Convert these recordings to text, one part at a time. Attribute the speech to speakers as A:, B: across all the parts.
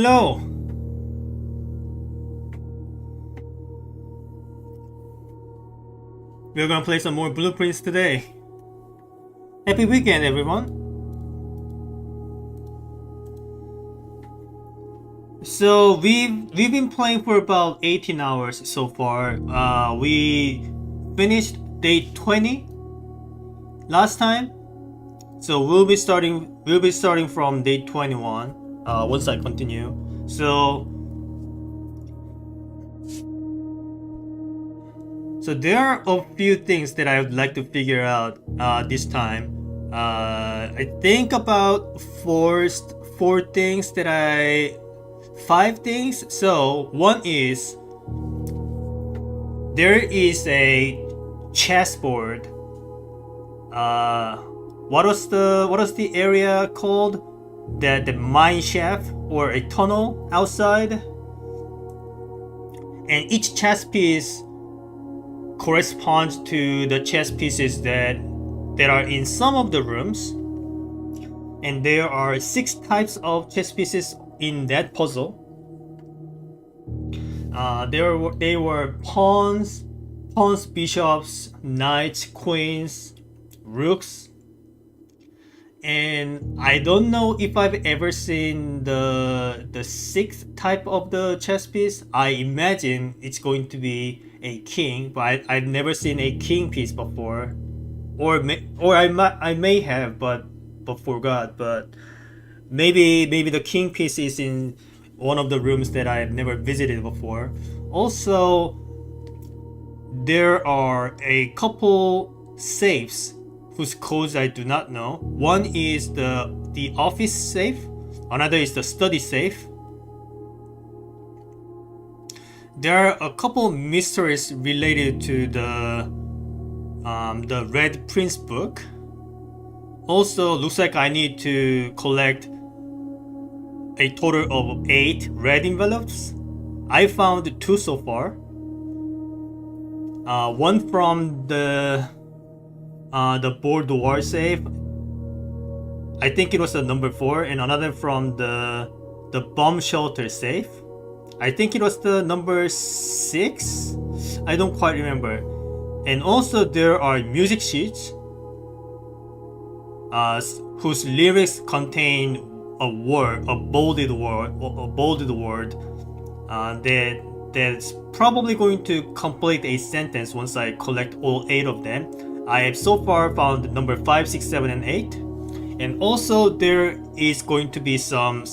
A: hello. We're gonna play some more blueprints today. Happy weekend, everyone. So we've been playing for about 18 hours so far. We finished day 20 last time. So we'll be starting from day 21 once I continue. So there are a few things that I would like to figure out this time. I think about four things that five things. So one is there is a chessboard. What was the area called? The mine shaft or a tunnel outside, and each chess piece corresponds to the chess pieces that are in some of the rooms, and there are 6 types of chess pieces in that puzzle. They were pawns, bishops, knights, queens, rooks, and I don't know if I've ever seen the 6th type of the chess piece. I imagine it's going to be a king, but I've never seen a king piece before, or I may have, but forgot. But maybe the king piece is in one of the rooms that I've never visited before. Also, there are a couple safes whose codes I do not know. One is the office safe, another is the study safe. There are a couple mysteries related to the Red Prince book. Also, looks like I need to collect a total of 8 red envelopes. I found 2 so far. One from the boudoir safe. I think it was the number 4, and another from the bomb shelter safe. I think it was the number 6. I don't quite remember. And also there are music sheets whose lyrics contain a bolded word that's probably going to complete a sentence once I collect all 8 of them. I have so far found number 5, 6, 7, and 8. And also there are going to be some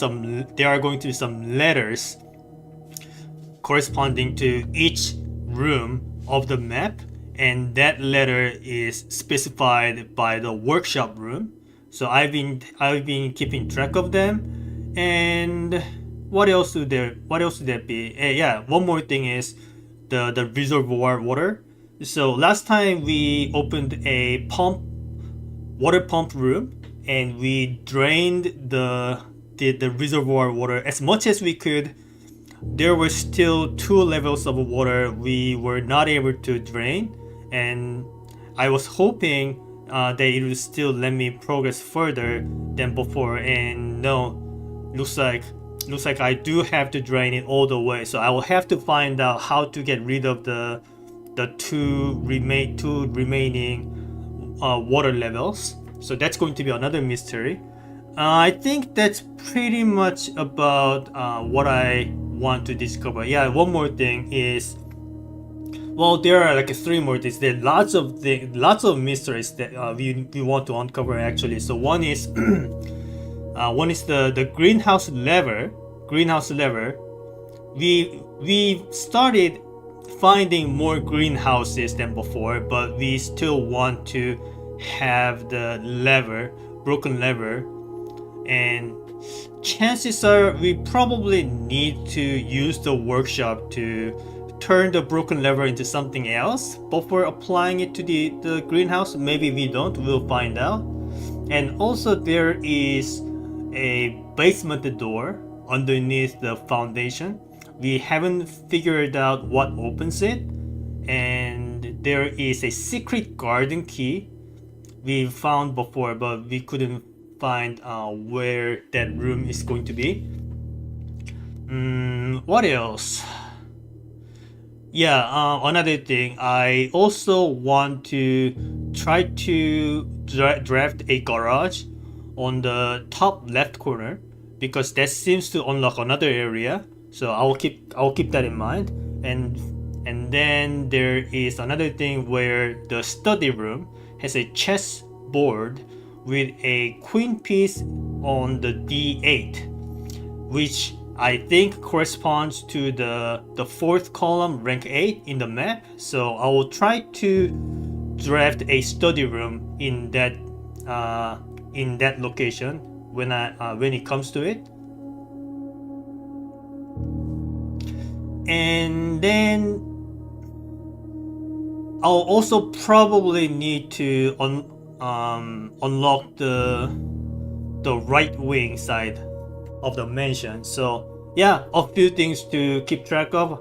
A: letters corresponding to each room of the map, and that letter is specified by the workshop room. So I've been keeping track of them. And what else would there be? Yeah, one more thing is the reservoir water. So last time we opened a water pump room, and we drained the reservoir water as much as we could. There were still 2 levels of water we were not able to drain, and I was hoping that it would still let me progress further than before. And no, looks like I do have to drain it all the way. So I will have to find out how to get rid of the 2 remaining water levels. So that's going to be another mystery. I think that's pretty much about what I want to discover. Yeah, one more thing is, well, there are like 3 more things. There are lots of mysteries that we want to uncover actually. So one is the greenhouse lever. We started finding more greenhouses than before, but we still want to have the broken lever, and chances are we probably need to use the workshop to turn the broken lever into something else before applying it to the greenhouse. Maybe we don't, we'll find out. And also there is a basement door underneath the foundation. We haven't figured out what opens it, and there is a secret garden key we found before, but we couldn't find where that room is going to be. What else? Yeah, another thing, I also want to try to draft a garage on the top left corner because that seems to unlock another area. So I'll keep that in mind. And then there is another thing where the study room has a chess board with a queen piece on the d8, which I think corresponds to the fourth column, rank 8 in the map. So I will try to draft a study room uh, in that location when it comes to it. And then I'll also probably need to unlock the right wing side of the mansion. So yeah, a few things to keep track of.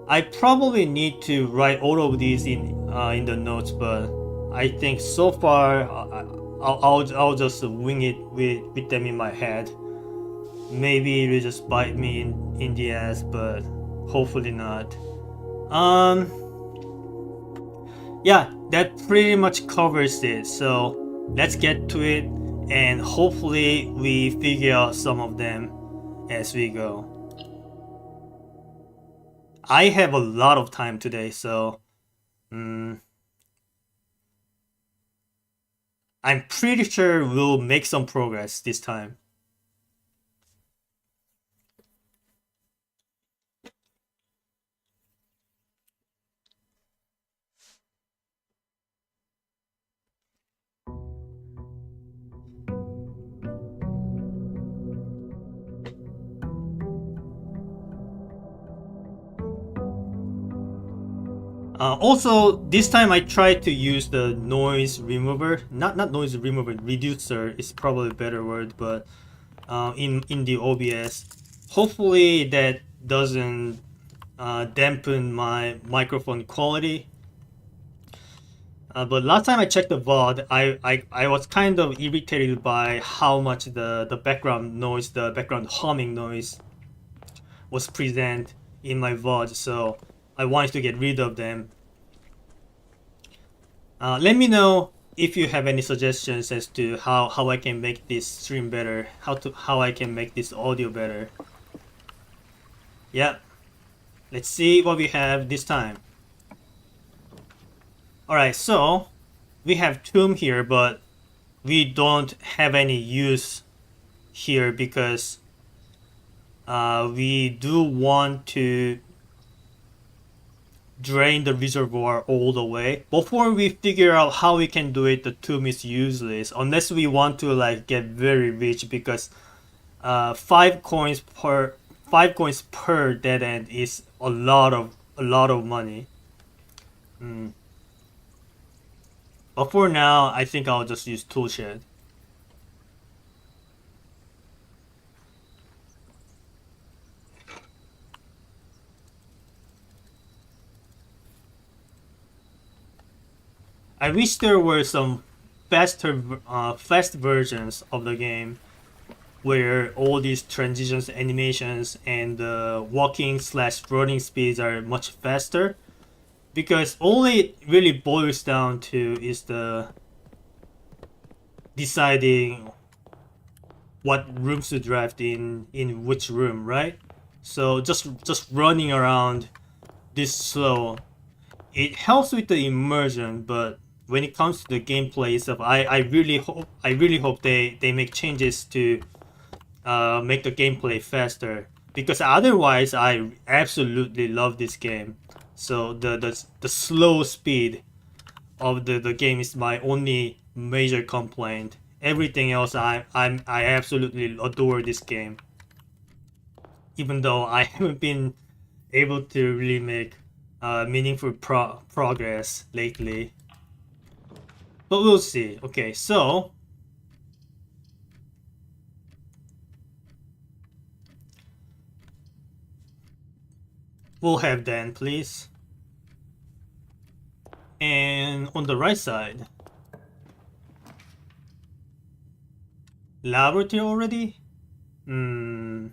A: I probably need to write all of these in the notes, but I think so far I'll just wing it with them in my head. Maybe it'll just bite me in the ass, but hopefully not. Um, yeah, that pretty much covers it. So let's get to it, and hopefully we figure out some of them as we go. I have a lot of time today, so mm, I'm pretty sure we'll make some progress this time. Also, this time I tried to use the noise remover, not noise remover, reducer is probably a better word, but in the OBS. Hopefully that doesn't dampen my microphone quality. But last time I checked the VOD, I was kind of irritated by how much the background noise, the background humming noise was present in my VOD, so I wanted to get rid of them. Let me know if you have any suggestions as to how I can make this stream better, how I can make this audio better. Yeah, let's see what we have this time. Alright, so we have Tomb here, but we don't have any use here because we do want to drain the reservoir all the way. Before we figure out how we can do it, the tomb is useless unless we want to like get very rich because 5 coins per dead end is a lot of money. But for now, I think I'll just use toolshed. I wish there were some fast versions of the game where all these transitions, animations, and walking slash running speeds are much faster. Because all it really boils down to is the deciding what rooms to draft in which room, right? So just running around this slow, it helps with the immersion, but when it comes to the gameplay stuff, I really hope they make changes to make the gameplay faster because otherwise I absolutely love this game. So the slow speed of the game is my only major complaint. Everything else I absolutely adore this game. Even though I haven't been able to really make meaningful progress lately. But we'll see. Okay, so we'll have Dan, please. And on the right side, laboratory already? Hmm.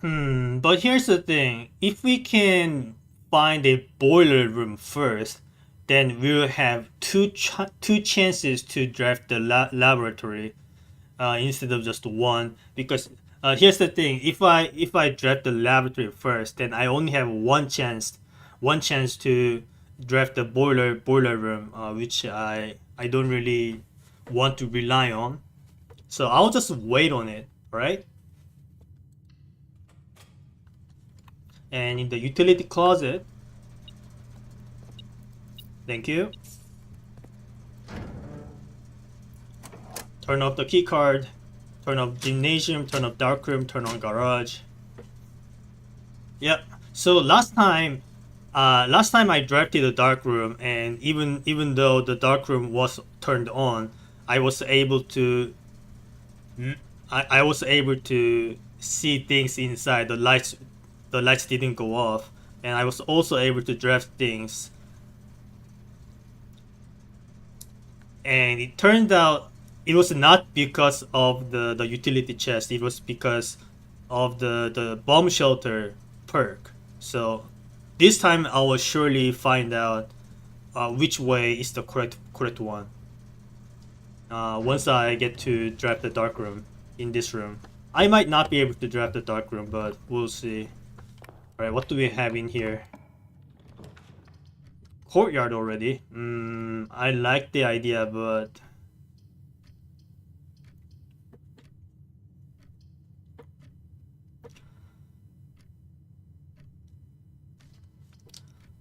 A: But here's the thing. If we can find a boiler room first, then we'll have two chances to draft the laboratory instead of just one. Because here's the thing. If I draft the laboratory first, then I only have one chance to draft the boiler room, which I don't really want to rely on. So I'll just wait on it, right? And in the utility closet, thank you. Turn off the key card. Turn off gymnasium. Turn off darkroom. Turn on garage. Yep. So last time I drafted the dark room, and even though the dark room was turned on, I was able to I was able to see things inside. The lights didn't go off, and I was also able to draft things. And it turned out it was not because of the utility chest. It was because of the bomb shelter perk. So this time I will surely find out which way is the correct one. Once I get to draft the dark room in this room, I might not be able to draft the dark room, but we'll see. All right, what do we have in here? Courtyard already. I like the idea, but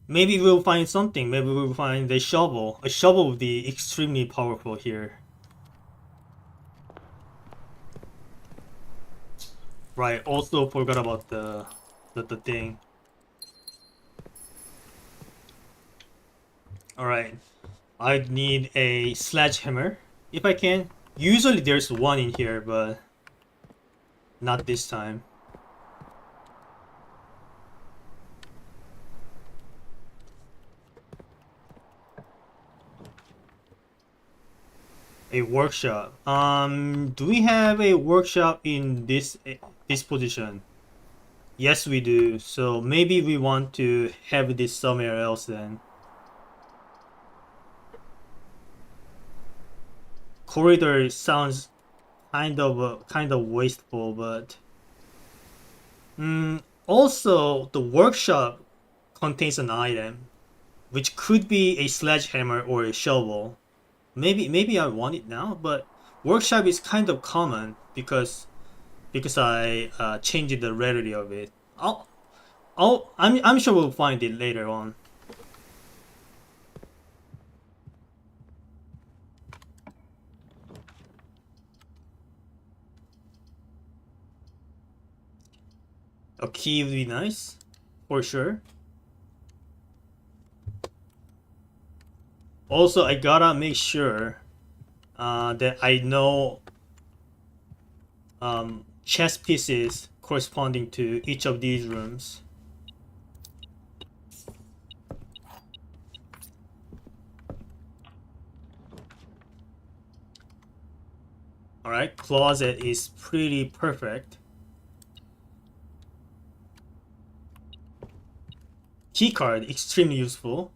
A: maybe we'll find something. Maybe we'll find a shovel. A shovel would be extremely powerful here. Right. Also forgot about the thing. All right. I need a sledgehammer if I can. Usually there's one in here, but not this time. A workshop. Do we have a workshop in this position? Yes, we do. So maybe we want to have this somewhere else then. Corridor sounds kind of wasteful, but also the workshop contains an item which could be a sledgehammer or a shovel. Maybe I want it now, but workshop is kind of common because I changed the rarity of it. I'm sure we'll find it later on. A key would be nice, for sure. Also, I gotta make sure that I know chess pieces corresponding to each of these rooms. Alright, closet is pretty perfect. Keycard, extremely useful.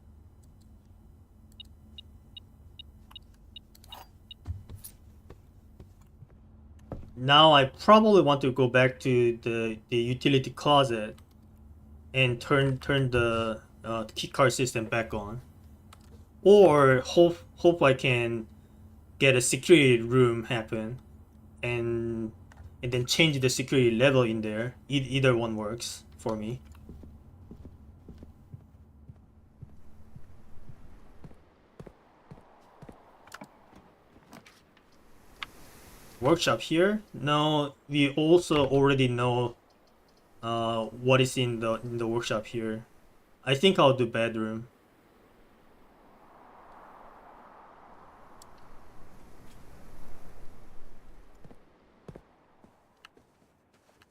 A: Now I probably want to go back to the utility closet and turn the keycard system back on. Or hope I can get a security room happen and then change the security level in there. Either one works for me. Workshop here? No, we also already know what is in the workshop here. I think I'll do bedroom.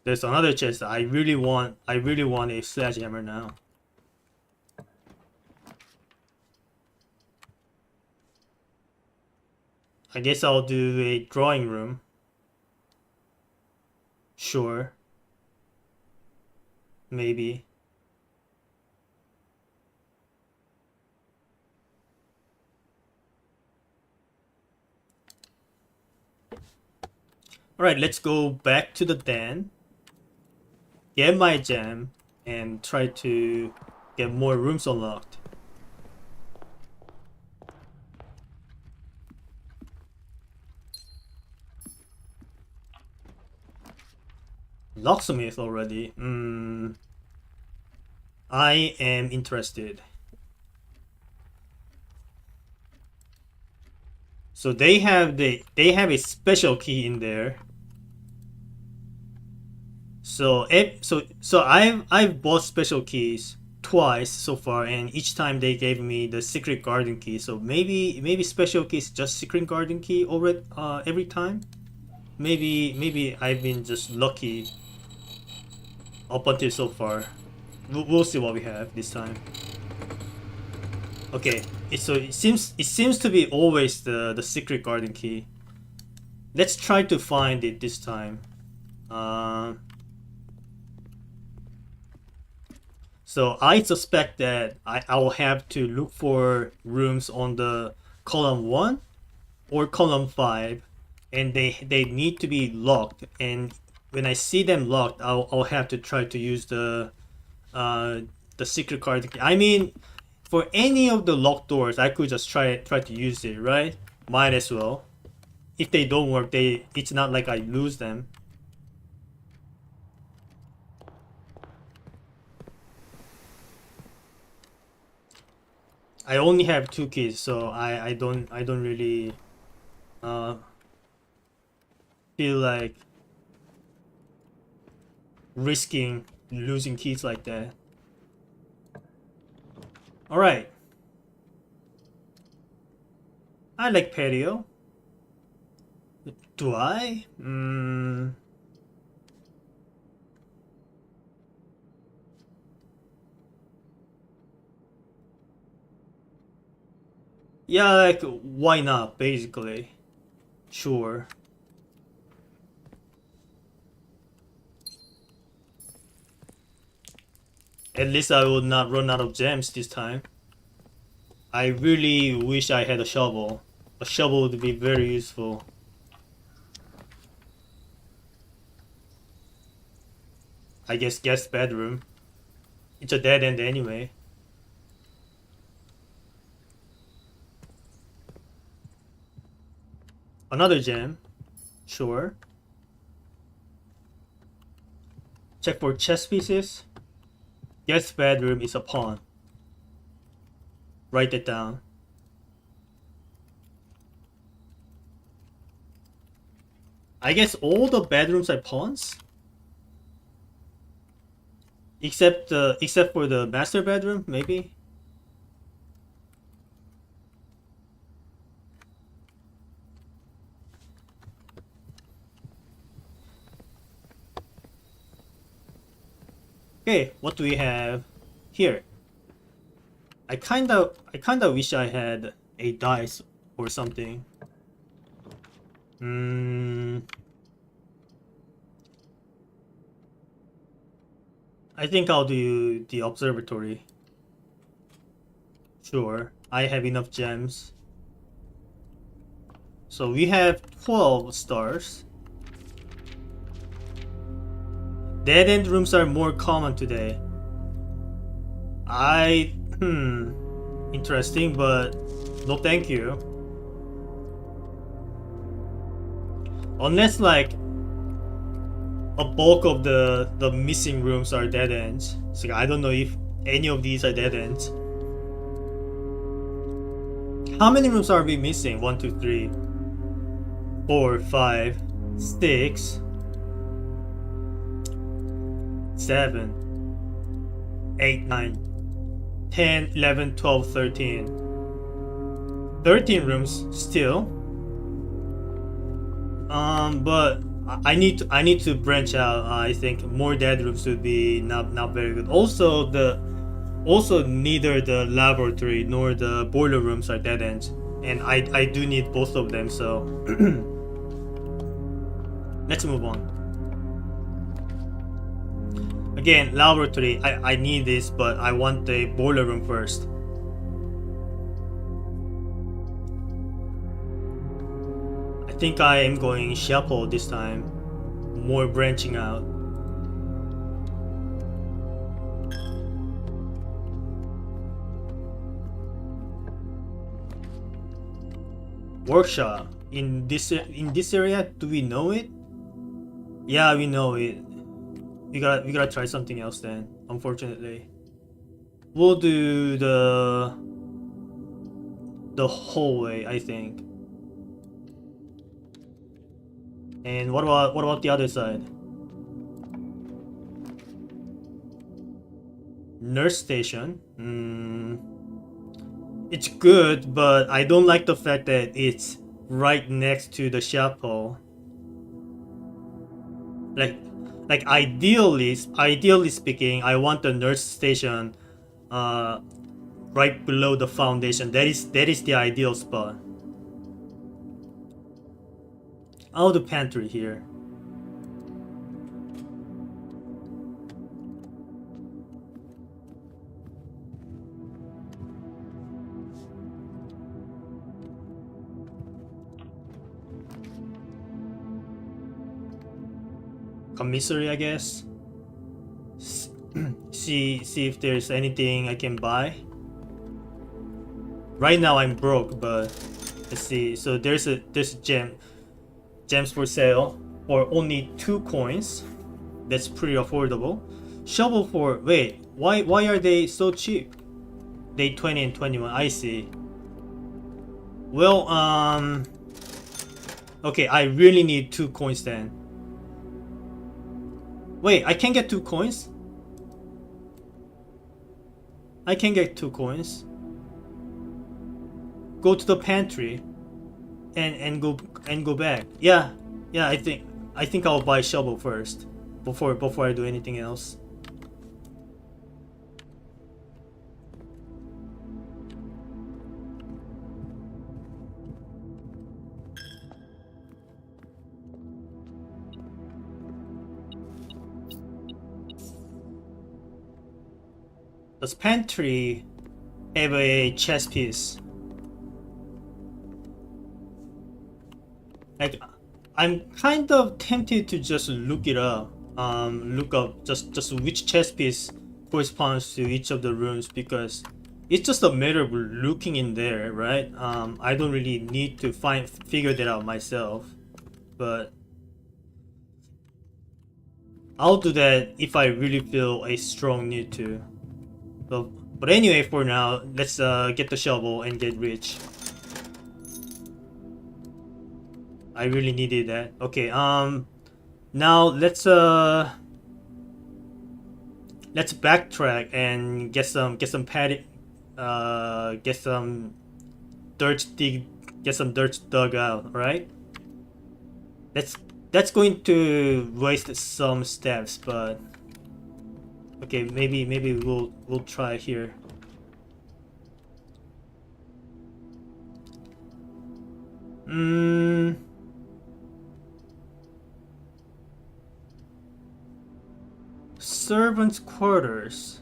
A: There's another chest. I really want a sledgehammer now. I guess I'll do a drawing room. Sure. maybe. Alright, let's go back to the den, get my gem, and try to get more rooms unlocked. Locksmith already. I am interested. So they have a special key in there. So I've bought special keys twice so far, and each time they gave me the secret garden key. So maybe special key is just secret garden key already every time. Maybe I've been just lucky up until so far. We'll see what we have this time. Okay, so it seems to be always the secret garden key. Let's try to find it this time. So I suspect that I'll have to look for rooms on the column 1 or column 5, and they need to be locked. And when I see them locked, I'll have to try to use the secret card. I mean, for any of the locked doors, I could just try to use it, right? Might as well. If they don't work, it's not like I lose them. I only have 2 keys, so I don't really feel like risking losing keys like that. Alright. I like patio. Do I? Yeah, like, why not, basically. Sure. At least I will not run out of gems this time. I really wish I had a shovel. A shovel would be very useful. I guess guest bedroom. It's a dead end anyway. Another gem. Sure. Check for chess pieces. Guest bedroom is a pawn. Write it down. I guess all the bedrooms are pawns? Except for the master bedroom, maybe? Okay, what do we have here? I kinda wish I had a dice or something. I think I'll do the observatory. Sure, I have enough gems. So we have 12 stars. Dead end rooms are more common today. Interesting, but no thank you. Unless like a bulk of the missing rooms are dead ends. So I don't know if any of these are dead ends. How many rooms are we missing? 1, 2, 3, 4, 5, 6, 7, 8, 9, 10, 11, 12, 13. 13 rooms still. But I need to branch out. I think more dead rooms would be not very good. Also neither the laboratory nor the boiler rooms are dead ends, and I do need both of them. So let's move on. Again, laboratory, I need this, but I want the boiler room first. I think I am going chapel this time. More branching out. Workshop. In this area, do we know it? Yeah, we know it. We gotta try something else then, unfortunately. We'll do the hallway, I think. And what about the other side? Nurse station. It's good, but I don't like the fact that it's right next to the chapel. Like ideally speaking, I want the nurse station right below the foundation. That is the ideal spot. Oh, the pantry here. Commissary, I guess. See if there's anything I can buy. Right now I'm broke, but let's see. So there's a gems for sale for only 2 coins. That's pretty affordable. Shovel for wait, why are they so cheap? Day 20 and 21. I see. Well, okay, I really need 2 coins then. Wait, I can get 2 coins? I can get 2 coins. Go to the pantry and go back. Yeah, I think I'll buy shovel first before I do anything else. Does pantry have a chess piece? Like, I'm kind of tempted to just look it up. Look up just which chess piece corresponds to each of the rooms, because it's just a matter of looking in there, right? I don't really need to figure that out myself, but I'll do that if I really feel a strong need to. But anyway, for now, let's get the shovel and get rich. I really needed that. Okay, now let's backtrack and get some padding, get some dirt dug out, right? That's going to waste some steps, but okay, maybe we'll try here. Servants' quarters.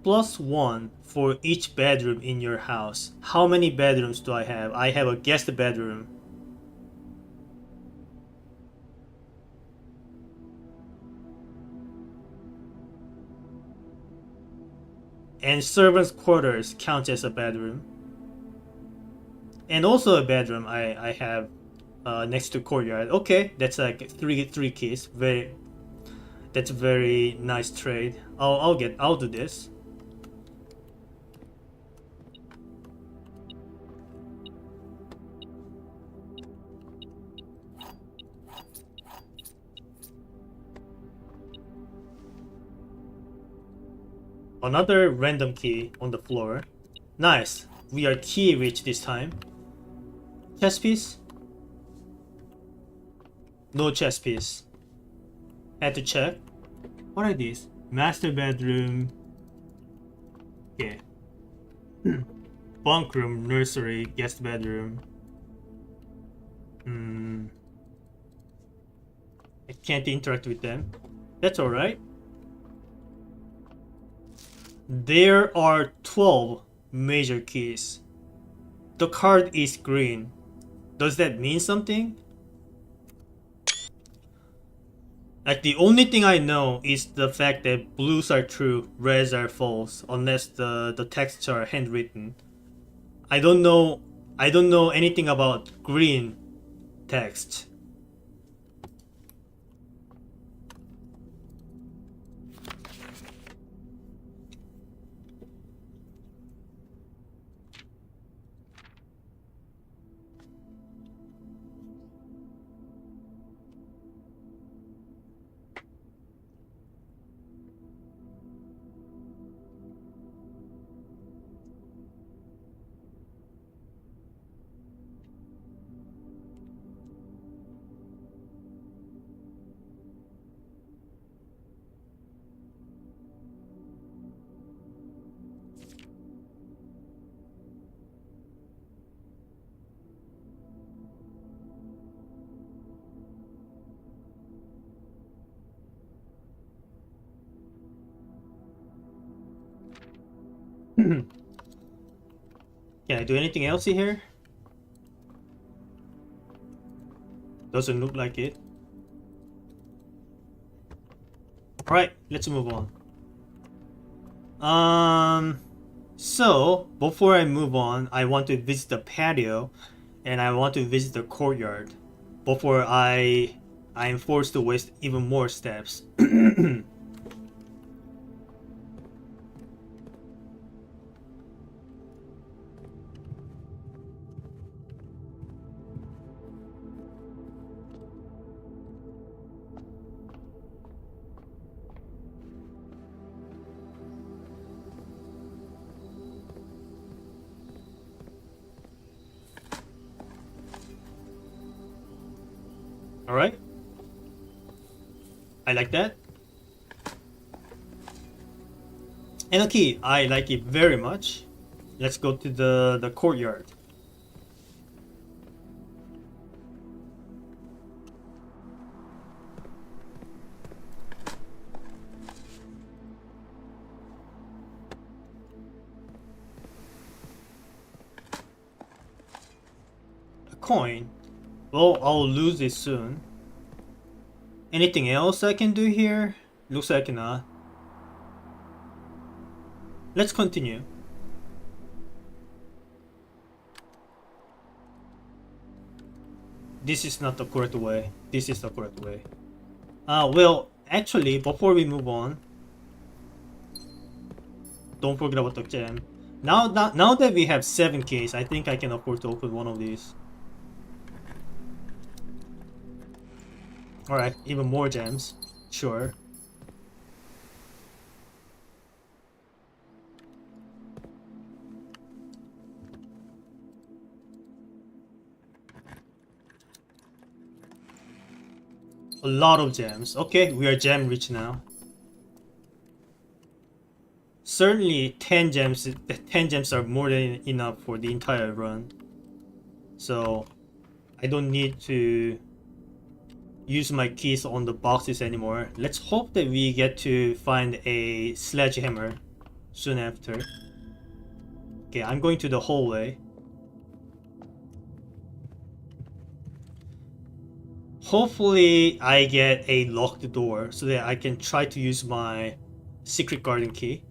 A: +1 for each bedroom in your house. How many bedrooms do I have? I have a guest bedroom. And servants' quarters count as a bedroom. And also a bedroom I have next to courtyard. Okay, that's like three keys. That's a very nice trade. I'll do this. Another random key on the floor. Nice. We are key rich this time. Chess piece? No chess piece. Had to check. What are these? Master bedroom. Yeah. Bunk room, nursery, guest bedroom. I can't interact with them. That's alright. There are 12 major keys. The card is green. Does that mean something? Like, the only thing I know is the fact that blues are true, reds are false, unless the texts are handwritten. I don't know anything about green text. Can I do anything else in here? Doesn't look like it. Alright, let's move on. So before I move on, I want to visit the patio and I want to visit the courtyard before I am forced to waste even more steps. Alright. I like that. And a key. I like it very much. Let's go to the courtyard. A coin. Well, I'll lose it soon. Anything else I can do here? Looks like not. Let's continue. This is not the correct way. This is the correct way. Well, actually, before we move on, don't forget about the gem. Now that we have 7 keys, I think I can afford to open one of these. Alright, even more gems. Sure. A lot of gems. Okay, we are gem rich now. Certainly 10 gems are more than enough for the entire run. So I don't need to use my keys on the boxes anymore. Let's hope that we get to find a sledgehammer soon after. Okay, I'm going to the hallway. Hopefully I get a locked door so that I can try to use my secret garden key.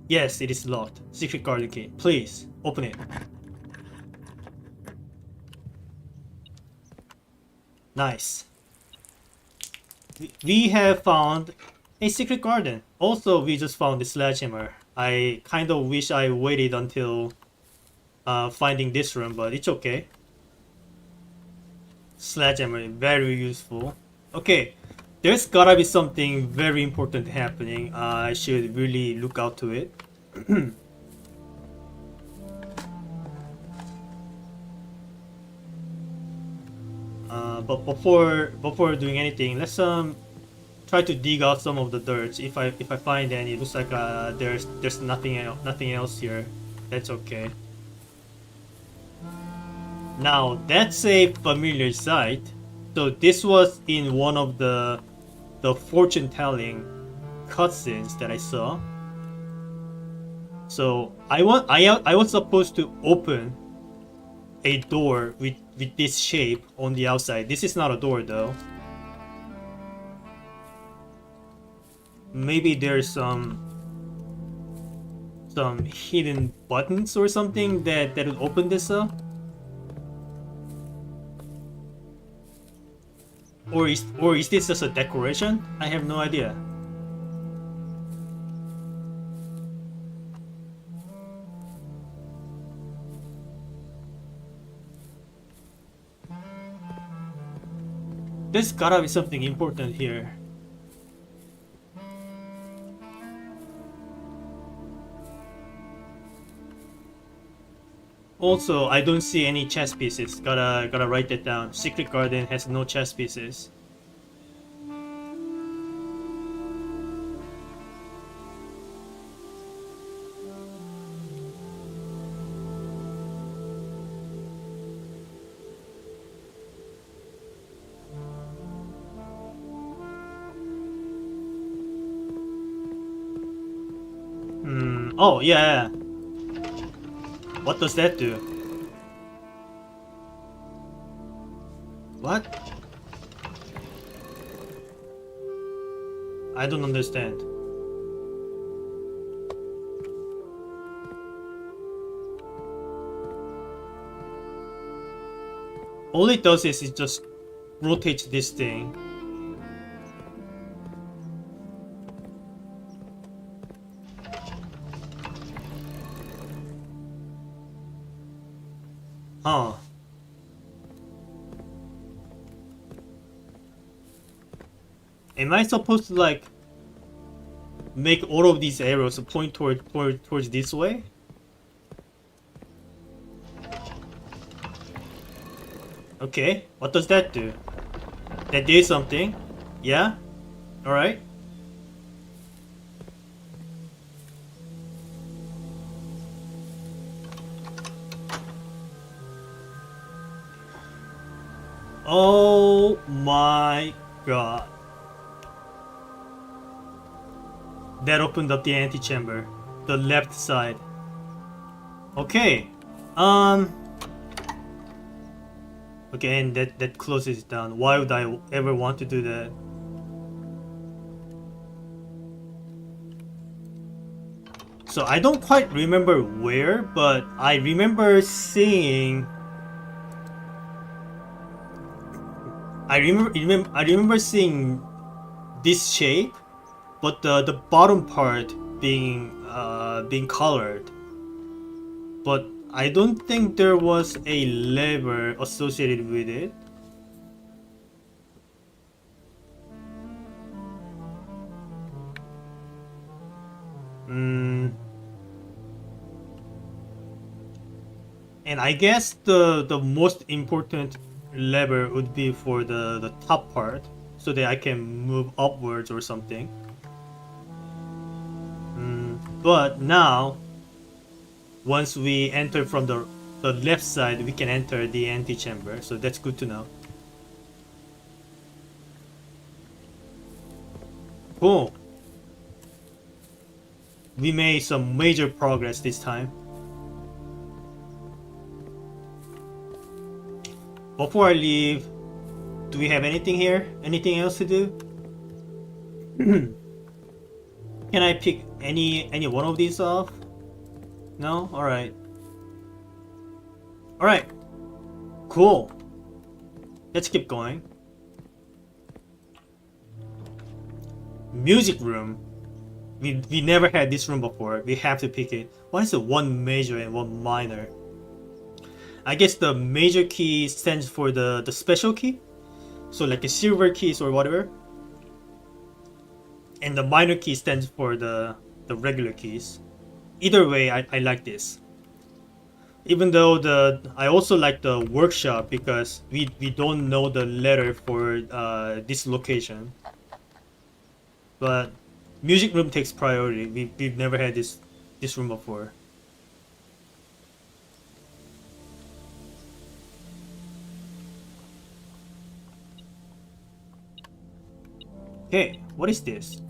A: Yes, it is locked. Secret garden key. Please, open it. Nice. We have found a secret garden. Also, we just found the sledgehammer. I kind of wish I waited until finding this room, but it's okay. Sledgehammer, very useful. Okay, there's gotta be something very important happening. I should really look out to it. But before doing anything, let's try to dig out some of the dirt. If I find any, it looks like there's nothing else here. That's okay. Now that's a familiar sight. So this was in one of the the fortune telling cutscenes that I saw. So I was supposed to open a door with this shape on the outside. This is not a door though. Maybe there's some hidden buttons or something that would open this up. Or is this just a decoration? I have no idea. There's gotta be something important here. Also, I don't see any chess pieces. Gotta write that down. Secret Garden has no chess pieces. Oh yeah. What does that do? What? I don't understand. All it does is it just rotates this thing. Huh. Am I supposed to like make all of these arrows point towards this way? Okay, what does that do? That did something. Yeah? Alright. Oh my god. That opened up the antechamber. The left side. Okay. Okay, and that closes it down. Why would I ever want to do that? So I don't quite remember where, but I remember seeing. I remember seeing this shape, but the bottom part being colored. But I don't think there was a lever associated with it. And I guess the most important lever would be for the top part, so that I can move upwards or something. But now, once we enter from the left side, we can enter the antechamber, so that's good to know. Cool. We made some major progress this time. Before I leave, do we have anything here? Anything else to do? Can I pick any one of these off? No? Alright. Alright. Cool. Let's keep going. Music room. We never had this room before. We have to pick it. Why is it one major and one minor? I guess the major key stands for the special key. So like the silver keys or whatever. And the minor key stands for the regular keys. Either way, I like this. Even though I also like the workshop because we don't know the letter for this location. But music room takes priority. We've never had this room before. Okay, what is this?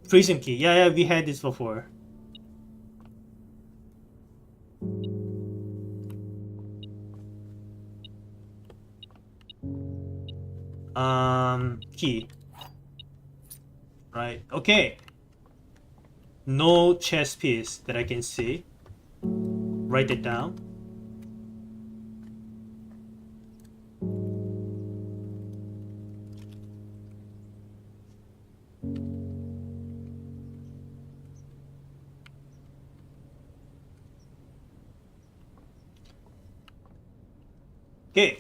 A: Freezing key. Yeah, we had this before. Key. Right. Okay. No chess piece that I can see. Write it down. Okay.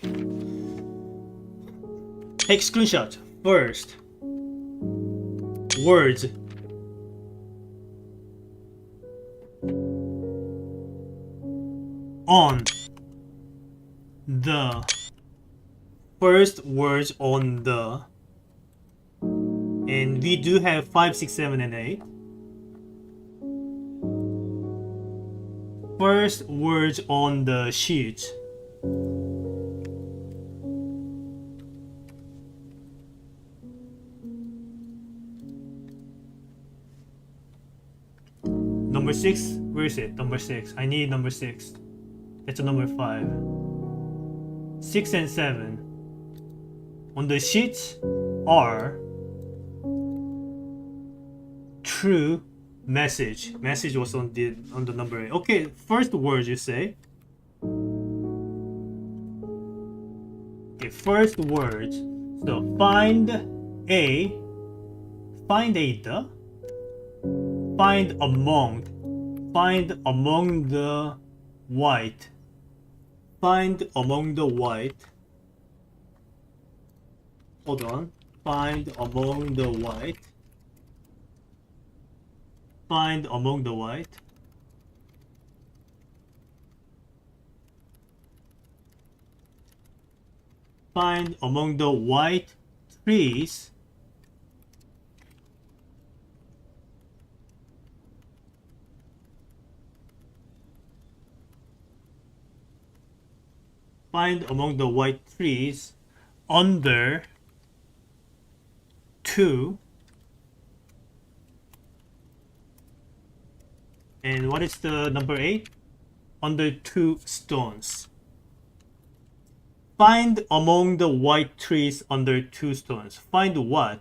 A: Take screenshot. First, words. On the. First words on the. And we do have 5, 6, 7, and 8. First words on the sheet. Number 6? Where is it? Number 6. I need number 6. That's a number 5. 6 and 7. On the sheet are true message. Message was on the number 8. Okay, first word you say. Okay, first word. So find a the. Find among the white. Find among the white. Hold on. Find among the white. Find among the white. Find among the white trees. Find among the white trees under 2. And what is the number 8? Under 2 stones. Find among the white trees under 2 stones. Find what?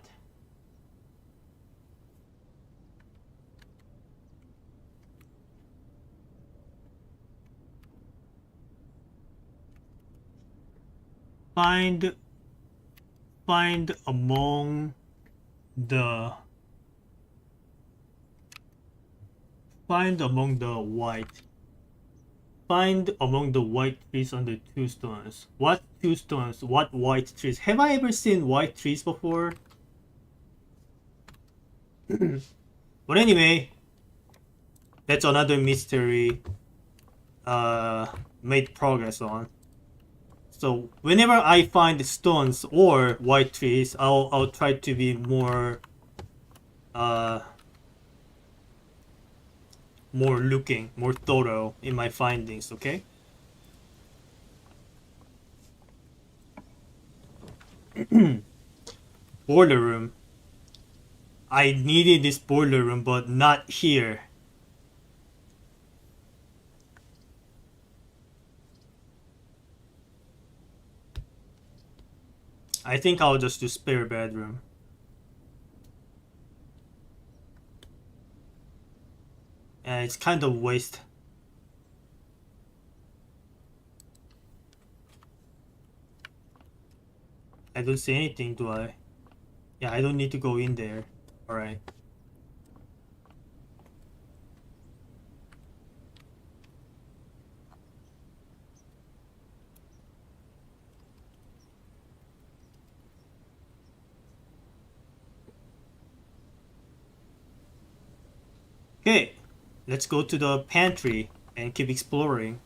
A: Find among the white. Find among the white trees under 2 stones. What 2 stones? What white trees? Have I ever seen white trees before? But anyway, that's another mystery made progress on. So whenever I find stones or white trees, I'll try to be more more thorough in my findings, okay? Boiler room. I needed this boiler room, but not here. I think I'll just do spare bedroom. It's kind of waste. I don't see anything, do I? Yeah, I don't need to go in there. Alright. Okay, let's go to the pantry and keep exploring.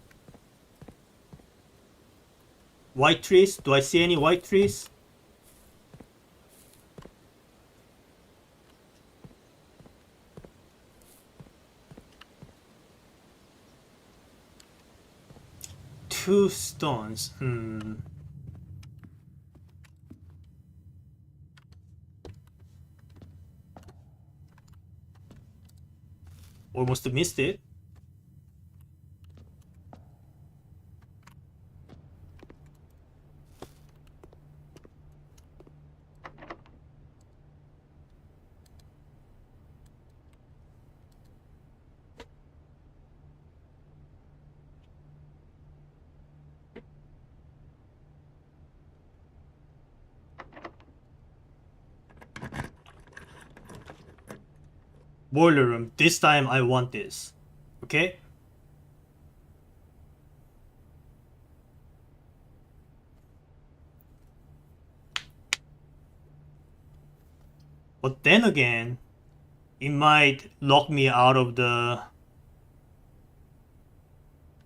A: White trees? Do I see any white trees? Two stones. Almost missed it. Boiler room. This time I want this. Okay? But then again, it might lock me out of the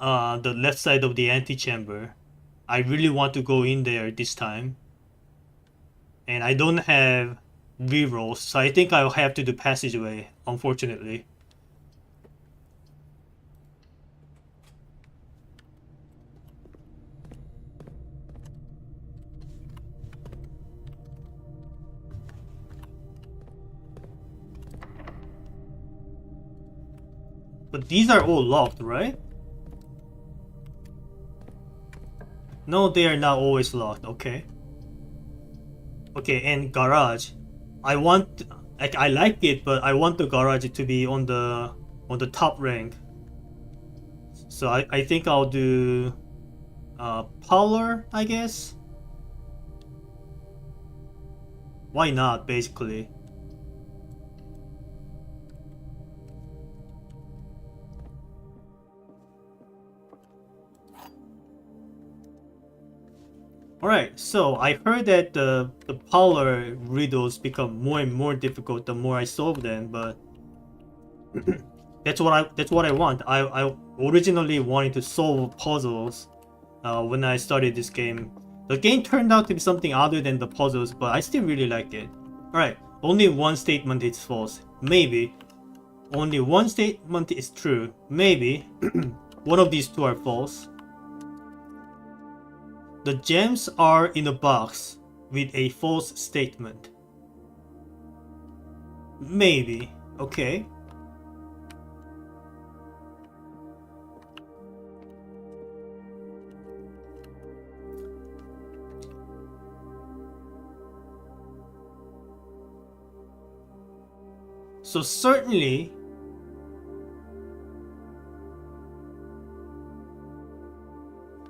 A: left side of the antechamber. I really want to go in there this time. And I don't have rerolls, so I think I'll have to do passageway, unfortunately. But these are all locked, right? No, they are not always locked. Okay. Okay, and garage. I want, like, I like it, but I want the garage to be on the top rank. So I think I'll do parlor, I guess. Why not, basically? Alright, so I heard that the parlor riddles become more and more difficult the more I solve them, but that's what I want. I originally wanted to solve puzzles when I started this game. The game turned out to be something other than the puzzles, but I still really like it. Alright, only one statement is false. Maybe. Only one statement is true. Maybe. One of these two are false. The gems are in a box with a false statement. Maybe. Okay. So certainly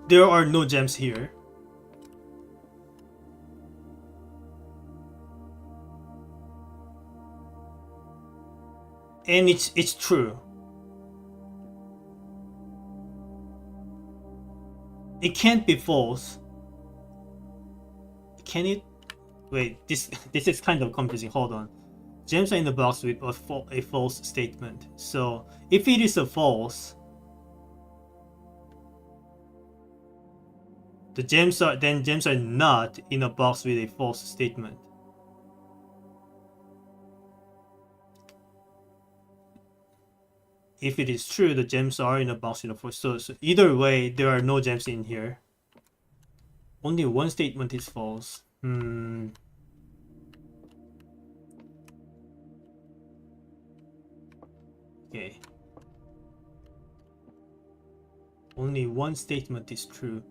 A: there are no gems here. And it's true. It can't be false. Can it? Wait, this is kind of confusing. Hold on. Gems are in the box with a false statement. So if it is a false, gems are not in a box with a false statement. If it is true, the gems are in a box in a false. So either way, there are no gems in here. Only one statement is false. Okay. Only one statement is true.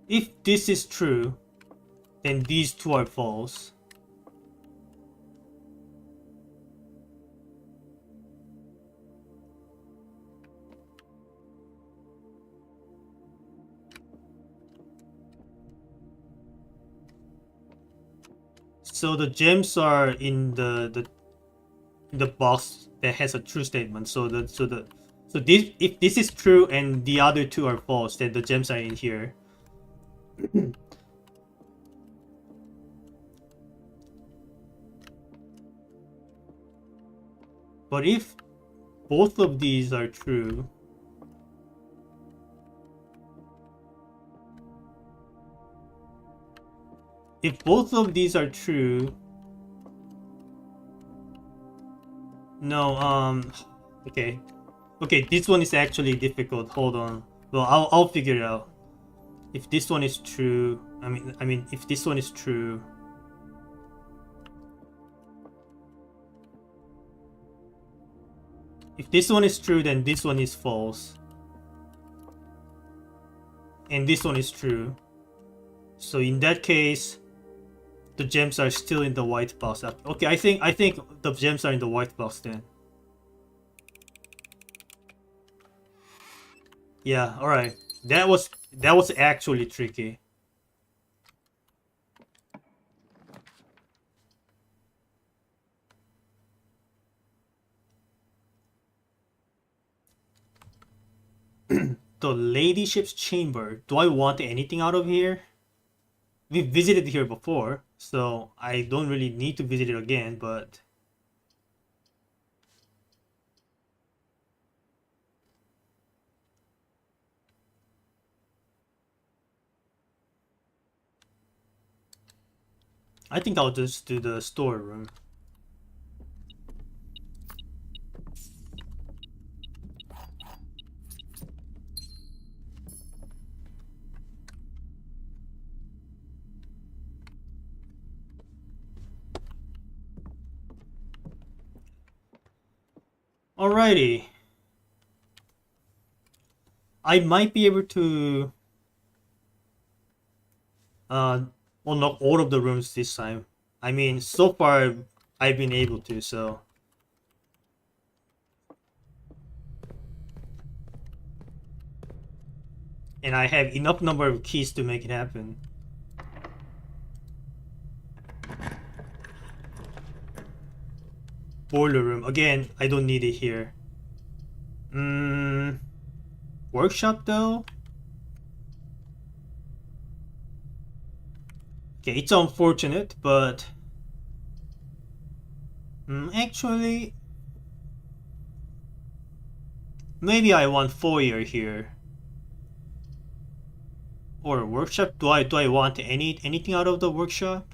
A: If this is true, then these two are false. So the gems are in the box that has a true statement. So this if this is true and the other two are false, then the gems are in here. But if both of these are true, no, okay, this one is actually difficult. Hold on. Well, I'll figure it out. If this one is true, I mean, if this one is true, If this one is true, then this one is false. And this one is true. So in that case, the gems are still in the white box. Okay, I think the gems are in the white box then. Yeah, alright. That was actually tricky. The ladyship's chamber. Do I want anything out of here? We visited here before, so I don't really need to visit it again, but I think I'll just do the storeroom. Alrighty. I might be able to unlock all of the rooms this time. I mean, so far I've been able to, so. And I have enough number of keys to make it happen. Boiler room. Again, I don't need it here. Workshop though? Okay, it's unfortunate, but actually, maybe I want foyer here. Or workshop? Do I want anything out of the workshop?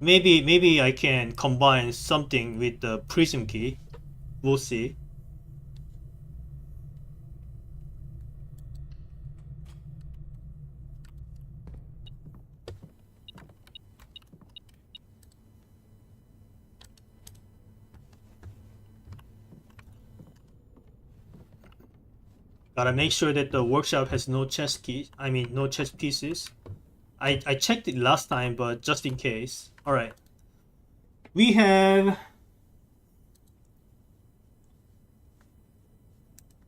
A: Maybe I can combine something with the prism key. We'll see. Gotta make sure that the workshop has no chest keys. I mean, no chest pieces. I checked it last time, but just in case. Alright. We have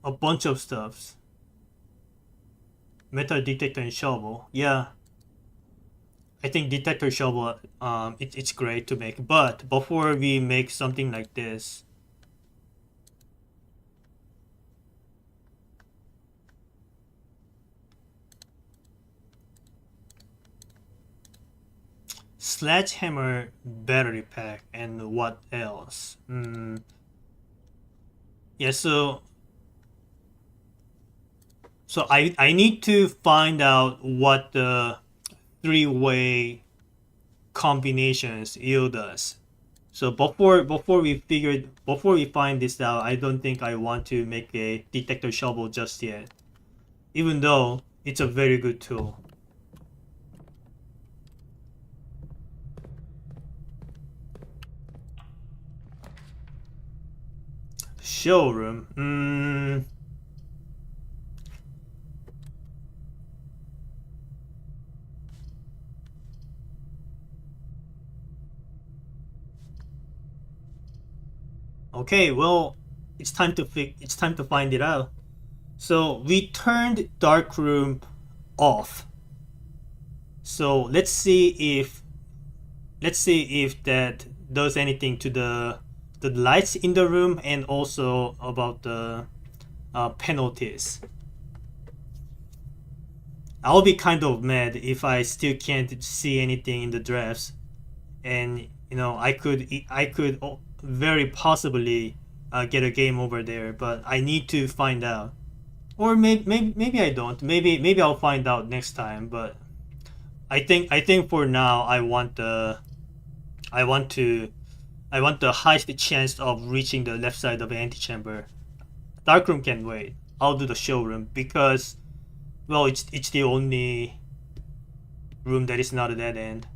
A: a bunch of stuffs. Metal detector and shovel. Yeah. I think detector shovel, it's great to make. But before we make something like this, sledgehammer battery pack and what else? Yeah, so I need to find out what the three-way combinations yield us. So before we find this out, I don't think I want to make a detector shovel just yet. Even though it's a very good tool. Showroom. Okay, well, it's time to find it out. So we turned darkroom off. So let's see if that does anything to the lights in the room and also about the penalties. I'll be kind of mad if I still can't see anything in the drafts, and I could very possibly get a game over there, but I need to find out. Or maybe I don't. Maybe I'll find out next time. But I think for now I want to I want the highest chance of reaching the left side of the antechamber. Darkroom can wait. I'll do the showroom because, well, it's the only room that is not a dead end.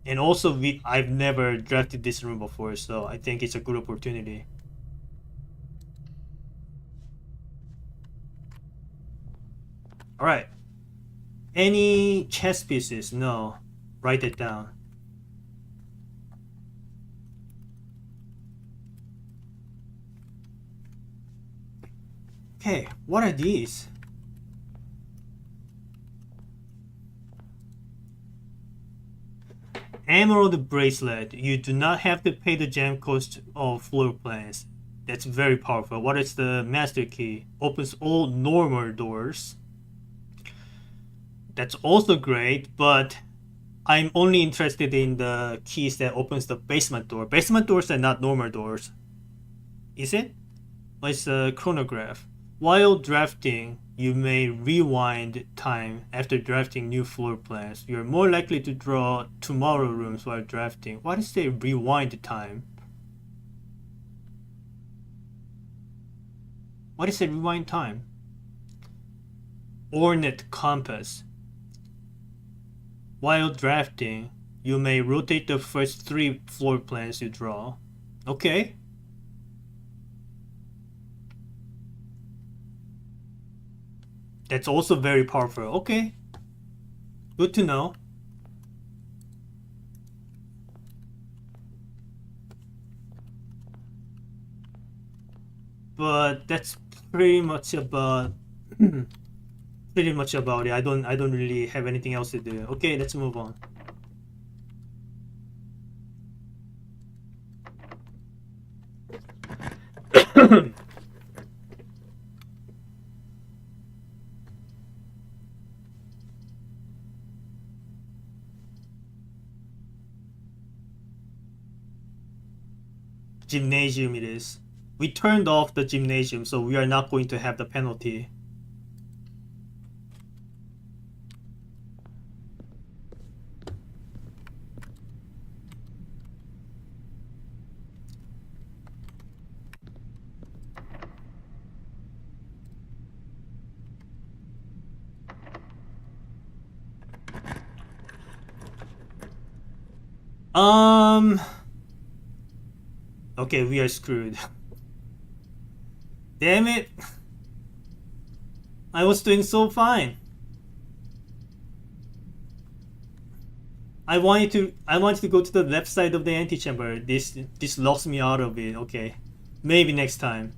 A: And also, I've never drafted this room before, so I think it's a good opportunity. Alright. Any chess pieces? No. Write it down. Okay, what are these? Emerald bracelet. You do not have to pay the gem cost of floor plans. That's very powerful. What is the master key? Opens all normal doors. That's also great, but I'm only interested in the keys that opens the basement door. Basement doors are not normal doors. Is it? It's a chronograph. While drafting, you may rewind time after drafting new floor plans. You're more likely to draw tomorrow rooms while drafting. What is the rewind time? What is the rewind time? Ornate compass. While drafting, you may rotate the first 3 floor plans you draw. Okay. That's also very powerful. Okay. Good to know. But that's pretty much about it. I don't really have anything else to do. Okay, let's move on. Gymnasium it is. We turned off the gymnasium, so we are not going to have the penalty. Okay, we are screwed. Damn it. I was doing so fine. I wanted to go to the left side of the antechamber. This locks me out of it. Okay. Maybe next time.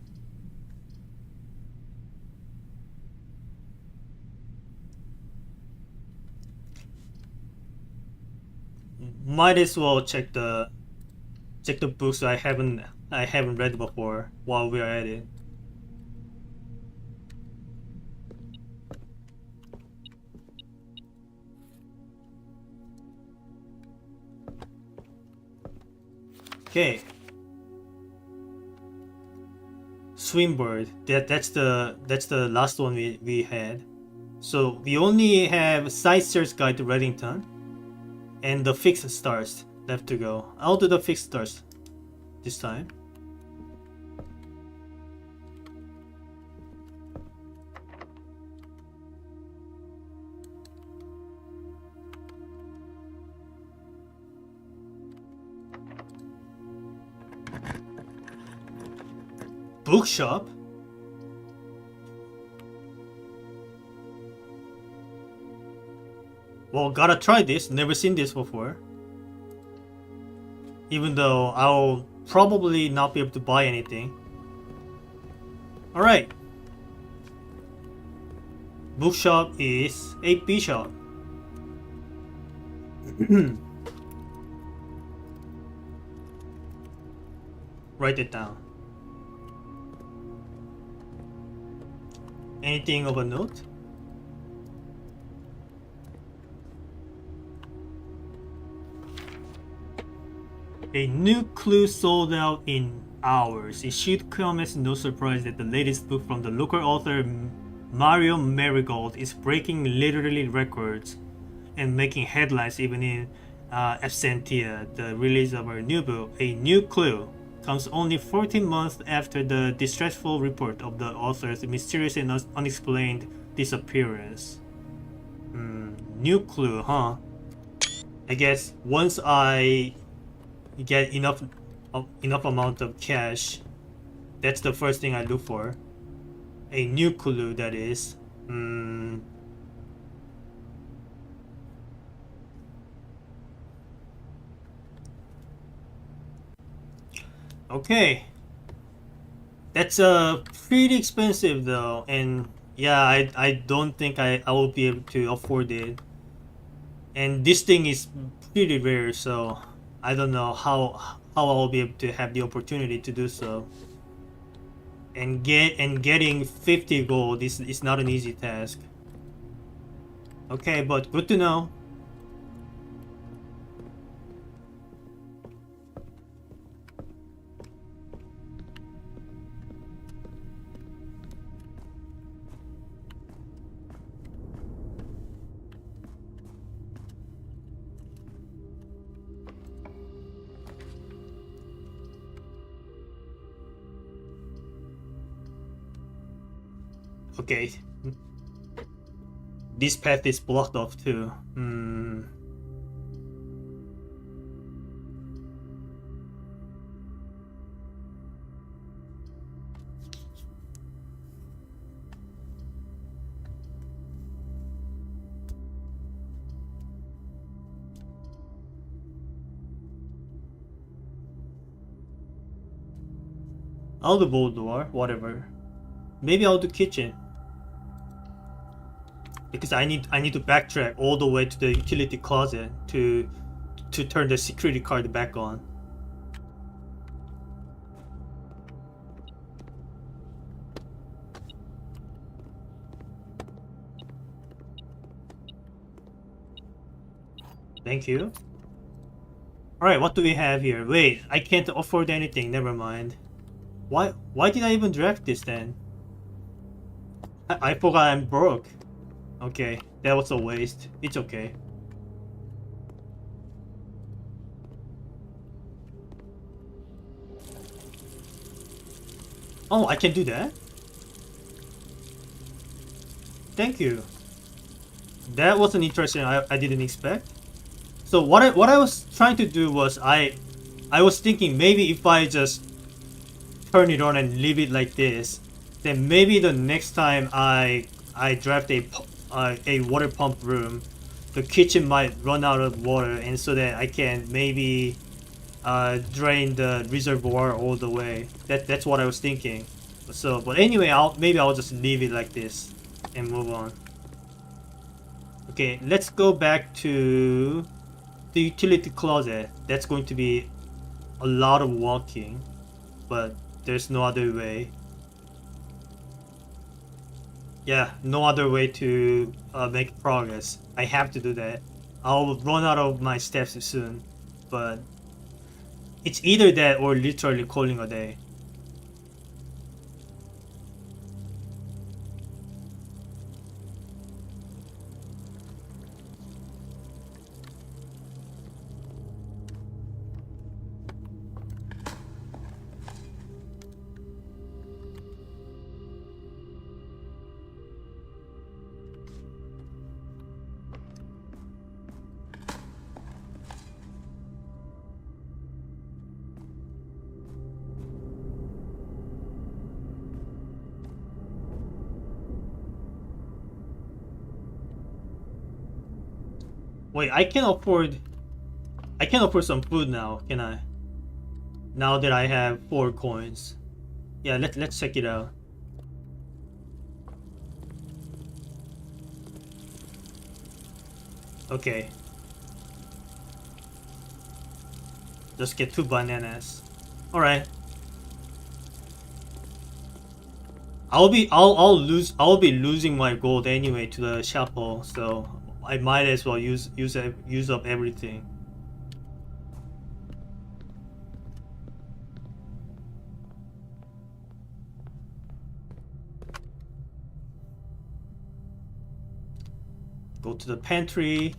A: Might as well check the books I haven't read before while we are at it. Okay. Swimbird. That's the last one we had. So we only have Sightseer's Guide to Reddington and the fixed stars left to go. I'll do the fixed stars this time. Bookshop? Well, gotta try this. Never seen this before. Even though I'll probably not be able to buy anything. Alright. Bookshop is a bishop. Write it down. Anything of a note? A new clue sold out in hours. It should come as no surprise that the latest book from the local author Mario Marigold is breaking literary records and making headlines even in absentia. The release of her new book, A New Clue, comes only 14 months after the distressful report of the author's mysterious and unexplained disappearance. New clue, huh? I guess once I get enough amount of cash, that's the first thing I look for. A new clue, that is. Okay. That's pretty expensive though, and yeah, I don't think I will be able to afford it. And this thing is pretty rare, so I don't know how I will be able to have the opportunity to do so. And getting 50 gold is not an easy task. Okay, but good to know. Okay, this path is blocked off too. I'll do both door, whatever. Maybe I'll do kitchen. Because I need to backtrack all the way to the utility closet to turn the security card back on. Thank you. Alright, what do we have here? Wait, I can't afford anything, never mind. Why did I even draft this then? I forgot I'm broke. Okay, that was a waste. It's okay. Oh, I can do that? Thank you. That was an interesting I didn't expect. So what I was trying to do was I was thinking maybe if I just turn it on and leave it like this, then maybe the next time I draft a water pump room, the kitchen might run out of water, and so that I can maybe drain the reservoir all the way. That's what I was thinking. So, but anyway, I'll just leave it like this and move on. Okay, let's go back to the utility closet. That's going to be a lot of walking, but there's no other way. Yeah, no other way to make progress. I have to do that. I'll run out of my steps soon, but it's either that or literally calling a day. Wait, I can afford some food now, can I? Now that I have 4 coins. Yeah, let's check it out. Okay. Just get 2 bananas. Alright. I'll be losing my gold anyway to the chapel, so I might as well use up everything. Go to the pantry.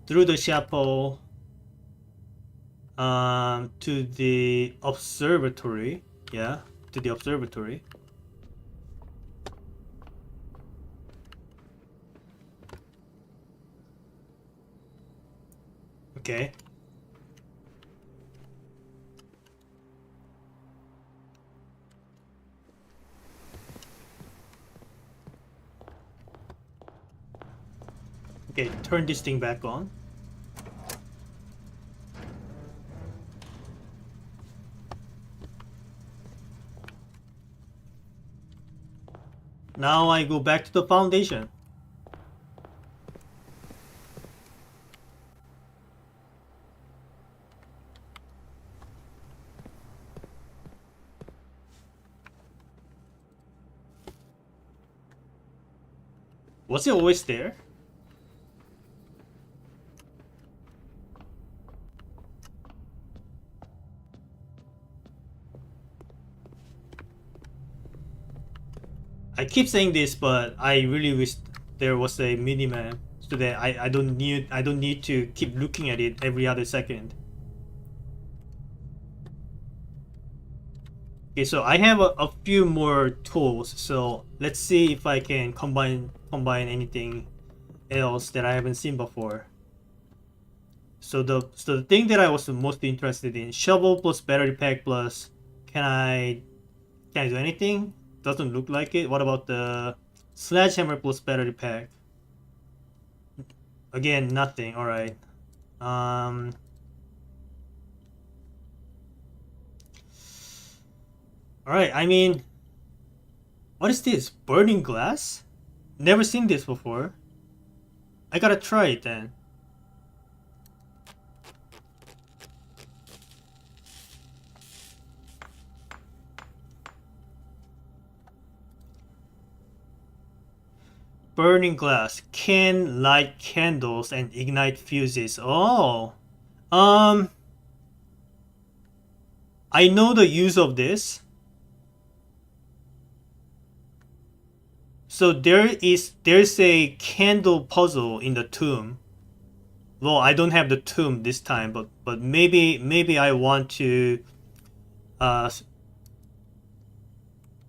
A: Through the chapel. To the observatory. Yeah, to the observatory. Okay. Okay, turn this thing back on. Now I go back to the foundation. Was it always there? I keep saying this, but I really wish there was a minimap so that I don't need to keep looking at it every other second. Okay, so I have a few more tools, so let's see if I can combine anything else that I haven't seen before. So the thing that I was most interested in, shovel plus battery pack plus, can I do anything? Doesn't look like it. What about the sledgehammer plus battery pack? Again, nothing. All right. Um. All right. I mean, what is this? Burning glass? Never seen this before. I gotta try it then. Burning glass can light candles and ignite fuses. Oh, um, I know the use of this. So there's a candle puzzle in the tomb. Well, I don't have the tomb this time, but maybe I want to. Uh,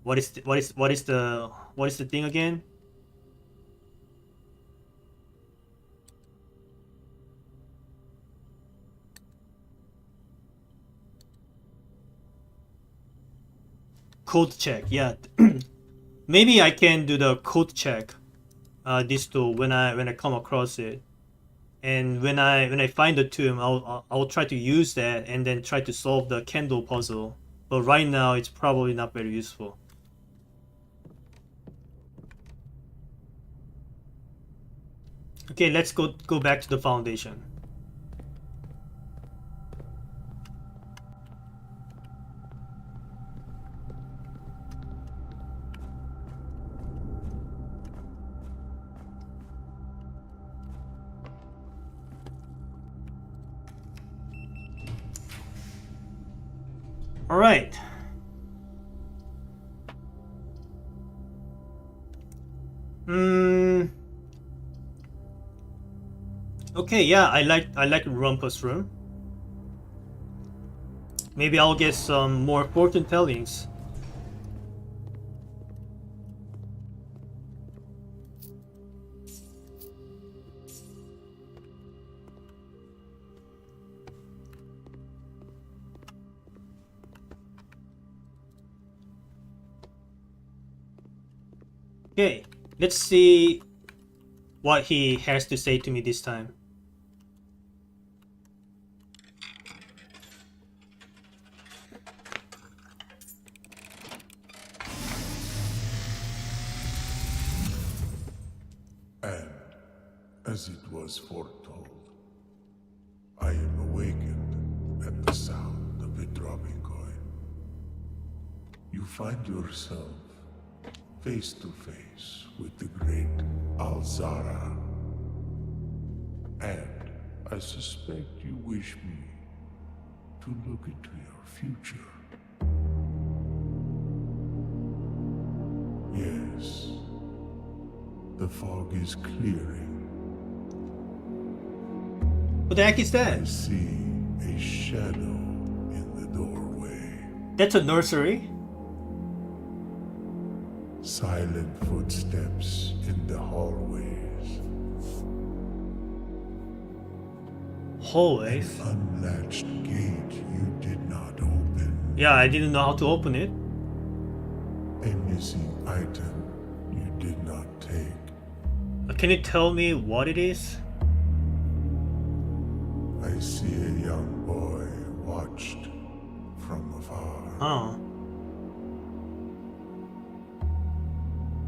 A: what is the thing again? Code check. Yeah, maybe I can do the code check. This tool when I come across it, and when I find the tomb, I'll try to use that and then try to solve the candle puzzle. But right now, it's probably not very useful. Okay, let's go back to the foundation. All right. Okay, yeah, I like Rumpus room. Maybe I'll get some more fortune tellings. Okay, let's see what he has to say to me this time.
B: And, as it was foretold, I am awakened at the sound of a dropping coin. You find yourself face to face with the great Alzara. And I suspect you wish me to look into your future. Yes. The fog is clearing.
A: What the heck is
B: I
A: that?
B: see a shadow in the doorway.
A: That's a nursery?
B: Silent footsteps in the hallways.
A: Hallways.
B: Unlatched gate you did not open.
A: Yeah, I didn't know how to open it.
B: A missing item you did not take.
A: Can you tell me what it is?
B: I see a young boy watched from afar.
A: Huh.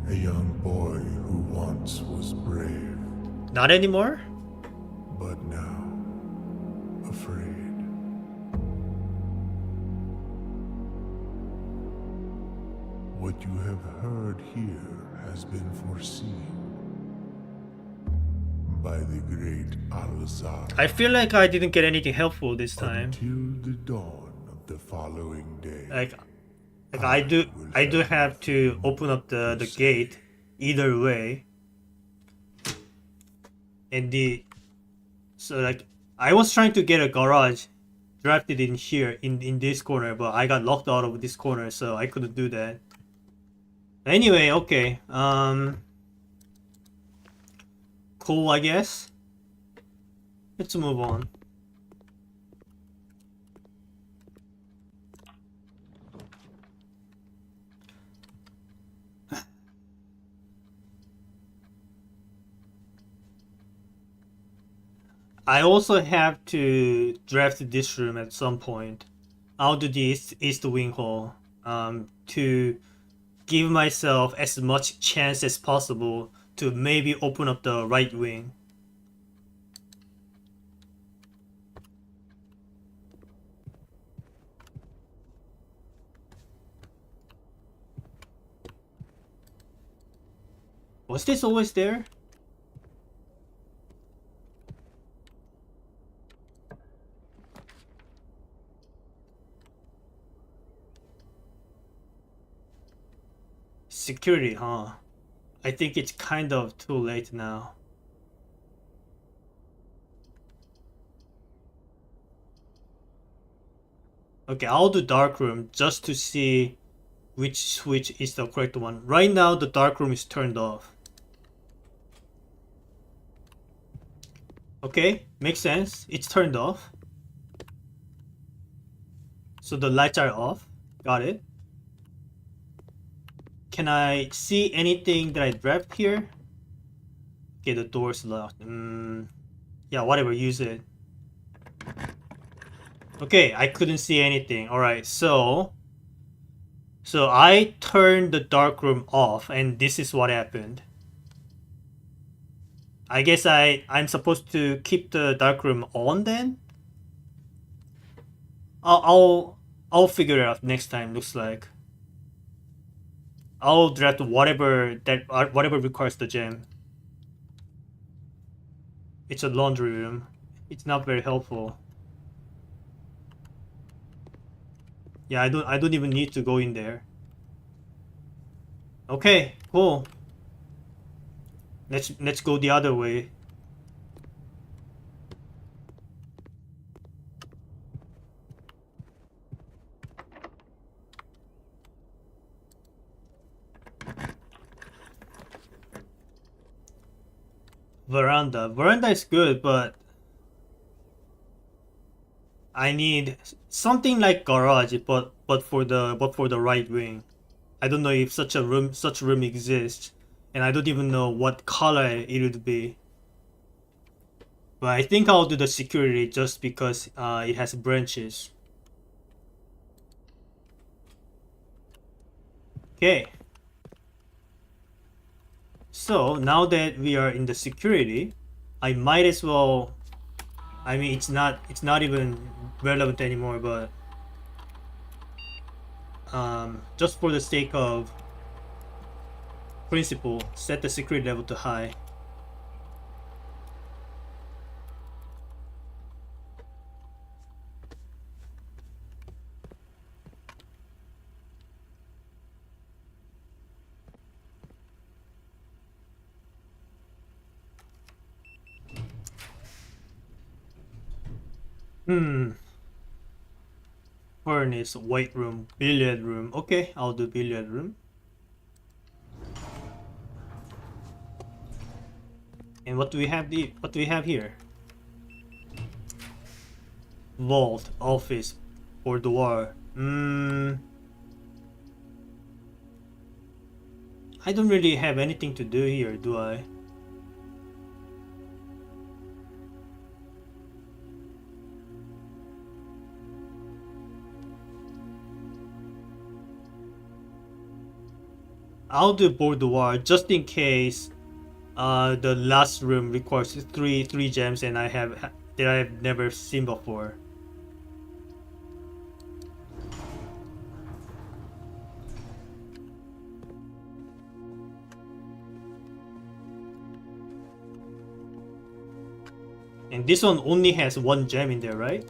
B: A young boy who once was brave,
A: Not anymore?
B: but now afraid. What you have heard here has been foreseen by the great Al-Azhar
A: I feel like I didn't get anything helpful this time.
B: until the dawn of the following day.
A: Like I do have to open up the gate either way. And so like I was trying to get a garage drafted in here in this corner, but I got locked out of this corner, so I couldn't do that. Anyway, okay. Cool, I guess. Let's move on. I also have to draft this room at some point. I'll do this East Wing Hall to give myself as much chance as possible to maybe open up the right wing. Was this always there? Security, huh? I think it's kind of too late now. Okay, I'll do dark room just to see which switch is the correct one. Right now, the dark room is turned off. Okay, makes sense. It's turned off. So the lights are off. Got it. Can I see anything that I dropped here? Okay, the door's locked. Yeah, whatever, use it. Okay, I couldn't see anything. Alright, so I turned the dark room off, and this is what happened. I guess I'm supposed to keep the dark room on then? I'll figure it out next time, looks like. I'll draft whatever requires the gem. It's a laundry room. It's not very helpful. Yeah, I don't even need to go in there. Okay, cool. Let's go the other way. Veranda. Veranda is good, but I need something like garage, but for the right wing. I don't know if such room exists, and I don't even know what color it would be. But I think I'll do the security just because it has branches. Okay. So now that we are in the security, I might as well. I mean, it's not even relevant anymore, but just for the sake of principle, set the security level to high. Furnace, white room, billiard room. Okay, I'll do billiard room. And what do we have here? vault, office, or door. I don't really have anything to do here, do I? I'll do boudoir just in case the last room requires three gems and that I've never seen before. And this one only has one gem in there, right?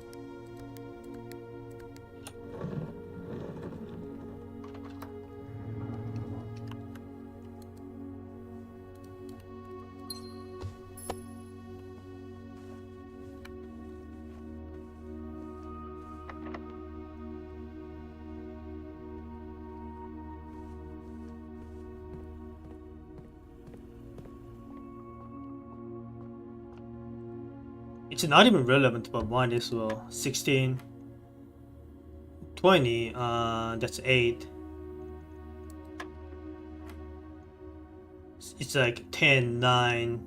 A: It's not even relevant, but might as well. 16, 20, that's 8. It's like 10, 9,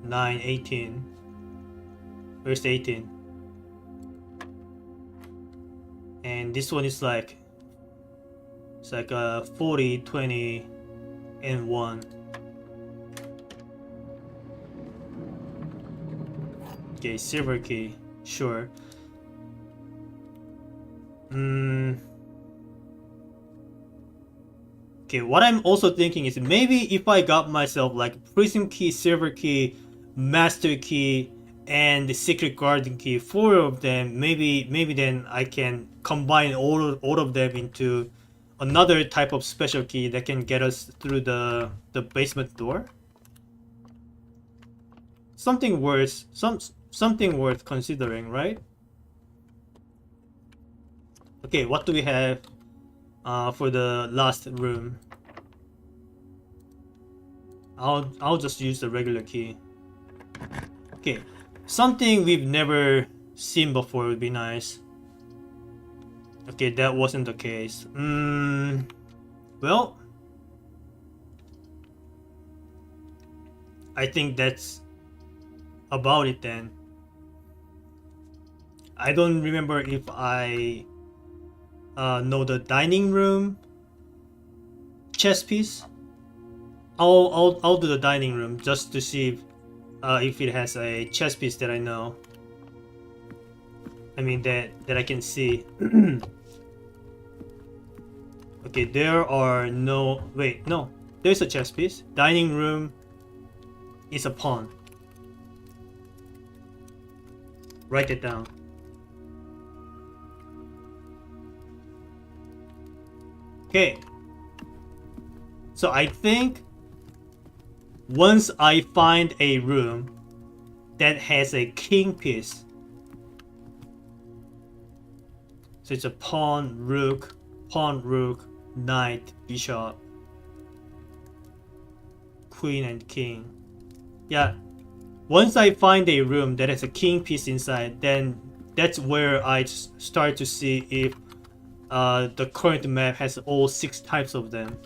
A: 9, 18. Where's 18? And this one is like, it's like 40, 20, and 1. Okay, silver key, sure. Okay, what I'm also thinking is maybe if I got myself like prism key, silver key, master key, and the secret garden key, 4 of them, maybe then I can combine all of them into another type of special key that can get us through the basement door. Something worth considering, right? Okay, what do we have for the last room? I'll just use the regular key. Okay, something we've never seen before would be nice. Okay, that wasn't the case. Well, I think that's about it then. I don't remember if I know the dining room chess piece. I'll do the dining room just to see if it has a chess piece that I know. I mean that I can see. Okay, there are no. Wait, no. There's a chess piece. Dining room is a pawn. Write it down. Okay. So I think once I find a room that has a king piece, so it's a pawn, rook, knight, bishop, queen, and king. Yeah. Once I find a room that has a king piece inside, then that's where I start to see if the current map has all 6 types of them.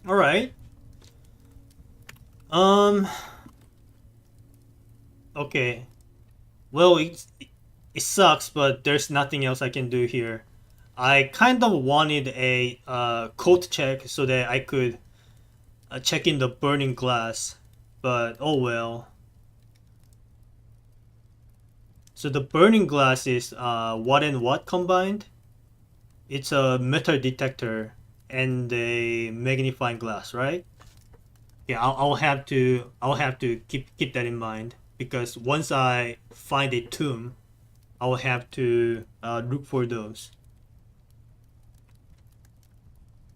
A: Alright. Okay. Well, it sucks, but there's nothing else I can do here. I kind of wanted a code check so that I could check in the burning glass, but oh well. So the burning glass is what and what combined? It's a metal detector and a magnifying glass, right? Yeah, I'll have to keep that in mind because once I find a tomb, I'll have to look for those.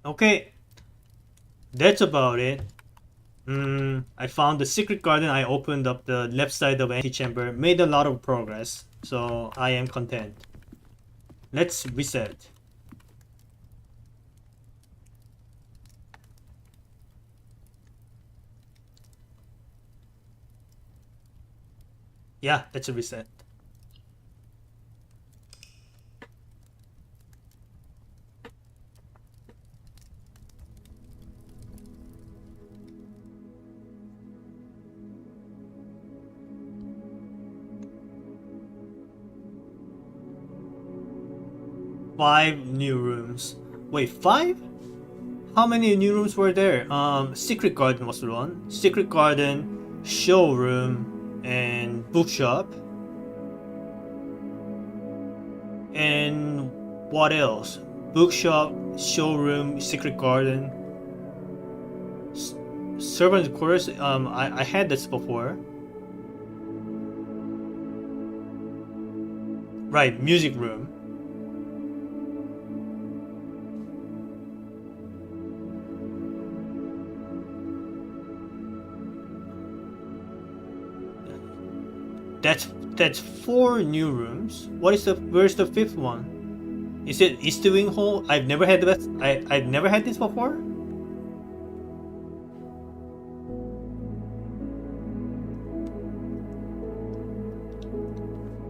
A: Okay, that's about it. I found the secret garden. I opened up the left side of antechamber, made a lot of progress, so I am content. Let's reset. Yeah, that's a reset. Five new rooms. Wait, five? How many new rooms were there? Secret Garden was one. Secret Garden, showroom, and bookshop. And what else? Bookshop, showroom, secret garden, servant quarters. I had this before. Right, music room. That's four new rooms. Where's the fifth one? Is it East Wing Hall? I've never had this. I've never had this before.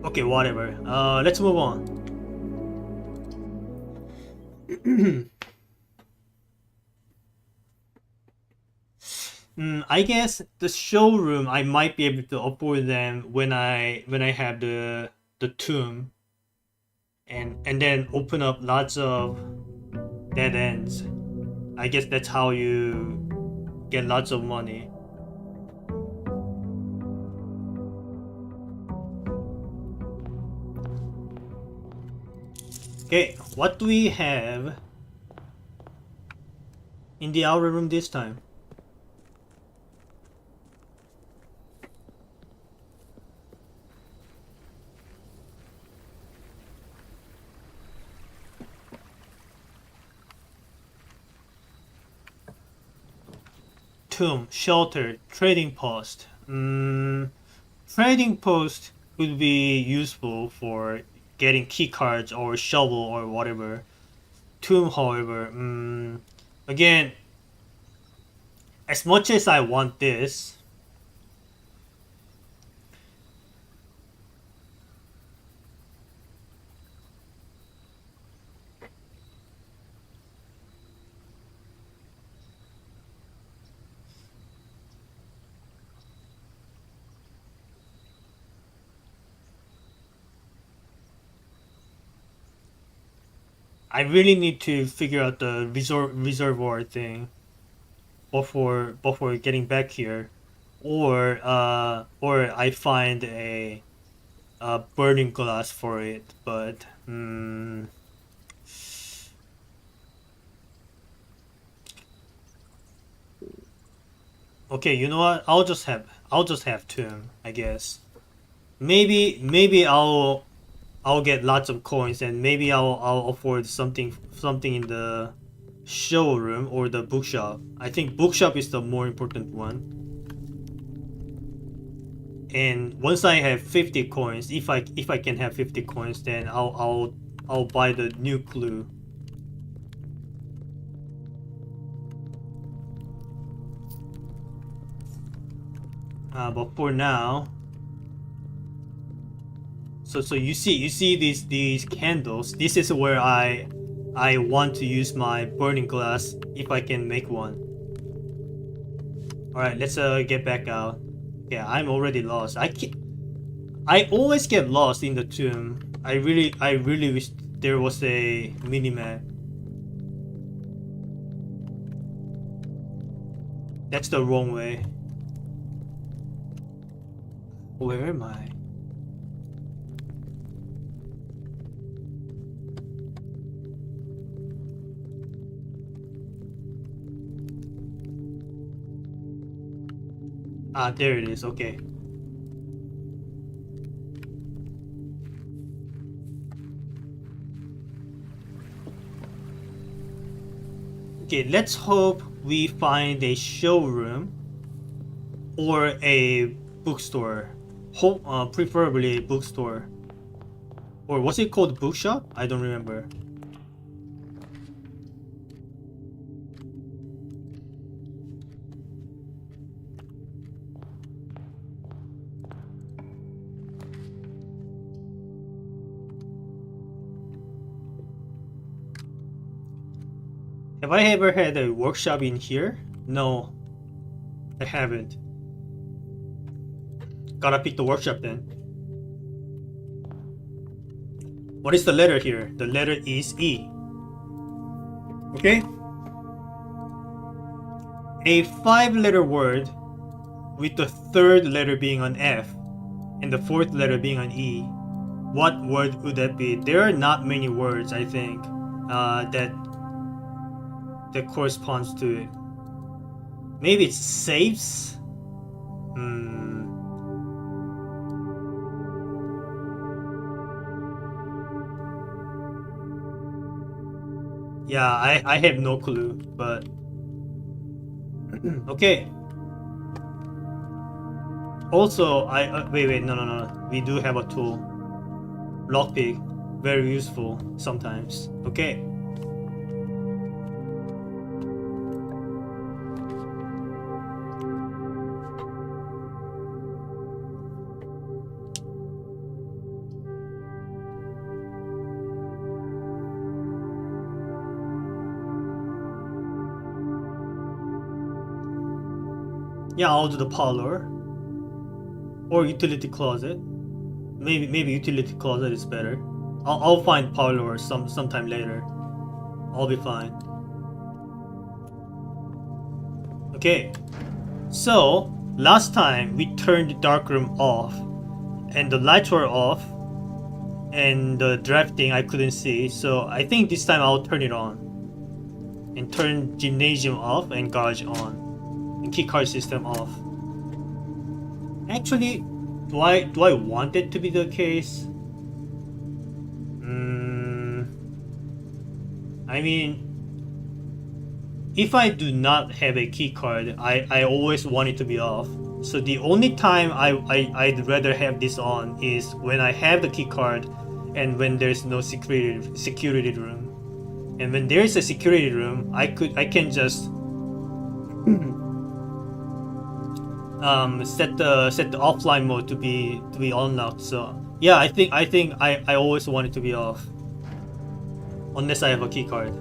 A: Okay, whatever. Let's move on. I guess the showroom I might be able to afford them when I have the tomb and then open up lots of dead ends. I guess that's how you get lots of money. Okay, what do we have in the outer room this time? Tomb, shelter, trading post. Trading post would be useful for getting key cards or shovel or whatever. Tomb, however, again, as much as I want this, I really need to figure out the reservoir thing before getting back here, or I find a burning glass for it. But okay, you know what? I'll just have tomb, I guess. Maybe I'll get lots of coins and maybe I'll afford something in the showroom or the bookshop. I think bookshop is the more important one. And once I have 50 coins, if I can have 50 coins, then I'll buy the new clue. But for now, so you see these candles. This is where I want to use my burning glass if I can make one. All right, let's get back out. Yeah, I'm already lost. I always get lost in the tomb. I really wish there was a mini map. That's the wrong way. Where am I? Ah, there it is. Okay. Okay, let's hope we find a showroom or a bookstore. Hope, preferably a bookstore. Or was it called bookshop? I don't remember. Have I ever had a workshop in here? No, I haven't. Gotta pick the workshop then. What is the letter here? The letter is E. Okay? A 5-letter word with the 3rd letter being an F and the 4th letter being an E. What word would that be? There are not many words, I think, that corresponds to it. Maybe it's safes? Yeah, I have no clue, but okay. Also, wait, no. We do have a tool. Lockpick, very useful sometimes. Okay. Yeah, I'll do the parlor or utility closet. Maybe utility closet is better. I'll find parlor sometime later. I'll be fine. Okay. So last time we turned the darkroom off, and the lights were off, and the drafting I couldn't see. So I think this time I'll turn it on, and turn gymnasium off and garage on, and keycard system off. Actually, do I want it to be the case? I mean, if I do not have a keycard, I always want it to be off. So the only time I'd rather have this on is when I have the keycard and when there's no security room. And when there's a security room, I can just set the offline mode to be unlocked. So yeah, I think I always want it to be off unless I have a key card.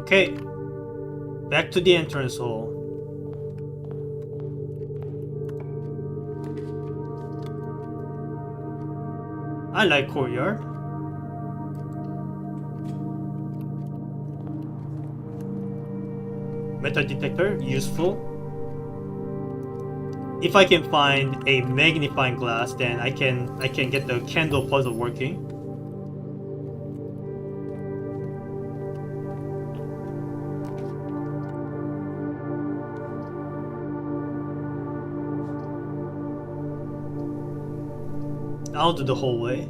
A: Okay, back to the entrance hall. I like courtyard. Metal detector, useful. If I can find a magnifying glass, then I can get the candle puzzle working. I'll do the hallway.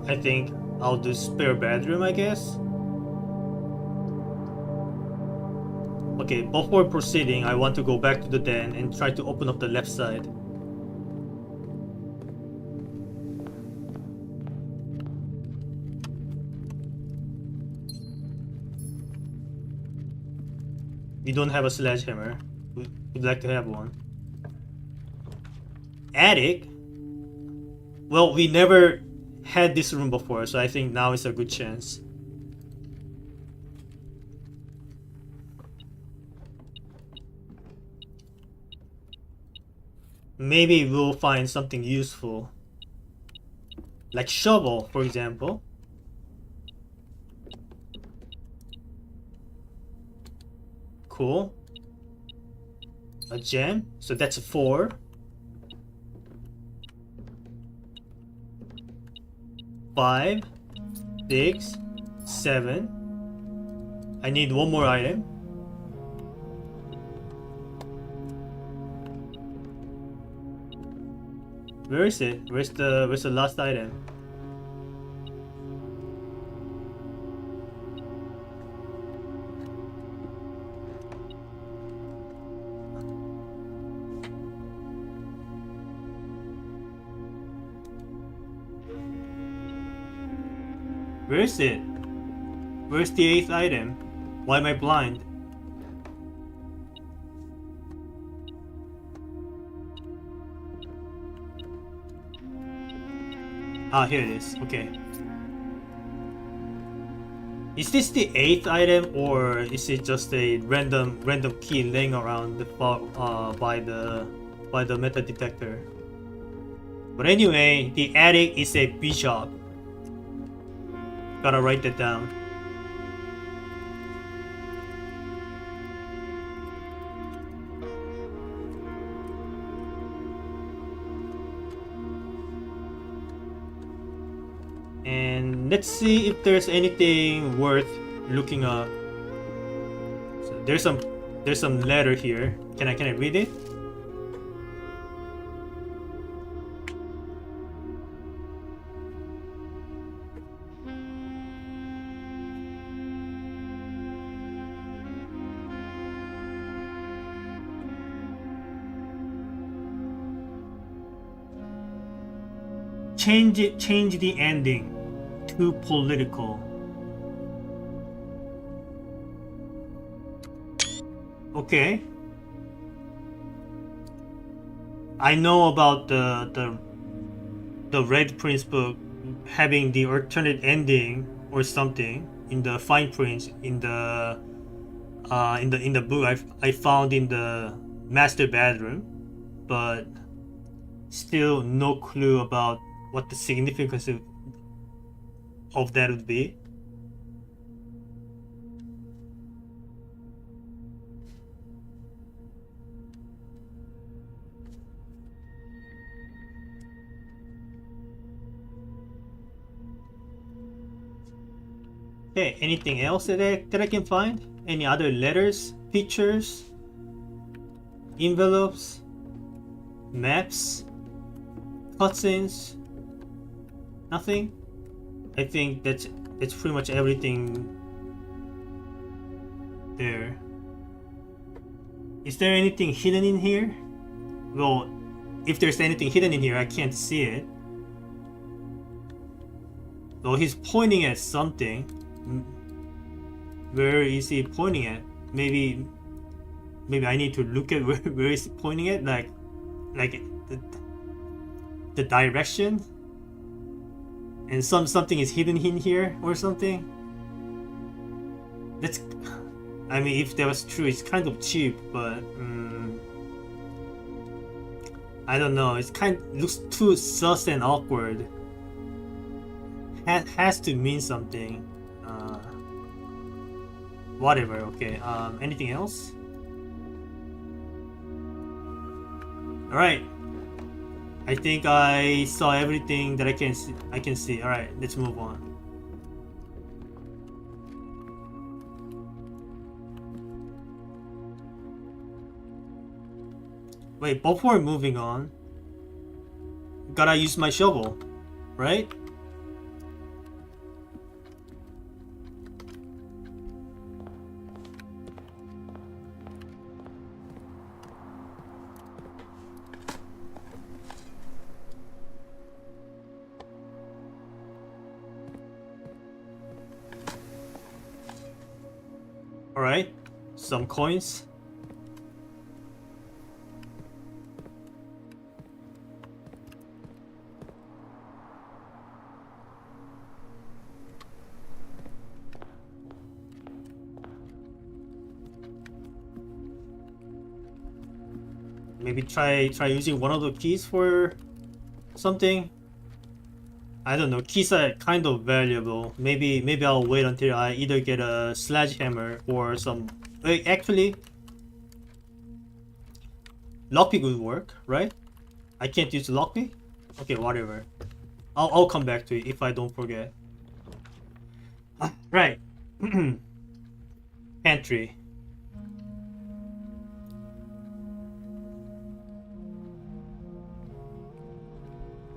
A: I think I'll do spare bedroom, I guess. Okay, before proceeding, I want to go back to the den and try to open up the left side. We don't have a sledgehammer. We'd like to have one. Attic? Well, we never had this room before, so I think now is a good chance. Maybe we'll find something useful. Like shovel, for example. Cool. A gem, so that's a 4. 5, 6, 7. I need one more item. Where is it? Where's the last item? Where is it? Where's the 8th item? Why am I blind? Ah, here it is. Okay. Is this the 8th item, or is it just a random key laying around by the meta detector? But anyway, the attic is a bishop. Gotta write that down. And let's see if there's anything worth looking up. So there's some letter here. Can I read it? Change the ending to political. Okay. I know about the Red Prince book having the alternate ending or something in the fine print in the book I found in the master bedroom, but still no clue about what the significance of that would be. Okay, anything else that I can find? Any other letters, pictures, envelopes, maps, cutscenes? Nothing? I think that's pretty much everything there. Is there anything hidden in here? Well, if there's anything hidden in here, I can't see it. Though he's pointing at something. Where is he pointing at? Maybe I need to look at where is he pointing at? Like the direction? And something is hidden in here or something. That's, I mean, if that was true, it's kind of cheap, but I don't know. It's looks too sus and awkward. Has to mean something. Whatever. Okay. Anything else? All right. I think I saw everything that I can see. All right, let's move on. Wait, before moving on, gotta use my shovel, right? Alright, some coins. Maybe try using one of the keys for something. I don't know, keys are kind of valuable. Maybe I'll wait until I either get a sledgehammer or some... Wait, actually... Lockpick would work, right? I can't use lockpick? Okay, whatever. I'll come back to it if I don't forget. Right. Pantry.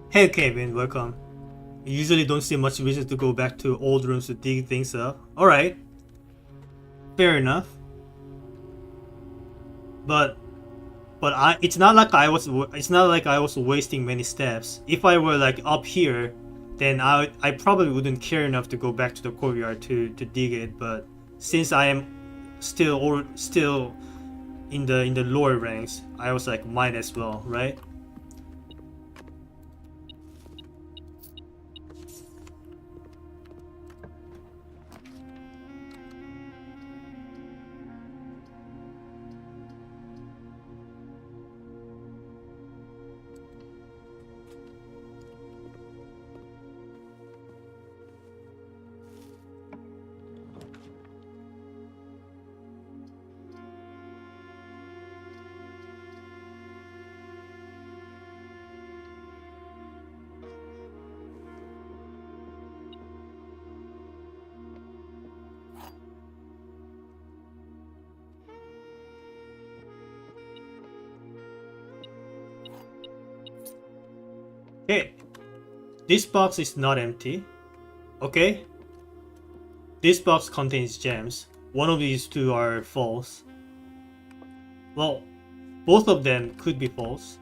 A: Hey Kevin, welcome. You usually don't see much reason to go back to old rooms to dig things up. Alright. Fair enough. But it's not like I was wasting many steps. If I were like up here, then I probably wouldn't care enough to go back to the courtyard to dig it. But since I am still in the lower ranks, I was like, might as well, right? Okay, this box is not empty. Okay, this box contains gems. One of these two are false. Well, both of them could be false.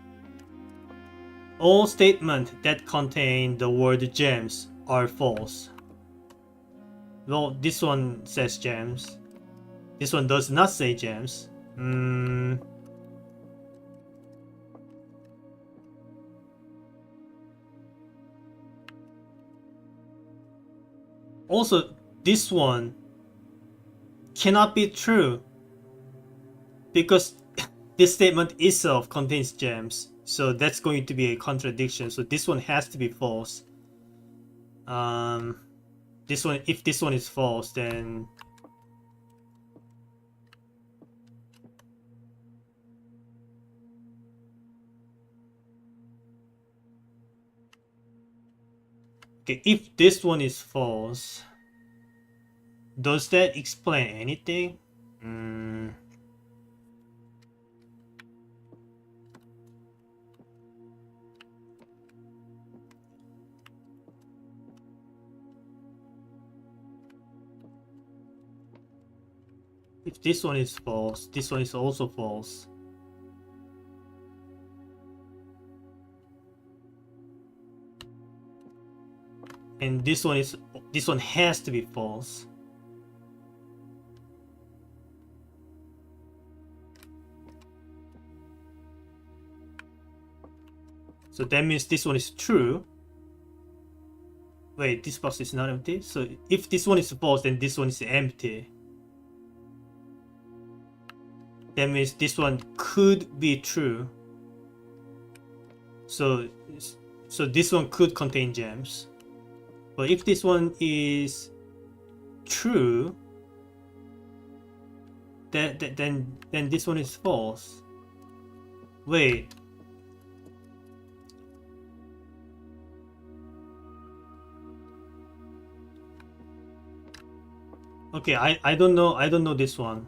A: All statements that contain the word gems are false. Well, this one says gems. This one does not say gems. Also, this one cannot be true because this statement itself contains gems. So that's going to be a contradiction. So this one has to be false. This one, if this one is false, then okay, if this one is false, does that explain anything? If this one is false, this one is also false. And this one has to be false. So that means this one is true. Wait, this box is not empty. So if this one is false, then this one is empty. That means this one could be true. So this one could contain gems. But if this one is true, then this one is false. Wait. Okay, I don't know this one.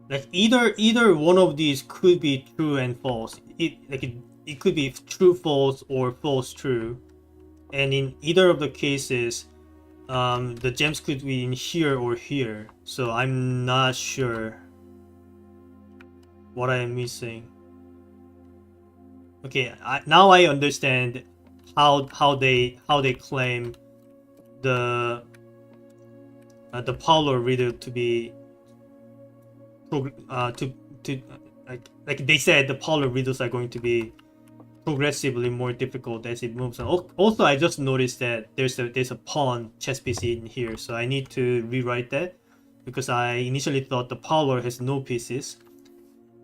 A: Like either one of these could be true and false. It could be true false or false true, and in either of the cases, the gems could be in here or here. So I'm not sure what I am missing. Okay, now I understand how they claim the Paulo riddle to be like they said the Paulo riddles are going to be progressively more difficult as it moves on. Also, I just noticed that there's a pawn chess piece in here, so I need to rewrite that because I initially thought the Paulo has no pieces.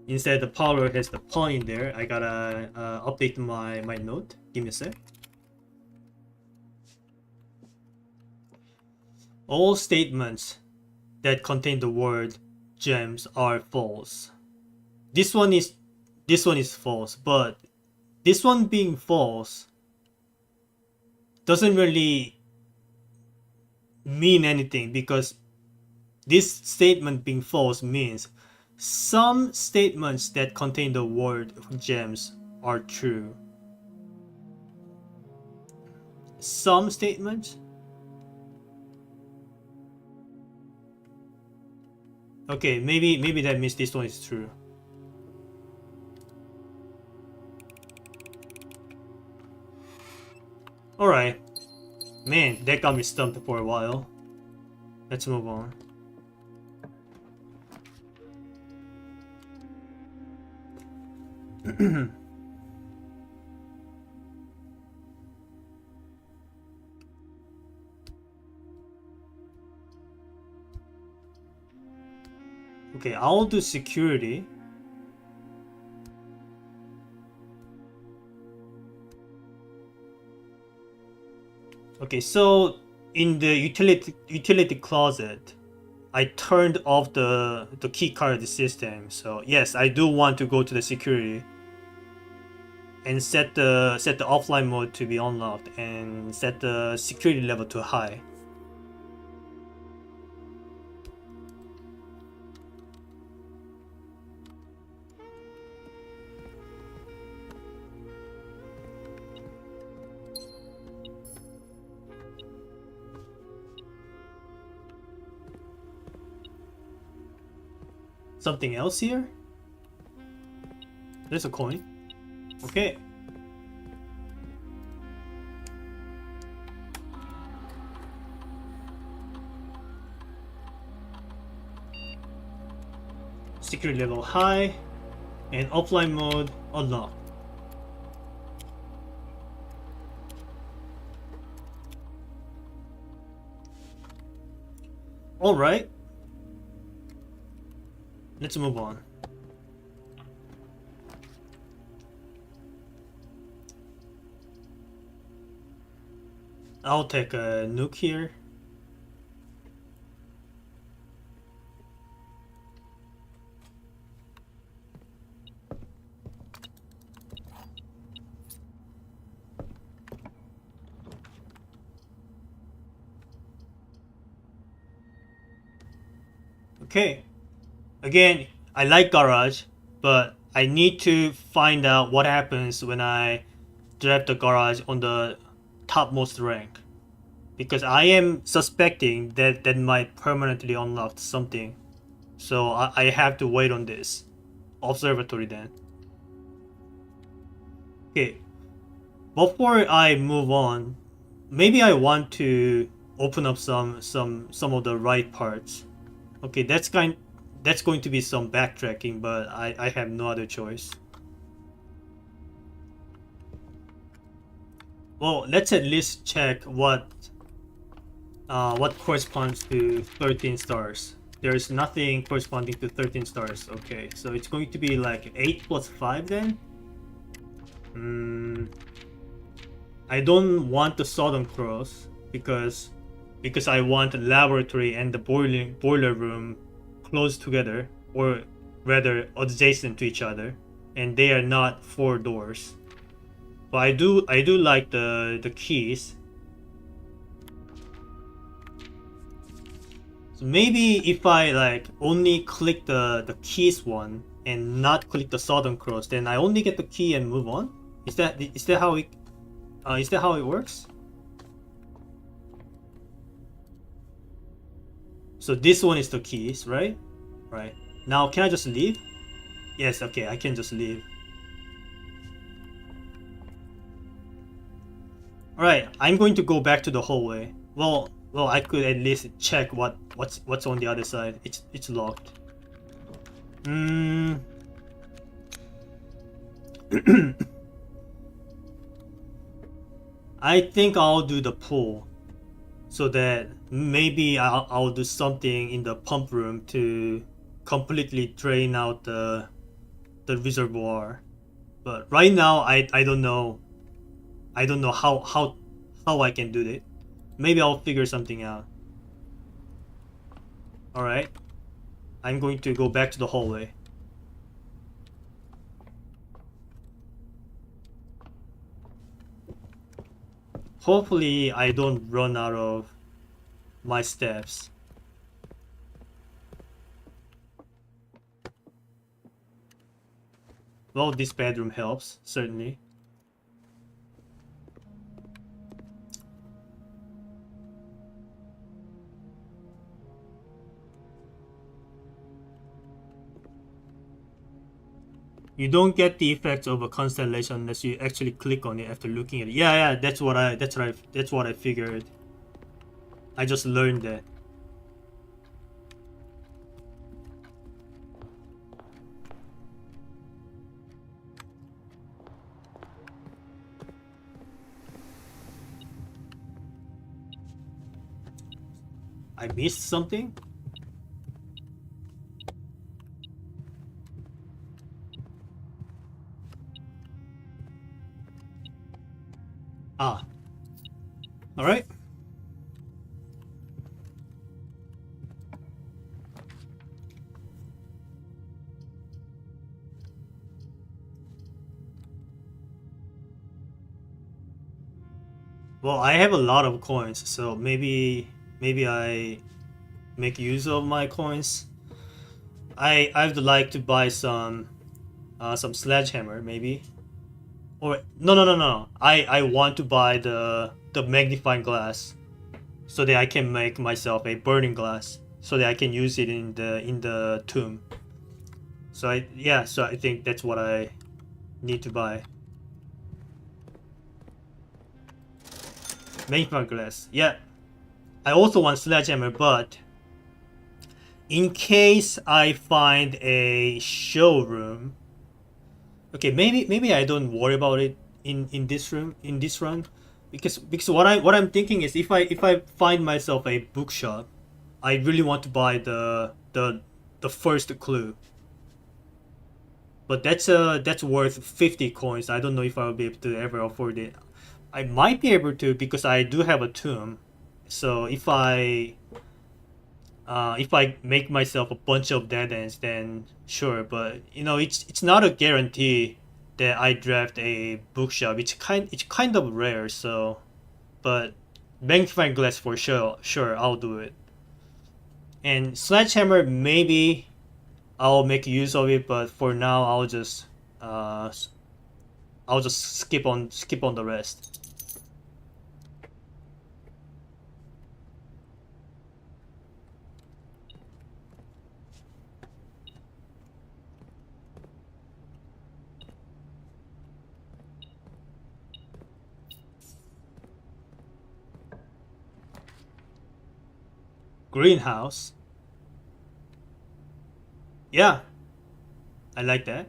A: Instead, the Paulo has the pawn in there. I gotta update my note. Give me a sec. All statements that contain the word gems are false. This one is false, but this one being false doesn't really mean anything because this statement being false means some statements that contain the word gems are true. Some statements? Okay, maybe that means this one is true. Alright. Man, that got me stumped for a while. Let's move on. Okay, I'll do security. Okay, so in the utility closet, I turned off the key card system. So yes, I do want to go to the security and set the offline mode to be unlocked and set the security level to high. Something else here? There's a coin. Okay. Security level high and offline mode unlocked. Alright. Let's move on. I'll take a nuke here. Okay. Again, I like garage, but I need to find out what happens when I drop the garage on the topmost rank. Because I am suspecting that that might permanently unlock something. So I have to wait on this. Observatory then. Okay. Before I move on, maybe I want to open up some of the right parts. Okay, that's going to be some backtracking, but I have no other choice. Well, let's at least check what corresponds to 13 stars. There is nothing corresponding to 13 stars. Okay, so it's going to be like 8 plus 5 then? I don't want the Southern Cross because I want the laboratory and the boiler room close together, or rather adjacent to each other, and they are not 4 doors. But I do like the keys. So maybe if I like only click the keys one and not click the Southern Cross, then I only get the key and move on. Is that how it works? So this one is the keys, right? Right. Now can I just leave? Yes. Okay, I can just leave. All right. I'm going to go back to the hallway. Well, I could at least check what's on the other side. It's locked. Hmm. I think I'll do the pool, so that maybe I'll do something in the pump room to completely drain out the reservoir. But right now I don't know. I don't know how I can do it. Maybe I'll figure something out. All right. I'm going to go back to the hallway. Hopefully I don't run out of my steps. Well, this bedroom helps, certainly. You don't get the effects of a constellation unless you actually click on it after looking at it. Yeah, yeah, that's what I figured. I just learned that. I missed something? Ah, alright. Well, I have a lot of coins, so maybe I make use of my coins. I'd like to buy some sledgehammer maybe. Or no. I want to buy the magnifying glass so that I can make myself a burning glass so that I can use it in the tomb. So I think that's what I need to buy. Magnifying glass. Yeah. I also want sledgehammer, but in case I find a showroom. Okay, maybe I don't worry about it in this run, because what I'm thinking is if I find myself a bookshop, I really want to buy the first clue. But that's worth 50 coins. I don't know if I'll be able to ever afford it. I might be able to because I do have a tomb. So if I make myself a bunch of dead ends, then sure. But it's not a guarantee that I draft a bookshop. It's kind of rare. So, but magnifying glass for sure. Sure, I'll do it. And sledgehammer, maybe I'll make use of it. But for now, uh, I'll just skip on the rest. Greenhouse. Yeah, I like that.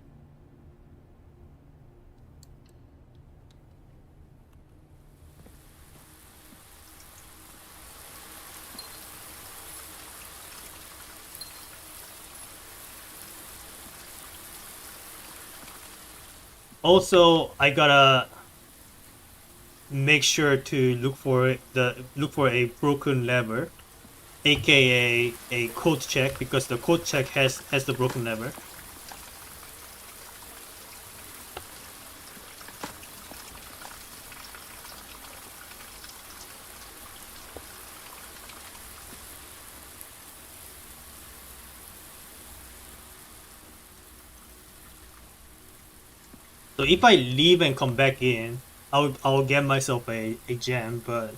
A: Also, I gotta make sure to look for a broken lever, aka a code check, because the code check has the broken lever. So if I leave and come back in, I'll get myself a gem, but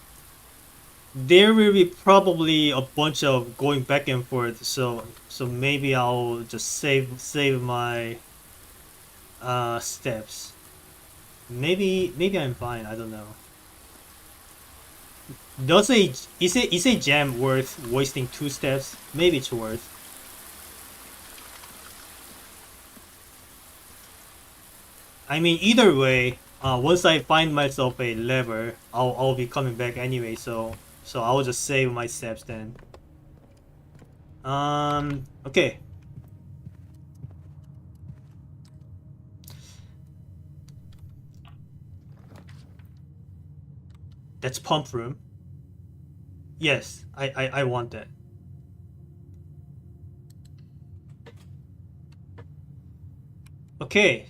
A: there will be probably a bunch of going back and forth. So maybe I'll just save my steps. Maybe I'm fine. I don't know. Does a is a gem worth wasting 2 steps? Maybe it's worth. I mean, either way, once I find myself a lever, I'll be coming back anyway. So I'll just save my steps then. Okay. That's pump room. Yes, I want that. Okay,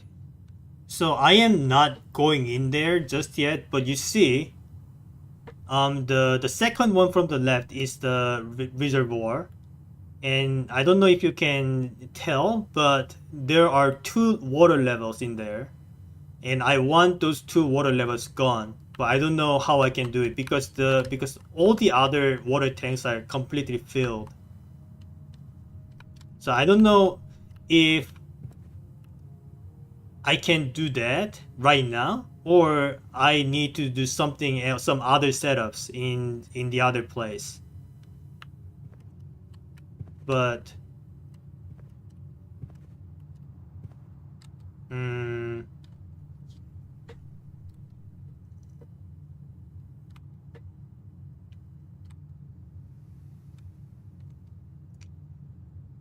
A: so I am not going in there just yet, but you see, the second one from the left is the reservoir, and I don't know if you can tell, but there are 2 water levels in there, and I want those 2 water levels gone. But I don't know how I can do it because all the other water tanks are completely filled. So I don't know if I can do that right now, or I need to do something else, some other setups in the other place. But mm,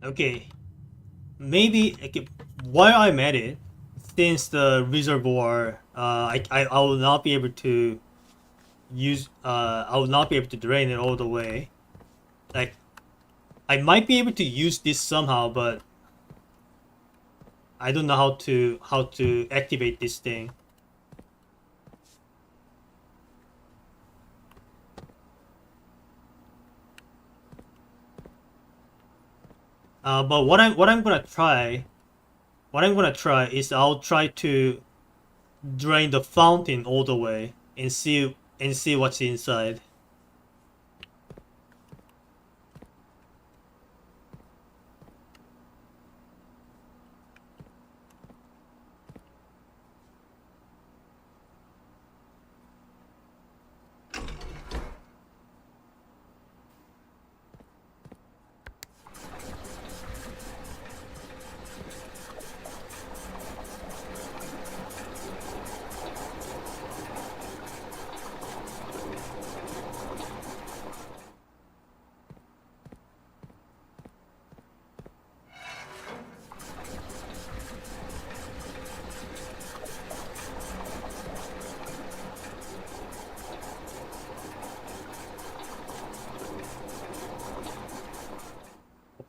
A: okay, maybe okay, while I'm at it, since the reservoir, I will not be able to I will not be able to drain it all the way. Like I might be able to use this somehow, but I don't know how to activate this thing. But what I'm gonna try is I'll try to drain the fountain all the way and see what's inside.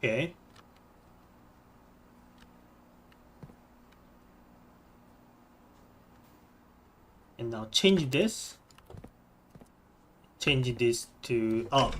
A: Okay. And now change this. Change this to up.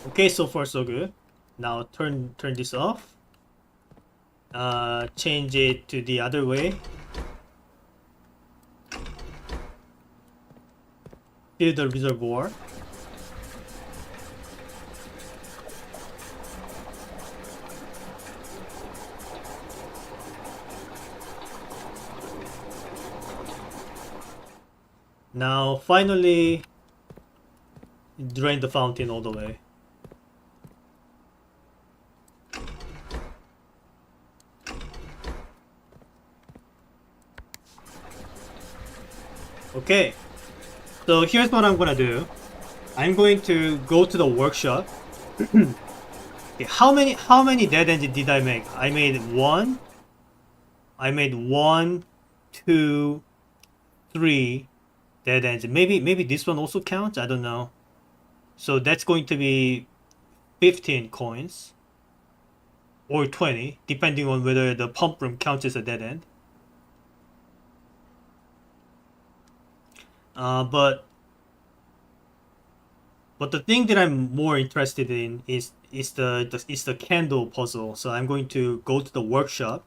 A: Okay, so far so good. Now turn this off. Change it to the other way. Fill the reservoir. Now finally drain the fountain all the way. Okay, so here's what I'm gonna do. I'm going to go to the workshop. Okay, how many dead ends did I make? I made one. I made one, two, three dead ends. Maybe this one also counts. I don't know. So that's going to be 15 coins or 20, depending on whether the pump room counts as a dead end. But the thing that I'm more interested in is the candle puzzle. So I'm going to go to the workshop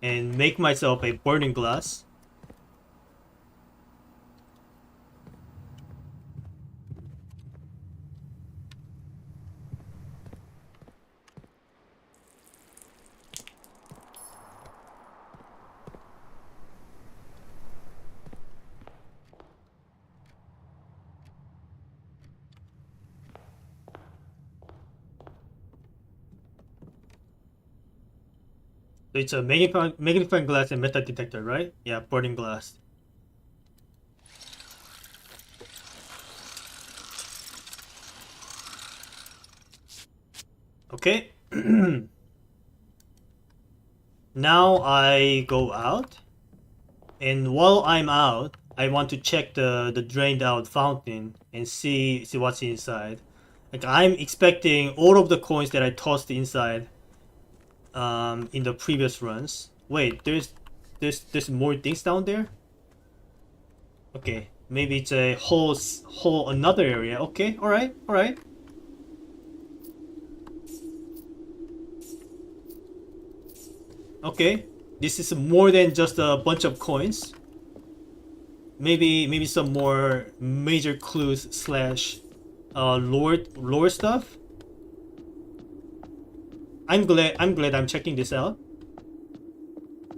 A: and make myself a burning glass. So it's a magnifying glass and metal detector, right? Yeah, burning glass. Okay. Now I go out, and while I'm out, I want to check the drained out fountain and see what's inside. Like I'm expecting all of the coins that I tossed inside in the previous runs. Wait, there's more things down there. Okay, maybe it's a whole another area. Okay, all right, all right. Okay, this is more than just a bunch of coins. Maybe some more major clues slash lore stuff. I'm glad I'm checking this out.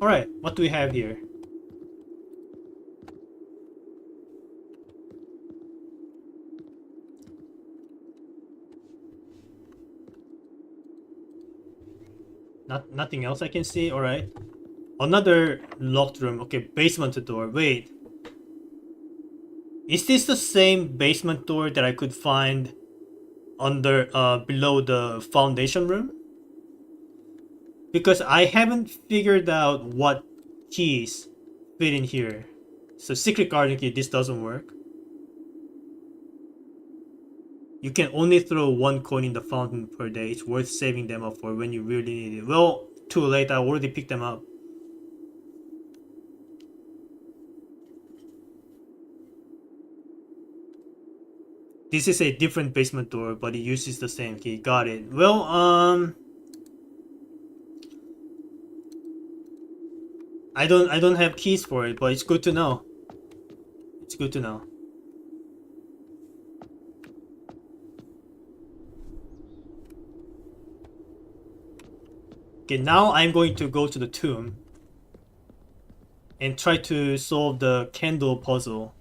A: All right, what do we have here? Nothing else I can see. All right, another locked room. Okay, basement door. Wait, is this the same basement door that I could find under below the foundation room? Because I haven't figured out what keys fit in here. So secret garden key, this doesn't work. You can only throw one coin in the fountain per day. It's worth saving them up for when you really need it. Well, too late. I already picked them up. This is a different basement door, but it uses the same key. Got it. Well, I don't have keys for it, but it's good to know. It's good to know. Okay, now I'm going to go to the tomb and try to solve the candle puzzle.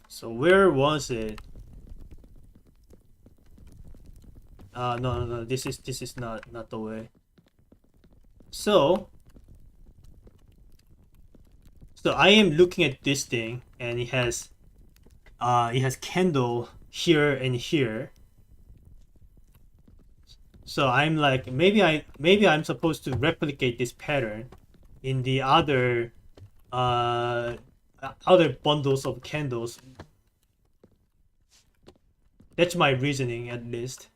A: So where was it? No. This is not the way. So I am looking at this thing, and it has candle here and here. So I'm like, maybe I'm supposed to replicate this pattern in the other bundles of candles. That's my reasoning, at least.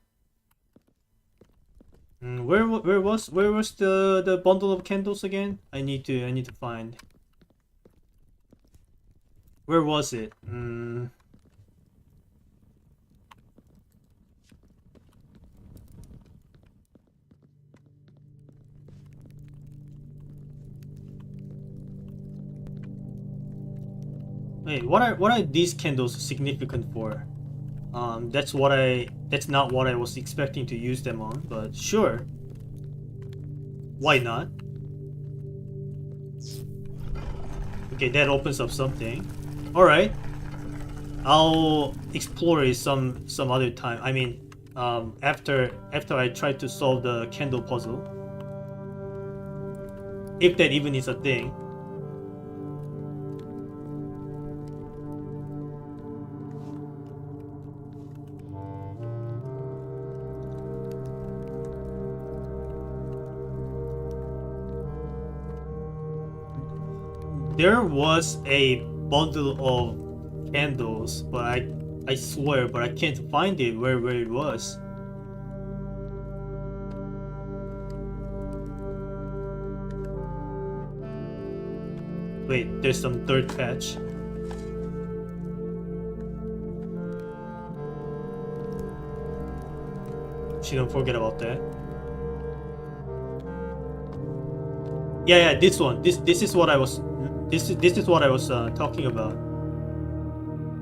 A: Where was the bundle of candles again? I need to find. Where was it? Wait, what are these candles significant for? That's not what I was expecting to use them on, but sure. Why not? Okay, that opens up something. Alright. I'll explore it some other time. I mean, after I try to solve the candle puzzle. If that even is a thing. There was a bundle of candles, but I swear, but I can't find it where it was. Wait, there's some dirt patch. She don't forget about that. Yeah, this one. This is what I was. This is what I was talking about.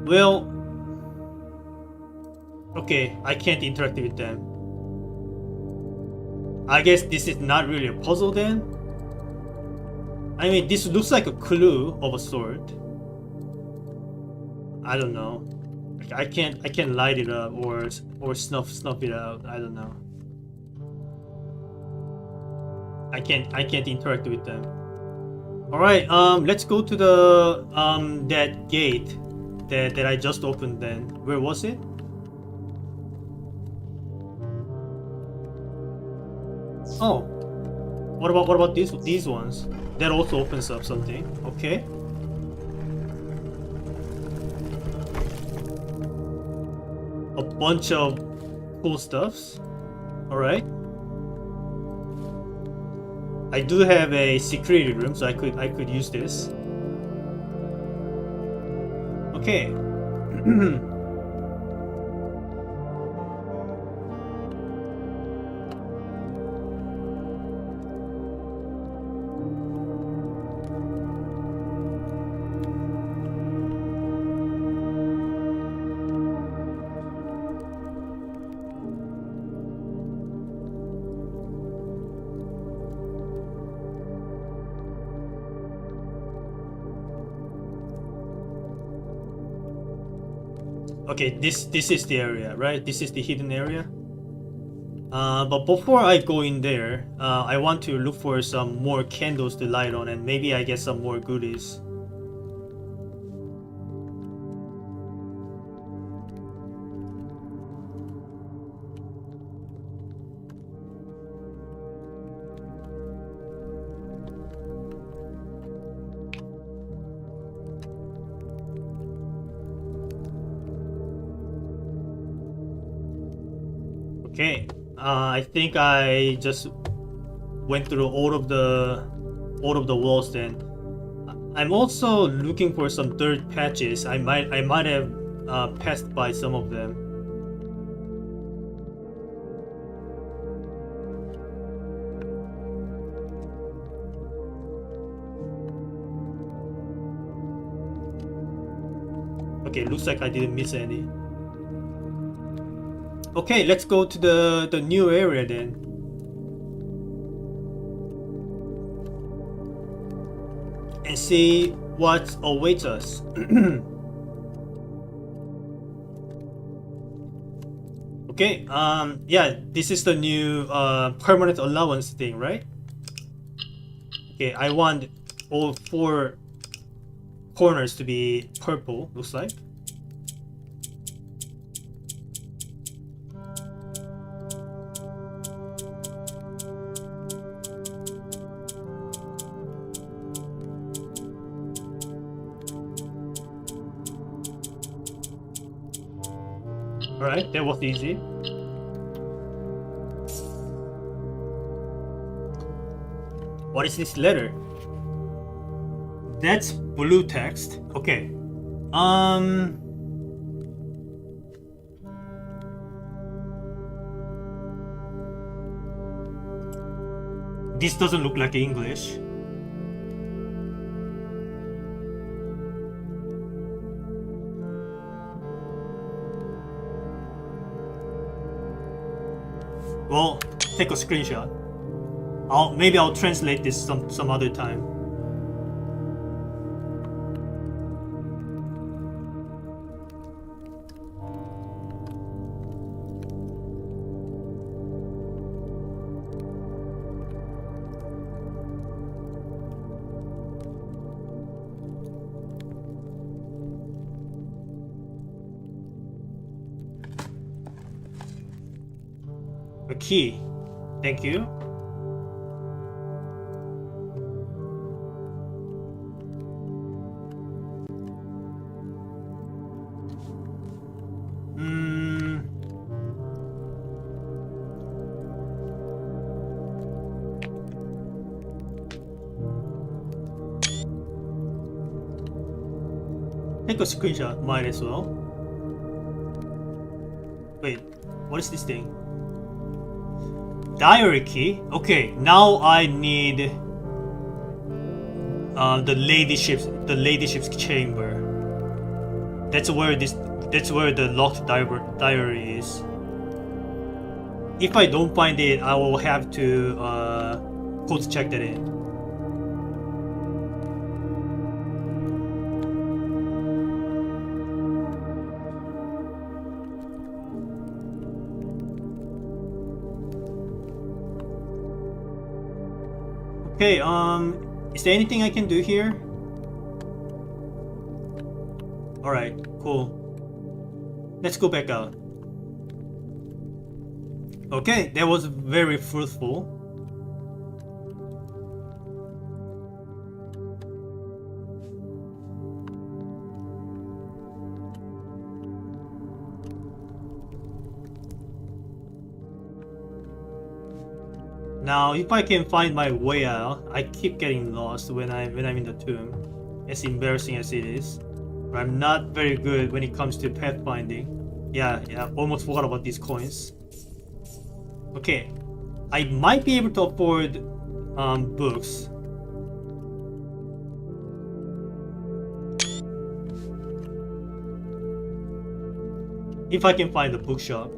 A: Well, okay, I can't interact with them. I guess this is not really a puzzle then. I mean, this looks like a clue of a sort. I don't know. I can't light it up or snuff it out. I don't know. I can't interact with them. All right, let's go to the that gate that I just opened then. Where was it? Oh, what about these ones? That also opens up something. Okay. A bunch of cool stuffs. All right. I do have a security room, so I could use this. Okay. Okay, this is the area, right? This is the hidden area. But before I go in there, I want to look for some more candles to light on, and maybe I get some more goodies. Okay, I think I just went through all of the walls. Then I'm also looking for some dirt patches. I might have passed by some of them. Okay, looks like I didn't miss any. Okay, let's go to the new area then. And see what awaits us. Okay, yeah, this is the new permanent allowance thing, right? Okay, I want all four corners to be purple, looks like. Alright, that was easy. What is this letter? That's blue text. Okay. This doesn't look like English. Well, take a screenshot. Maybe I'll translate this some other time. A key. Thank you. Take a screenshot, might as well. Wait, what is this thing? Diary key? Okay, now I need the ladyship's chamber. That's where the locked diary is. If I don't find it, I will have to code check that in. Okay, is there anything I can do here? Alright, cool. Let's go back out. Okay, that was very fruitful. Now, if I can find my way out, I keep getting lost when I'm in the tomb. As embarrassing as it is, but I'm not very good when it comes to pathfinding. Yeah, almost forgot about these coins. Okay, I might be able to afford books. If I can find a bookshop.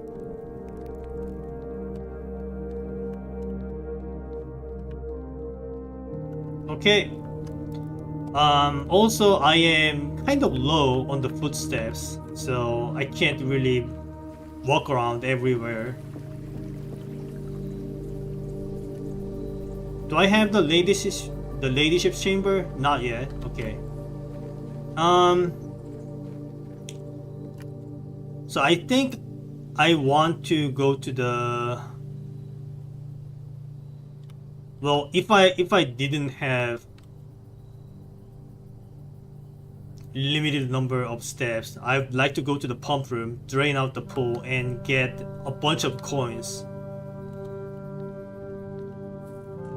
A: Okay. Also, I am kind of low on the footsteps, so I can't really walk around everywhere. Do I have the ladyship's chamber? Not yet. Okay. So I think I want to go to the. Well, if I didn't have limited number of steps, I'd like to go to the pump room, drain out the pool, and get a bunch of coins.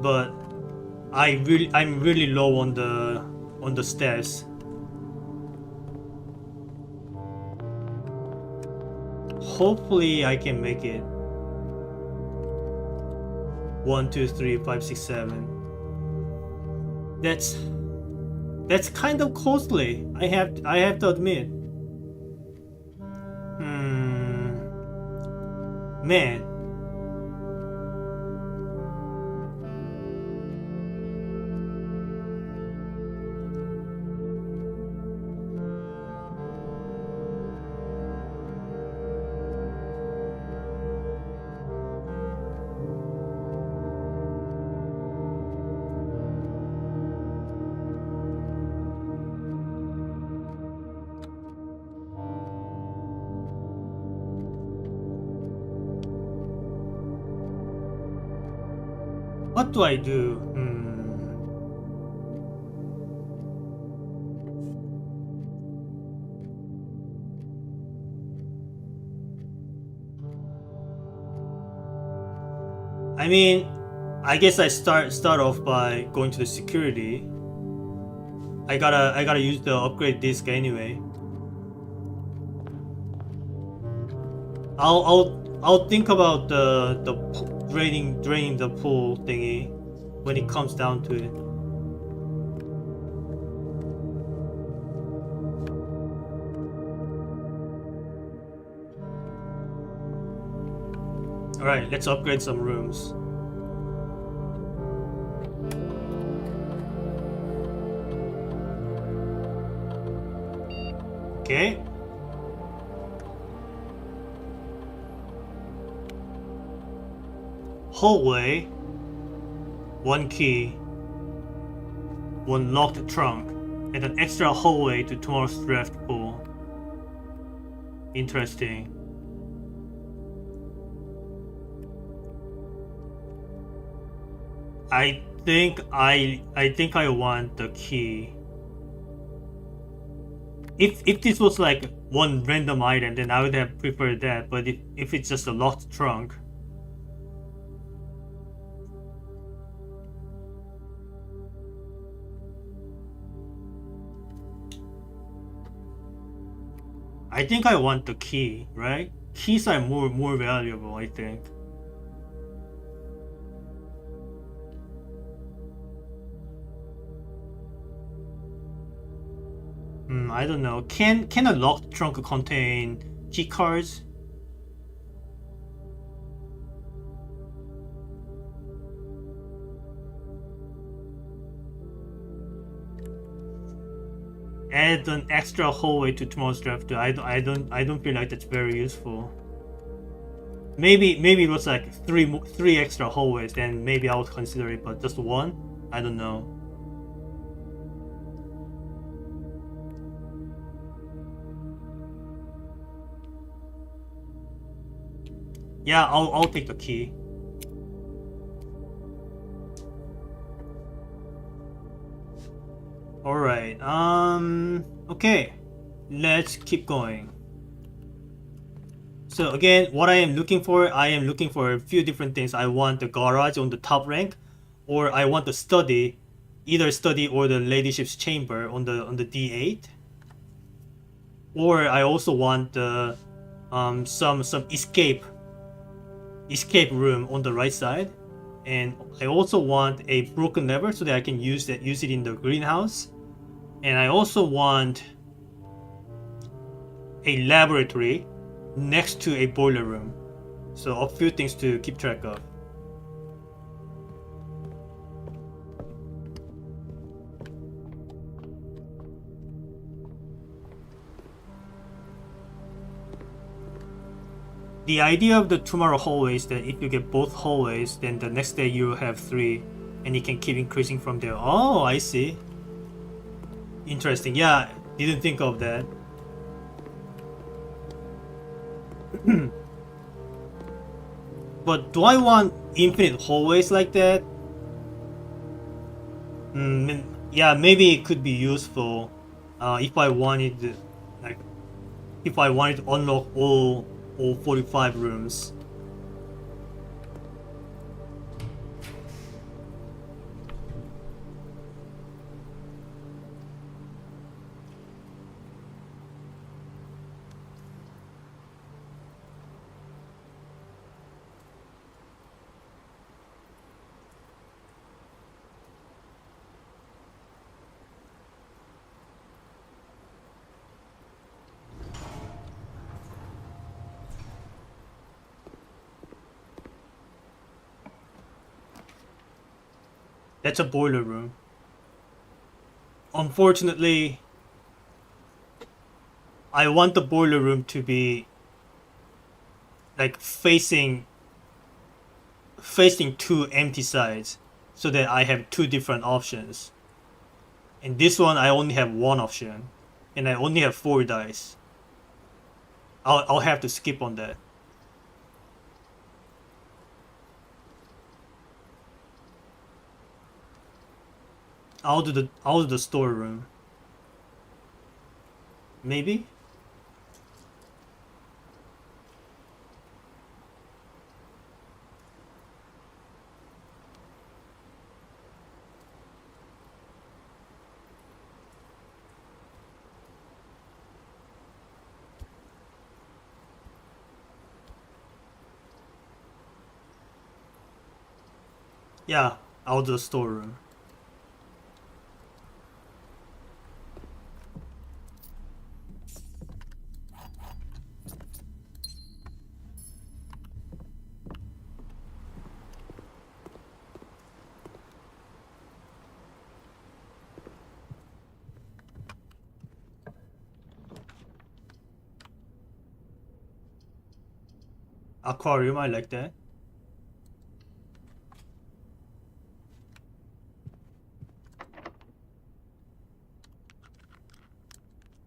A: But I'm really low on the steps. Hopefully I can make it. 1, 2, 3, 5, 6, 7. That's kind of costly. I have to admit. Man. What do I do? I mean, I guess I start off by going to the security. I gotta use the upgrade disc anyway. I'll think about the draining the pool thingy when it comes down to it. All right, let's upgrade some rooms. Okay. Hallway. 1 key. 1 locked trunk. And an extra hallway to tomorrow's draft pool. Interesting. I think I want the key. If this was like one random item, then I would have preferred that. But if it's just a locked trunk, I think I want the key, right? Keys are more valuable, I think. I don't know. Can a locked trunk contain key cards? Add an extra hallway to tomorrow's draft. I don't feel like that's very useful. Maybe it was like three extra hallways, then maybe I would consider it, but just one? I don't know. Yeah, I'll take the key. Alright, okay. Let's keep going. So again, what I am looking for a few different things. I want the garage on the top rank, or I want the study, either study or the ladyship's chamber on the D8, or I also want the some escape room on the right side, and I also want a broken lever so that I can use it in the greenhouse, and I also want a laboratory next to a boiler room. So a few things to keep track of. The idea of the tomorrow hallway is that if you get both hallways, then the next day you have 3, and it can keep increasing from there. Oh, I see. Interesting. Yeah, didn't think of that. But do I want infinite hallways like that? Yeah, maybe it could be useful if I wanted, like, if I wanted to unlock all 45 rooms. That's a boiler room. Unfortunately, I want the boiler room to be like facing 2 empty sides so that I have 2 different options. And this one I only have 1 option, and I only have 4 dice. I'll have to skip on that. I'll do the storeroom. Maybe? Yeah, I'll do the storeroom. Aquarium, I like that.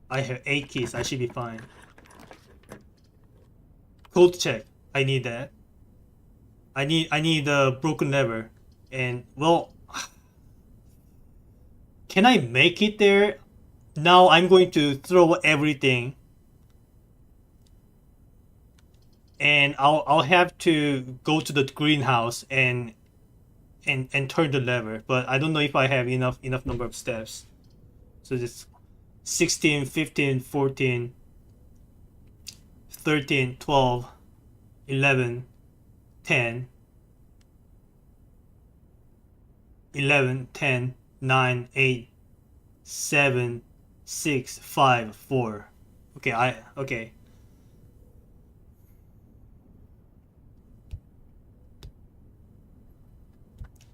A: I have 8 keys, I should be fine. Code check, I need that. I need a broken lever. And well, can I make it there? Now I'm going to throw everything, and I'll have to go to the greenhouse and turn the lever, but I don't know if I have enough number of steps. So it's 16, 15, 14, 13, 12, 11, 10, 11, 10, 9, 8, 7, 6, 5, 4. Okay.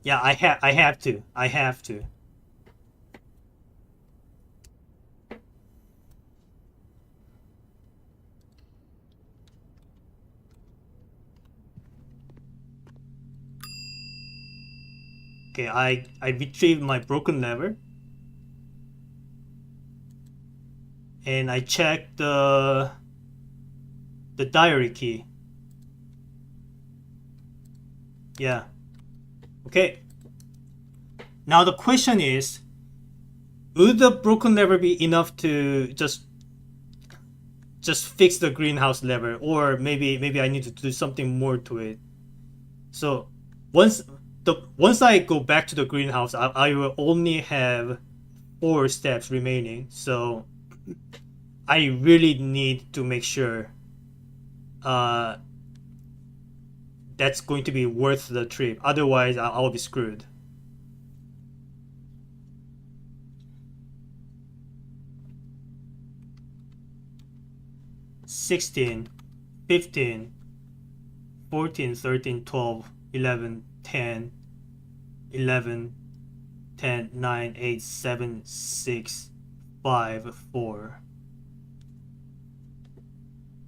A: Yeah, I have to. I have to. Okay, I retrieved my broken lever, and I checked the diary key. Yeah. Okay. Now the question is, would the broken lever be enough to just just fix the greenhouse lever, or maybe I need to do something more to it. So once once I go back to the greenhouse, I will only have 4 steps remaining. So I really need to make sure uh, that's going to be worth the trip. Otherwise, I'll be screwed. 16, 15, 14, 13, 12, 11, 10, 11, 10, 9, 8, 7, 6, 5, 4.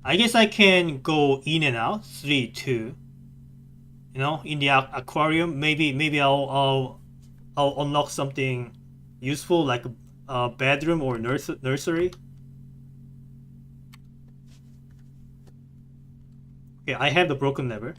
A: I guess I can go in and out. 3, 2. You know, in the aquarium. Maybe I'll unlock something useful like a bedroom or nursery. Okay, I have the broken lever.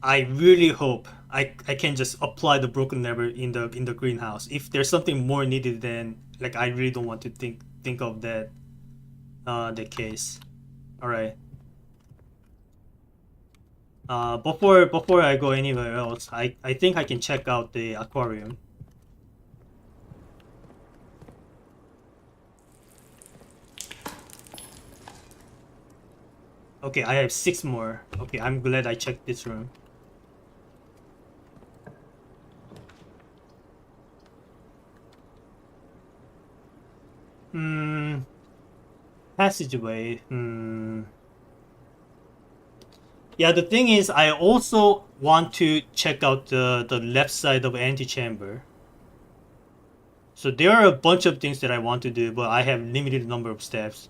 A: I really hope I can just apply the broken lever in the greenhouse. If there's something more needed, then like I really don't want to think of that the case. All right. Before I go anywhere else, I think I can check out the aquarium. Okay, I have 6 more. Okay, I'm glad I checked this room. Hmm. Passageway. Hmm. Yeah, the thing is, I also want to check out the left side of antechamber. So there are a bunch of things that I want to do, but I have limited number of steps.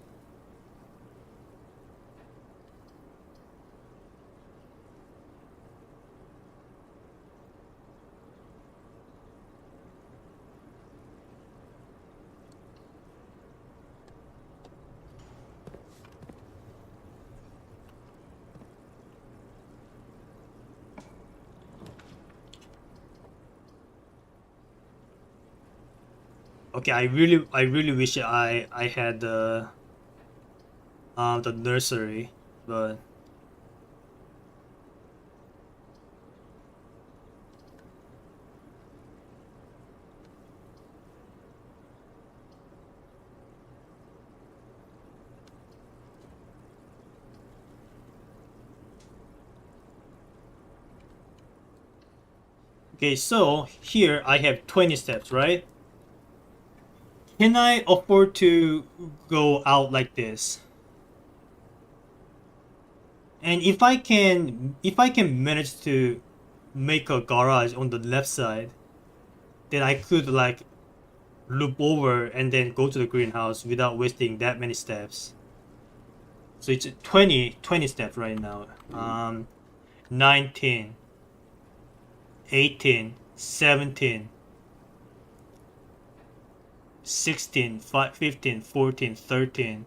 A: Okay, I really wish I had the nursery, but okay. So here I have 20 steps, right? Can I afford to go out like this? And if I can manage to make a garage on the left side, then I could like loop over and then go to the greenhouse without wasting that many steps. So it's 20 steps right now. 19, 18, 17, 16, 15, 14, 13,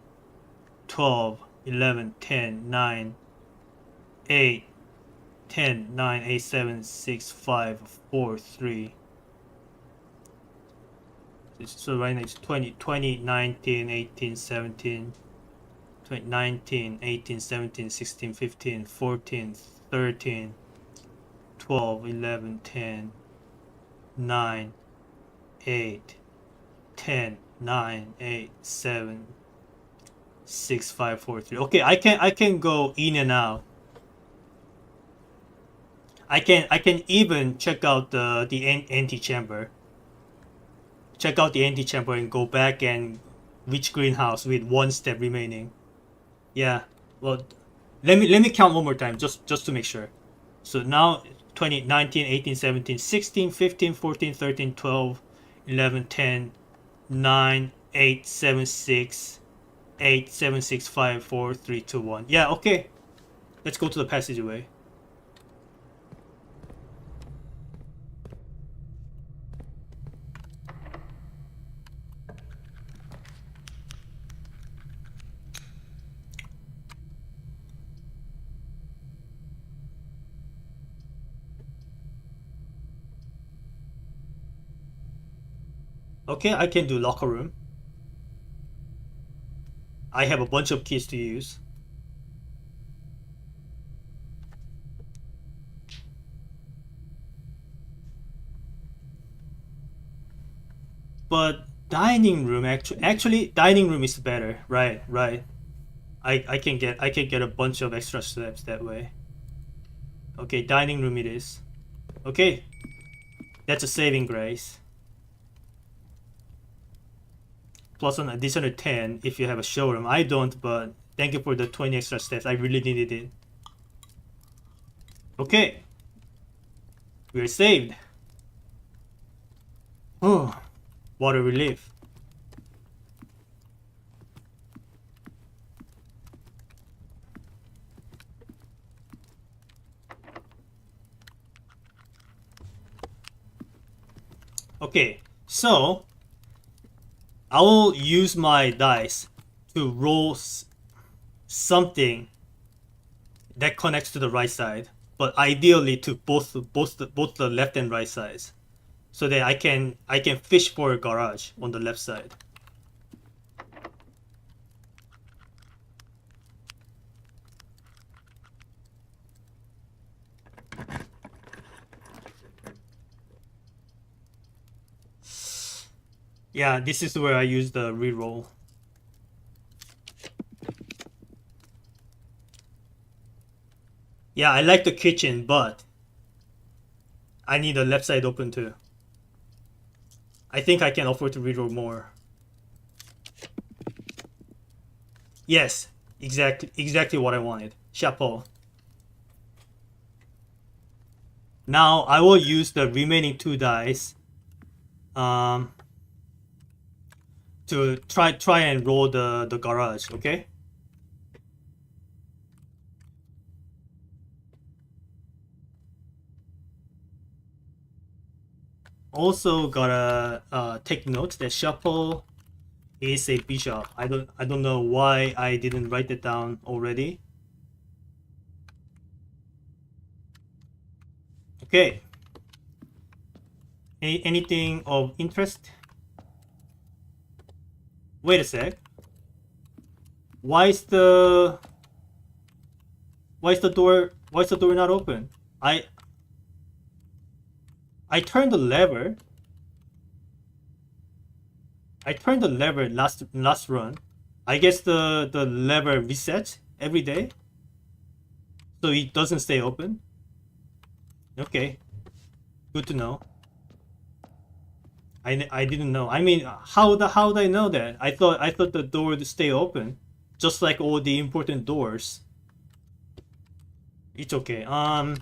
A: 12, 11, 10, 9, 8, 10, 9, 8, 7, 6, 5, 4, 3. So right now it's 20, 20, 19, 18, 17, 20, 19, 18, 17, 16, 15, 14, 13, 12, 11, 10, 9, 8, 10, 9, 8, 7, 6, 5, 4, 3. Okay, I can go in and out. I can even check out the antechamber. Check out the antechamber and go back and reach greenhouse with 1 step remaining. Yeah. Well, let me count one more time just to make sure. So now 20, 19, 18, 17, 16, 15, 14, 13, 12, 11, 10, 9, 8, 7, 6, 8, 7, 6, 5, 4, 3, 2, 1. Yeah, okay. Let's go to the passageway. Okay, I can do locker room. I have a bunch of keys to use. But dining room actually dining room is better. Right, right. I can get a bunch of extra steps that way. Okay, dining room it is. Okay, that's a saving grace. Plus an additional 10 if you have a showroom. I don't, but thank you for the 20 extra steps. I really needed it. Okay, we're saved. Oh, what a relief. Okay, so I will use my dice to roll something that connects to the right side, but ideally to both the left and right sides, so that I can fish for a garage on the left side. Yeah, this is where I use the reroll. Yeah, I like the kitchen, but I need the left side open too. I think I can afford to reroll more. Yes, exactly what I wanted. Chapeau. Now I will use the remaining two dice um, to try and roll the garage. Okay. Also gotta take note that shuffle is a bishop. I don't know why I didn't write it down already. Okay. Anything of interest? Wait a sec. Why is the why is the door not open? I I turned the lever. I turned the lever last run. I guess the lever resets every day, so it doesn't stay open. Okay, good to know. I didn't know. I mean, how did I know that? I thought the door would stay open, just like all the important doors. It's okay. All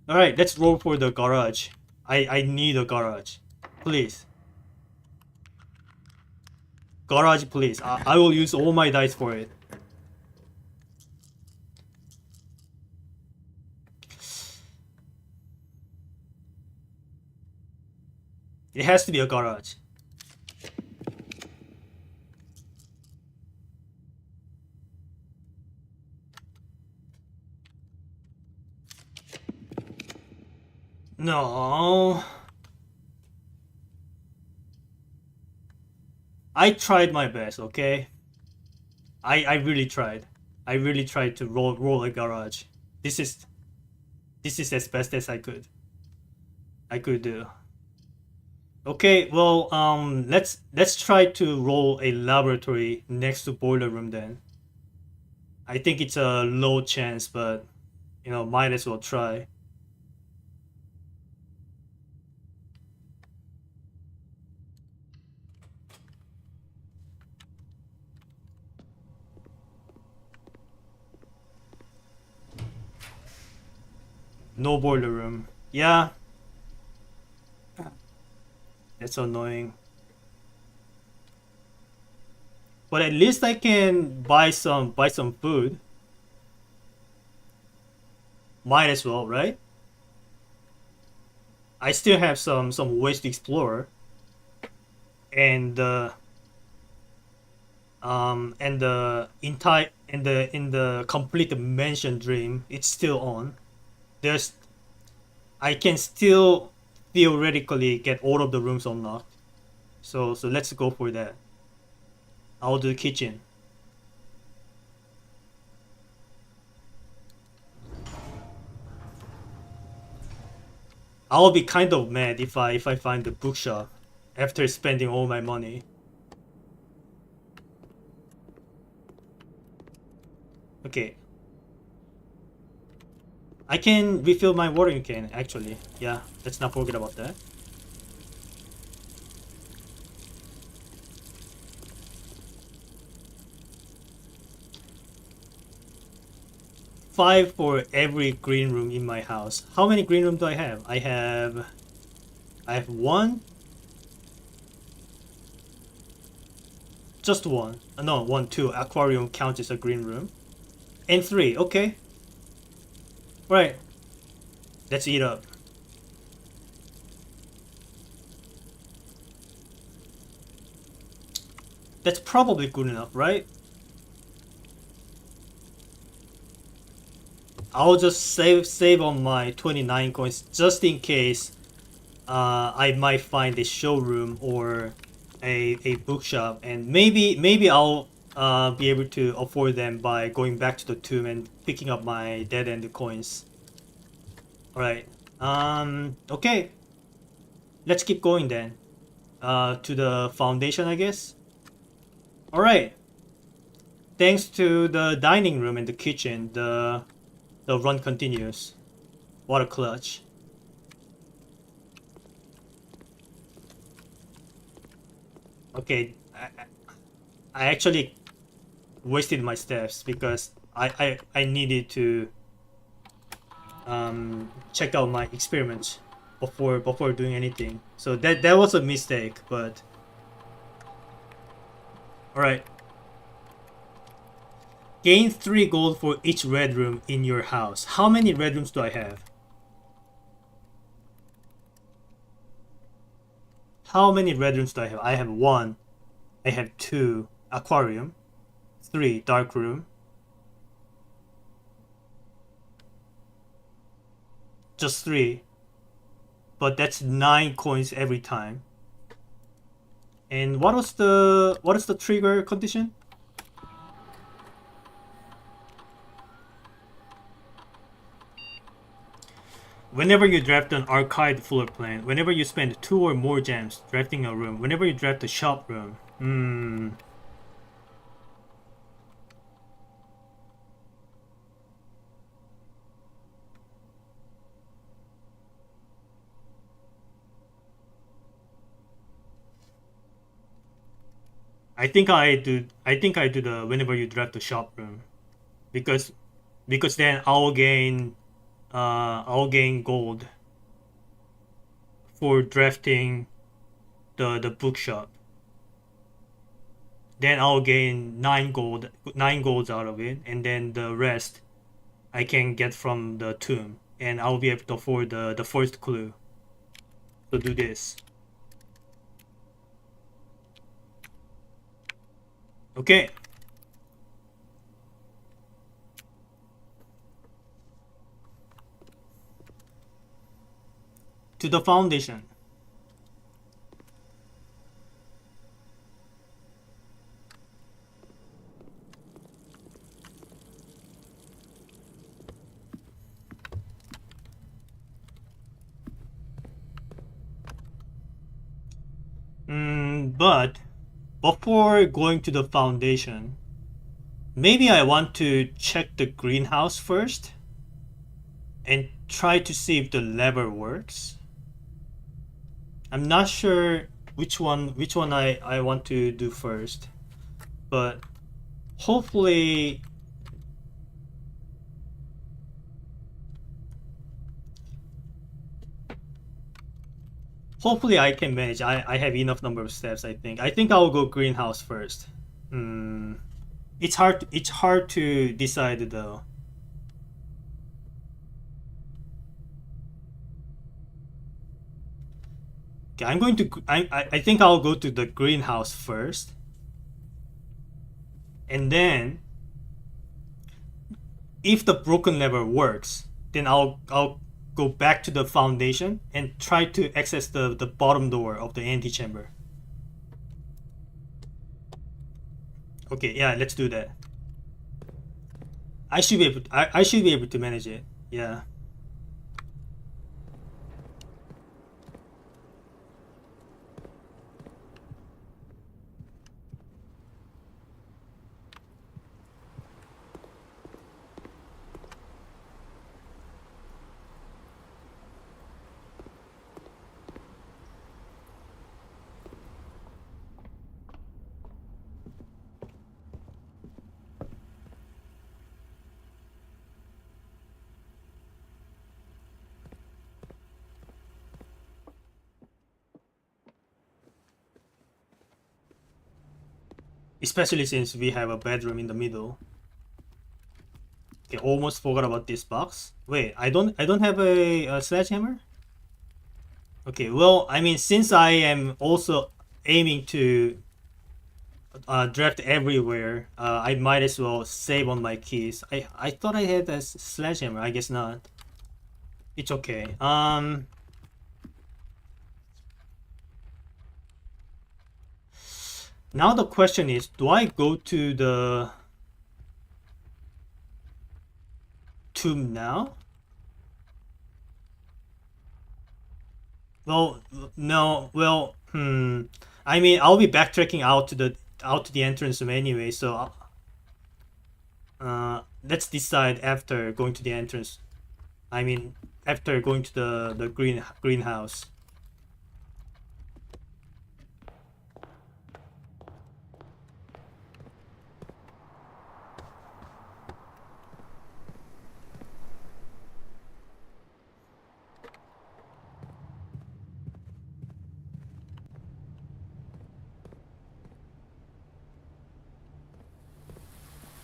A: right, let's roll for the garage. I need a garage, please. Garage, please. I will use all my dice for it. It has to be a garage. No. I tried my best, okay? I really tried. I really tried to roll a garage. This is this is as best as I could do. Okay, well, let's try to roll a laboratory next to boiler room then. I think it's a low chance, but might as well try. No boiler room. Yeah, that's annoying. But at least I can buy some food. Might as well, right? I still have some ways to explore, and the entire in the complete mansion dream, it's still on. There's I can still theoretically get all of the rooms unlocked. So let's go for that. I'll do the kitchen. I'll be kind of mad if I find the bookshop after spending all my money. Okay. I can refill my watering can actually. Yeah, let's not forget about that. 5 for every green room in my house. How many green rooms do I have? I have one. Just one. No, one, two. Aquarium counts as a green room. And 3. Okay. Right. Let's eat up. That's probably good enough, right? I'll just save on my 29 coins just in case I might find a showroom or a bookshop, and maybe I'll be able to afford them by going back to the tomb and picking up my dead end coins. Alright. Okay. Let's keep going then. To the foundation, I guess. Alright. Thanks to the dining room and the kitchen, the run continues. What a clutch. Okay, I actually wasted my steps because I needed to check out my experiments before doing anything. So that was a mistake, but alright. Gain 3 gold for each red room in your house. How many red rooms do I have? How many red rooms do I have? I have 1. I have 2. Aquarium. 3. Dark room. Just 3. But that's 9 coins every time. And what is the trigger condition? Whenever you draft an archived floor plan, whenever you spend 2 or more gems drafting a room, whenever you draft a shop room. I think I do the whenever you draft the shop room, because then I'll gain gold for drafting the bookshop. Then I'll gain 9 golds out of it, and then the rest I can get from the tomb, and I'll be able to afford the first clue. So do this. Okay. To the foundation. But before going to the foundation, maybe I want to check the greenhouse first and try to see if the lever works. I'm not sure which one I want to do first, but hopefully I can manage. I have enough number of steps. I think I'll go greenhouse first. It's hard to decide though. Okay, I think I'll go to the greenhouse first, and then if the broken lever works, then I'll go back to the foundation and try to access the bottom door of the antechamber. Okay, yeah, let's do that. I should be able. I should be able to manage it. Yeah. Especially since we have a bedroom in the middle. Okay, almost forgot about this box. Wait, I don't have a sledgehammer? Okay, well, I mean, since I am also aiming to draft everywhere, I might as well save on my keys. I thought I had a sledgehammer. I guess not. It's okay. Now the question is, do I go to the tomb now? Well, no. Well, I mean, I'll be backtracking out to the entrance room anyway. So, let's decide after going to the entrance. I mean, after going to the greenhouse.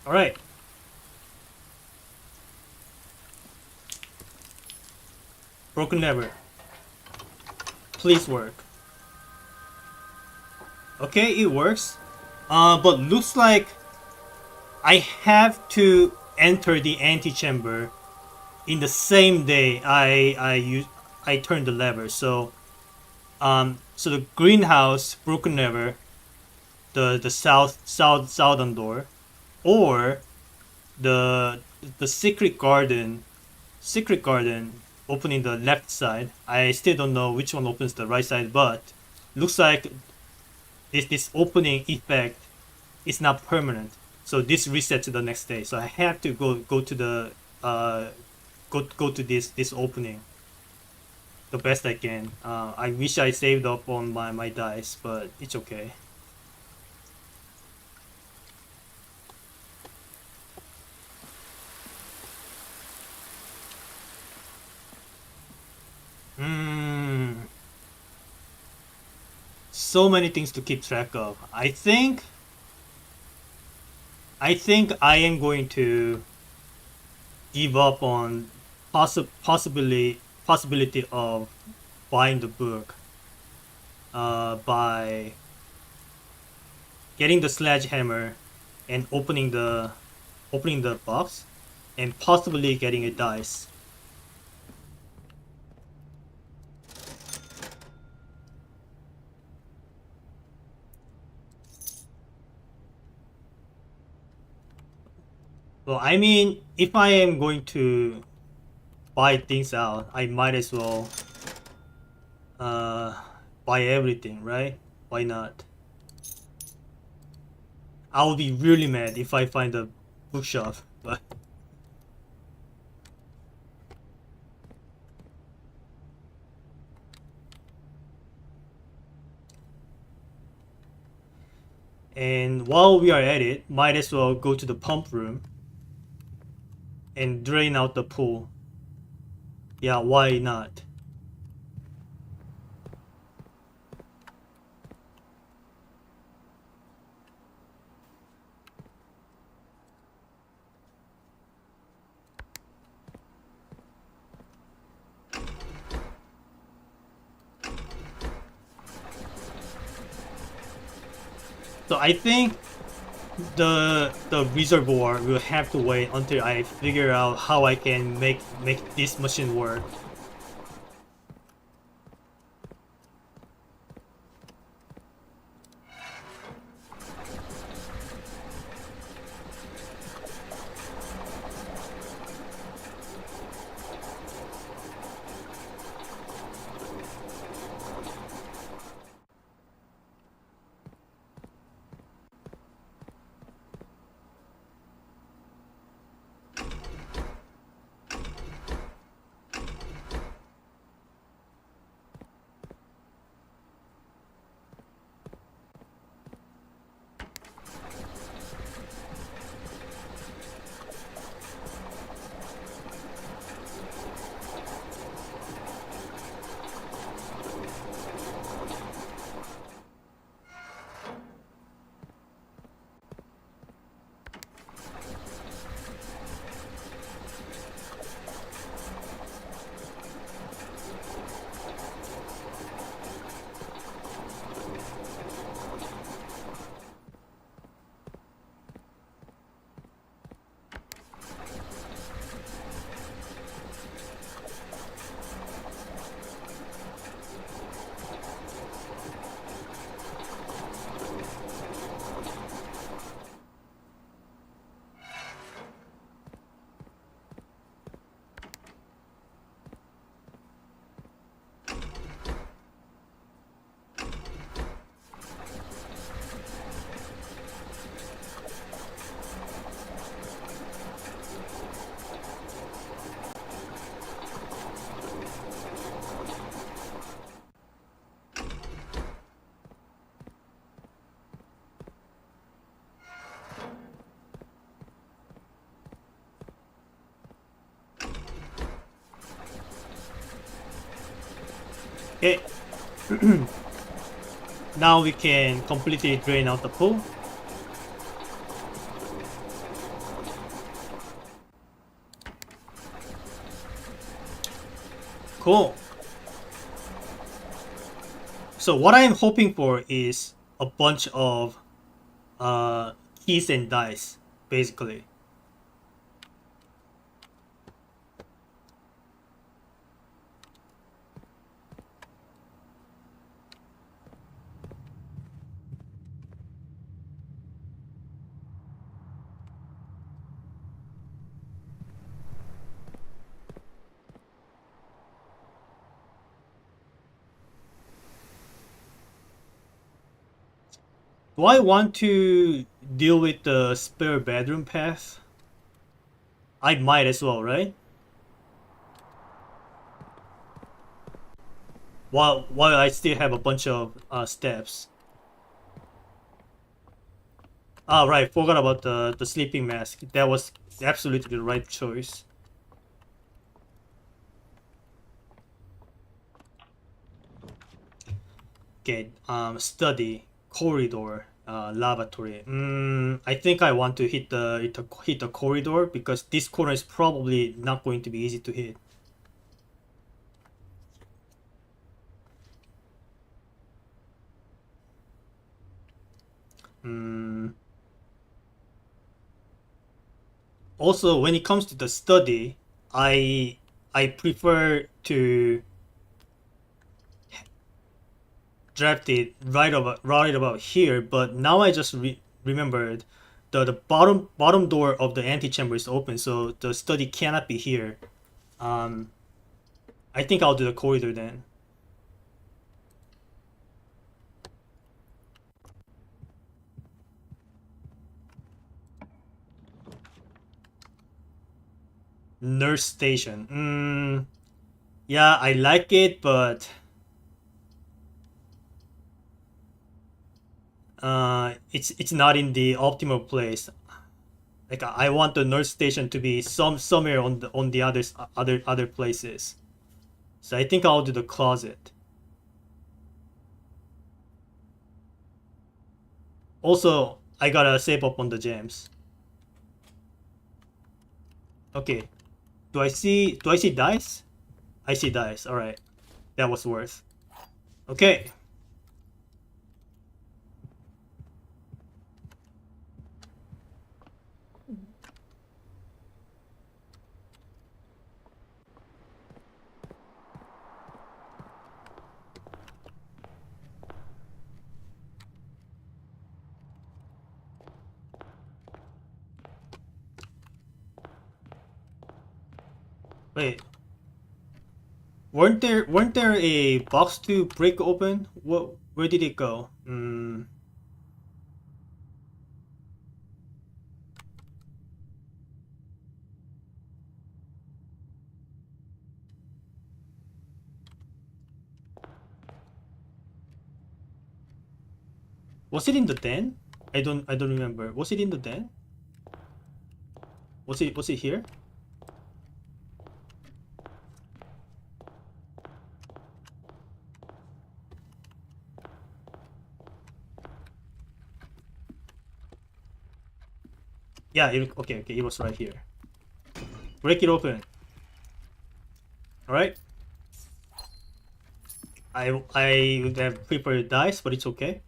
A: All right. Broken lever. Please work. Okay, it works. But looks like I have to enter the antechamber in the same day I turn the lever. So the greenhouse broken lever, the southern door, or the secret garden opening the left side. I still don't know which one opens the right side, but looks like this opening effect is not permanent. So this resets to the next day. So I have to go to the go to this opening the best I can. I wish I saved up on my dice, but it's okay. Hmm. So many things to keep track of. I think I am going to give up on possibility of buying the book by getting the sledgehammer and opening the box and possibly getting a dice. Well, I mean, if I am going to buy things out, I might as well uh, buy everything, right? Why not? I'll be really mad if I find a bookshop, but and while we are at it, might as well go to the pump room and drain out the pool. Yeah, why not? So I think the reservoir will have to wait until I figure out how I can make this machine work. Okay, now we can completely drain out the pool. Cool. So what I am hoping for is a bunch of uh, keys and dice, basically. Do I want to deal with the spare bedroom path? I might as well, right? While I still have a bunch of steps. Ah, right. Forgot about the sleeping mask. That was absolutely the right choice. Okay. Study, corridor, lavatory. I think I want to hit the corridor because this corner is probably not going to be easy to hit. Also, when it comes to the study, I prefer to draft it right about here. But now I just remembered the bottom door of the antechamber is open, so the study cannot be here. Um, I think I'll do the corridor then. Nurse station. Yeah, I like it, but it's not in the optimal place. Like I want the nurse station to be somewhere on the other places. So I think I'll do the closet. Also, I gotta save up on the gems. Okay. Do I see dice? I see dice. Alright. That was worth. Okay. Wait. Weren't there a box to break open? Where did it go? Was it in the den? I don't remember. Was it in the den? Was it here? Yeah, okay, it was right here. Break it open. Alright. I would have prepared dice, but it's okay.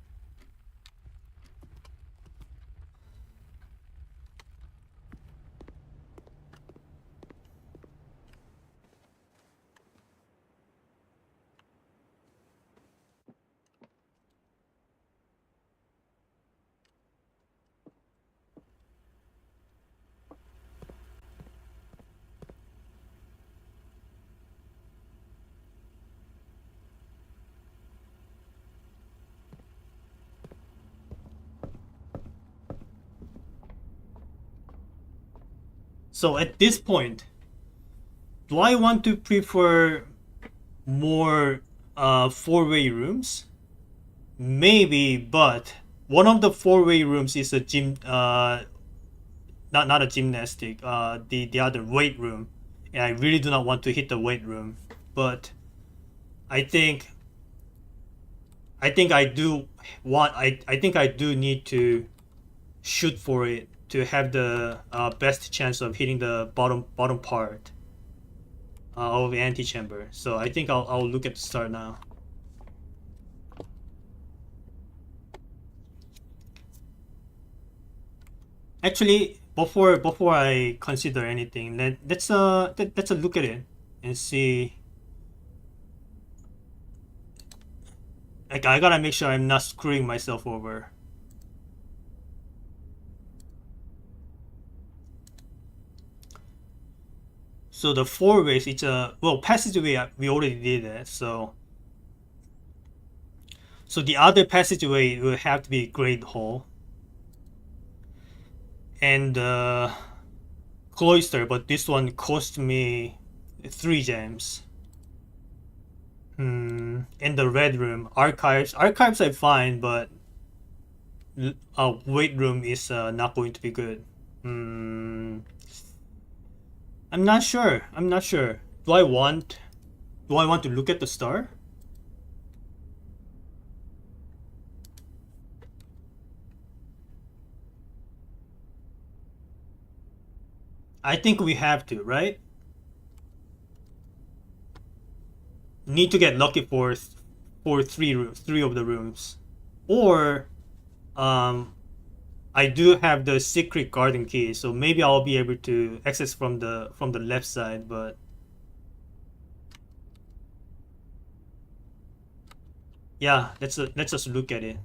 A: So at this point, do I want to prefer more four-way rooms? Maybe, but one of the four-way rooms is a gym. Not a gymnastic. The other weight room, and I really do not want to hit the weight room. But I think I think I do want. I think I do need to shoot for it to have the best chance of hitting the bottom part of the antechamber. So I think I'll look at the star now. Actually, before I consider anything, let's look at it and see. Like I gotta make sure I'm not screwing myself over. So the four ways, it's a well passageway. We already did that. So the other passageway will have to be Great Hall and Cloister, but this one cost me 3 gems. And the Red Room, Archives. Archives I find, but Weight Room is not going to be good. I'm not sure. I'm not sure. Do I want to look at the star? I think we have to, right? Need to get lucky for three of the rooms, or um, I do have the secret garden key, so maybe I'll be able to access from the left side. But yeah, let's just look at it.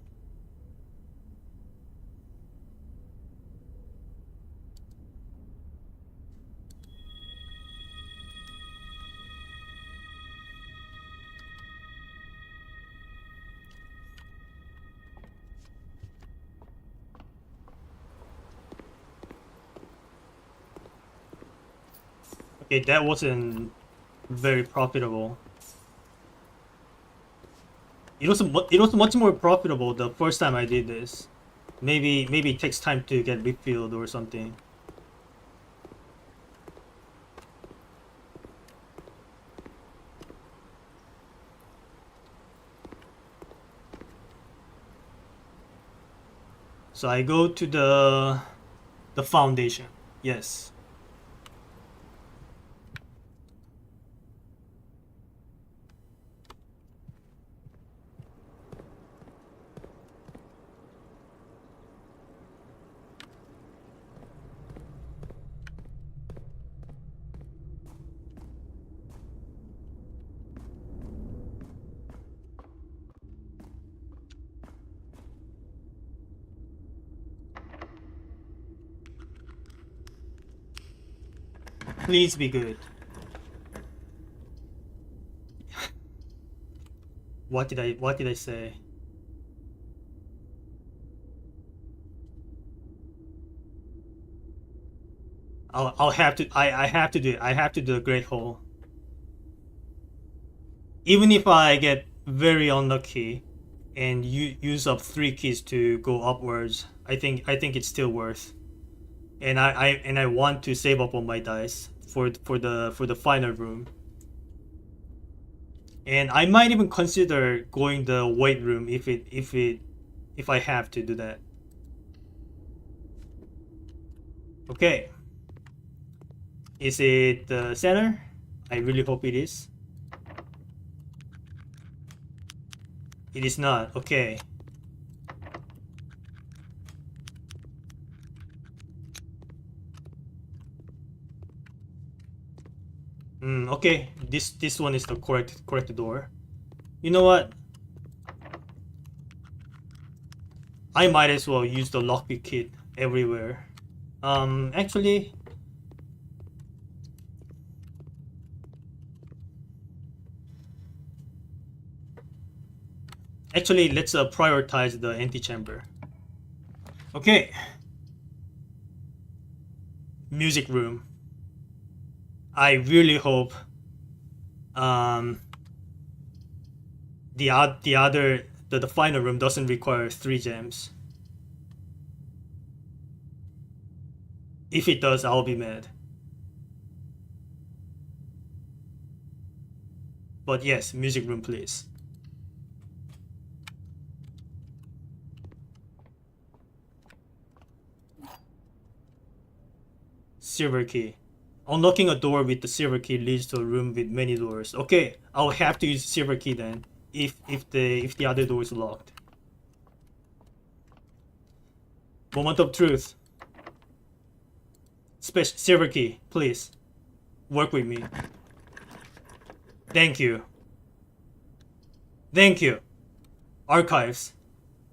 A: Okay, that wasn't very profitable. It was much more profitable the first time I did this. Maybe it takes time to get refilled or something. So I go to the foundation. Yes. Please be good. What did I say? I'll have to I have to do it. I have to do a great hole. Even if I get very unlucky and use up 3 keys to go upwards, I think it's still worth. And I want to save up on my dice for the final room. And I might even consider going the weight room if I have to do that. Okay. Is it the center? I really hope it is. It is not. Okay. Okay. This one is the correct door. You know what? I might as well use the lockpick kit everywhere. Actually, let's prioritize the antechamber. Okay. Music room. I really hope um, the final room doesn't require 3 gems. If it does, I'll be mad. But yes, music room, please. Silver key. Unlocking a door with the silver key leads to a room with many doors. Okay, I'll have to use silver key then. If the other door is locked. Moment of truth. Silver key, please. Work with me. Thank you. Thank you. Archives.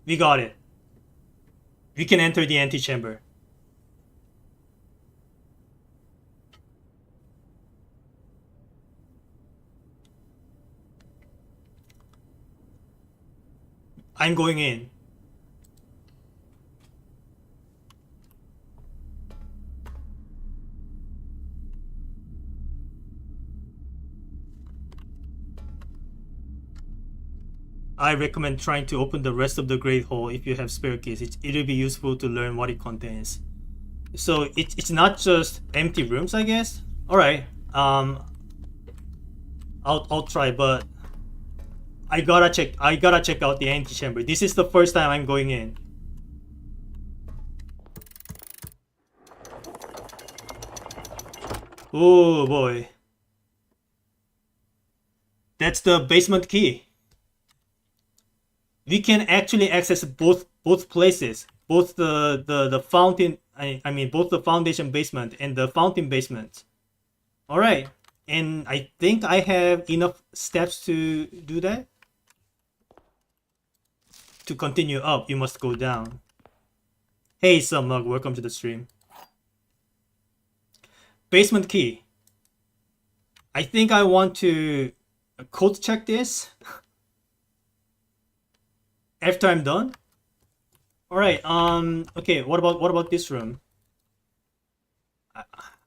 A: We got it. We can enter the antechamber. I'm going in. I recommend trying to open the rest of the Great Hall if you have spare keys. It'll be useful to learn what it contains. So it's not just empty rooms, I guess. All right. I'll try, but I gotta check out the antechamber. This is the first time I'm going in. Oh boy. That's the basement key. We can actually access both places, both the fountain. I mean both the foundation basement and the fountain basement. All right, and I think I have enough steps to do that. To continue up, you must go down. Hey, Submug, welcome to the stream. Basement key. I think I want to code check this. After I'm done? Alright, okay, what about this room?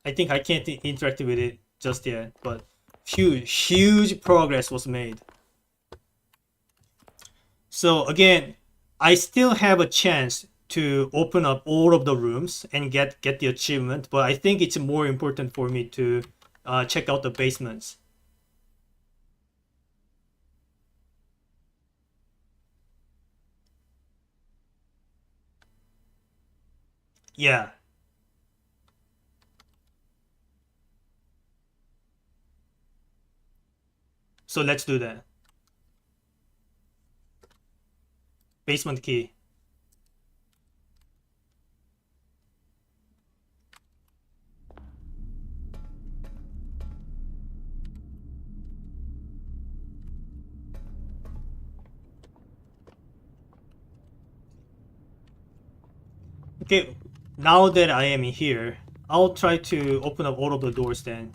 A: I think I can't interact with it just yet, but huge progress was made. So again, I still have a chance to open up all of the rooms and get the achievement, but I think it's more important for me to check out the basements. Yeah. So let's do that. Basement key. Okay, now that I am here, I'll try to open up all of the doors then.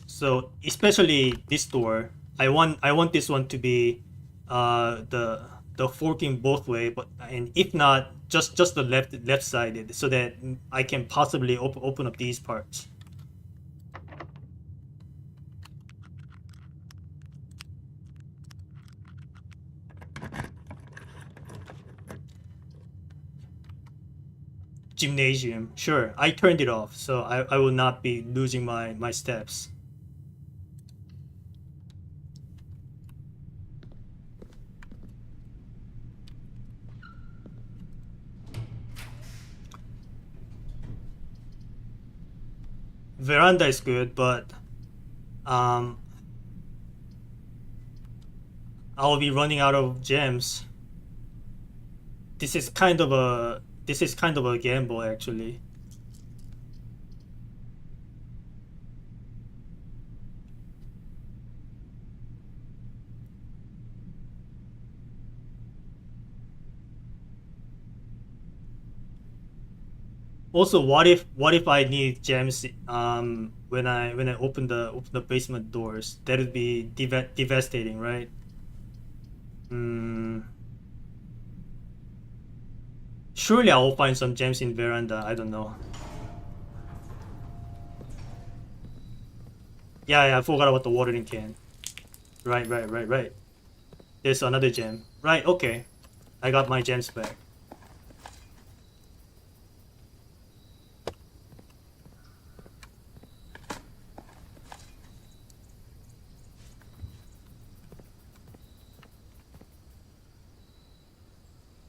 A: So especially this door, I want this one to be the forking both way, but and if not, just the left sided, so that I can possibly open up these parts. Gymnasium, sure. I turned it off, so I will not be losing my steps. Veranda is good, but I'll be running out of gems. This is kind of a gamble actually. Also, what if I need gems when I open the basement doors? That would be devastating, right? Hmm. Surely I will find some gems in veranda. I don't know. Yeah, I forgot about the watering can. Right. There's another gem. Right, okay. I got my gems back.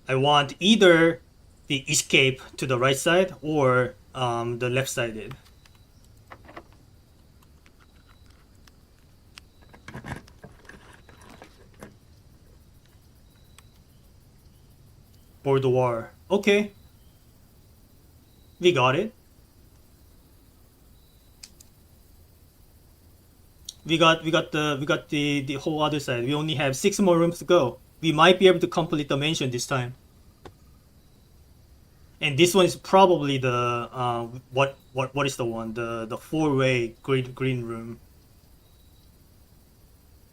A: I want either the escape to the right side or The left side did. Boudoir. Okay, we got it. We got the whole other side. We only have 6 more rooms to go. We might be able to complete the mansion this time. And this one is probably the what is the one, the four-way green room.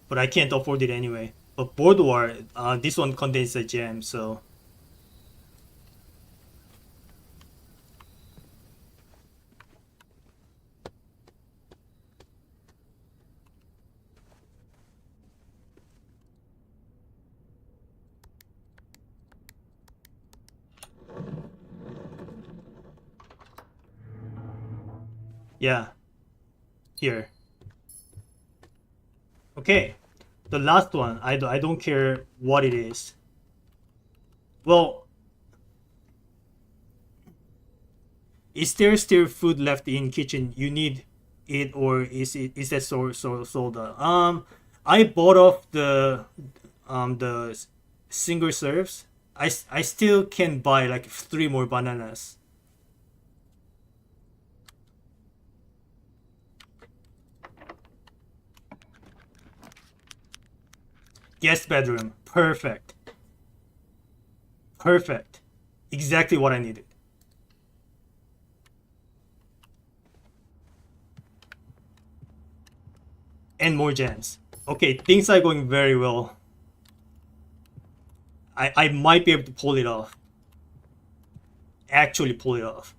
A: But I can't afford it anyway. But boudoir, this one contains a gem, so yeah. Here. Okay. The last one, I don't care what it is. Well, is there still food left in kitchen? You need it, or is that sold out? I bought off the single serves. I still can buy like 3 more bananas. Guest bedroom. Perfect. Perfect. Exactly what I needed. And more gems. Okay, things are going very well. I might be able to pull it off. Actually pull it off.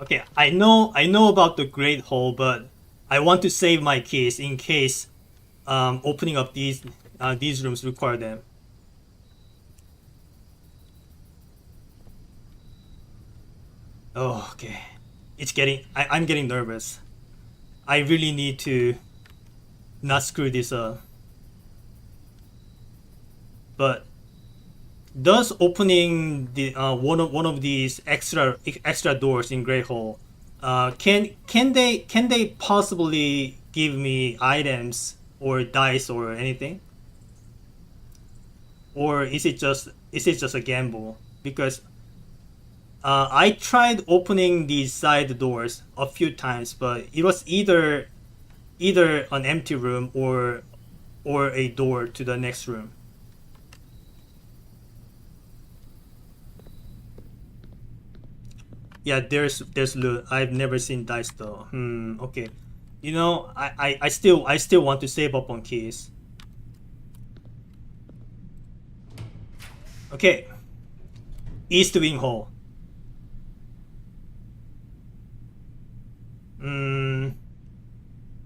A: Okay, I know about the Great Hall, but I want to save my keys in case opening up these rooms require them. Oh, okay. I'm getting nervous. I really need to not screw this up. But does opening the one of these extra doors in Great Hall, can they possibly give me items or dice or anything, or is it just a gamble? Because I tried opening these side doors a few times, but it was either an empty room or a door to the next room. Yeah, there's loot. I've never seen dice though. Okay. I still want to save up on keys. Okay. East Wing Hall. Hmm.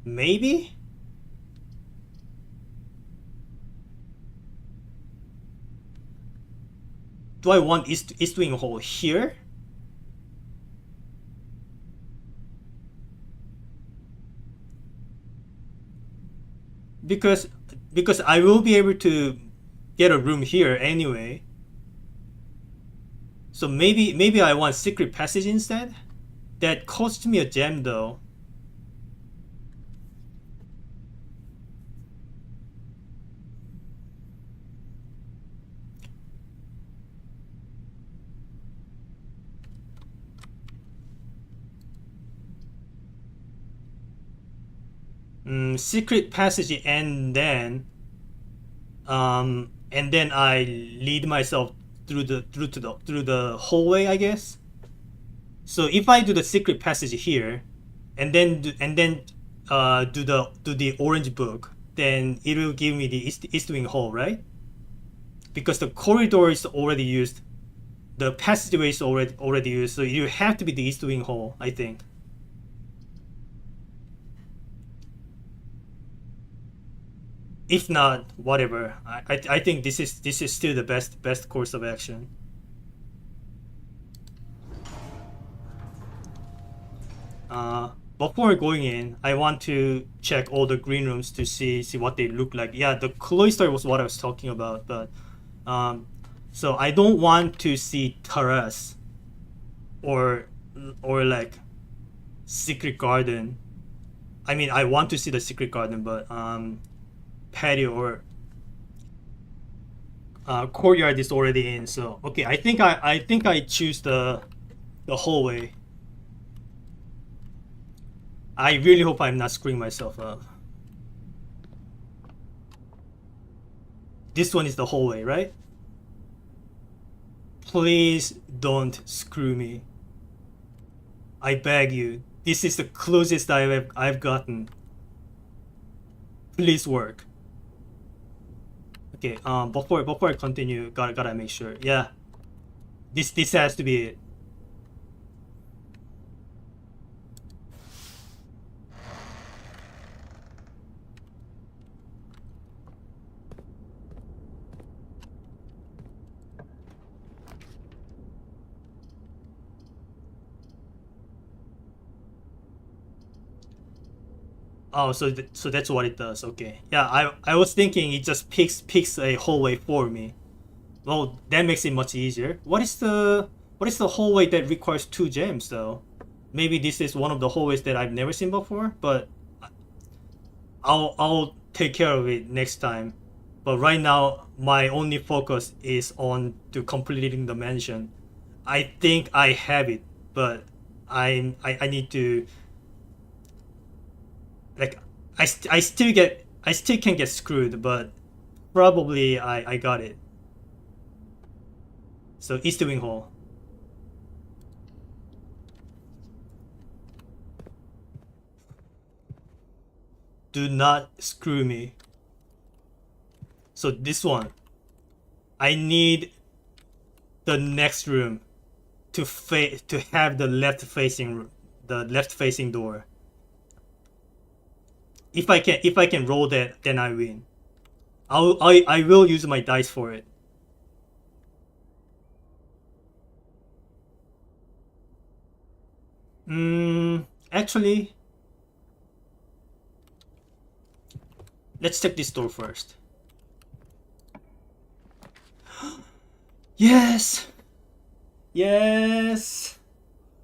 A: Maybe. Do I want East Wing Hall here? Because because I will be able to get a room here anyway. So maybe I want secret passage instead. That cost me a gem though. Secret passage, and then I lead myself through the hallway, I guess. So if I do the secret passage here, and then do the orange book, then it will give me the east wing hall, right? Because the corridor is already used, the passageway is already used, so you have to be the east wing hall, I think. If not, whatever. I think this is still the best course of action. Before going in, I want to check all the green rooms to see what they look like. Yeah, the cloister was what I was talking about, but um, so I don't want to see terrace or like secret garden. I mean, I want to see the secret garden, but patio or courtyard is already in. So okay, I think I choose the hallway. I really hope I'm not screwing myself up. This one is the hallway, right? Please don't screw me. I beg you. This is the closest I've gotten. Please work. Okay. Before I continue, gotta make sure. Yeah. This has to be it. Oh, so that's what it does. Okay. Yeah, I was thinking it just picks a hallway for me. Well, that makes it much easier. What is the hallway that requires 2 gems though? Maybe this is one of the hallways that I've never seen before, but I'll take care of it next time. But right now, my only focus is on to completing the mansion. I think I have it, but I need to like I still can get screwed, but probably I got it. So East Wing Hall. Do not screw me. So this one, I need the next room to have the left facing door. If I can roll that, then I win. I will use my dice for it. Actually, let's check this door first. Yes! Yes!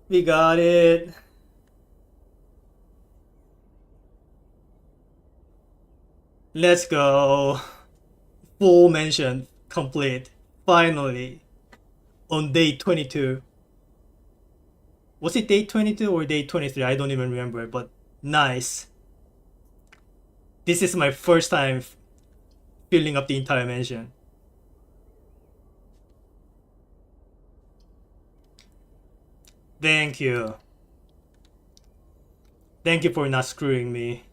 A: We got it. Let's go. Full mansion complete. Finally. On day 22. Was it day 22 or day 23? I don't even remember, but nice. This is my first time filling up the entire mansion. Thank you. Thank you for not screwing me.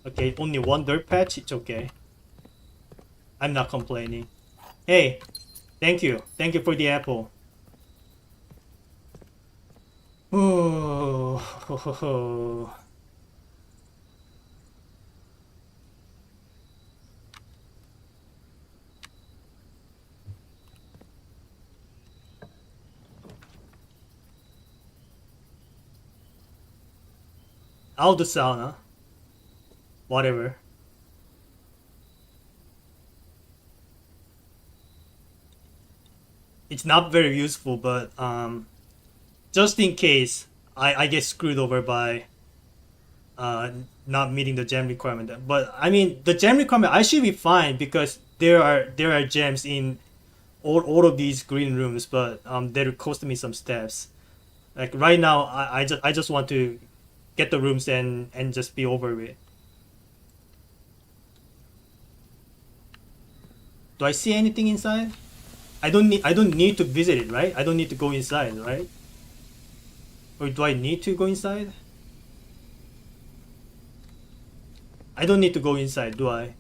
A: Okay, only one dirt patch, it's okay. I'm not complaining. Hey, thank you. Thank you for the apple. Oh, I'll do sauna. Whatever. It's not very useful, but just in case I get screwed over by not meeting the gem requirement. But I mean, the gem requirement I should be fine because there are gems in all of these green rooms, but they're costing me some steps. Like right now, I just want to get the rooms and just be over with. Do I see anything inside? I don't need to visit it, right? I don't need to go inside, right? Or do I need to go inside? I don't need to go inside, do I?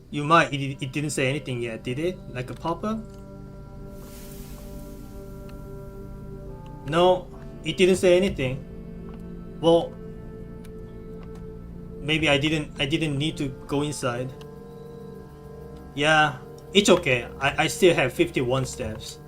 A: You might. It didn't say anything yet, did it? Like a pop-up? No, it didn't say anything. Well, maybe I didn't need to go inside. Yeah, it's okay. I still have 51 steps.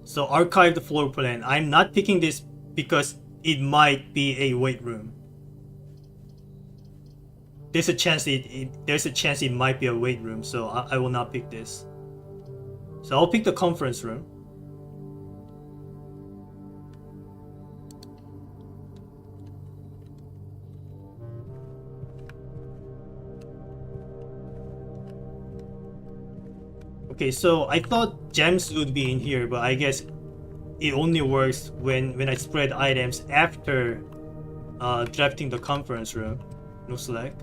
A: So archive the floor plan. I'm not picking this because it might be a weight room. There's a chance it might be a weight room, so I will not pick this. So I'll pick the conference room. Okay, so I thought gems would be in here, but I guess it only works when I spread items after drafting the conference room. Looks like.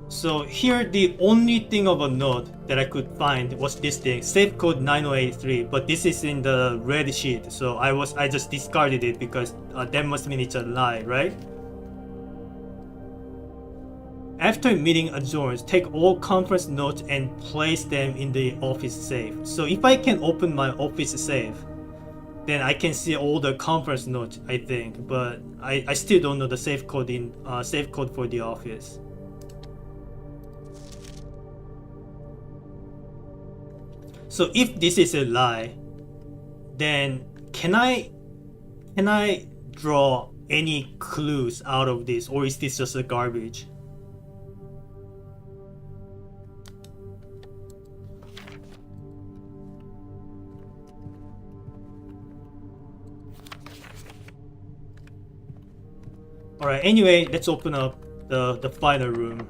A: So here the only thing of a note that I could find was this thing, safe code 9083, but this is in the red sheet, so I just discarded it because that must mean it's a lie, right? After meeting adjourns, take all conference notes and place them in the office safe. So if I can open my office safe, then I can see all the conference notes, I think, but I still don't know the safe code for the office. So if this is a lie, then can I draw any clues out of this, or is this just a garbage? Alright, anyway, let's open up the final room.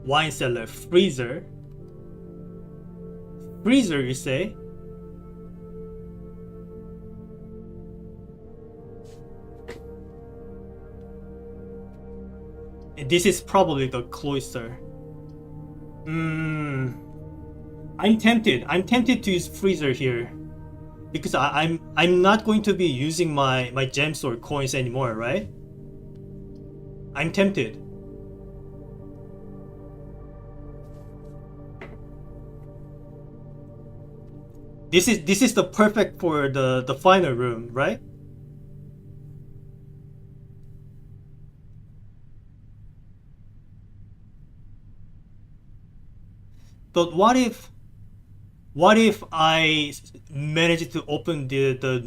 A: Wine cellar, freezer. Freezer, you say? This is probably the cloister. I'm tempted. I'm tempted to use freezer here because I'm not going to be using my gems or coins anymore, right? I'm tempted. This is the perfect for the final room, right? But what if I manage to open the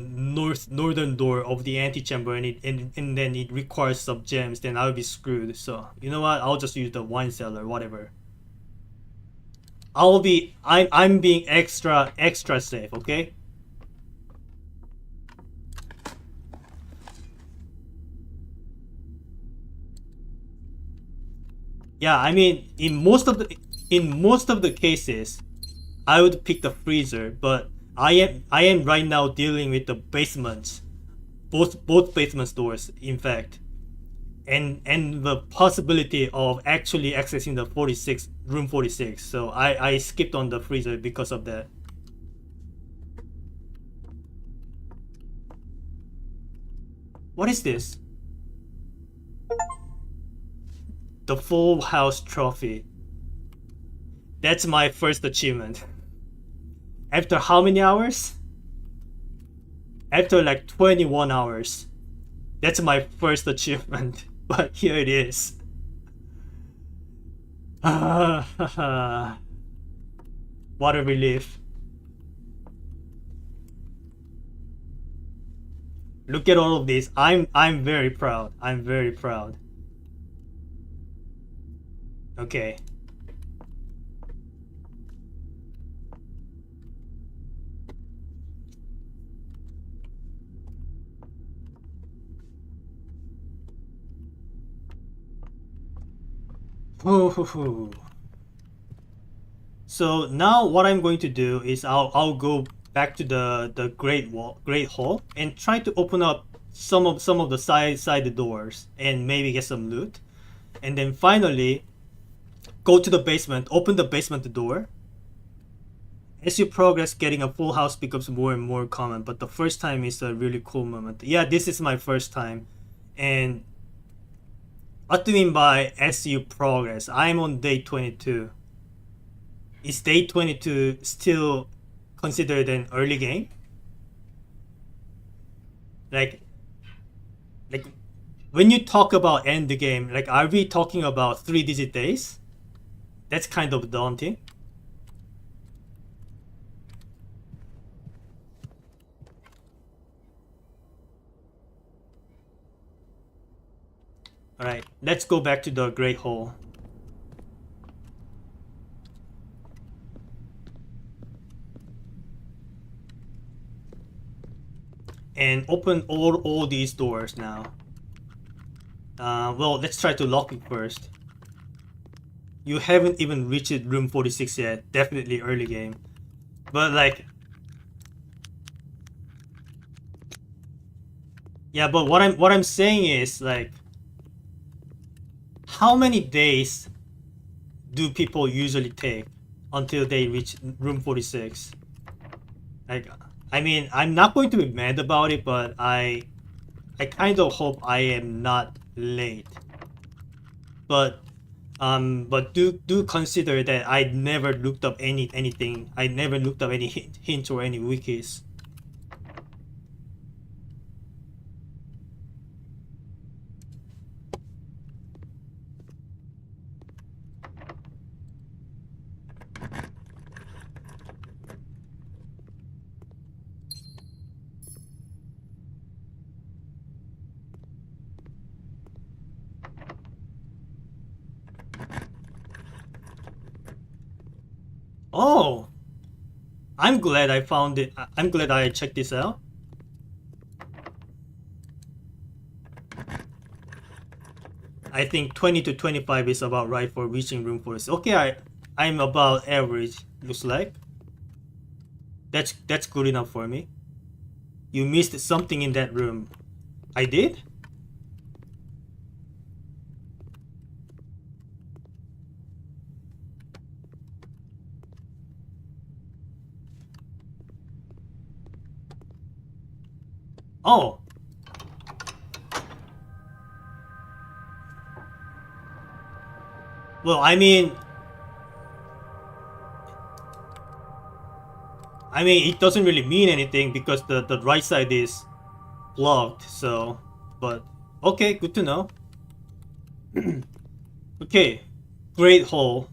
A: northern door of the antechamber and then it requires some gems, then I'll be screwed. So you know what? I'll just use the wine cellar, whatever. I'm being extra safe, okay? Yeah, I mean in most of the cases I would pick the freezer, but I am right now dealing with the basements, both basement doors, in fact, and the possibility of actually accessing the room 46. So I skipped on the freezer because of that. What is this? The full house trophy. That's my first achievement. After how many hours? After like 21 hours. That's my first achievement. But here it is. What a relief. Look at all of this. I'm very proud. I'm very proud. Okay. So now what I'm going to do is I'll go back to the Great Hall, and try to open up some of the side doors and maybe get some loot, and then finally go to the basement, open the basement door. As you progress, getting a full house becomes more and more common, but the first time is a really cool moment. Yeah, this is my first time, and what do you mean by as you progress? I'm on day 22. Is day 22 still considered an early game? Like, like when you talk about end game, like are we talking about 3-digit days? That's kind of daunting. All right, let's go back to the Great Hall and open all these doors now. Well, let's try to lock it first. You haven't even reached room 46 yet. Definitely early game. But like, yeah, but what I'm saying is like, how many days do people usually take until they reach room 46? Like, I mean, I'm not going to be mad about it, but I kind of hope I am not late. But do consider that I never looked up anything. I never looked up any hints or any wikis. Oh, I'm glad I found it. I'm glad I checked this out. I think 20 to 25 is about right for reaching room 46. Okay, I'm about average. Looks like that's good enough for me. You missed something in that room. I did? Oh, well, I mean, it doesn't really mean anything because the right side is blocked. So, but okay, good to know. Okay, Great Hall.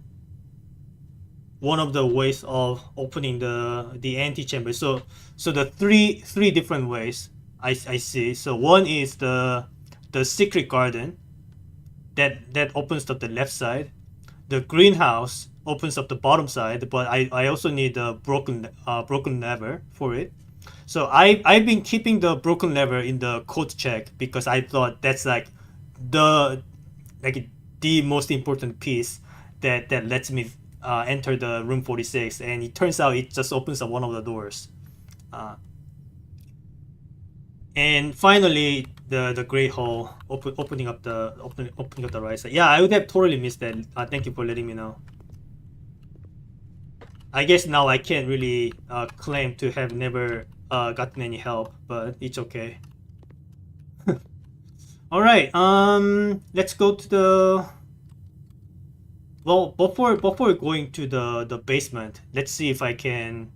A: One of the ways of opening the antechamber. So the three different ways I see. So one is the secret garden that opens up the left side. The greenhouse opens up the bottom side, but I also need a broken lever for it. So I've been keeping the broken lever in the code check because I thought that's the like the most important piece that lets me enter the room 46, and it turns out it just opens up one of the doors. Uh, and finally, the Great Hall opening up the right side. Yeah, I would have totally missed that. Thank you for letting me know. I guess now I can't really claim to have never gotten any help, but it's okay. All right. Let's go to the. Well, before going to the basement, let's see if I can.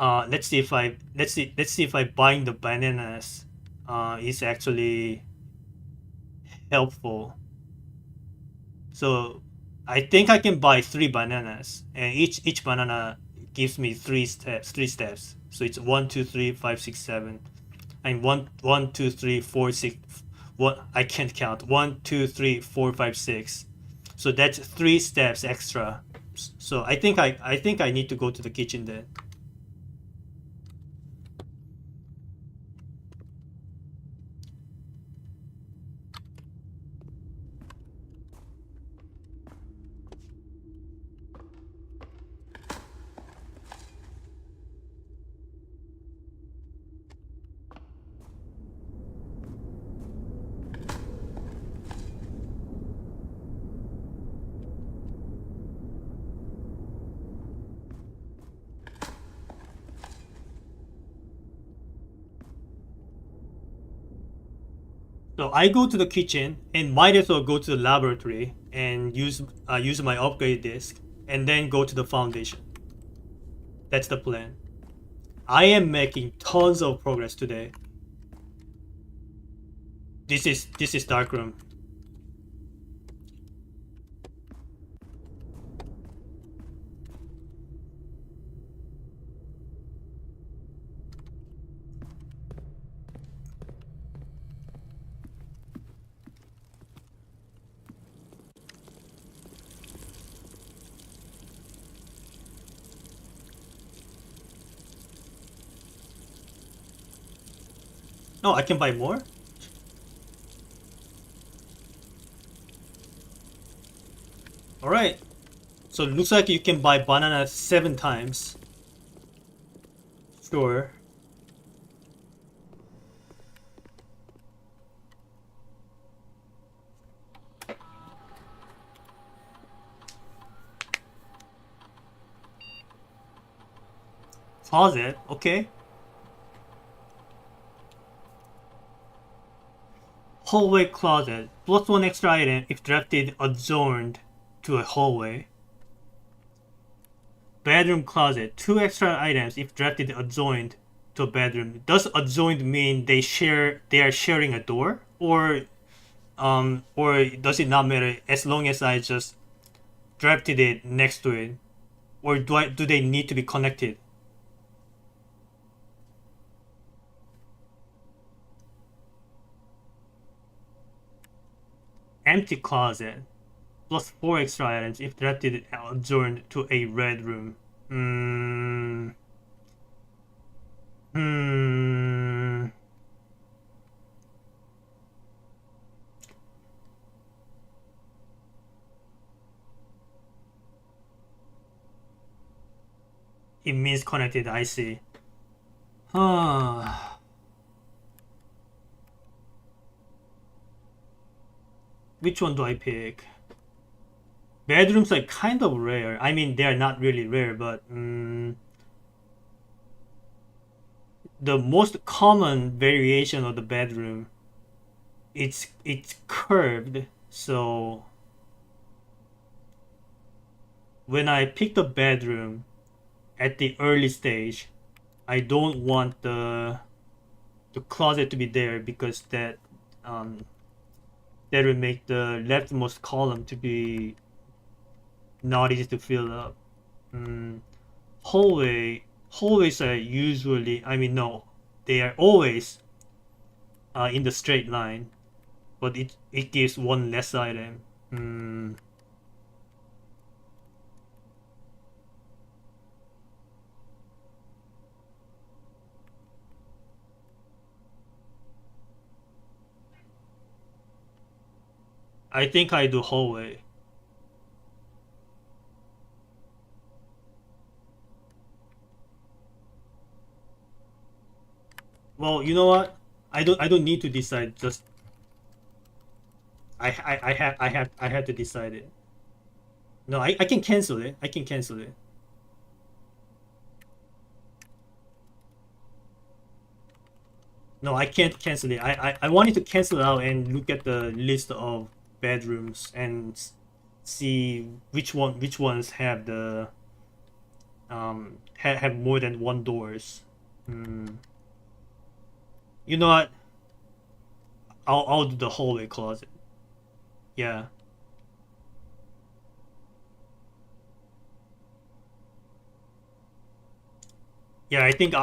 A: Let's see if I buying the bananas is actually helpful. So I think I can buy 3 bananas, and each banana gives me 3 steps. 3 steps. So it's 1, 2, 3, 5, 6, 7, and one, 2, 3, 4, 6. What I can't count. 1, 2, 3, 4, 5, 6. So that's 3 steps extra. So I think I need to go to the kitchen then. So I go to the kitchen and might as well go to the laboratory and use my upgrade disk and then go to the foundation. That's the plan. I am making tons of progress today. This is darkroom. Oh, I can buy more? Alright. So it looks like you can buy banana 7 times. Sure. Closet, okay. Hallway closet. Plus 1 extra item if drafted adjourned to a hallway. Bedroom closet. 2 extra items if drafted adjoined to a bedroom. Does adjoined mean they are sharing a door? Or does it not matter as long as I just drafted it next to it? Or do they need to be connected? Empty closet. Plus 4 extra items if drafted adjourned to a red room. It means connected, I see. Which one do I pick? Bedrooms are kind of rare. I mean, they're not really rare, but the most common variation of the bedroom, it's curved. So when I pick the bedroom at the early stage, I don't want the closet to be there because that will make the leftmost column to be not easy to fill up. Hallways are usually, I mean, no, they are always in the straight line, but it gives one less item. I think I do hallway. Well, you know what? I don't need to decide. Just I had to decide it. No, I can cancel it. I can cancel it. No, I can't cancel it. I wanted to cancel it out and look at the list of bedrooms and see which ones have the have more than one doors. You know what? I'll do the hallway closet. Yeah. Yeah, I think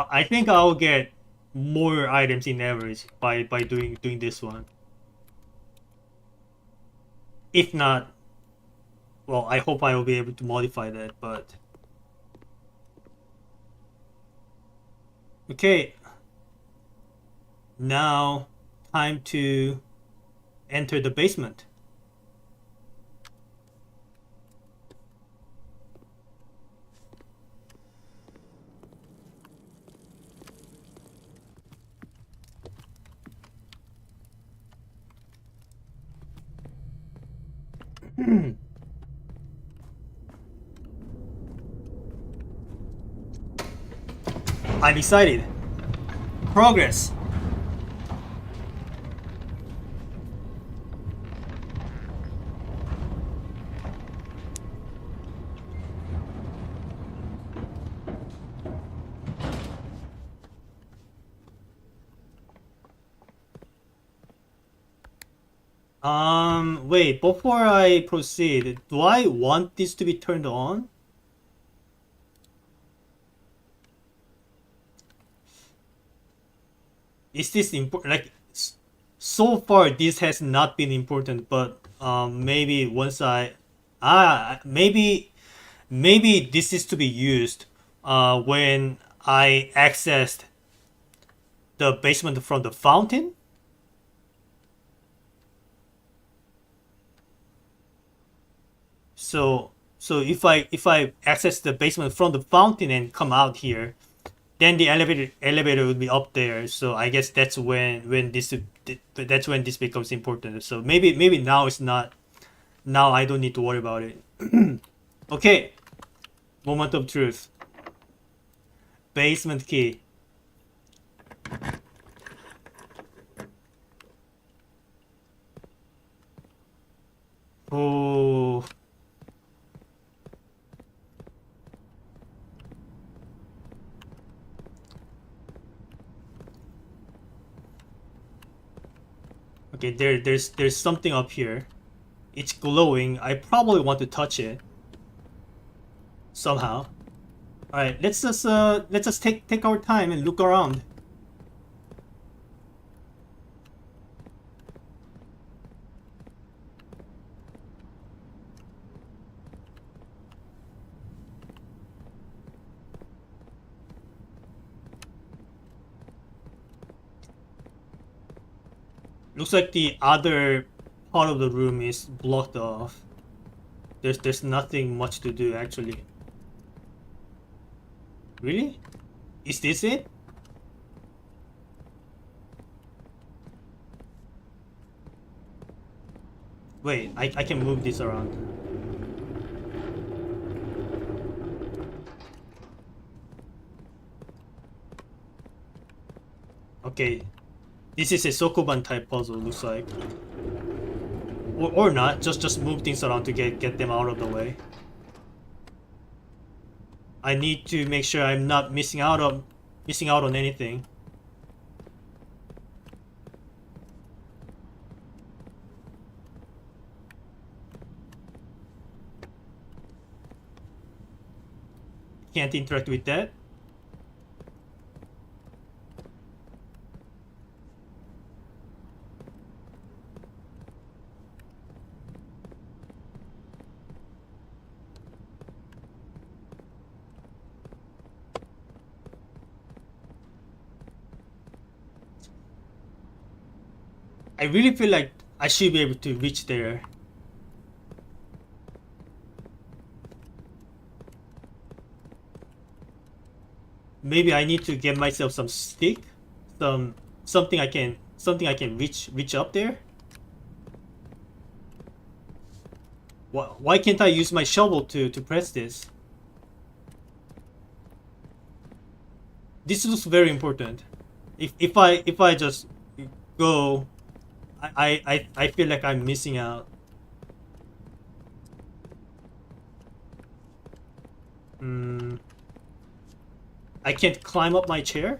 A: I'll get more items in average by doing this one. If not, well, I hope I will be able to modify that, but okay. Now time to enter the basement. I'm excited. Progress. Wait, before I proceed, do I want this to be turned on? Is this important? Like, so far this has not been important, but maybe once maybe this is to be used when I accessed the basement from the fountain. So if I access the basement from the fountain and come out here, then the elevator would be up there. So I guess that's when this becomes important. So maybe now it's not. Now I don't need to worry about it. Okay, moment of truth. Basement key. Oh, okay. There's something up here. It's glowing. I probably want to touch it somehow. All right, let's just take our time and look around. Looks like the other part of the room is blocked off. There's nothing much to do actually. Really? Is this it? Wait, I can move this around. Okay. This is a Sokoban type puzzle, looks like. Or not, just move things around to get them out of the way. I need to make sure I'm not missing out on anything. Can't interact with that. I really feel like I should be able to reach there. Maybe I need to get myself some stick, something I can reach up there. Why can't I use my shovel to press this? This looks very important. If I just go, I feel like I'm missing out. Hmm. I can't climb up my chair.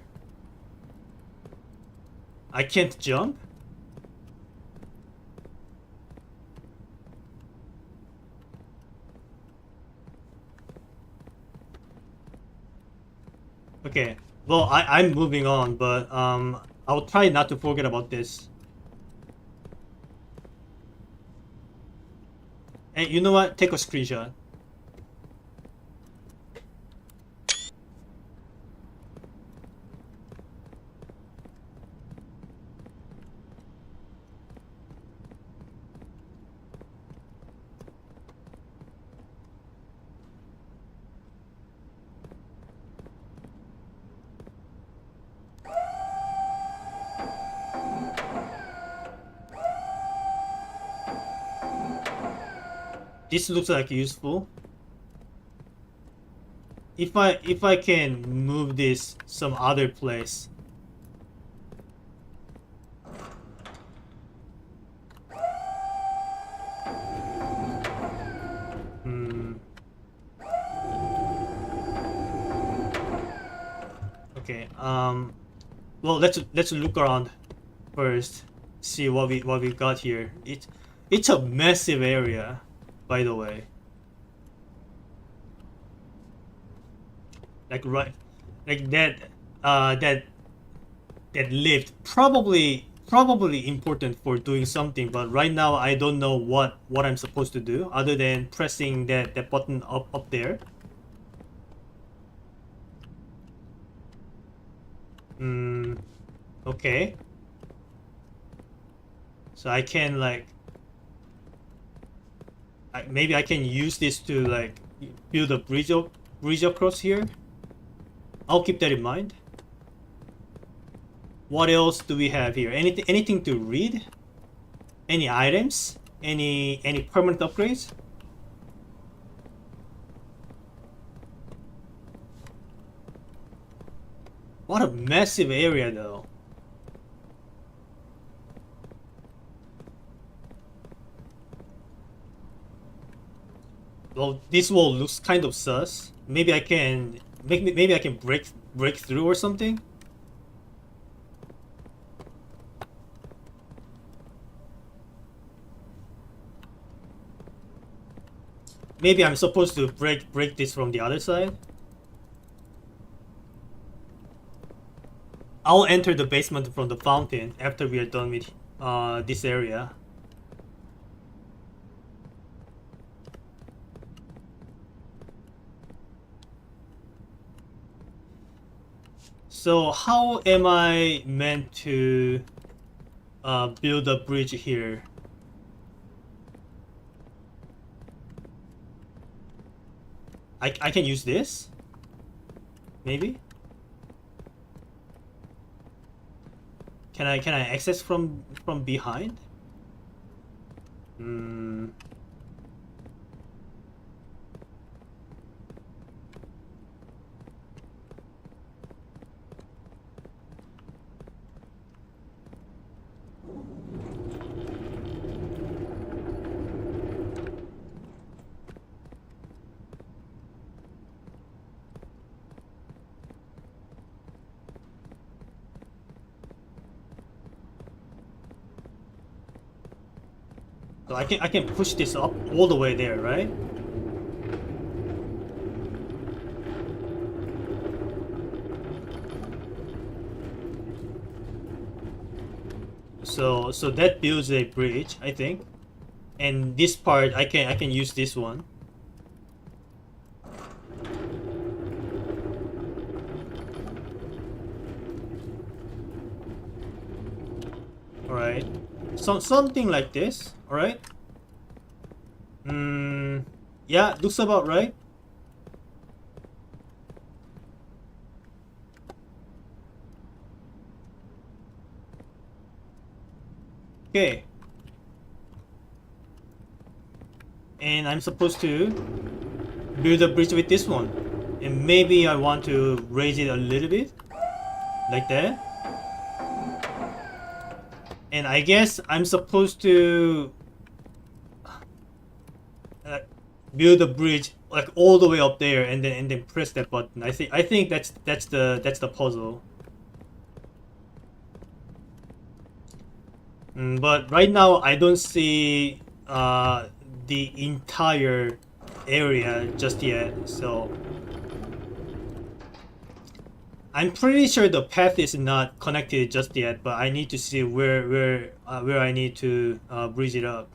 A: I can't jump. Okay. Well, I'm moving on, but I'll try not to forget about this. And you know what? Take a screenshot. This looks like useful. If I can move this some other place. Hmm. Okay. Well, let's look around first. see what we got here. It's a massive area, by the way. Like right, like that lift probably important for doing something, but right now I don't know what I'm supposed to do other than pressing that button up there. Okay. So I can like maybe I can use this to like build a bridge across here. I'll keep that in mind. What else do we have here? Anything to read? Any items? Any permanent upgrades? What a massive area though. Well, this wall looks kind of sus. Maybe I can maybe I can break through or something. Maybe I'm supposed to break this from the other side. I'll enter the basement from the fountain after we are done with this area. So how am I meant to build a bridge here? I can use this? Maybe? Can I access from behind? So I can push this up all the way there, right? So that builds a bridge, I think. And this part I can use this one. Alright. Something like this, alright? Yeah, looks about right. Okay. And I'm supposed to build a bridge with this one. And maybe I want to raise it a little bit. Like that. And I guess I'm supposed to build a bridge like all the way up there and then press that button. I think that's the puzzle. But right now I don't see the entire area just yet, so I'm pretty sure the path is not connected just yet, but I need to see where I need to bridge it up.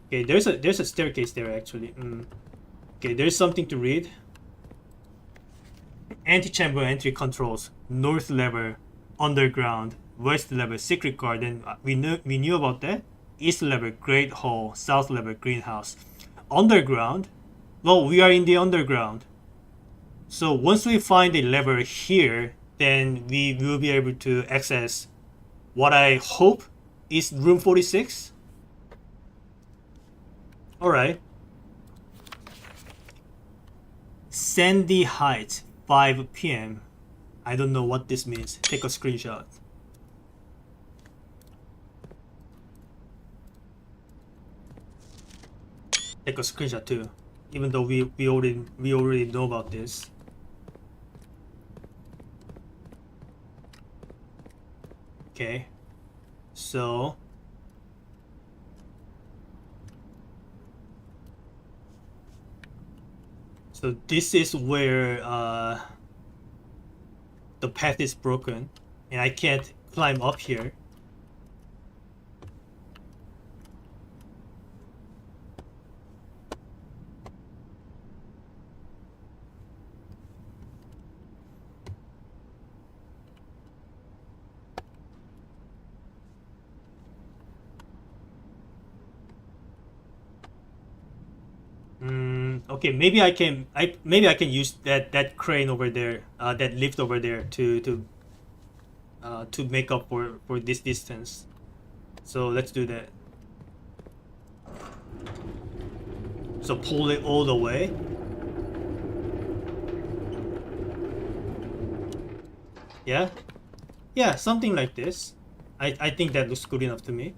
A: Okay, there's a staircase there actually. Okay, there's something to read. Antechamber entry controls, north lever, underground, west lever, secret garden. We knew about that. East lever, great hall, south lever, greenhouse. Underground. Well, we are in the underground. So once we find a lever here, then we will be able to access what I hope is room 46. Alright. Sandy Heights, 5 p.m. I don't know what this means. Take a screenshot. Take a screenshot too. Even though we already know about this. Okay, so this is where the path is broken, and I can't climb up here. Okay, maybe I can. Maybe I can use that crane over there, that lift over there to make up for this distance. So let's do that. So pull it all the way. Yeah, yeah, something like this. I think that looks good enough to me.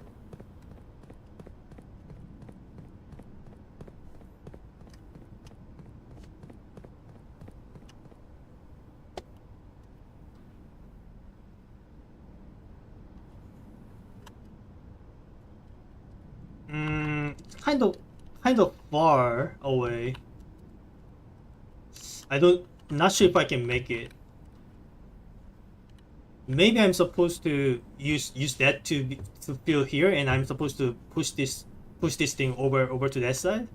A: Kind of, far away. I don't, not sure if I can make it. Maybe I'm supposed to use that to fill here, and I'm supposed to push this thing over to that side.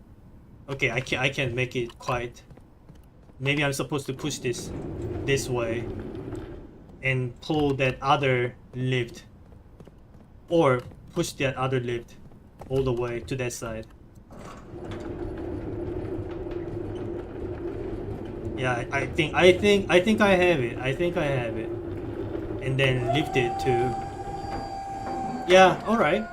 A: Okay, I can't make it quite. Maybe I'm supposed to push this way and pull that other lift, or push that other lift all the way to that side. Yeah, I think I have it. I think I have it. And then lift it to. Yeah, all right.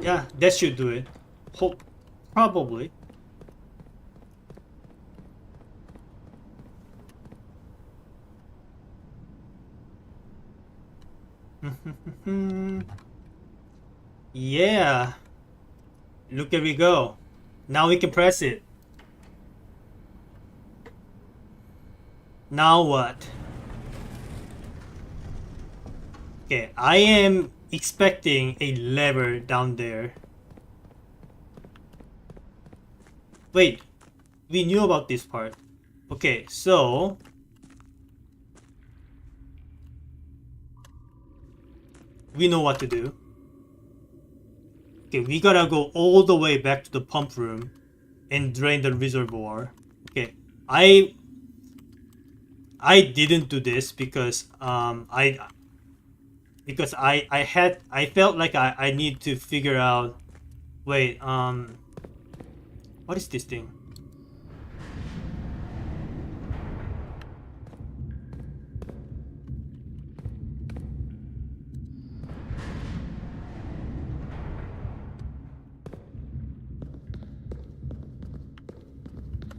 A: Yeah, that should do it. Hope, probably. Yeah. Look, there we go. Now we can press it. Now what? Okay, I am expecting a lever down there. Wait, we knew about this part. Okay, so we know what to do. Okay, we gotta go all the way back to the pump room and drain the reservoir. Okay, I didn't do this because I felt like I need to figure out. Wait, what is this thing?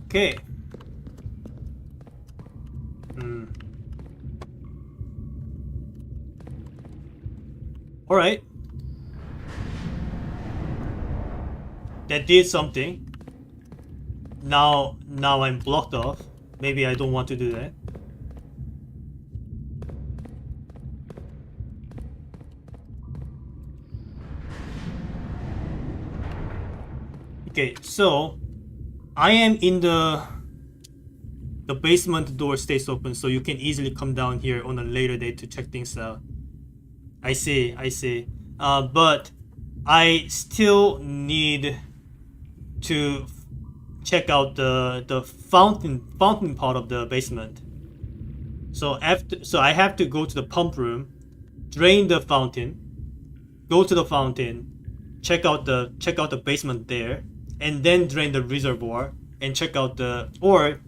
A: Okay. All right. That did something. Now I'm blocked off. Maybe I don't want to do that. Okay, so I am in the basement door stays open, so you can easily come down here on a later date to check things out. I see, I see. But I still need to check out the fountain part of the basement. So I have to go to the pump room, drain the fountain, go to the fountain, check out the basement there, and then drain the reservoir and check out the or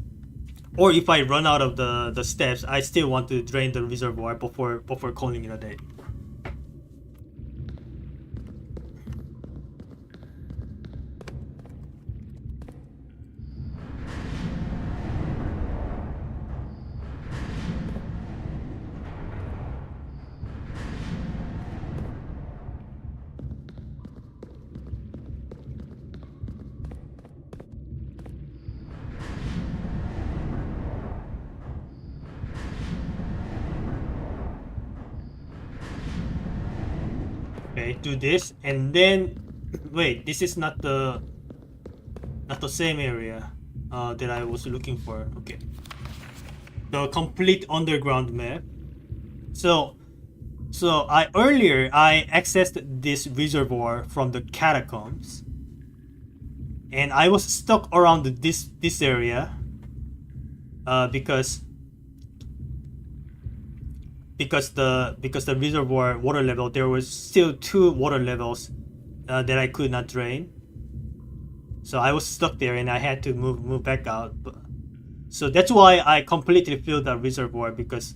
A: if I run out of the steps, I still want to drain the reservoir before calling it a day. Okay, do this and then wait, this is not the same area that I was looking for. Okay. The complete underground map. So I earlier I accessed this reservoir from the catacombs, and I was stuck around this area because the reservoir water level, there was still two water levels that I could not drain. So I was stuck there and I had to move back out. So that's why I completely filled that reservoir, because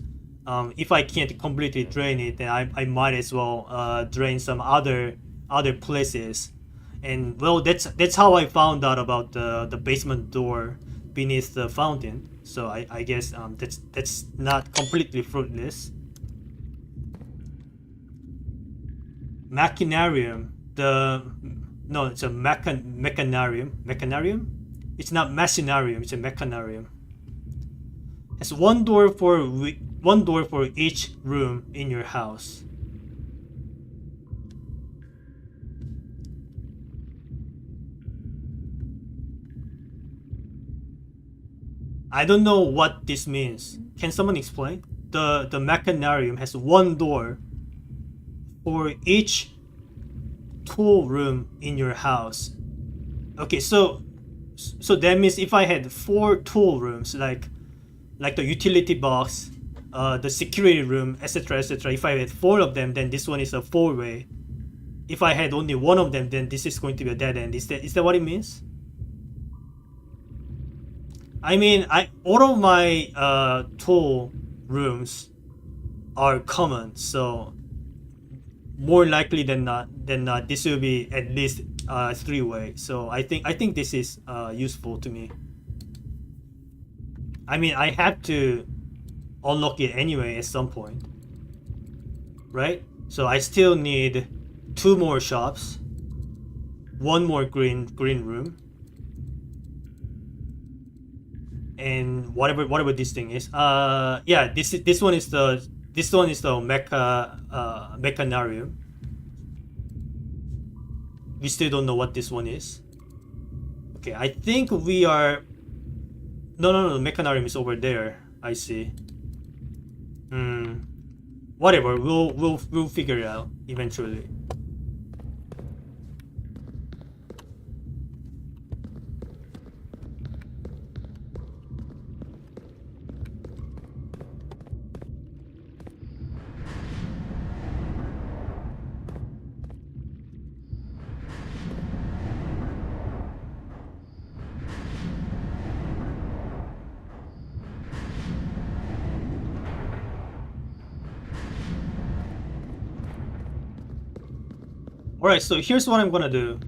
A: if I can't completely drain it, then I might as well drain some other places. And well, that's how I found out about the basement door beneath the fountain. So I guess that's not completely fruitless. Machinarium. No, it's a mechanarium. It's not machinarium. It's a mechanarium. It's one door for each room in your house. I don't know what this means. Can someone explain? The mechanarium has one door for each tool room in your house. Okay, so that means if I had 4 tool rooms, like the utility box, the security room, etc., etc. If I had 4 of them, then this one is a 4-way. If I had only one of them, then this is going to be a dead end. Is that what it means? I mean, all of my tool rooms are common, so more likely than not, this will be at least 3-way. So I think this is useful to me. I mean, I have to unlock it anyway at some point, right? So I still need 2 more shops, 1 more green room, and whatever this thing is. Yeah, this one is the mechanarium. We still don't know what this one is. Okay, I think we are. No, the mechanarium is over there. I see. Whatever. We'll figure it out eventually. Alright, so here's what I'm gonna do.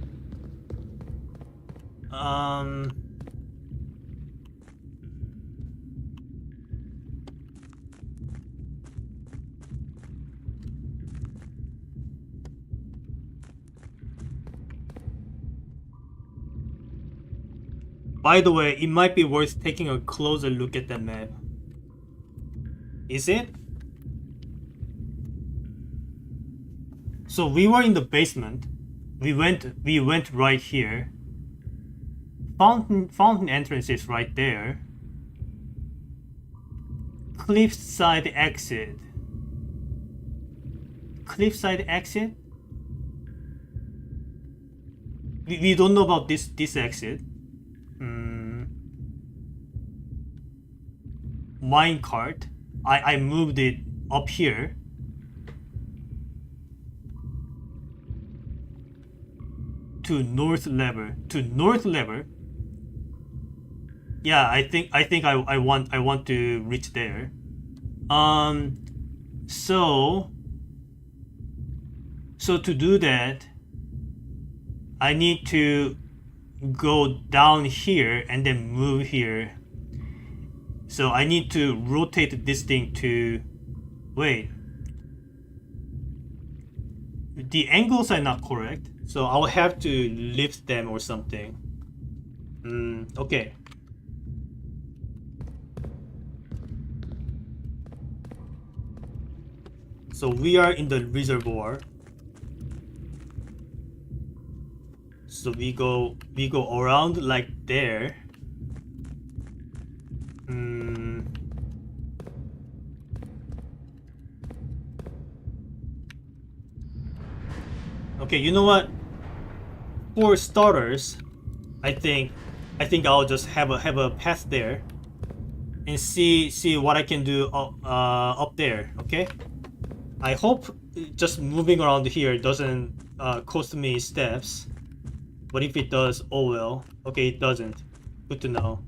A: By the way, it might be worth taking a closer look at that map. Is it? So we were in the basement. We went right here. Fountain entrance is right there. Cliffside exit. Cliffside exit? We don't know about this exit. Minecart. I moved it up here. To north lever. Yeah, I think I want to reach there. So to do that, I need to go down here and then move here. So I need to rotate this thing to... Wait. The angles are not correct. So I'll have to lift them or something. Okay. So we are in the reservoir. So we go around like there. Okay, you know what? For starters, I think I'll just have a path there and see what I can do up there. Okay. I hope just moving around here doesn't cost me steps. But if it does, oh well. Okay, it doesn't. Good to know.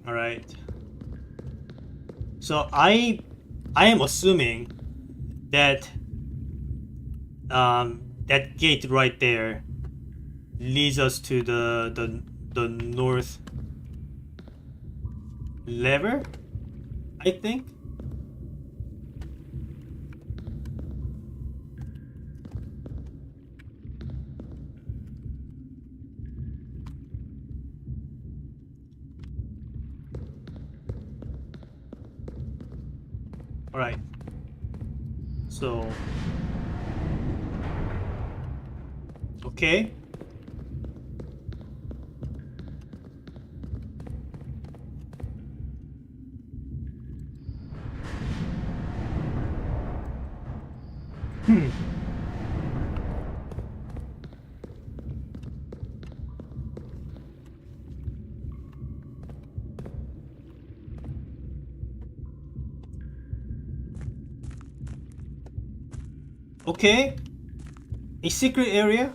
A: All right. So I am assuming that that gate right there leads us to the north lever, I think. All right. So okay. Okay. A secret area?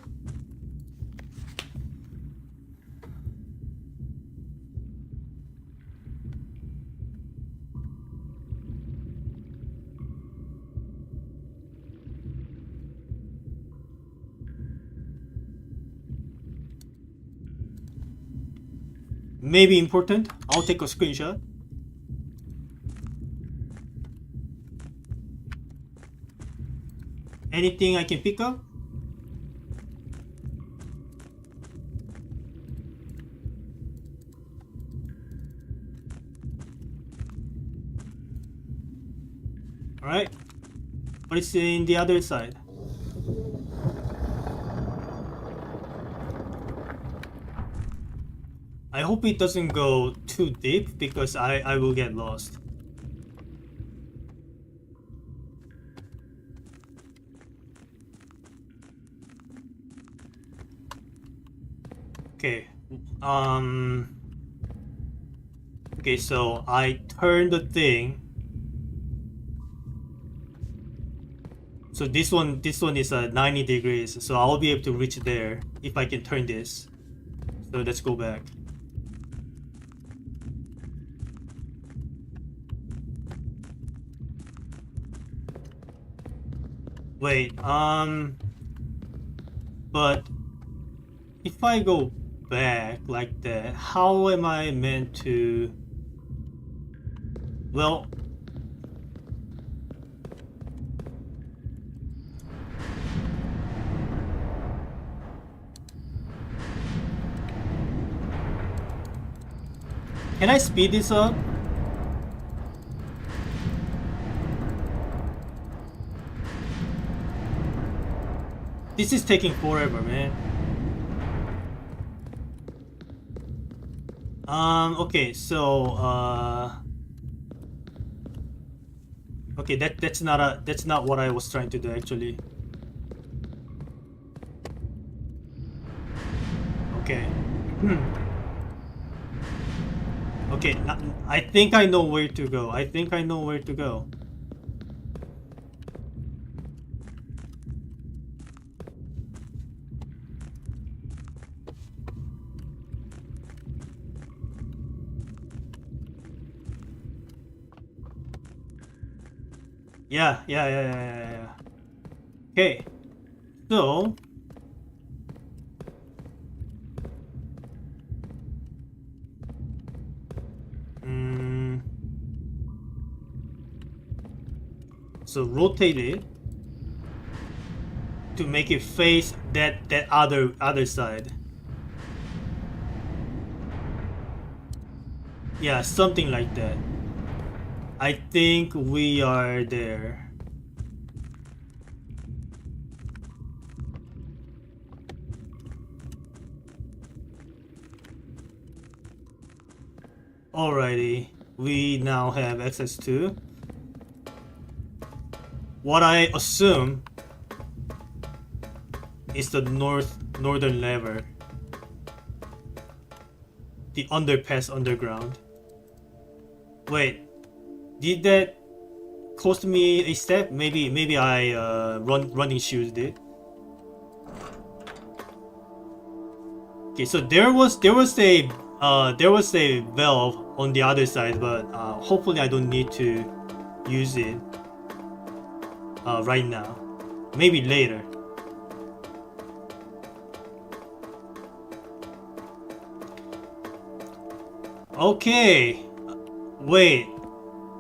A: Maybe important. I'll take a screenshot. Anything I can pick up? Alright. What is in the other side? I hope it doesn't go too deep because I will get lost. Okay. Okay, so I turn the thing. So this one is 90 degrees, so I'll be able to reach there if I can turn this. So let's go back. Wait, but if I go back like that, how am I meant to... Well... Can I speed this up? This is taking forever, man. Okay, so okay, that's not what I was trying to do actually. Okay. Okay, I think I know where to go. I think I know where to go. Yeah. Okay, so so rotate it to make it face that other side. Yeah, something like that. I think we are there. Alrighty, we now have access to what I assume is the northern lever, the underpass underground. Wait, did that cost me a step? Maybe I running shoes did. Okay, so there was a valve on the other side, but hopefully I don't need to use it right now. Maybe later. Okay. Wait.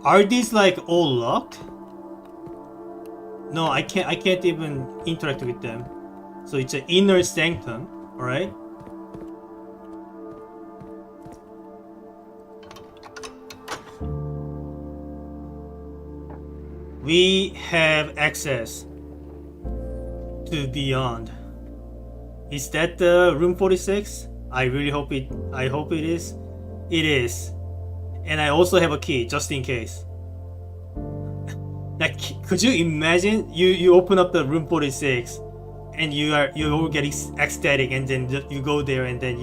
A: Are these like all locked? No, I can't even interact with them. So it's an inner sanctum, alright? We have access to beyond. Is that the room 46? I really hope it is. It is. And I also have a key just in case. Like, could you imagine you open up the room 46 and you're getting ecstatic, and then you go there and then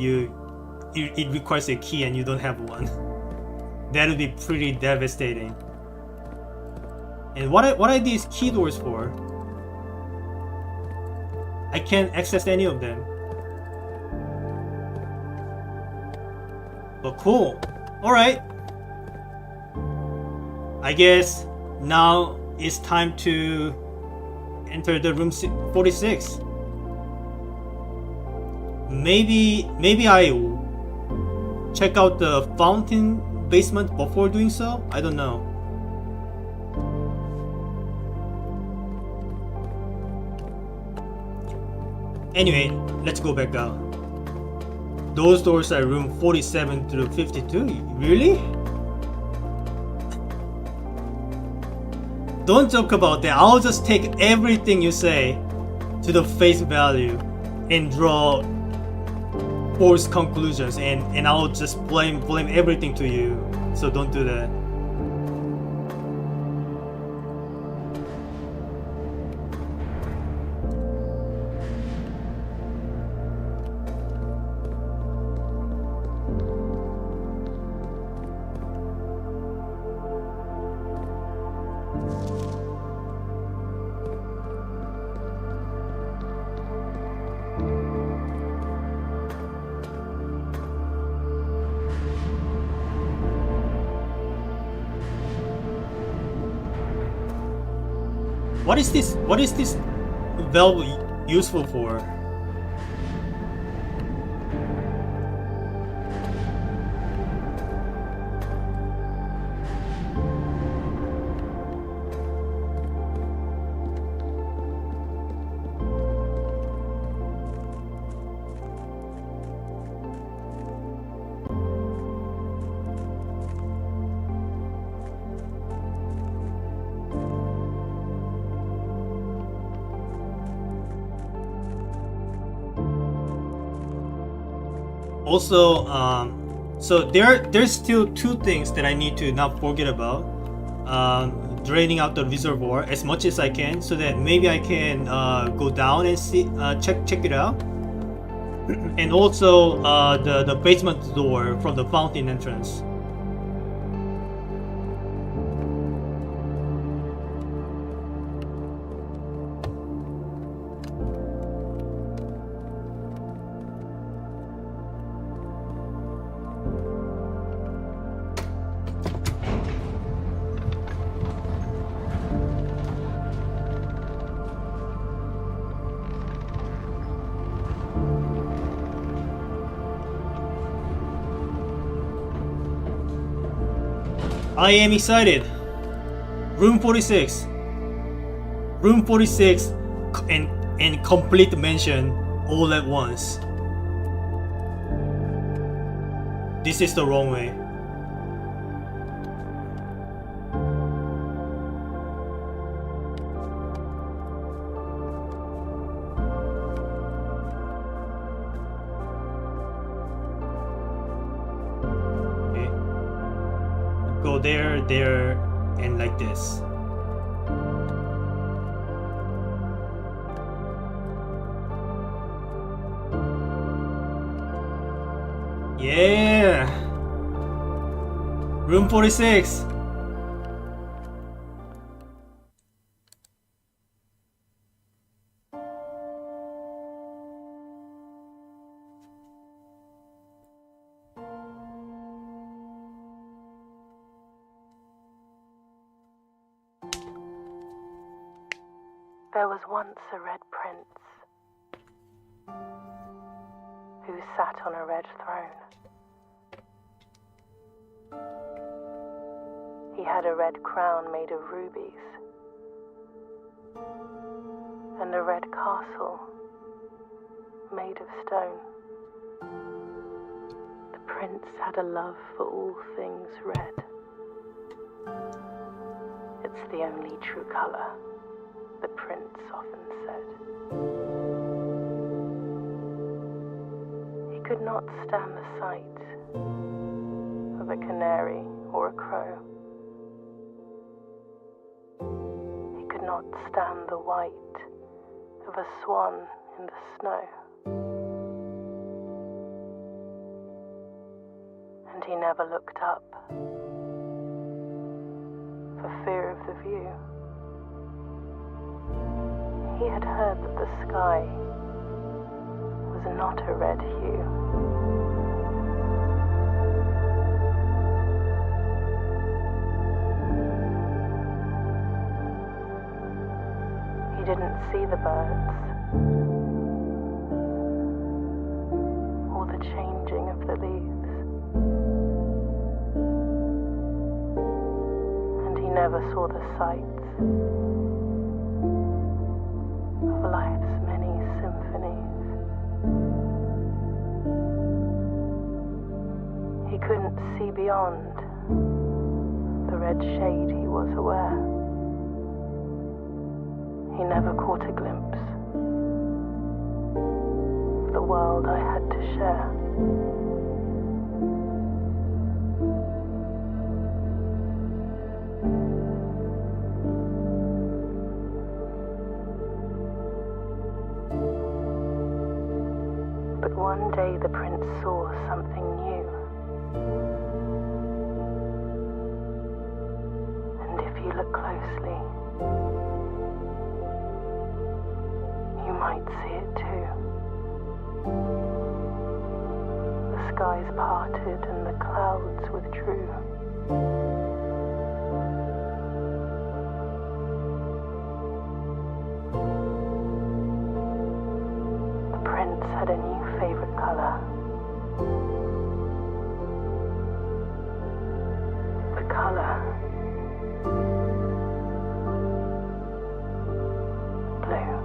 A: it requires a key and you don't have one. That would be pretty devastating. And what are these key doors for? I can't access any of them. But cool. Alright. I guess now it's time to enter the room 46. Maybe I check out the fountain basement before doing so? I don't know. Anyway, let's go back out. Those doors are room 47 through 52? Really? Don't joke about that. I'll just take everything you say to the face value and draw false conclusions, and I'll just blame everything to you. So don't do that. What is this? What is this valve useful for? Also, so there's still two things that I need to not forget about. Draining out the reservoir as much as I can, so that maybe I can go down and see, check it out. And also the basement door from the fountain entrance. I am excited. Room 46. Room 46 and complete mansion all at once. This is the wrong way. Okay. go there, there, and like this. Yeah! Room 46!
C: There was once a red prince who sat on a red throne. He had a red crown made of rubies and a red castle made of stone. The prince had a love for all things red. It's the only true color, the prince often said. He could not stand the sight of a canary or a crow. He could not stand the white of a swan in the snow. And he never looked up for fear of the view. He had heard that the sky was not a red hue. He didn't see the birds or the changing of the leaves, and he never saw the sights of life's many symphonies. He couldn't see beyond the red shade, he was aware. He never caught a glimpse of the world I had to share. But one day the prince saw something new. And if you look closely, you might see it too. The skies parted and the clouds withdrew. The prince had a new favorite color. The color blue.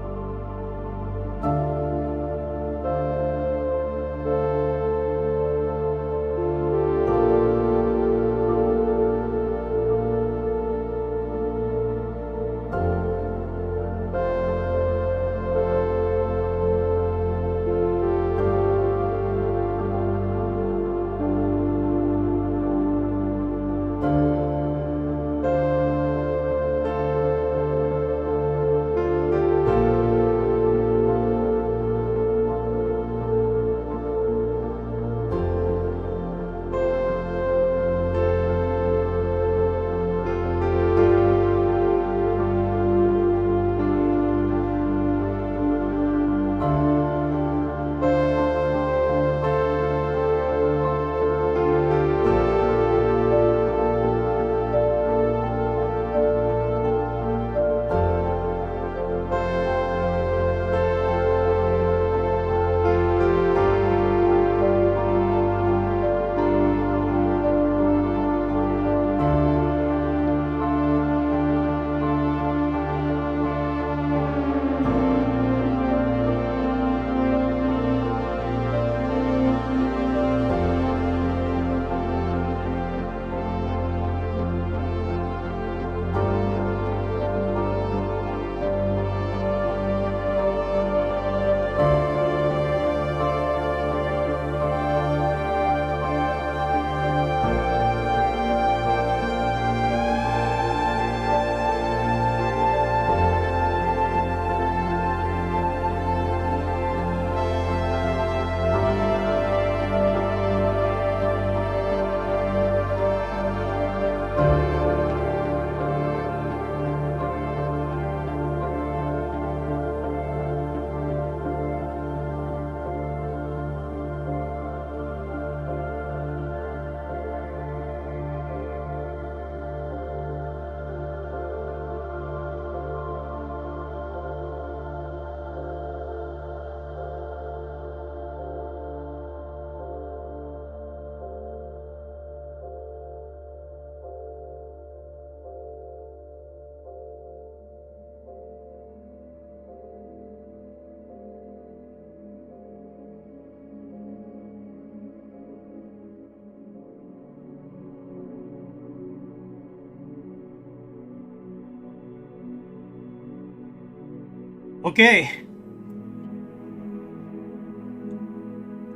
A: Okay.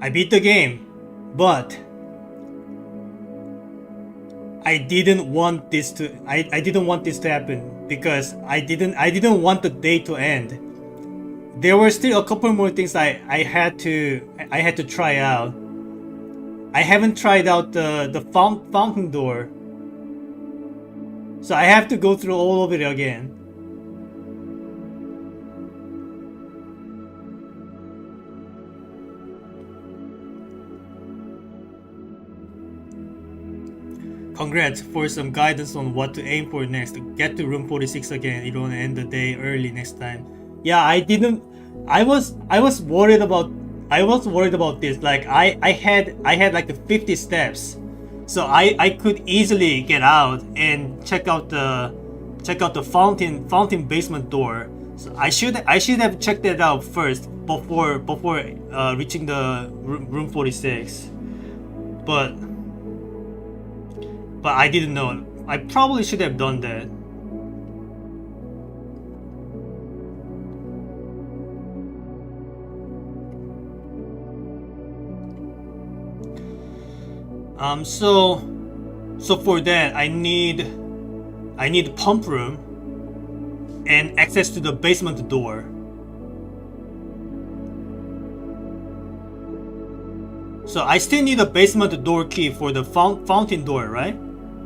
A: I beat the game, but I didn't want this to happen because I didn't want the day to end. There were still a couple more things I had to try out. I haven't tried out the fountain door. So I have to go through all of it again. Congrats for some guidance on what to aim for next. Get to room 46 again. You don't want to end the day early next time. Yeah, I didn't. I was worried about. I was worried about this. Like I had like the 50 steps, so I could easily get out and check out the fountain basement door. So I should have checked that out first before reaching the room 46. But I didn't know. I probably should have done that. So for that I need pump room and access to the basement door. So I still need a basement door key for the fountain door, right?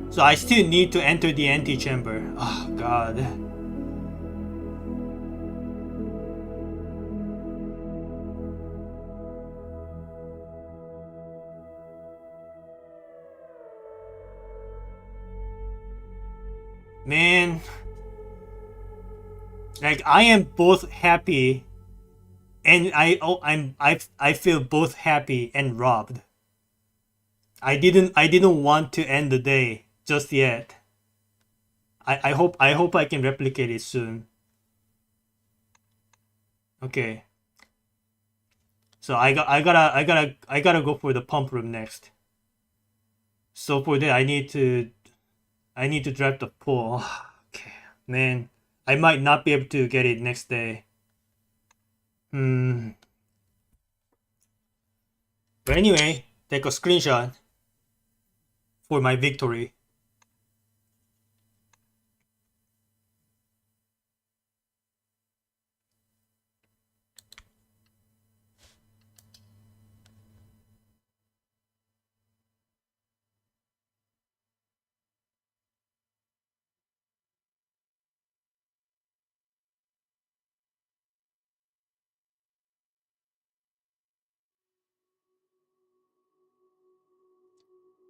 A: So I still need to enter the antechamber. Oh god. Man, like I am both happy and I feel both happy and robbed. I didn't want to end the day just yet. I hope I can replicate it soon. Okay. So I gotta go for the pump room next. So for that I need to drive the pool. Okay, man, I might not be able to get it next day. But anyway, take a screenshot for my victory.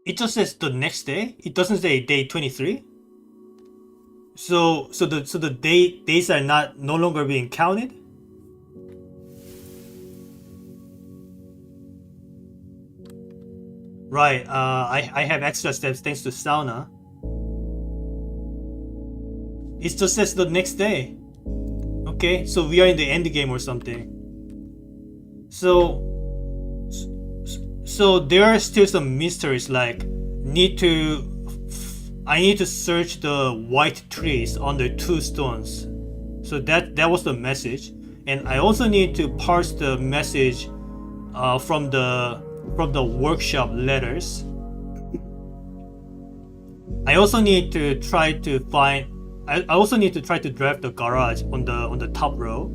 A: It just says the next day. It doesn't say day 23. So the days are no longer being counted. Right. I have extra steps thanks to sauna. It just says the next day. Okay, so we are in the end game or something. So there are still some mysteries like I need to search the white trees under 2 stones. So that was the message, and I also need to parse the message from the workshop letters. I also need to try to drive the garage on the top row.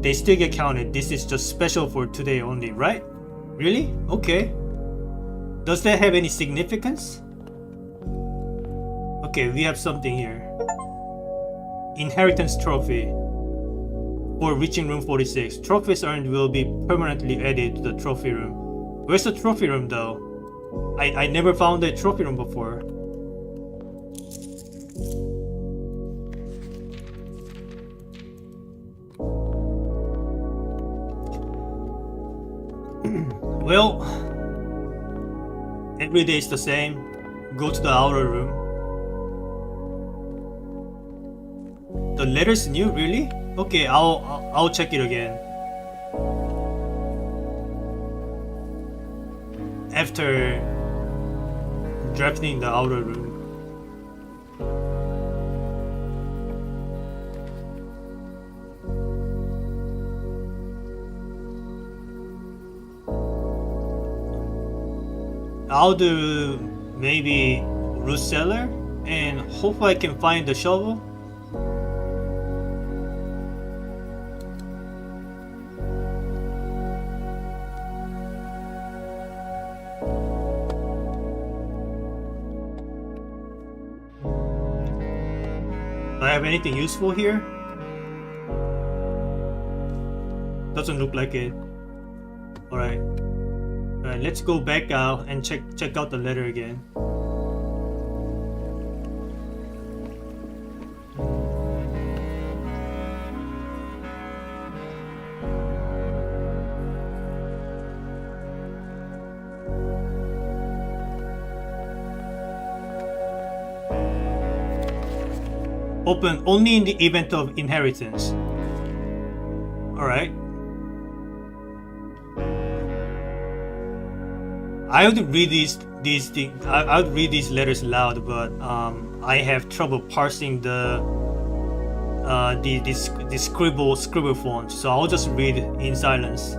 A: They still get counted. This is just special for today only, right? Really? Okay. Does that have any significance? Okay, we have something here. Inheritance trophy. For reaching room 46. Trophies earned will be permanently added to the trophy room. Where's the trophy room though? I never found a trophy room before. Well, every day is the same. Go to the outer room. The letter's new, really? Okay, I'll check it again. After drafting the outer room. I'll do maybe root cellar and hopefully I can find the shovel. Do I have anything useful here? Doesn't look like it. Alright. Alright, let's go back out and check out the letter again. Open only in the event of inheritance. Alright. I would read these things. I would read these letters aloud, but I have trouble parsing the scribble font, so I'll just read in silence.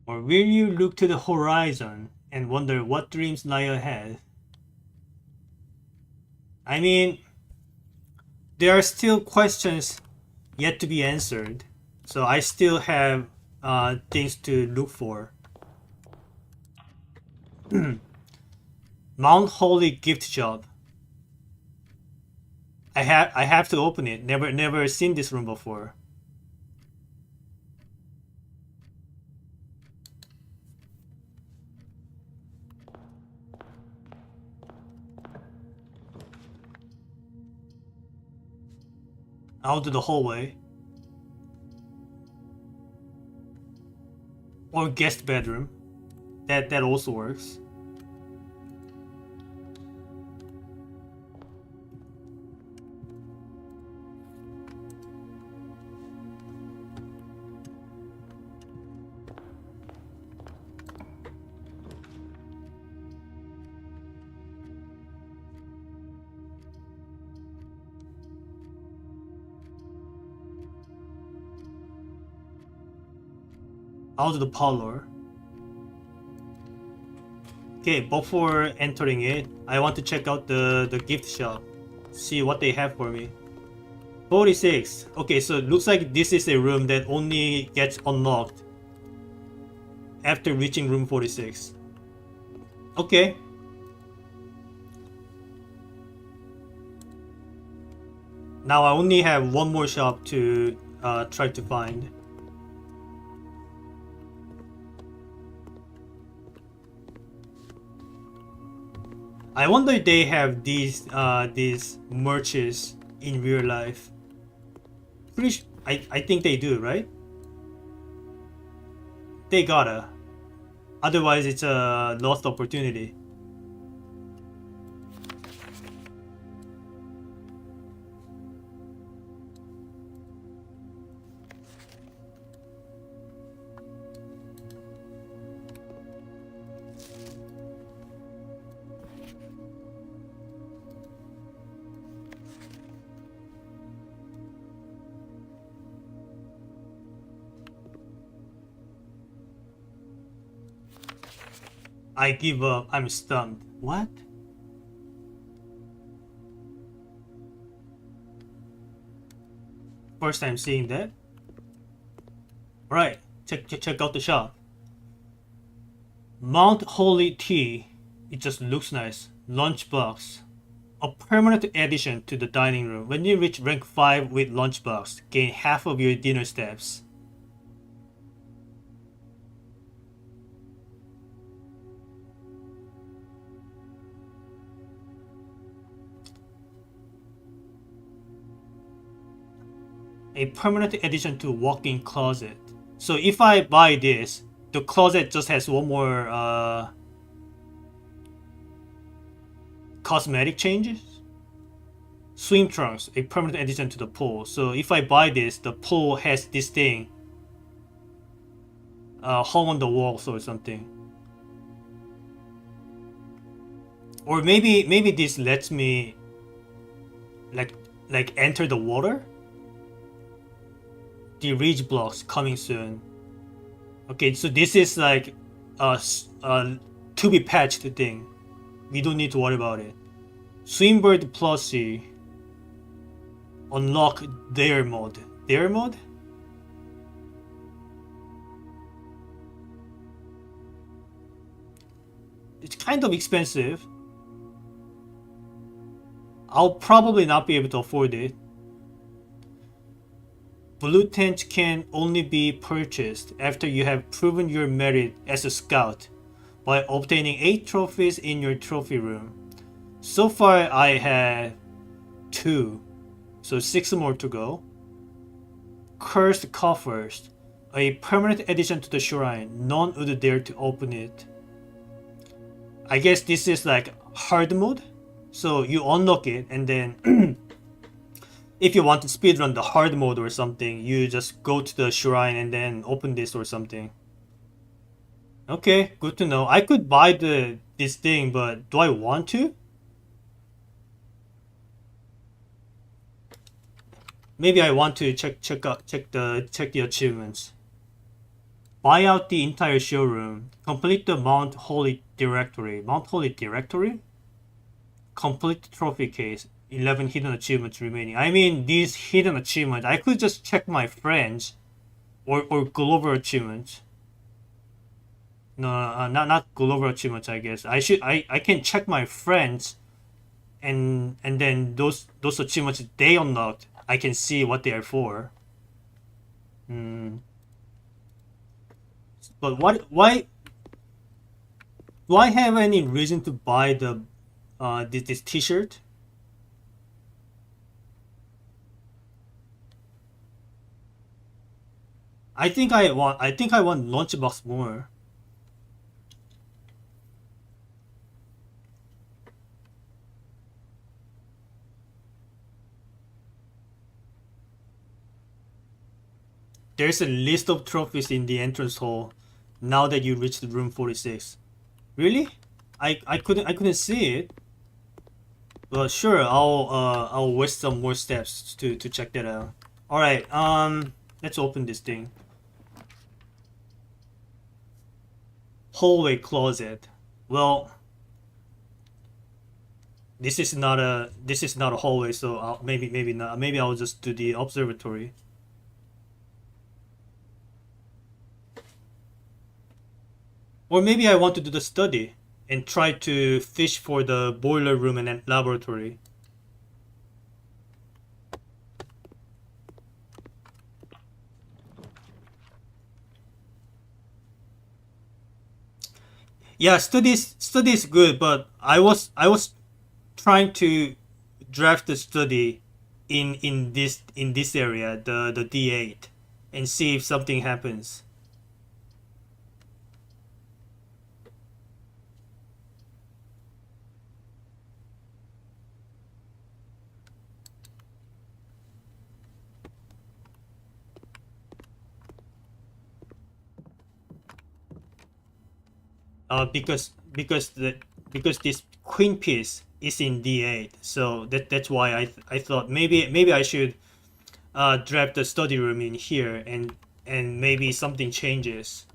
A: Or will you look to the horizon and wonder what dreams lie ahead? I mean, there are still questions yet to be answered, so I still have things to look for. Mount Holy gift shop. I have to open it. Never seen this room before. Out to the hallway. Or guest bedroom. That also works. Out to the parlor. Okay, before entering it, I want to check out the gift shop. See what they have for me. 46. Okay, so it looks like this is a room that only gets unlocked after reaching room 46. Okay. Now I only have one more shop to try to find. I wonder if they have these merches in real life. I think they do, right? They gotta. Otherwise, it's a lost opportunity. I give up. I'm stunned. What? First time seeing that. Right. Check out the shop. Mount Holy Tea. It just looks nice. Lunchbox. A permanent addition to the dining room. When you reach rank 5 with Lunchbox, gain half of your dinner steps. A permanent addition to walk-in closet. So if I buy this, the closet just has one more cosmetic changes. Swim trunks, a permanent addition to the pool. So if I buy this, the pool has this thing, hung on the walls or something. Or maybe this lets me like enter the water. The ridge blocks coming soon. Okay, so this is like a to be patched thing. We don't need to worry about it. Swimbird plushie. Unlock their mode. Their mode? It's kind of expensive. I'll probably not be able to afford it. Blue tent can only be purchased after you have proven your merit as a scout by obtaining 8 trophies in your trophy room. So far I have 2, so 6 more to go. Cursed coffers, a permanent addition to the shrine. None would dare to open it. I guess this is like hard mode, so you unlock it and then if you want to speedrun the hard mode or something, you just go to the shrine and then open this or something. Okay, good to know. I could buy this thing, but do I want to? Maybe I want to check the achievements. Buy out the entire showroom. Complete the Mount Holy directory. Mount Holy directory? Complete the trophy case. 11 hidden achievements remaining. I mean, these hidden achievements, I could just check my friends or global achievements. No, not global achievements. I guess I can check my friends, and then those achievements they unlocked, I can see what they are for. But why do I have any reason to buy the this T-shirt? I think I want lunchbox more. There's a list of trophies in the entrance hall now that you reached room 46. Really? I couldn't see it. But sure, I'll waste some more steps to check that out. All right, let's open this thing. Hallway closet. Well, this is not a hallway, so maybe not. Maybe I'll just do the observatory. Or maybe I want to do the study and try to fish for the boiler room and laboratory. Yeah, study is good, but I was trying to draft the study in this area, the D8, and see if something happens. Because this queen piece is in D8, so that's why I thought maybe I should draft the study room in here, and maybe something changes.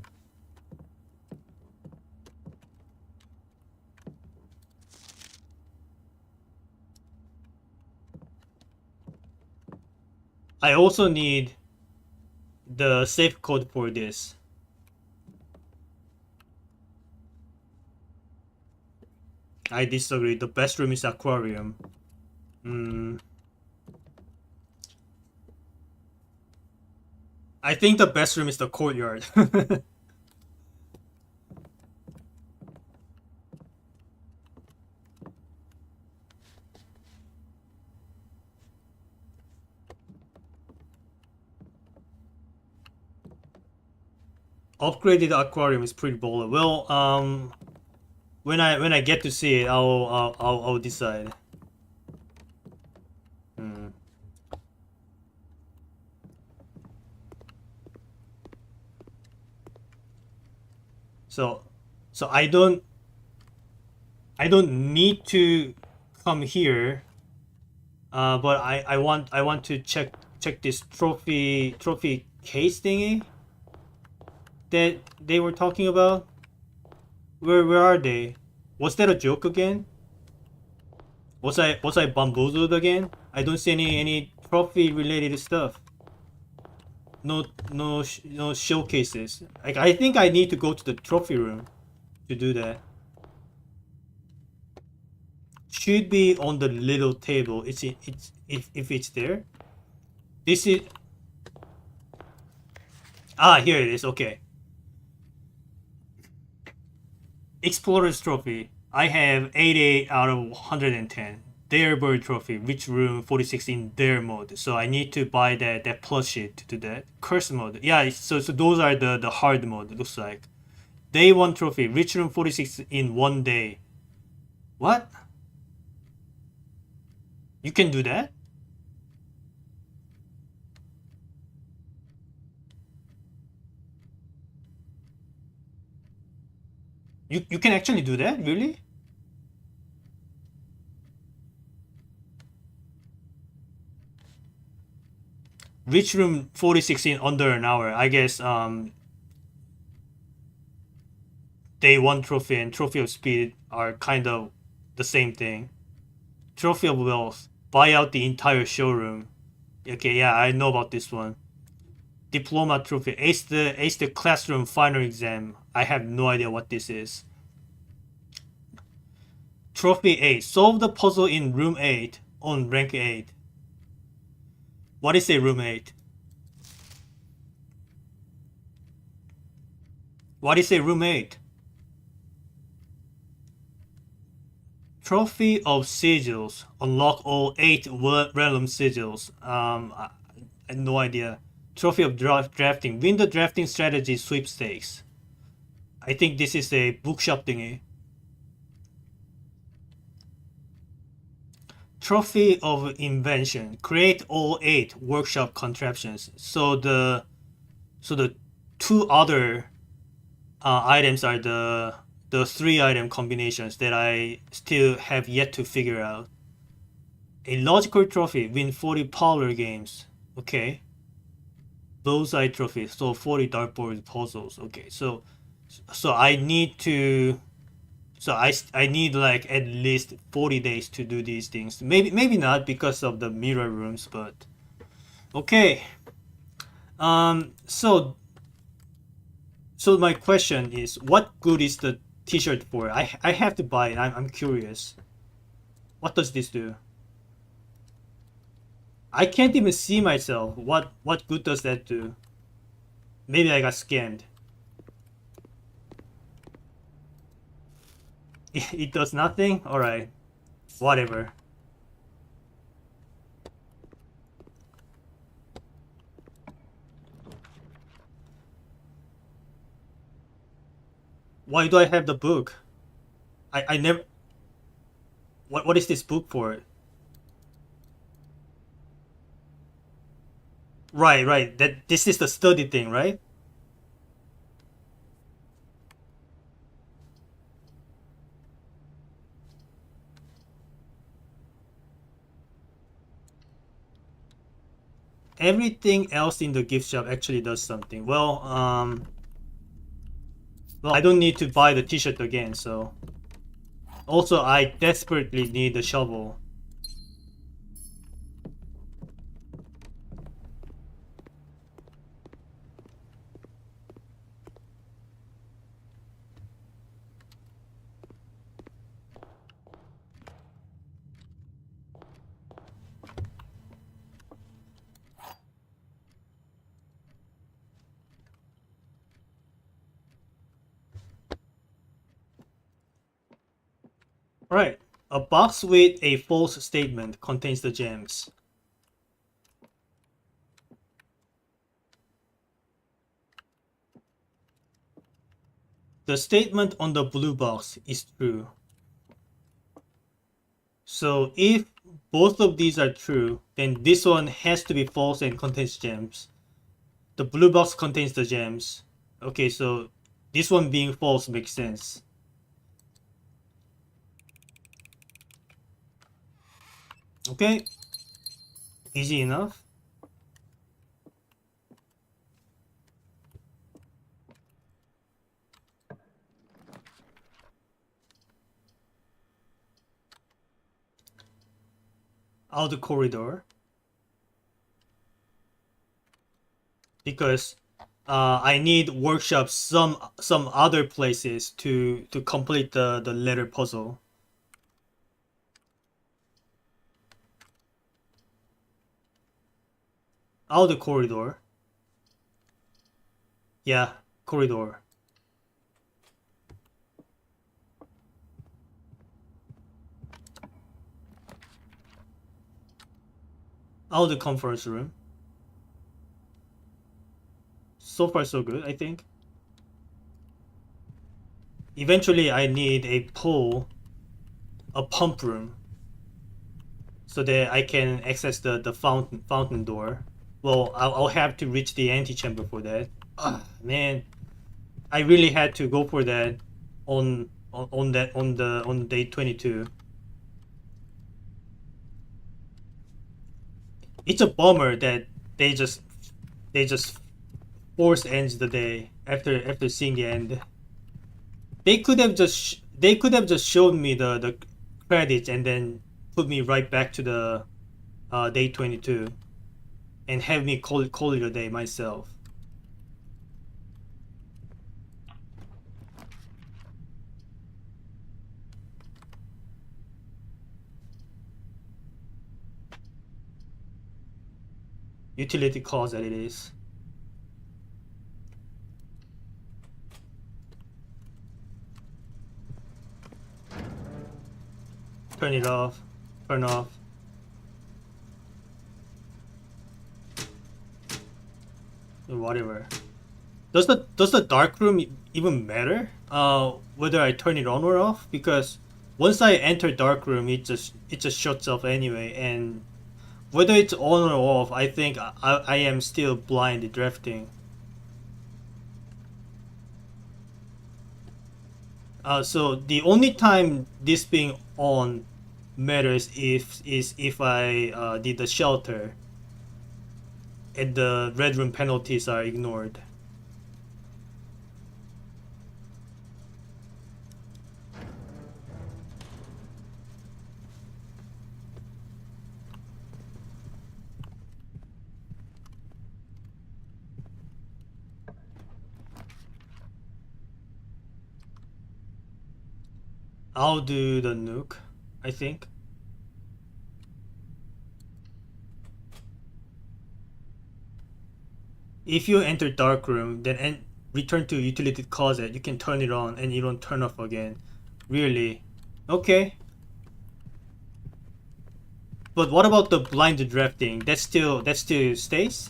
A: I also need the safe code for this. I disagree. The best room is aquarium. I think the best room is the courtyard. Upgraded aquarium is pretty baller. Well, when I get to see it, I'll decide. Hmm. So, so I don't need to come here. But I want to check this trophy case thingy that they were talking about. Where are they? Was that a joke again? Was I bamboozled again? I don't see any trophy related stuff. No showcases. Like I think I need to go to the trophy room to do that. Should be on the little table. It's if it's there. This is here it is. Okay. Explorer's Trophy. I have 88 out of 110. Their bird trophy, which room 46 in their mode. So I need to buy that plus sheet to do that. Curse mode. Yeah, so those are the hard mode, it looks like. Day 1 trophy, reach room 46 in 1 day. What? You can do that? You can actually do that? Really? Reach room 46 in under an hour. I guess day 1 trophy and trophy of speed are kind of the same thing. Trophy of wealth. Buy out the entire showroom. Okay, yeah, I know about this one. Diploma trophy. Ace the classroom final exam. I have no idea what this is. Trophy 8. Solve the puzzle in room 8 on rank 8. What is a room 8? What is a room 8? Trophy of sigils. Unlock all 8 random sigils. I have no idea. Trophy of drafting. Win the drafting strategy sweepstakes. I think this is a bookshop thingy. Trophy of invention. Create all 8 workshop contraptions. So the two other items are the 3 item combinations that I still have yet to figure out. A logical trophy. Win 40 parlor games. Okay. Bullseye trophy. So 40 dartboard puzzles. Okay. So I need to. So I need like at least 40 days to do these things. Maybe not because of the mirror rooms, but okay. So my question is, what good is the T-shirt for? I have to buy it. I'm curious. What does this do? I can't even see myself. What good does that do? Maybe I got scammed. It does nothing? Alright. Whatever. Why do I have the book? I never... What is this book for? Right. This is the study thing, right? Everything else in the gift shop actually does something. Well, I don't need to buy the t-shirt again, so... Also, I desperately need the shovel. Right. A box with a false statement contains the gems. The statement on the blue box is true. So if both of these are true, then this one has to be false and contains gems. The blue box contains the gems. Okay, so this one being false makes sense. Okay, easy enough. Out the corridor. Because I need workshops some other places to complete the letter puzzle. Out the corridor. Yeah, corridor. Out the conference room. So far so good, I think. Eventually I need a pump room, so that I can access the fountain door. Well, I'll have to reach the antechamber for that. Man, I really had to go for that on day 22. It's a bummer that they just they just force ends the day after seeing the end. They could have just shown me the credits and then put me right back to the day 22 and have me call it a day myself. Utility calls that it is. Turn it off. Turn off. Whatever. Does the dark room even matter? Whether I turn it on or off? Because once I enter dark room, it just shuts off anyway. And whether it's on or off, I think I am still blind drifting. So the only time this being on matters if I did the shelter and the red room penalties are ignored. I'll do the nuke, I think. If you enter dark room, then return to utility closet, you can turn it on and it won't turn off again. Really? Okay. But what about the blind drafting? That still stays?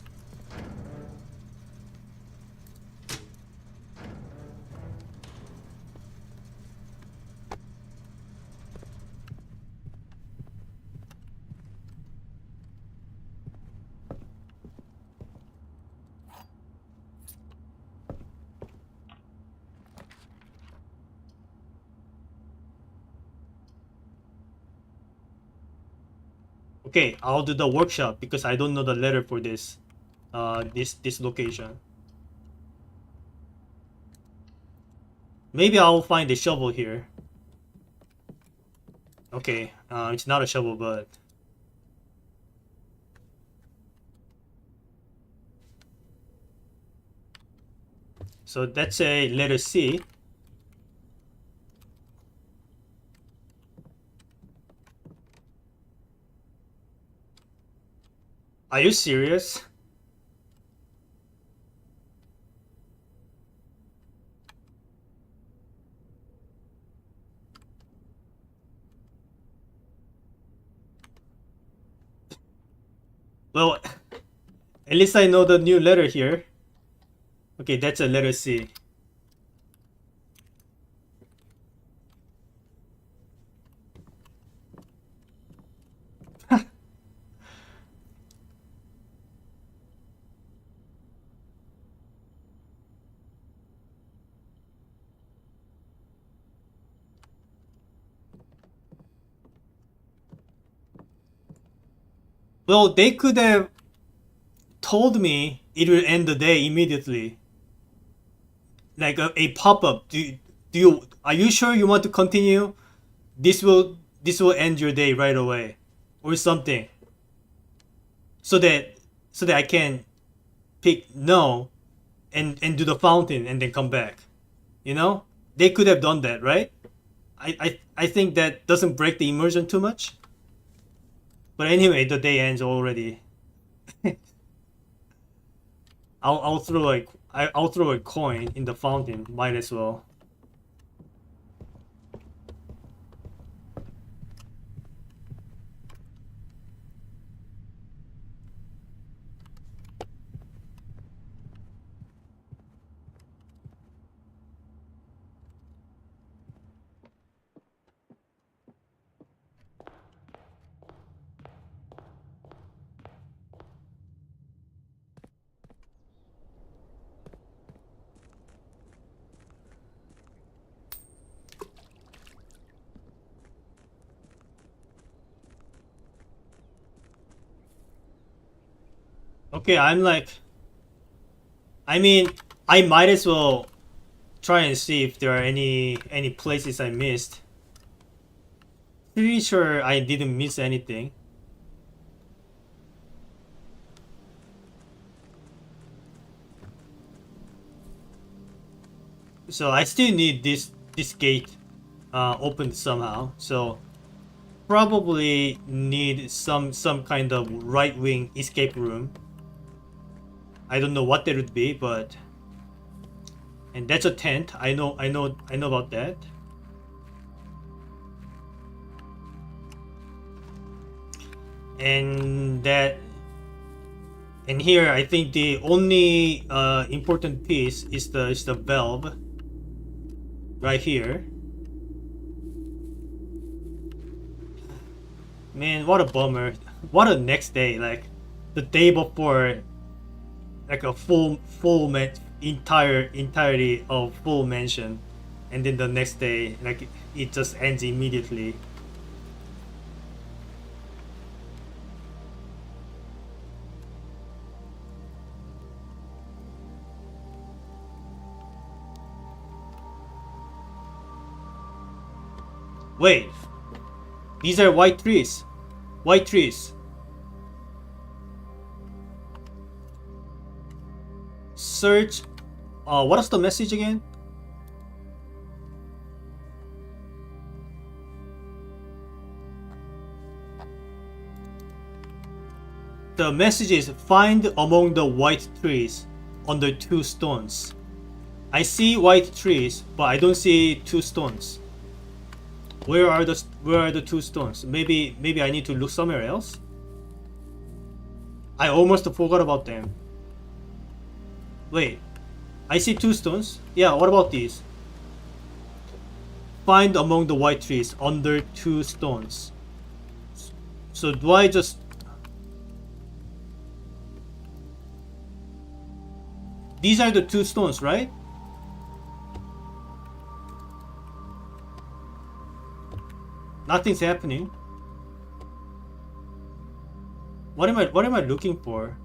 A: Okay, I'll do the workshop because I don't know the letter for this this location. Maybe I'll find a shovel here. Okay, it's not a shovel, but so that's a letter C. Are you serious? Well, at least I know the new letter here. Okay, that's a letter C. Well, they could have told me it will end the day immediately, like a pop-up. Do you are you sure you want to continue? This will end your day right away, or something, so that I can pick no and do the fountain and then come back. You know, they could have done that, right? I think that doesn't break the immersion too much. But anyway, the day ends already. I'll throw I'll throw a coin in the fountain. Might as well. Okay, I'm like, I mean, I might as well try and see if there are any places I missed. Pretty sure I didn't miss anything. So I still need this gate opened somehow. So probably need some kind of right wing escape room. I don't know what that would be, but and that's a tent. I know about that. And that and here I think the only important piece is the valve right here. Man, what a bummer. What a next day, like the day before, like a entirety of full mansion, and then the next day like it just ends immediately. Wait, these are white trees. White trees. Search. What is the message again? The message is find among the white trees under two stones. I see white trees, but I don't see two stones. Where are the two stones? Maybe I need to look somewhere else. I almost forgot about them. Wait, I see two stones. Yeah, what about these? Find among the white trees under two stones. So do I just... These are the two stones, right? Nothing's happening. What am I looking for?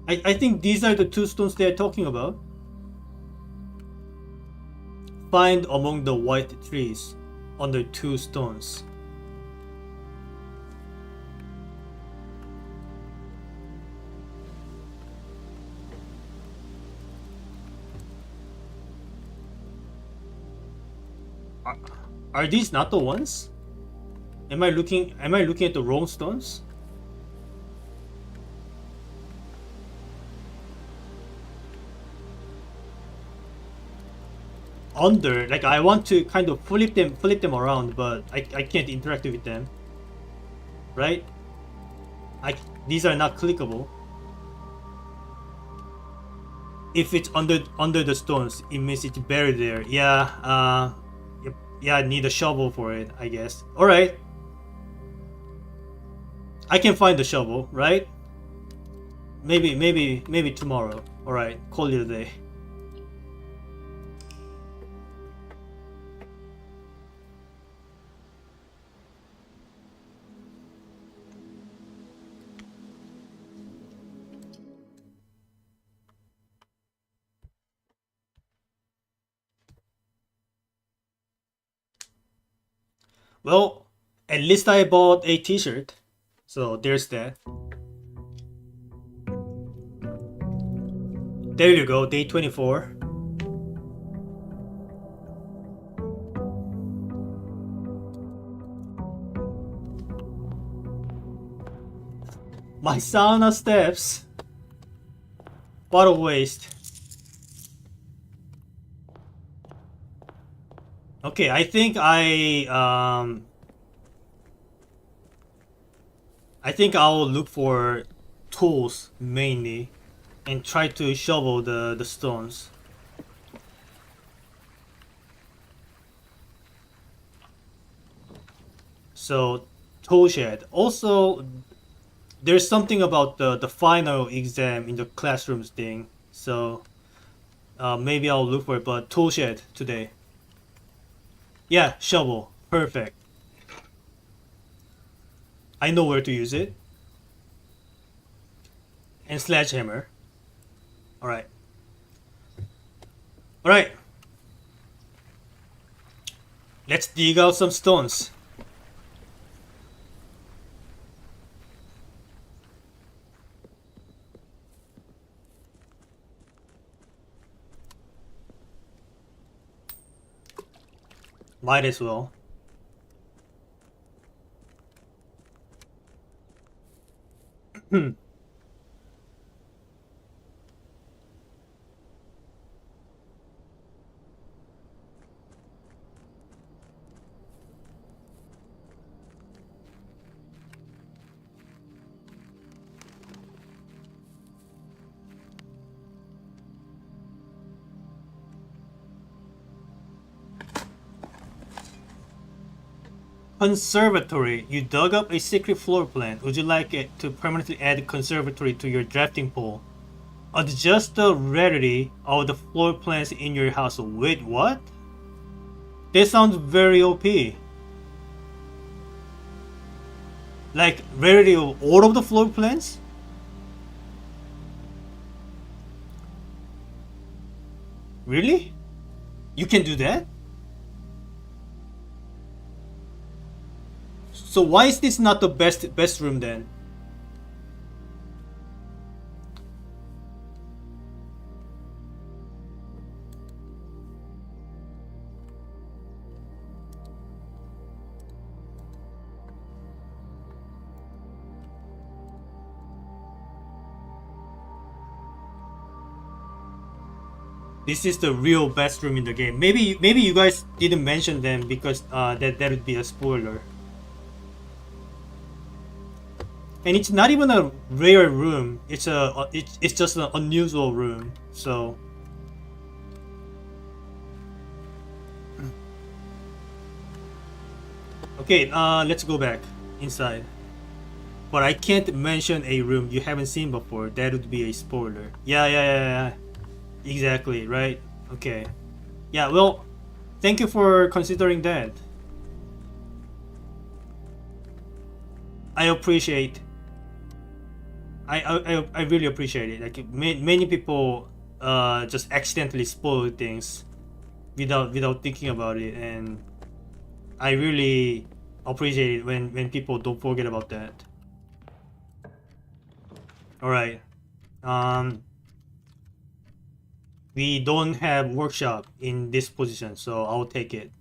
A: I think these are the two stones they're talking about. Find among the white trees under two stones. Are these not the ones? Am I looking at the wrong stones? Under, like I want to kind of flip them around, but I can't interact with them. Right? These are not clickable. If it's under the stones, it means it's buried there. Yeah, yeah, I need a shovel for it, I guess. Alright. I can find the shovel, right? Maybe tomorrow. Alright, call it a day. Well, at least I bought a t-shirt. So there's that. There you go, day 24. My sauna steps. What a waste. Okay, I think I'll look for tools mainly and try to shovel the stones. So tool shed. Also, there's something about the final exam in the classrooms thing. So maybe I'll look for it. But tool shed today. Yeah, shovel. Perfect. I know where to use it. And sledgehammer. All right. All right. Let's dig out some stones. Might as well. Conservatory. You dug up a secret floor plan. Would you like it to permanently add conservatory to your drafting pool? Adjust the rarity of the floor plans in your house. Wait, what? This sounds very OP. Like rarity of all of the floor plans? Really? You can do that? So why is this not the best room then? This is the real best room in the game. Maybe you guys didn't mention them because that would be a spoiler. And it's not even a rare room. It's just an unusual room. So okay, let's go back inside. But I can't mention a room you haven't seen before. That would be a spoiler. Yeah. Exactly, right? Okay. Yeah, well, thank you for considering that. I appreciate. I really appreciate it. Like many people just accidentally spoil things without thinking about it, and I really appreciate it when people don't forget about that. All right. Um, we don't have workshop in this position, so I'll take it.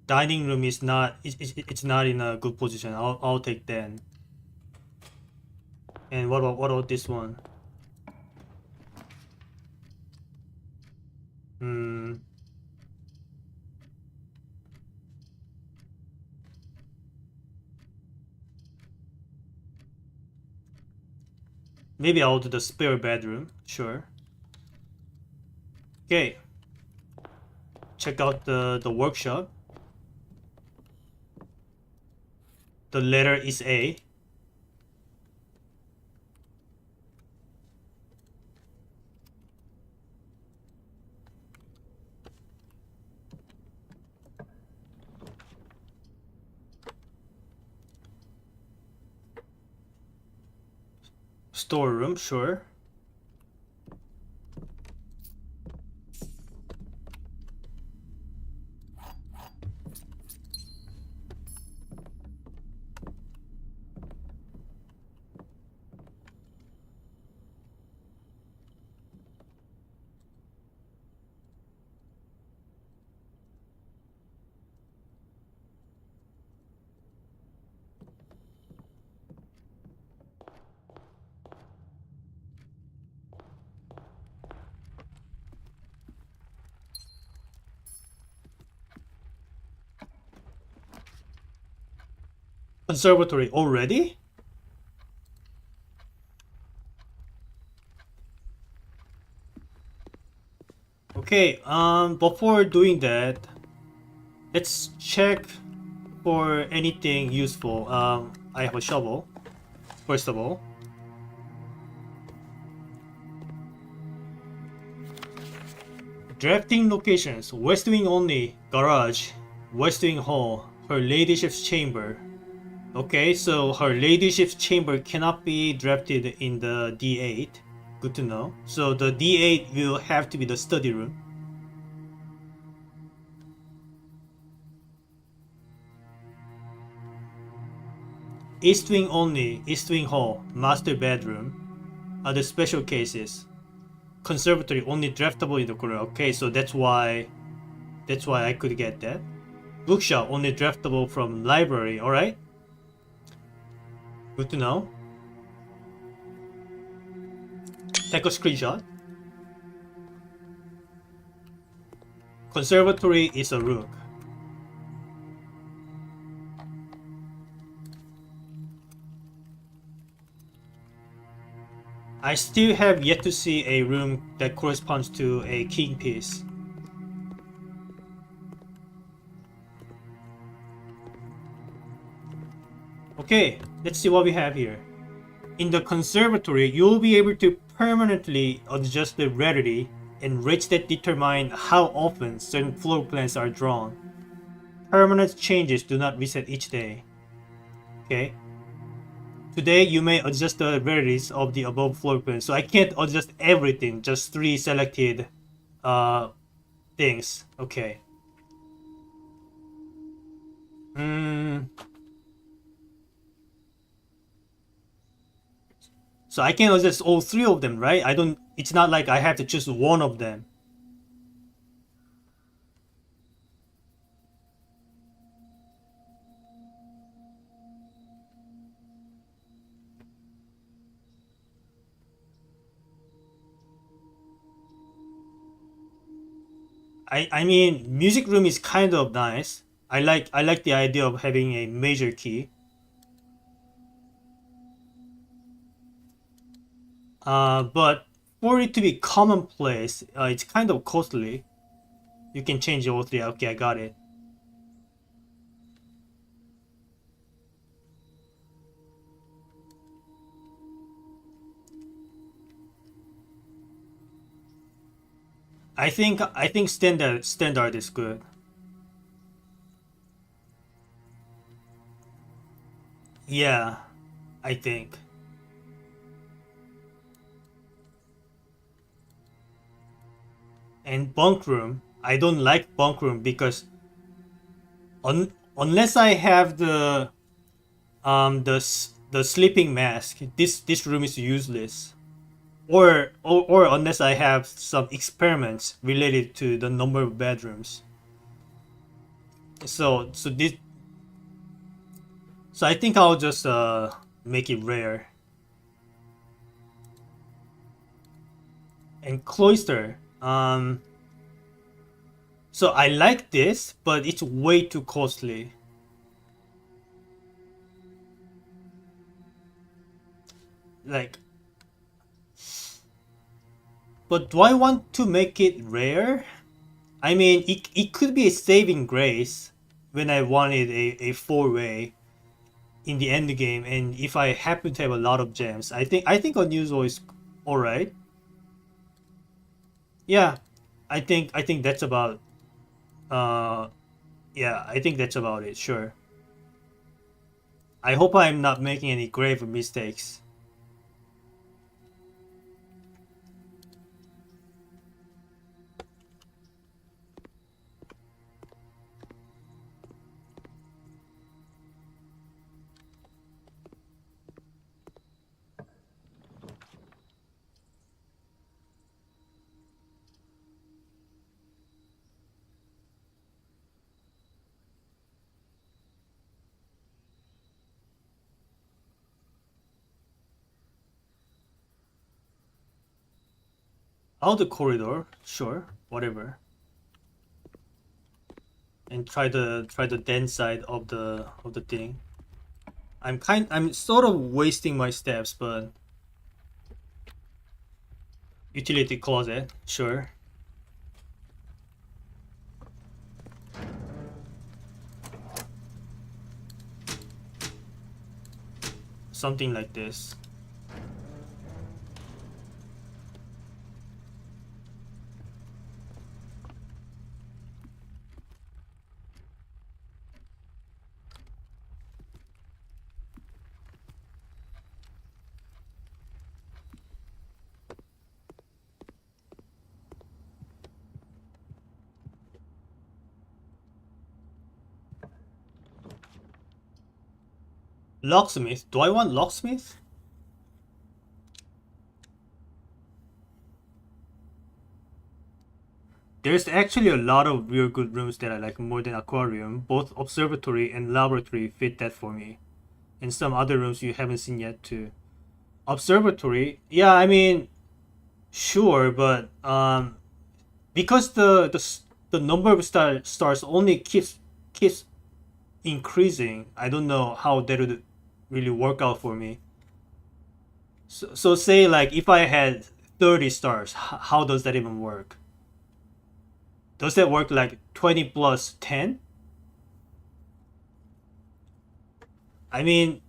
A: Dining room is not it's not in a good position. I'll take that. And what about this one? Hmm. Maybe I'll do the spare bedroom. Sure. Okay. Check out the workshop. The letter is A. Storeroom, sure. Conservatory already? Okay, before doing that, let's check for anything useful. I have a shovel, first of all. Drafting locations, West Wing only, garage, West Wing hall, her ladyship's chamber. Okay, so her ladyship's chamber cannot be drafted in the D8. Good to know. So the D8 will have to be the study room. East Wing only, East Wing hall, master bedroom are the special cases. Conservatory only draftable in the corner. Okay, so that's why I could get that. Bookshop only draftable from library. All right. Good to know. Take a screenshot. Conservatory is a rook. I still have yet to see a room that corresponds to a king piece. Okay, let's see what we have here. In the conservatory, you'll be able to permanently adjust the rarity and rates that determine how often certain floor plans are drawn. Permanent changes do not reset each day. Okay. Today, you may adjust the rarities of the above floor plans. So I can't adjust everything, just 3 selected things. Okay. So I can adjust all 3 of them, right? It's not like I have to choose one of them. I mean, music room is kind of nice. I like the idea of having a major key. But for it to be commonplace, it's kind of costly. You can change all 3. Okay, I got it. I think standard is good. Yeah, I think. And bunk room, I don't like bunk room because unless I have the sleeping mask, this room is useless. Or unless I have some experiments related to the number of bedrooms. So I think I'll just make it rare. And cloister. So I like this, but it's way too costly. Like, but do I want to make it rare? I mean, it could be a saving grace when I wanted a 4-way in the end game, and if I happen to have a lot of gems, I think unusual is all right. Yeah, I think that's about uh yeah, I think that's about it. Sure. I hope I'm not making any grave mistakes. Out the corridor, sure, whatever. And try the dense side of the thing. I'm sort of wasting my steps, but utility closet, sure. Something like this. Locksmith. Do I want locksmith? There's actually a lot of real good rooms that I like more than aquarium. Both observatory and laboratory fit that for me. And some other rooms you haven't seen yet too. Observatory, yeah, I mean, sure, but because the number of stars only keeps increasing. I don't know how that would really work out for me. So say like if I had 30 stars, how does that even work? Does that work like 20 plus 10? I mean,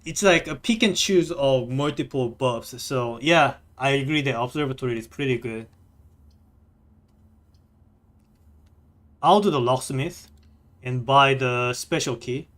A: it's like a pick and choose of multiple buffs. So yeah, I agree that observatory is pretty good. I'll do the locksmith and buy the special key.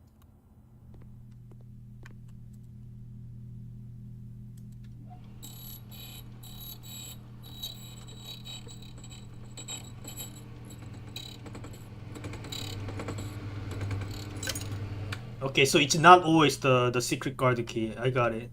A: Okay, so it's not always the secret guard key. I got it.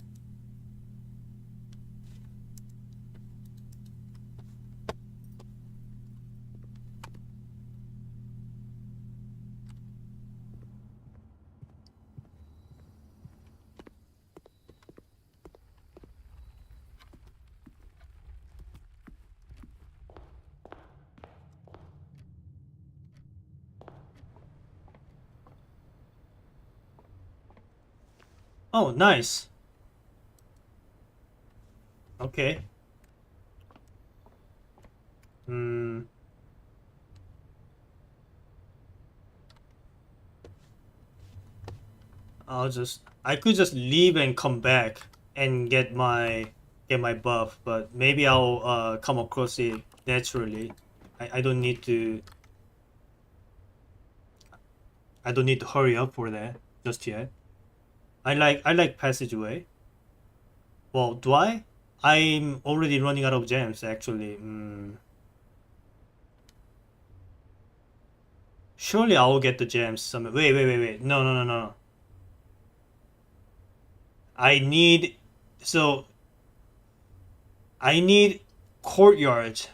A: Oh, nice. Okay. Hmm. I could just leave and come back and get my buff, but maybe I'll come across it naturally. I don't need to hurry up for that just yet. I like passageway. Well, do I? I'm already running out of gems actually. Surely I will get the gems some. Wait. No, no, no, no. I need so I need courtyards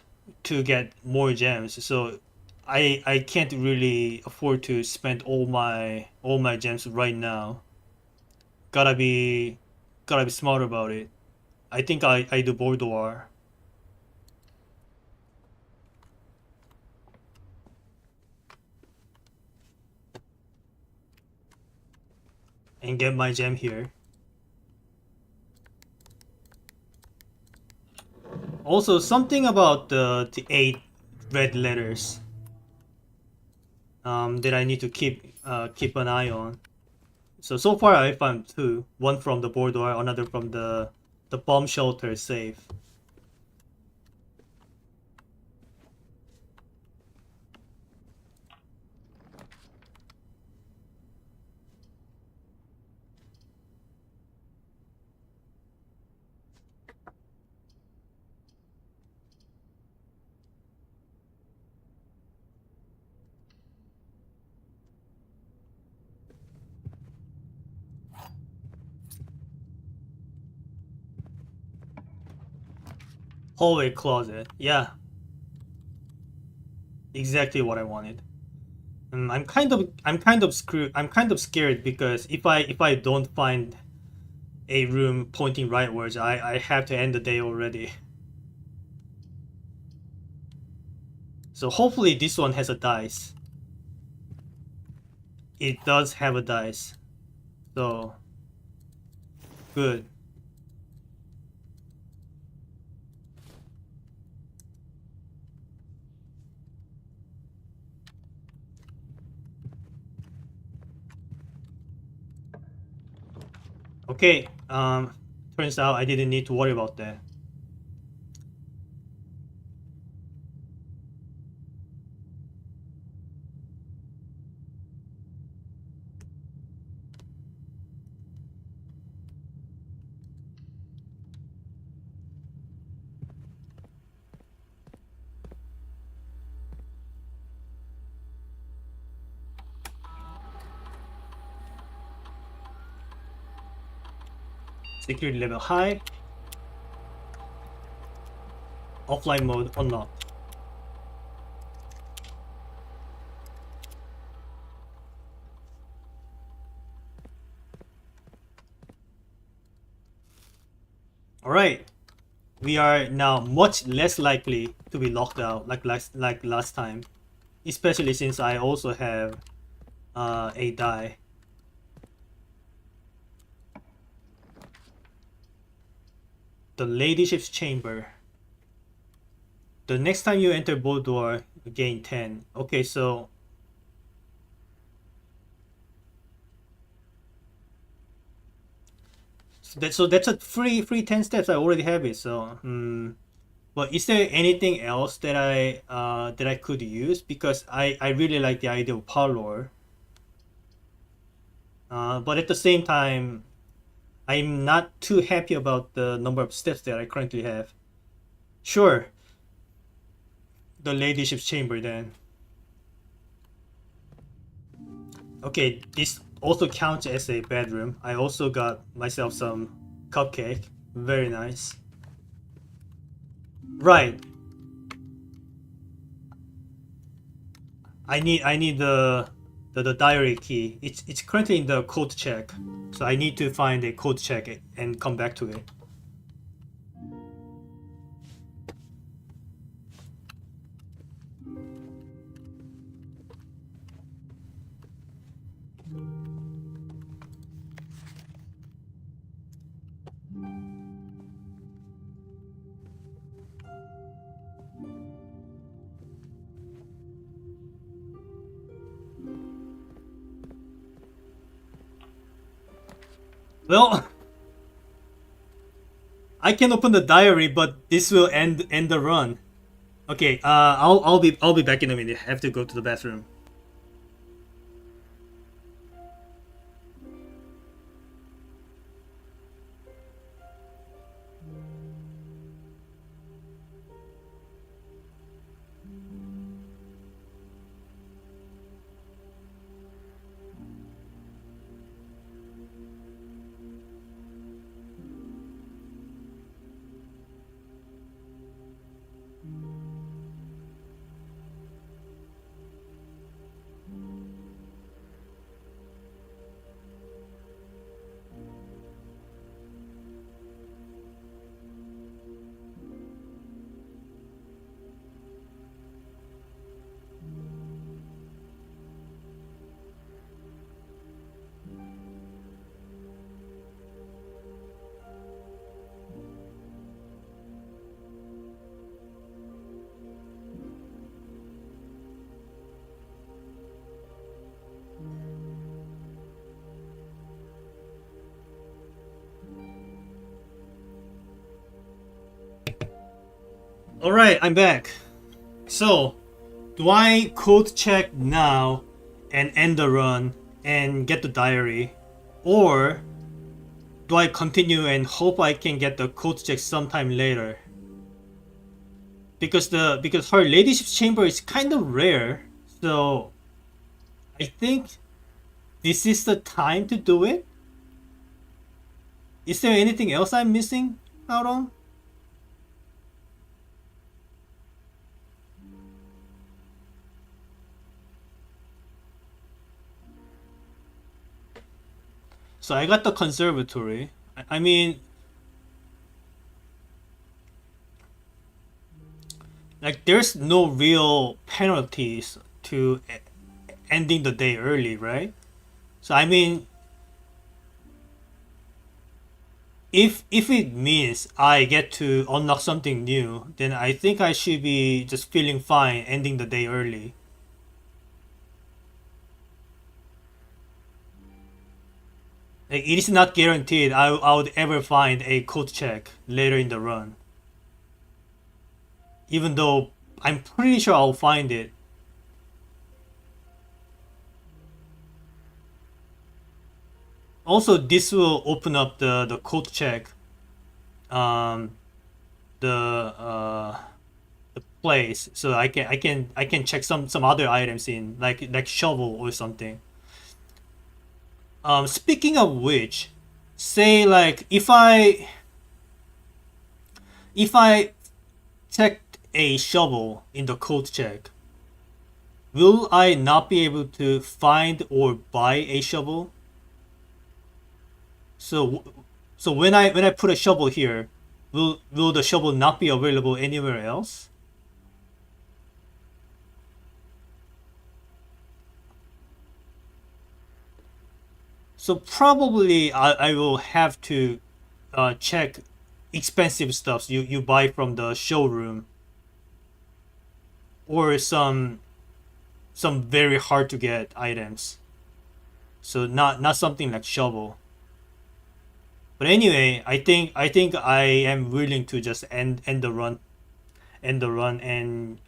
A: to get more gems. So I can't really afford to spend all my gems right now. Gotta be gotta be smart about it. I think I do boudoir and get my gem here. Also, something about the 8 red letters that I need to keep an eye on. So far I found two. One from the boudoir, another from the bomb shelter safe. Hallway closet. Yeah, exactly what I wanted. I'm kind of screwed. I'm kind of scared because if I don't find a room pointing rightwards, I have to end the day already. So hopefully this one has a dice. It does have a dice. So good. Okay, turns out I didn't need to worry about that. Security level high. Offline mode unlocked. Alright. We are now much less likely to be locked out like last time. Especially since I also have a die. The ladyship's chamber. The next time you enter both door, you gain 10. Okay, so that's a free 10 steps. I already have it. So but is there anything else that I could use? Because I really like the idea of parlor. But at the same time, I'm not too happy about the number of steps that I currently have. Sure, the ladyship's chamber then. Okay, this also counts as a bedroom. I also got myself some cupcake. Very nice. Right. I need the diary key. It's currently in the code check. So I need to find a code check and come back to it. Well, I can open the diary, but this will end the run. Okay, I'll be back in a minute. I have to go to the bathroom. Alright, I'm back. So, do I code check now and end the run and get the diary? Or do I continue and hope I can get the code check sometime later? Because her ladyship's chamber is kind of rare, so I think this is the time to do it. Is there anything else I'm missing out on? So I got the conservatory. I mean, Like there's no real penalties to ending the day early, right? So I mean, if it means I get to unlock something new, then I think I should be just feeling fine ending the day early. Like, it is not guaranteed I would ever find a code check later in the run. Even though I'm pretty sure I'll find it. Also, this will open up the code check, um, the the place, so I can check some other items in like shovel or something. Speaking of which, say like if I checked a shovel in the code check, will I not be able to find or buy a shovel? So so when I put a shovel here, will the shovel not be available anywhere else? So probably I will have to check expensive stuffs you buy from the showroom, or some very hard to get items. So not something like shovel. But anyway, I think I am willing to just end the run and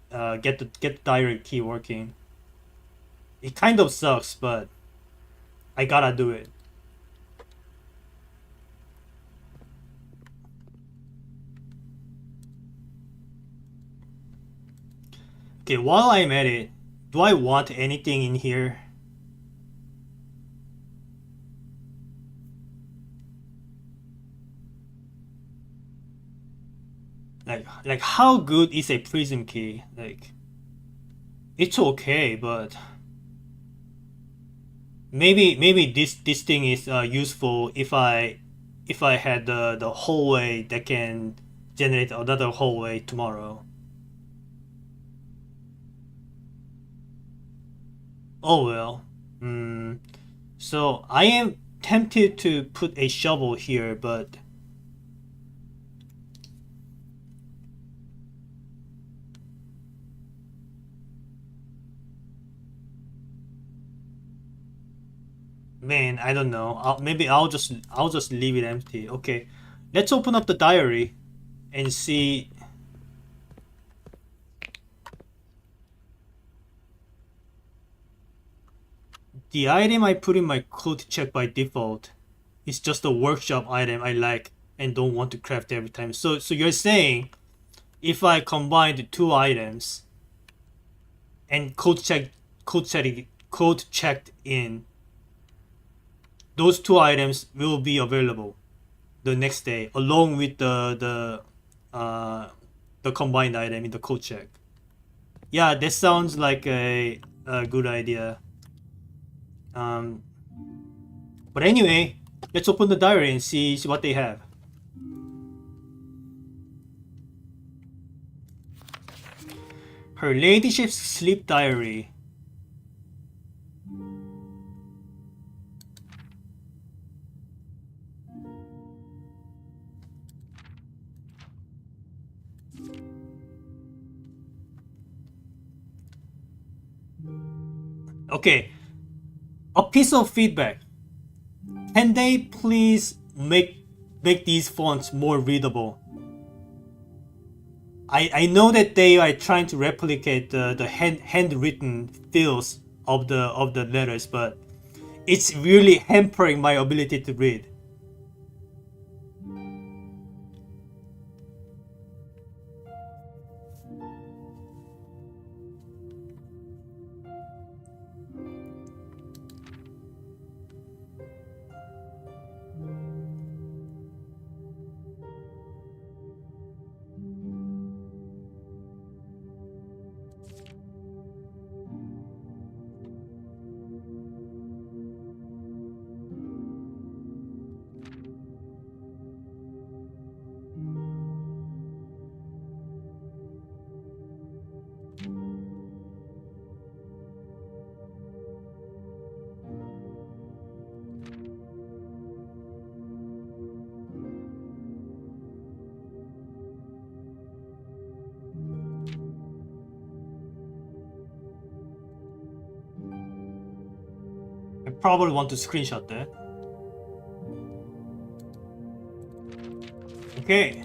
A: get the direct key working. It kind of sucks, but I gotta do it. Okay, while I'm at it, do I want anything in here? Like how good is a prism key? Like it's okay, but maybe this thing is useful if I had the hallway that can generate another hallway tomorrow. Oh well. Hmm. So I am tempted to put a shovel here, but man, I don't know. Maybe I'll just leave it empty. Okay, let's open up the diary and see. The item I put in my code check by default is just a workshop item I like and don't want to craft every time. So you're saying if I combine the two items and code checked in, those two items will be available the next day along with the combined item in the code check. Yeah, this sounds like a good idea. Um, but anyway, let's open the diary and see what they have. Her ladyship's sleep diary. Okay, a piece of feedback. Can they please make these fonts more readable? I know that they are trying to replicate the handwritten feels of the letters, but it's really hampering my ability to read. probably want to screenshot that. Okay.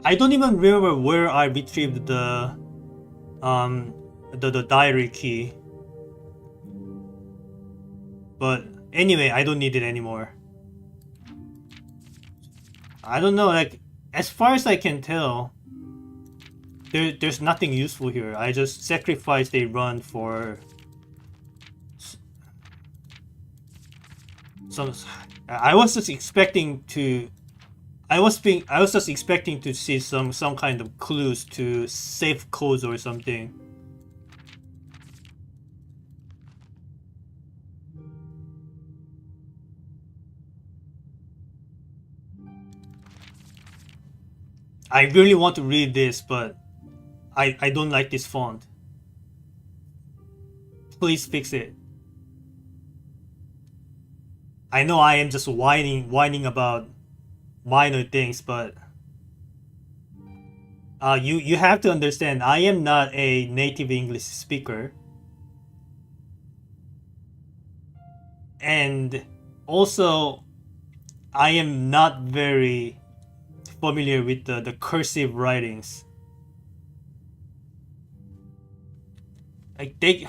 A: I don't even remember where I retrieved the diary key. But anyway, I don't need it anymore. I don't know, like, as far as I can tell, there's nothing useful here. I just sacrificed a run for some. I was just expecting to. I was just expecting to see some kind of clues to safe codes or something. I really want to read this, but I don't like this font. Please fix it. I know I am just whining about minor things, but you have to understand, I am not a native English speaker, and also I am not very familiar with the cursive writings. Like, they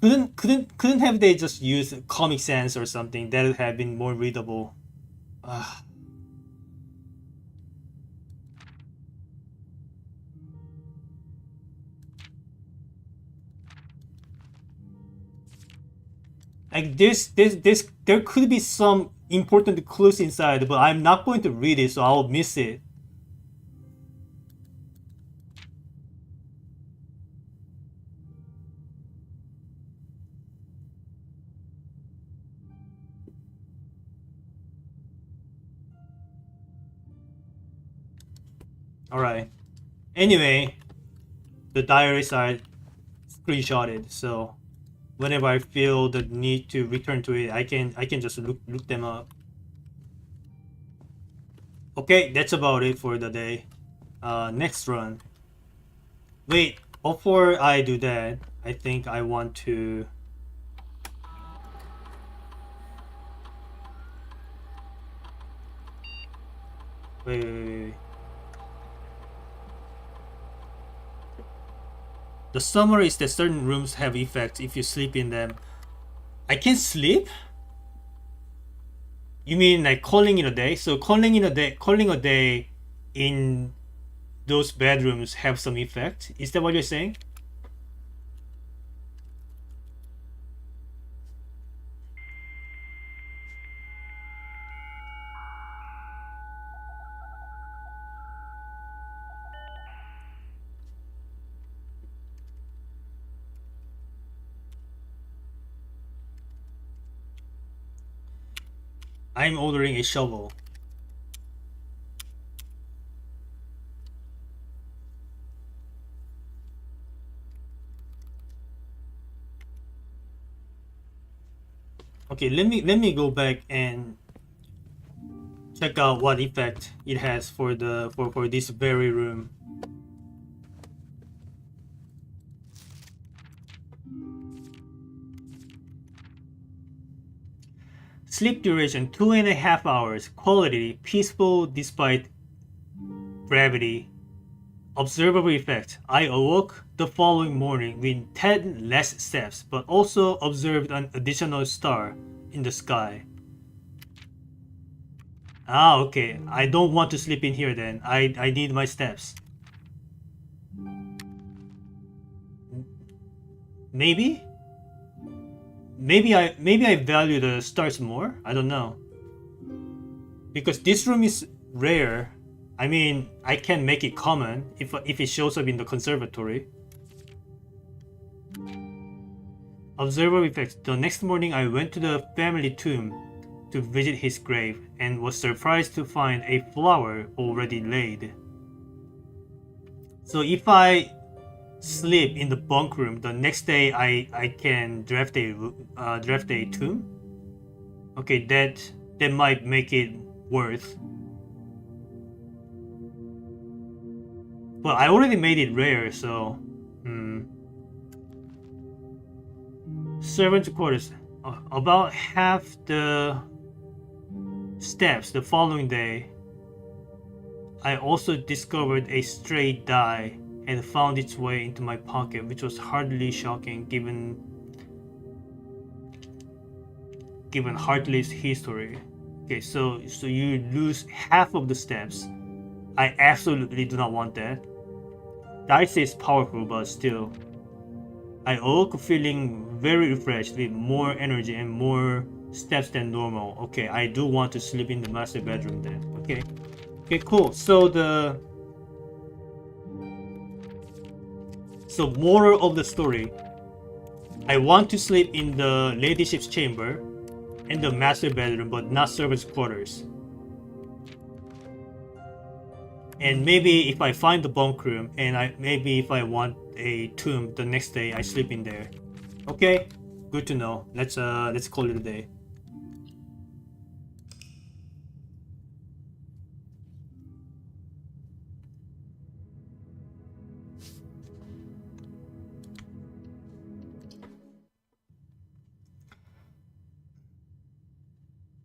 A: couldn't have they just used Comic Sans or something that would have been more readable. Like, there could be some important clues inside, but I'm not going to read it, so I'll miss it. Alright. Anyway, the diaries are screenshotted, so whenever I feel the need to return to it, I can just look them up. Okay, that's about it for the day. Next run. Wait, before I do that, I think I want to. Wait. The summary is that certain rooms have effects if you sleep in them. I can sleep? You mean like calling in a day? So calling a day in those bedrooms have some effect? Is that what you're saying? I'm ordering a shovel. Okay, let me go back and check out what effect it has for this very room. Sleep duration 2.5 hours. Quality peaceful despite gravity. Observable effect. I awoke the following morning with 10 less steps, but also observed an additional star in the sky. Ah, okay. I don't want to sleep in here then. I need my steps. Maybe? Maybe I value the stars more? I don't know. Because this room is rare. I mean, I can make it common if it shows up in the conservatory. Observable effects. The next morning I went to the family tomb to visit his grave and was surprised to find a flower already laid. So if I sleep in the bunk room, the next day I can draft a tomb. Okay, that might make it worth. But I already made it rare, so servant quarters. About half the steps the following day, I also discovered a stray die and found its way into my pocket, which was hardly shocking given Hartley's history. Okay, so you lose half of the steps. I absolutely do not want that. Dice is powerful, but still. I awoke feeling very refreshed with more energy and more steps than normal. Okay, I do want to sleep in the master bedroom then. Okay. Okay, cool. So moral of the story. I want to sleep in the ladyship's chamber and the master bedroom, but not servants' quarters. And maybe if I find the bunk room, and maybe if I want a tomb the next day, I sleep in there. Okay, good to know. Let's call it a day.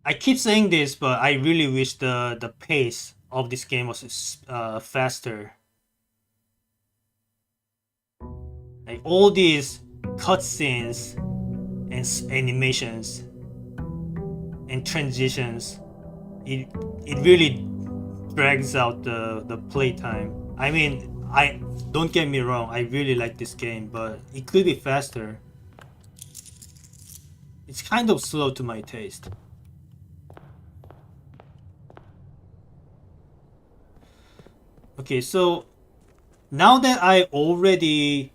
A: I keep saying this, but I really wish the pace of this game was faster. Like all these cutscenes and animations and transitions, it really drags out the playtime. I mean, I don't get me wrong, I really like this game, but it could be faster. It's kind of slow to my taste. Okay, so now that I already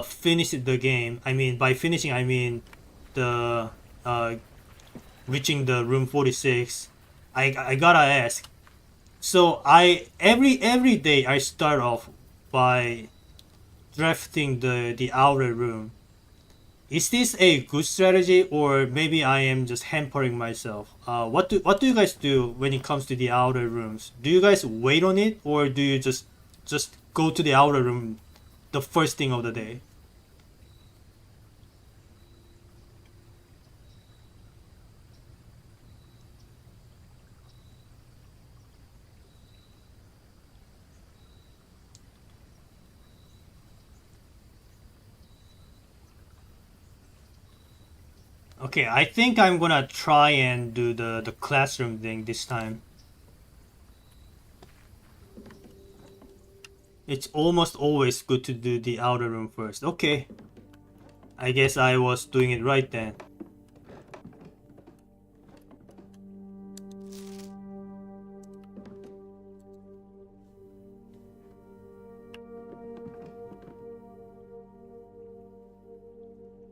A: finished the game, I mean by finishing I mean the reaching the room 46, I gotta ask. So I every day I start off by drafting the outer room. Is this a good strategy, or maybe I am just hampering myself? What do you guys do when it comes to the outer rooms? Do you guys wait on it, or do you just go to the outer room the first thing of the day? Okay, I think I'm gonna try and do the classroom thing this time. It's almost always good to do the outer room first. Okay, I guess I was doing it right then.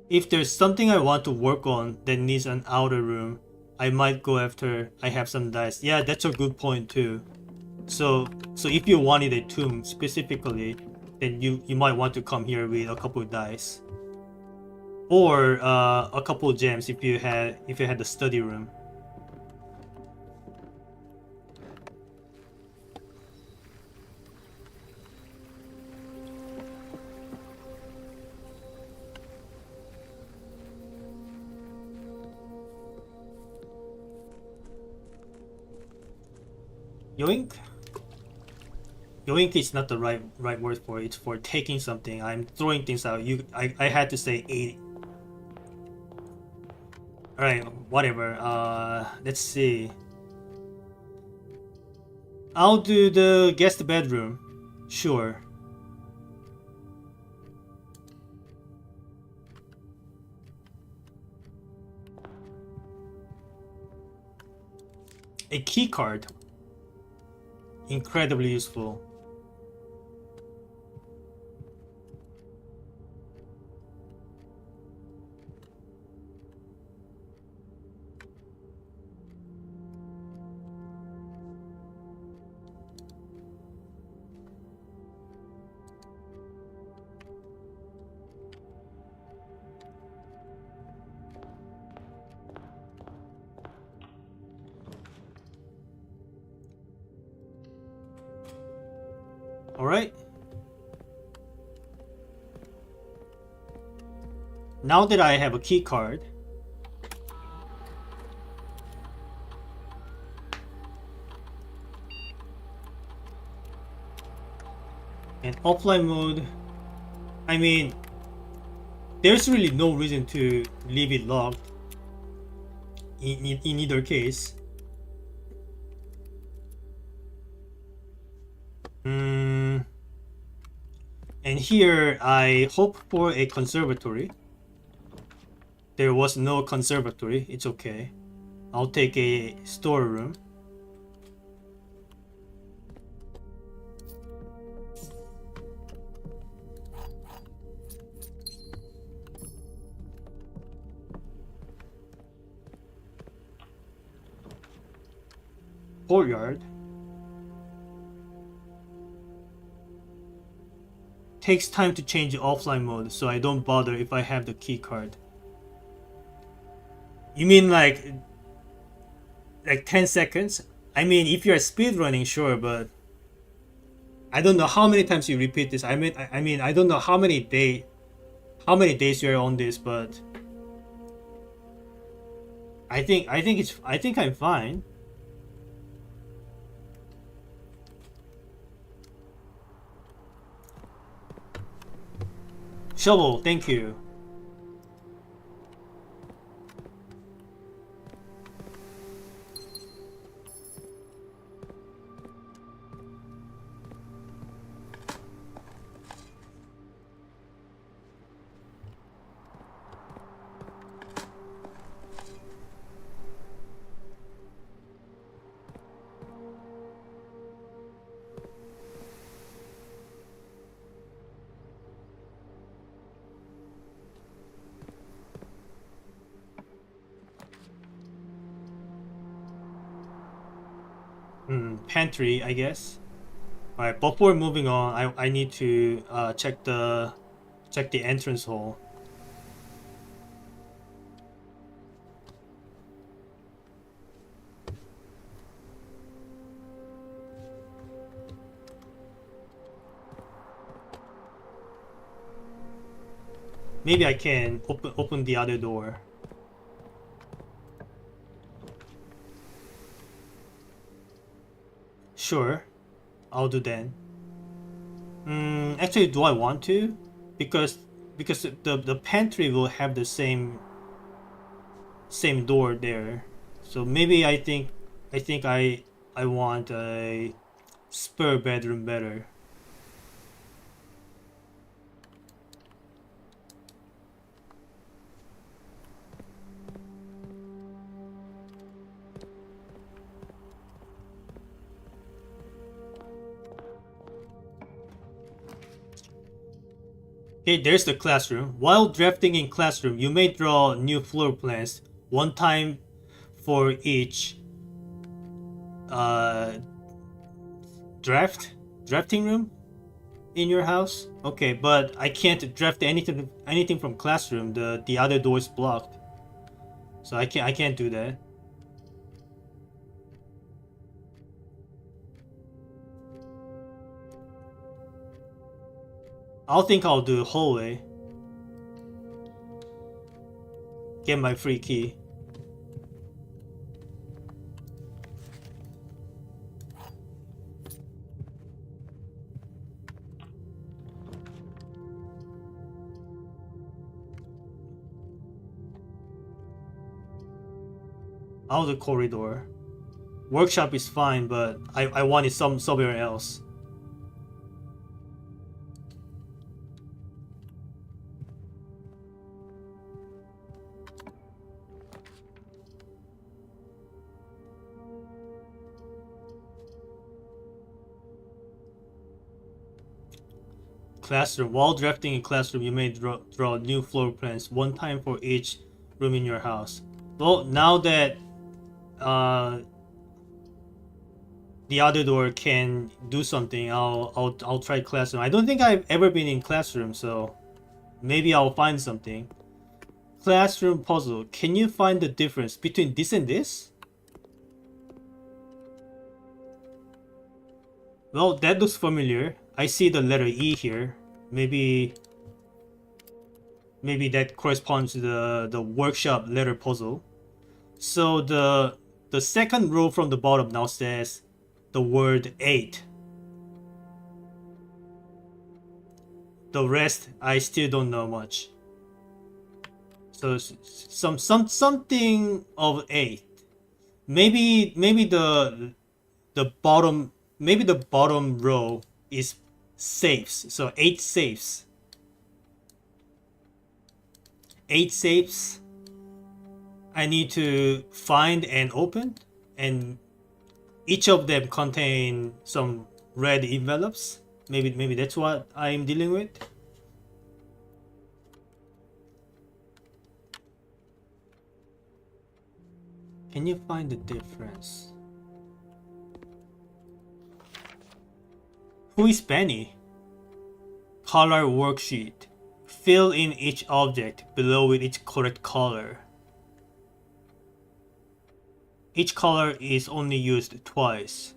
A: If there's something I want to work on that needs an outer room, I might go after I have some dice. Yeah, that's a good point too. So if you wanted a tomb specifically, then you might want to come here with a couple of dice, or a couple of gems if you had the study room. Yoink. Yoink is not the right word for it. It's for taking something. I'm throwing things out. I had to say 80. Alright, whatever. Let's see. I'll do the guest bedroom. Sure. A key card. Incredibly useful. Now that I have a key card, and offline mode, I mean, there's really no reason to leave it locked in either case. And here I hope for a conservatory. There was no conservatory, it's okay. I'll take a storeroom. Courtyard. Takes time to change the offline mode, so I don't bother if I have the key card. You mean like 10 seconds? I mean, if you're speedrunning, sure, but I don't know how many times you repeat this. I mean, I don't know how many days you're on this, but I think I'm fine. Shovel, thank you. Pantry, I guess. Alright, before moving on, I need to check the entrance hall. Maybe I can open the other door. Sure, I'll do that. Actually, do I want to? Because the pantry will have the same door there. So maybe I think I want a spare bedroom better. Okay, there's the classroom. While drafting in classroom, you may draw new floor plans, one time for each drafting room in your house. Okay, but I can't draft anything from classroom. The other door is blocked, so I can't do that. I'll do hallway. Get my free key. I'll do corridor. Workshop is fine, but I want it somewhere else. Classroom. While drafting in classroom, you may draw new floor plans, one time for each room in your house. Well, now that the other door can do something, I'll try classroom. I don't think I've ever been in classroom, so maybe I'll find something. Classroom puzzle. Can you find the difference between this and this? Well, that looks familiar. I see the letter E here. Maybe Maybe that corresponds to the workshop letter puzzle. So the second row from the bottom now says the word 8. The rest I still don't know much. So something of 8. Maybe the bottom maybe the bottom row is safes. So 8 safes. 8 safes I need to find and open, and each of them contain some red envelopes. Maybe that's what I'm dealing with. Can you find the difference? Who is Benny? Color worksheet. Fill in each object below with its correct color. Each color is only used twice.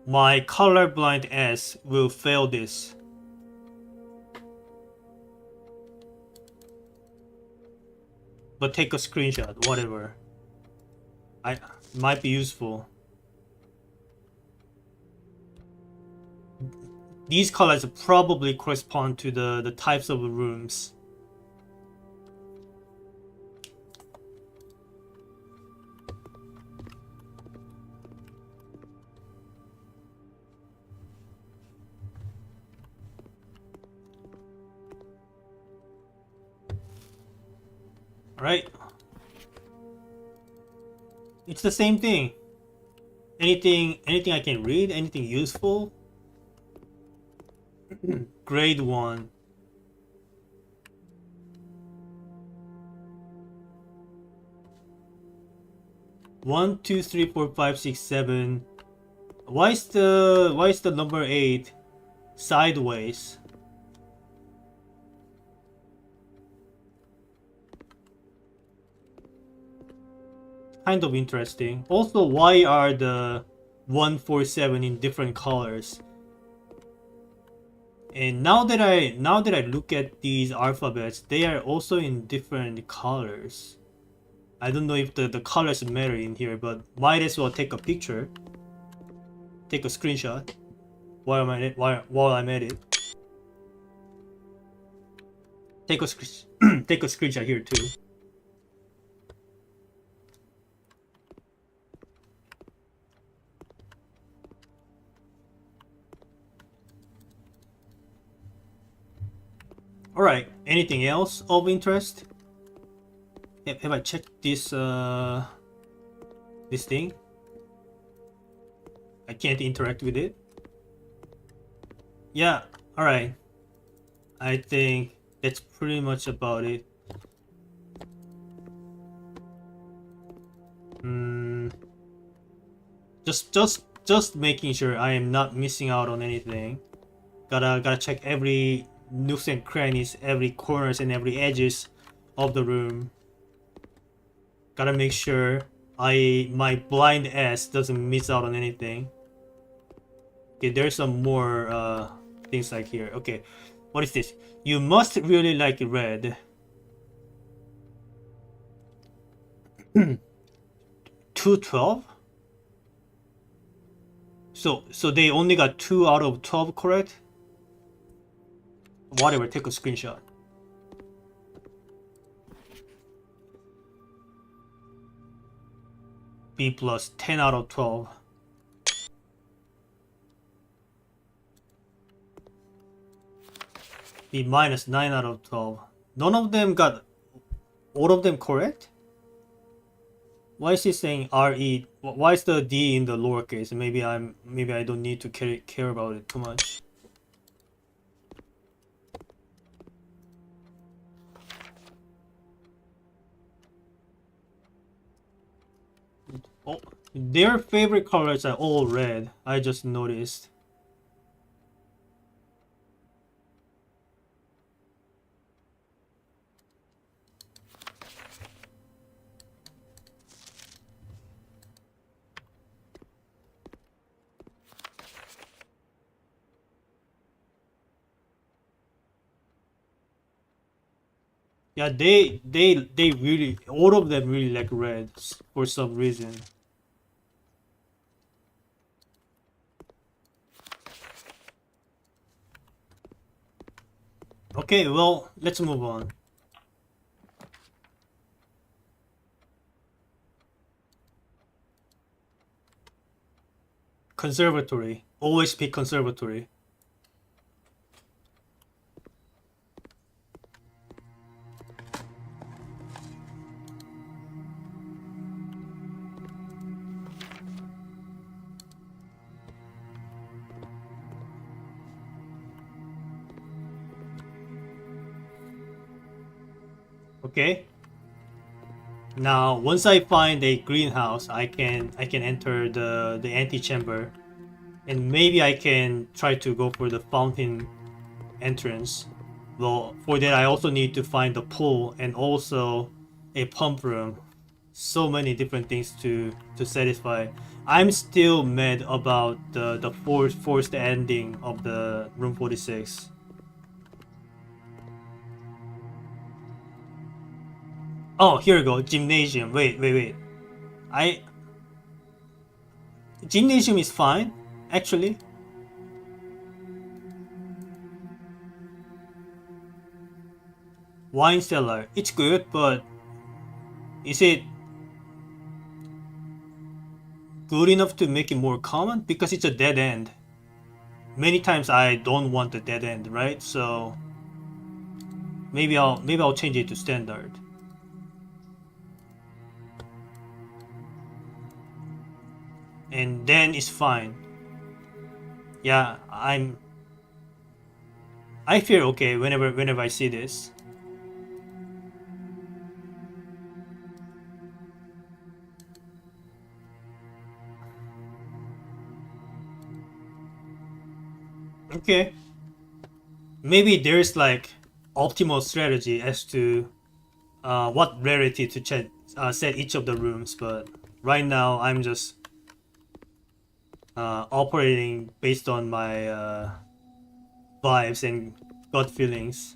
A: My colorblind ass will fail this. But take a screenshot, whatever. I might be useful. These colors probably correspond to the types of rooms. Alright. It's the same thing. Anything I can read? Anything useful? Grade 1. One, two, three, four, five, six, seven. Why is the number 8 sideways? Kind of interesting. Also, why are the 147 in different colors? And now that I look at these alphabets, they are also in different colors. I don't know if the colors matter in here, but might as well take a picture. Take a screenshot while I'm at it. Take a take a screenshot here too. Alright, anything else of interest? Have I checked this this thing? I can't interact with it. Yeah, alright. I think that's pretty much about it. Just making sure I am not missing out on anything. Gotta check every nooks and crannies, every corners and every edges of the room. Gotta make sure my blind ass doesn't miss out on anything. Okay, there's some more things like here. Okay, what is this? You must really like red. 212? So they only got 2 out of 12 correct? Whatever, take a screenshot. B plus 10 out of 12. B minus 9 out of 12. None of them got all of them correct? Why is he saying RE? Why is the D in the lowercase? Maybe I don't need to care about it too much. Oh, their favorite colors are all red. I just noticed. Yeah, they really, all of them really like red for some reason. Okay, well, let's move on. Conservatory. Always pick conservatory. Okay. Now, once I find a greenhouse, I can enter the antechamber, and maybe I can try to go for the fountain entrance. Well, for that I also need to find the pool and also a pump room. So many different things to satisfy. I'm still mad about the forced ending of the room 46. Oh, here we go. Gymnasium. Wait. I Gymnasium is fine, actually. Wine cellar. It's good, but is it good enough to make it more common? Because it's a dead end. Many times I don't want the dead end, right? So maybe I'll change it to standard. And then it's fine. Yeah, I feel okay whenever I see this. Okay. Maybe there's like optimal strategy as to what rarity to set each of the rooms, but right now I'm just operating based on my vibes and gut feelings.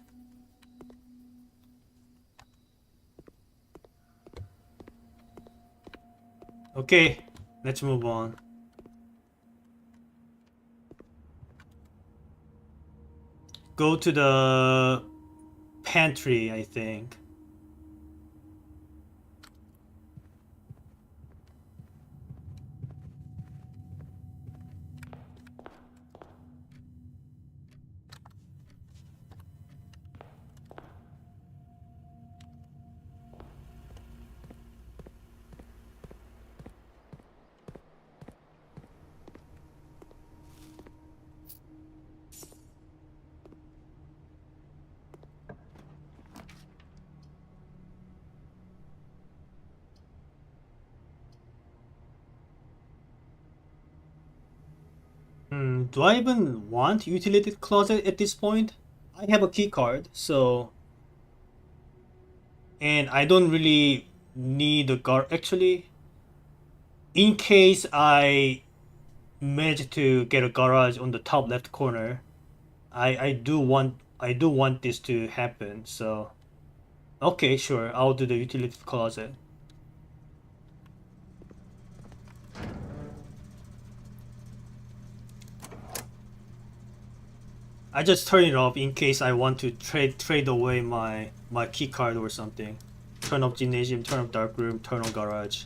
A: Okay, let's move on. Go to the pantry, I think. Do I even want utility closet at this point? I have a key card, so and I don't really need a guard actually. In case I manage to get a garage on the top left corner, I do want this to happen. So okay, sure, I'll do the utility closet. I just turn it off in case I want to trade away my key card or something. Turn off gymnasium, turn off dark room, turn on garage.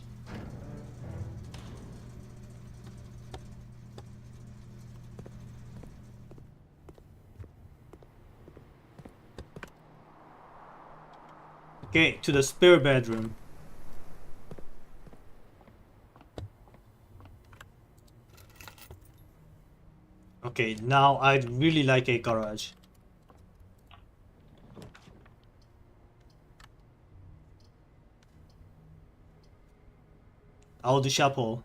A: Okay, to the spare bedroom. Okay, now I'd really like a garage. I'll do chapel.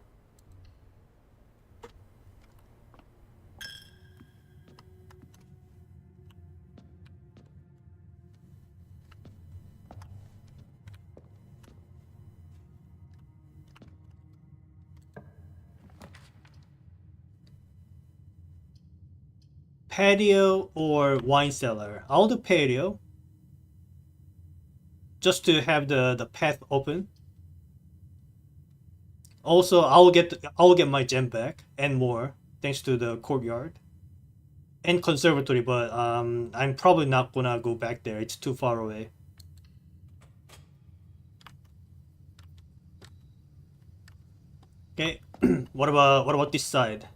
A: Patio or wine cellar? I'll do patio. just to have the path open. Also, I'll get my gem back and more thanks to the courtyard and conservatory. But I'm probably not gonna go back there. It's too far away. Okay, what about this side?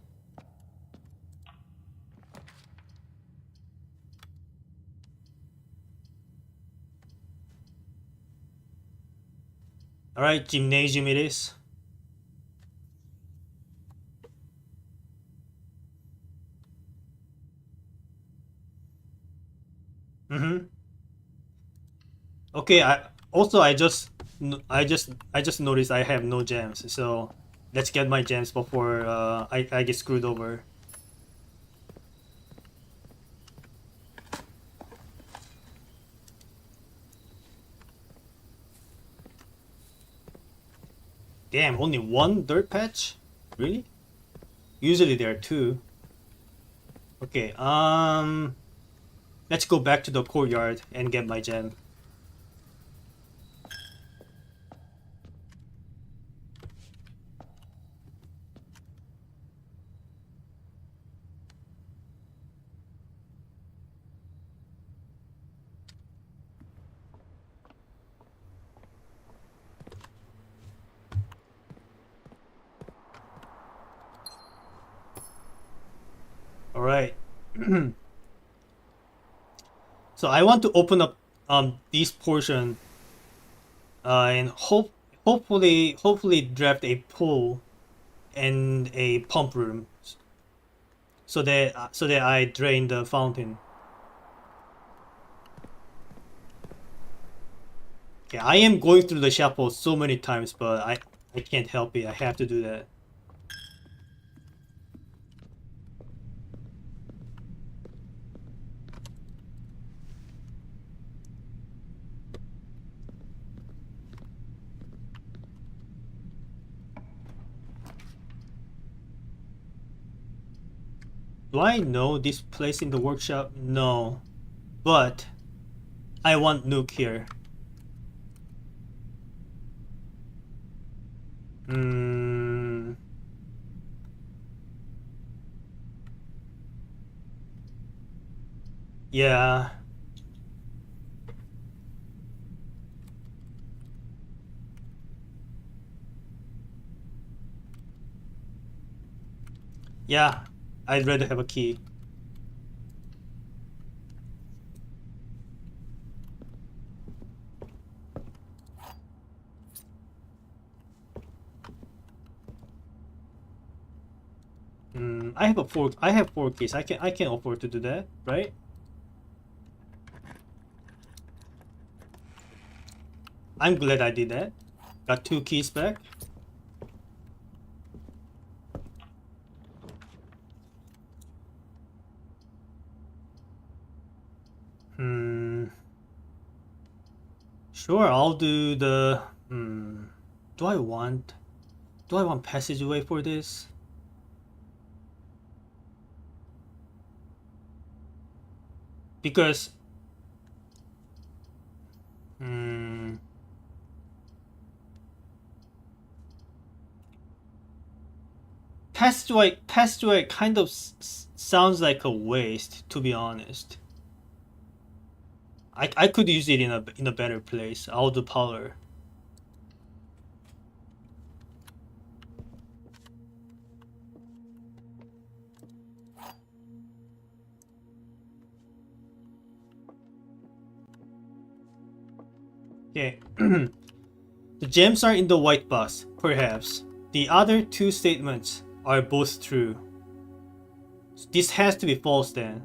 A: All right, gymnasium it is. Mm-hmm. Okay. I just noticed I have no gems. So let's get my gems before I get screwed over. Damn, only one dirt patch? Really? Usually there are two. Okay. Let's go back to the courtyard and get my gem. All right. So I want to open up this portion and hopefully draft a pool and a pump room so that I drain the fountain. Okay, I am going through the chapel so many times, but I can't help it. I have to do that. Do I know this place in the workshop? No, but I want Nuke here. Hmm. Yeah. Yeah. I'd rather have a key. I have four keys. I can afford to do that, right? I'm glad I did that. Got two keys back. Hmm. Sure, I'll do the. Do I want? Do I want passageway for this? Because. Hmm. Passageway kind of sounds like a waste, to be honest. I could use it in a better place. I'll do power. Okay. The gems are in the white box, perhaps. The other two statements are both true. This has to be false then.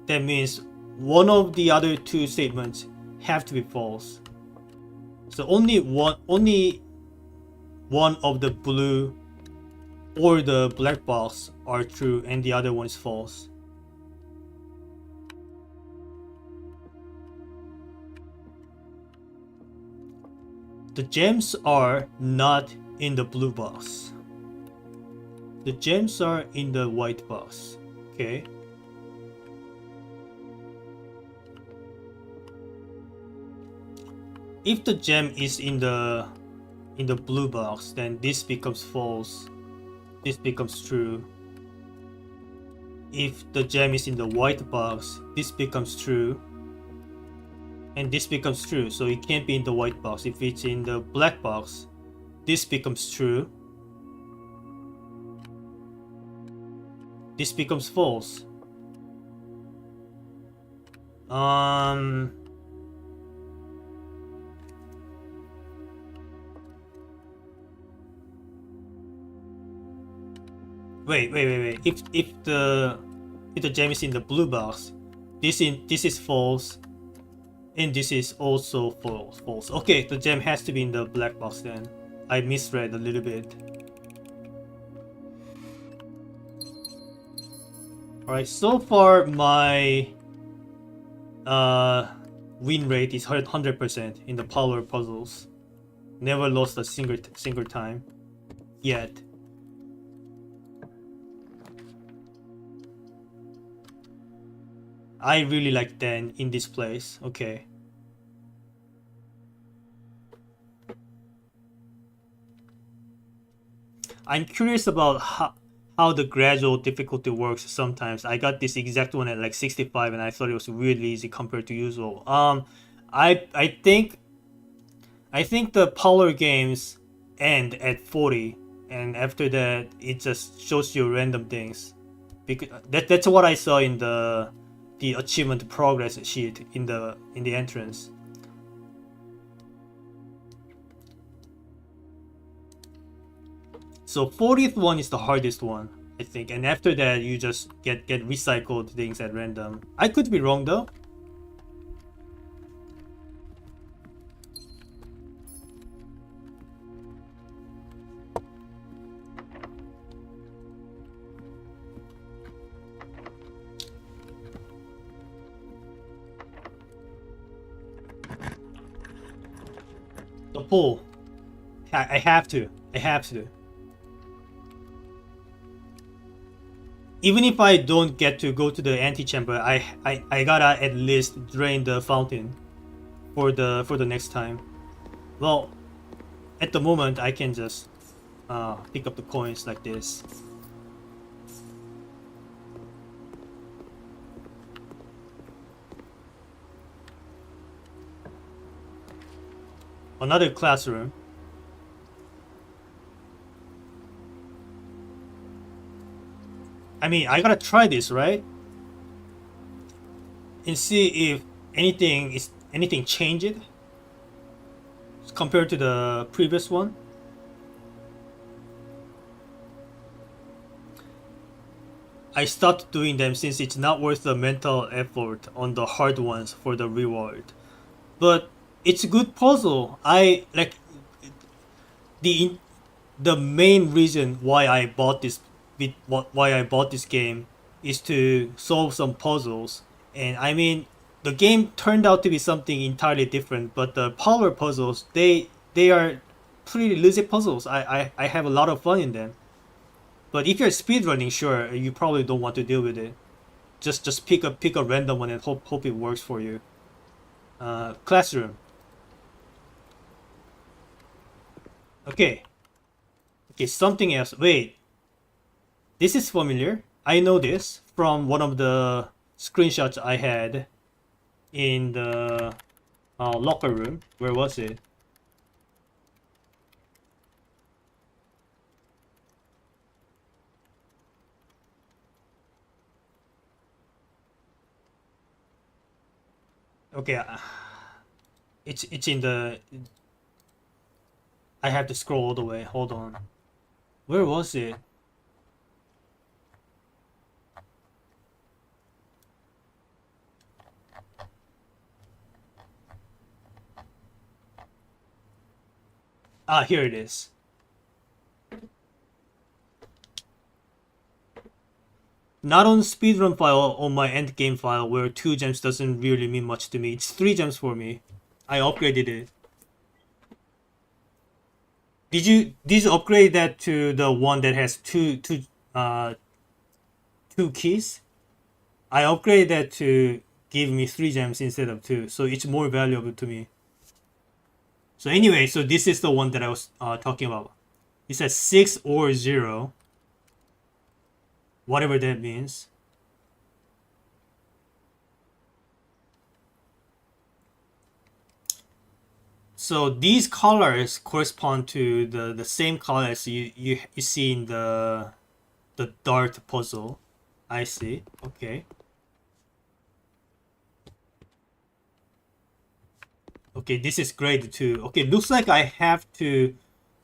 A: That means one of the other two statements have to be false. So only one of the blue or the black box are true and the other one is false. The gems are not in the blue box. The gems are in the white box. Okay. if the gem is in the blue box, then this becomes false. This becomes true. If the gem is in the white box, this becomes true. And this becomes true, so it can't be in the white box. If it's in the black box, this becomes true. This becomes false. Wait. If the gem is in the blue box, this is false, and this is also false. Okay, the gem has to be in the black box then. I misread a little bit. Alright, so far my win rate is 100% in the power puzzles. Never lost a single time yet. I really like Dan in this place. Okay. I'm curious about how the gradual difficulty works sometimes. I got this exact one at like 65 and I thought it was really easy compared to usual. I think the power games end at 40 and after that it just shows you random things. Because that's what I saw in the achievement progress sheet in the entrance. So 40th one is the hardest one, I think, and after that you just get recycled things at random. I could be wrong though. The pool. I have to. Even if I don't get to go to the antechamber, I gotta at least drain the fountain for the next time. Well, at the moment I can just pick up the coins like this. Another classroom. I mean, I gotta try this, right? And see if anything changed compared to the previous one. I stopped doing them since it's not worth the mental effort on the hard ones for the reward. But it's a good puzzle. I like the main reason why I bought this game is to solve some puzzles. And I mean, the game turned out to be something entirely different, but the power puzzles, they are pretty legit puzzles. I have a lot of fun in them. But if you're speedrunning, sure, you probably don't want to deal with it. Just pick a random one and hope it works for you. Classroom. Okay, something else. Wait, this is familiar. I know this from one of the screenshots I had in the locker room. Where was it? Okay, it's in the. I have to scroll all the way. Hold on. Where was it? Ah, here it is. Not on speedrun file, on my endgame file where 2 gems doesn't really mean much to me. It's 3 gems for me. I upgraded it. Did you upgrade that to the one that has two keys? I upgraded that to give me 3 gems instead of 2, so it's more valuable to me. So anyway, so this is the one that I was talking about. It says 6 or 0, whatever that means. So these colors correspond to the same colors you see in the dart puzzle. I see. Okay. Okay, this is grade 2. Okay, looks like I have to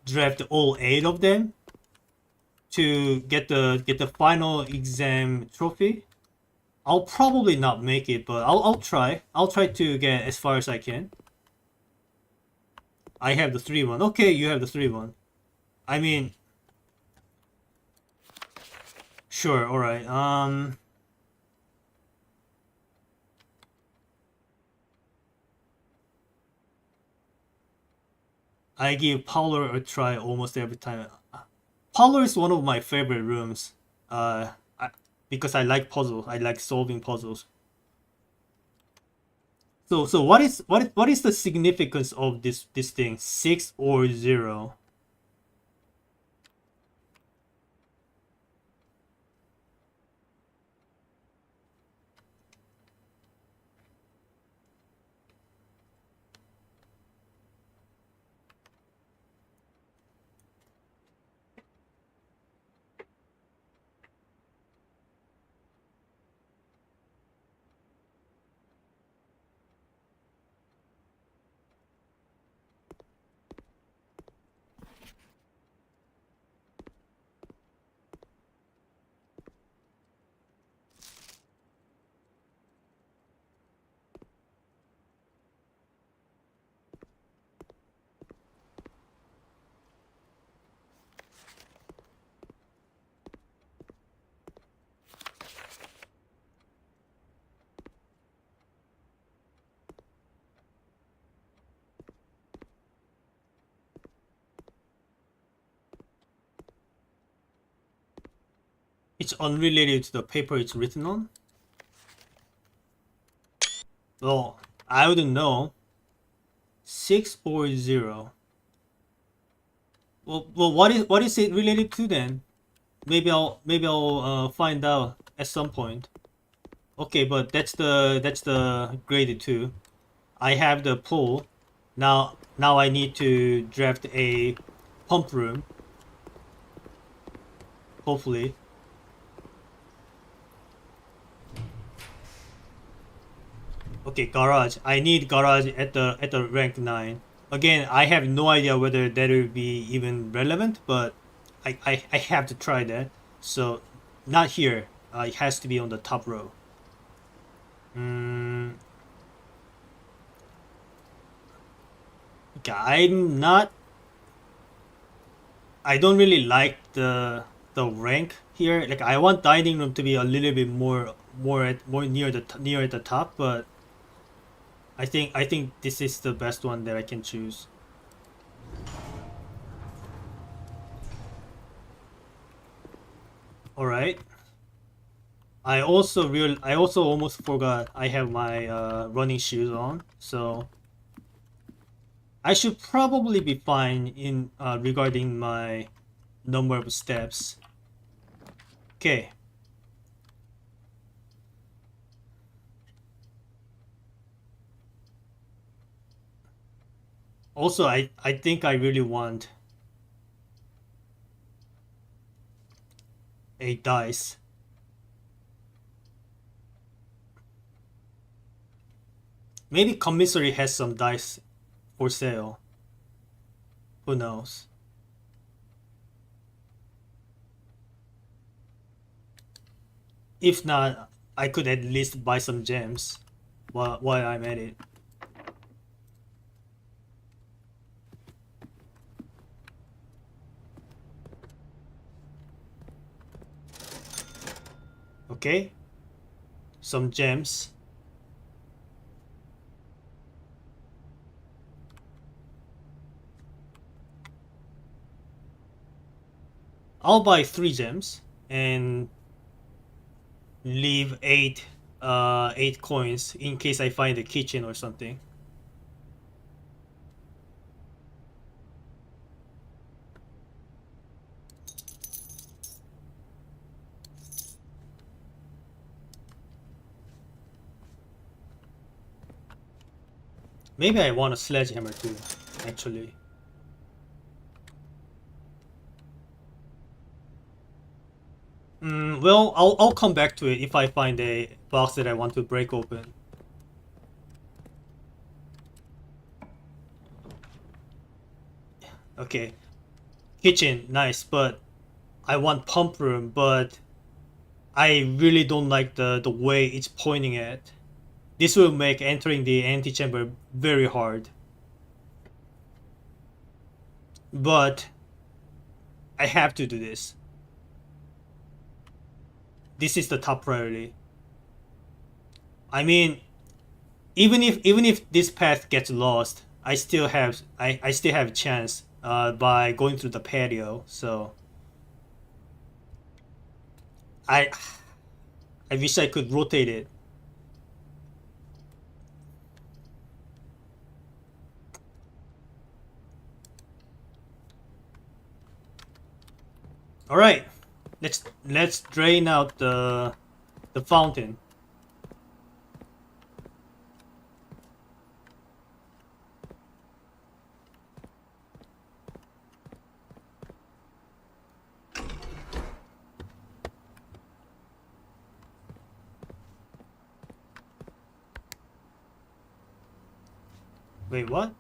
A: draft all 8 of them to get the final exam trophy. I'll probably not make it, but I'll try. I'll try to get as far as I can. I have the 3 one. Okay, you have the 3 one. I mean, sure, alright. I give Parlor a try almost every time. Parlor is one of my favorite rooms. Because I like puzzles. I like solving puzzles. So what is the significance of this thing? 6 or 0? It's unrelated to the paper it's written on? Well, I wouldn't know. 6 or 0? Well, what is it related to then? Maybe I'll find out at some point. Okay, but that's the graded 2. I have the pool. Now I need to draft a pump room. Hopefully. Okay, garage. I need garage at the rank 9. Again, I have no idea whether that will be even relevant, but I have to try that. So, not here. It has to be on the top row. Mm, okay, I don't really like the rank here. Like I want dining room to be a little bit more near the top, but I think this is the best one that I can choose. All right. I also almost forgot I have my running shoes on, so I should probably be fine in regarding my number of steps. Okay. Also, I think I really want a dice. Maybe commissary has some dice for sale. Who knows? If not, I could at least buy some gems while I'm at it. Okay? Some gems. I'll buy 3 gems and leave 8 coins in case I find a kitchen or something. Maybe I want a sledgehammer too, actually. Well, I'll come back to it if I find a box that I want to break open. Okay, kitchen, nice, but I want pump room, but I really don't like the way it's pointing at. This will make entering the antechamber very hard. But I have to do this. This is the top priority. I mean, even if this path gets lost, I still have a chance by going through the patio. So I I wish I could rotate it. All right, let's drain out the fountain. Wait, what?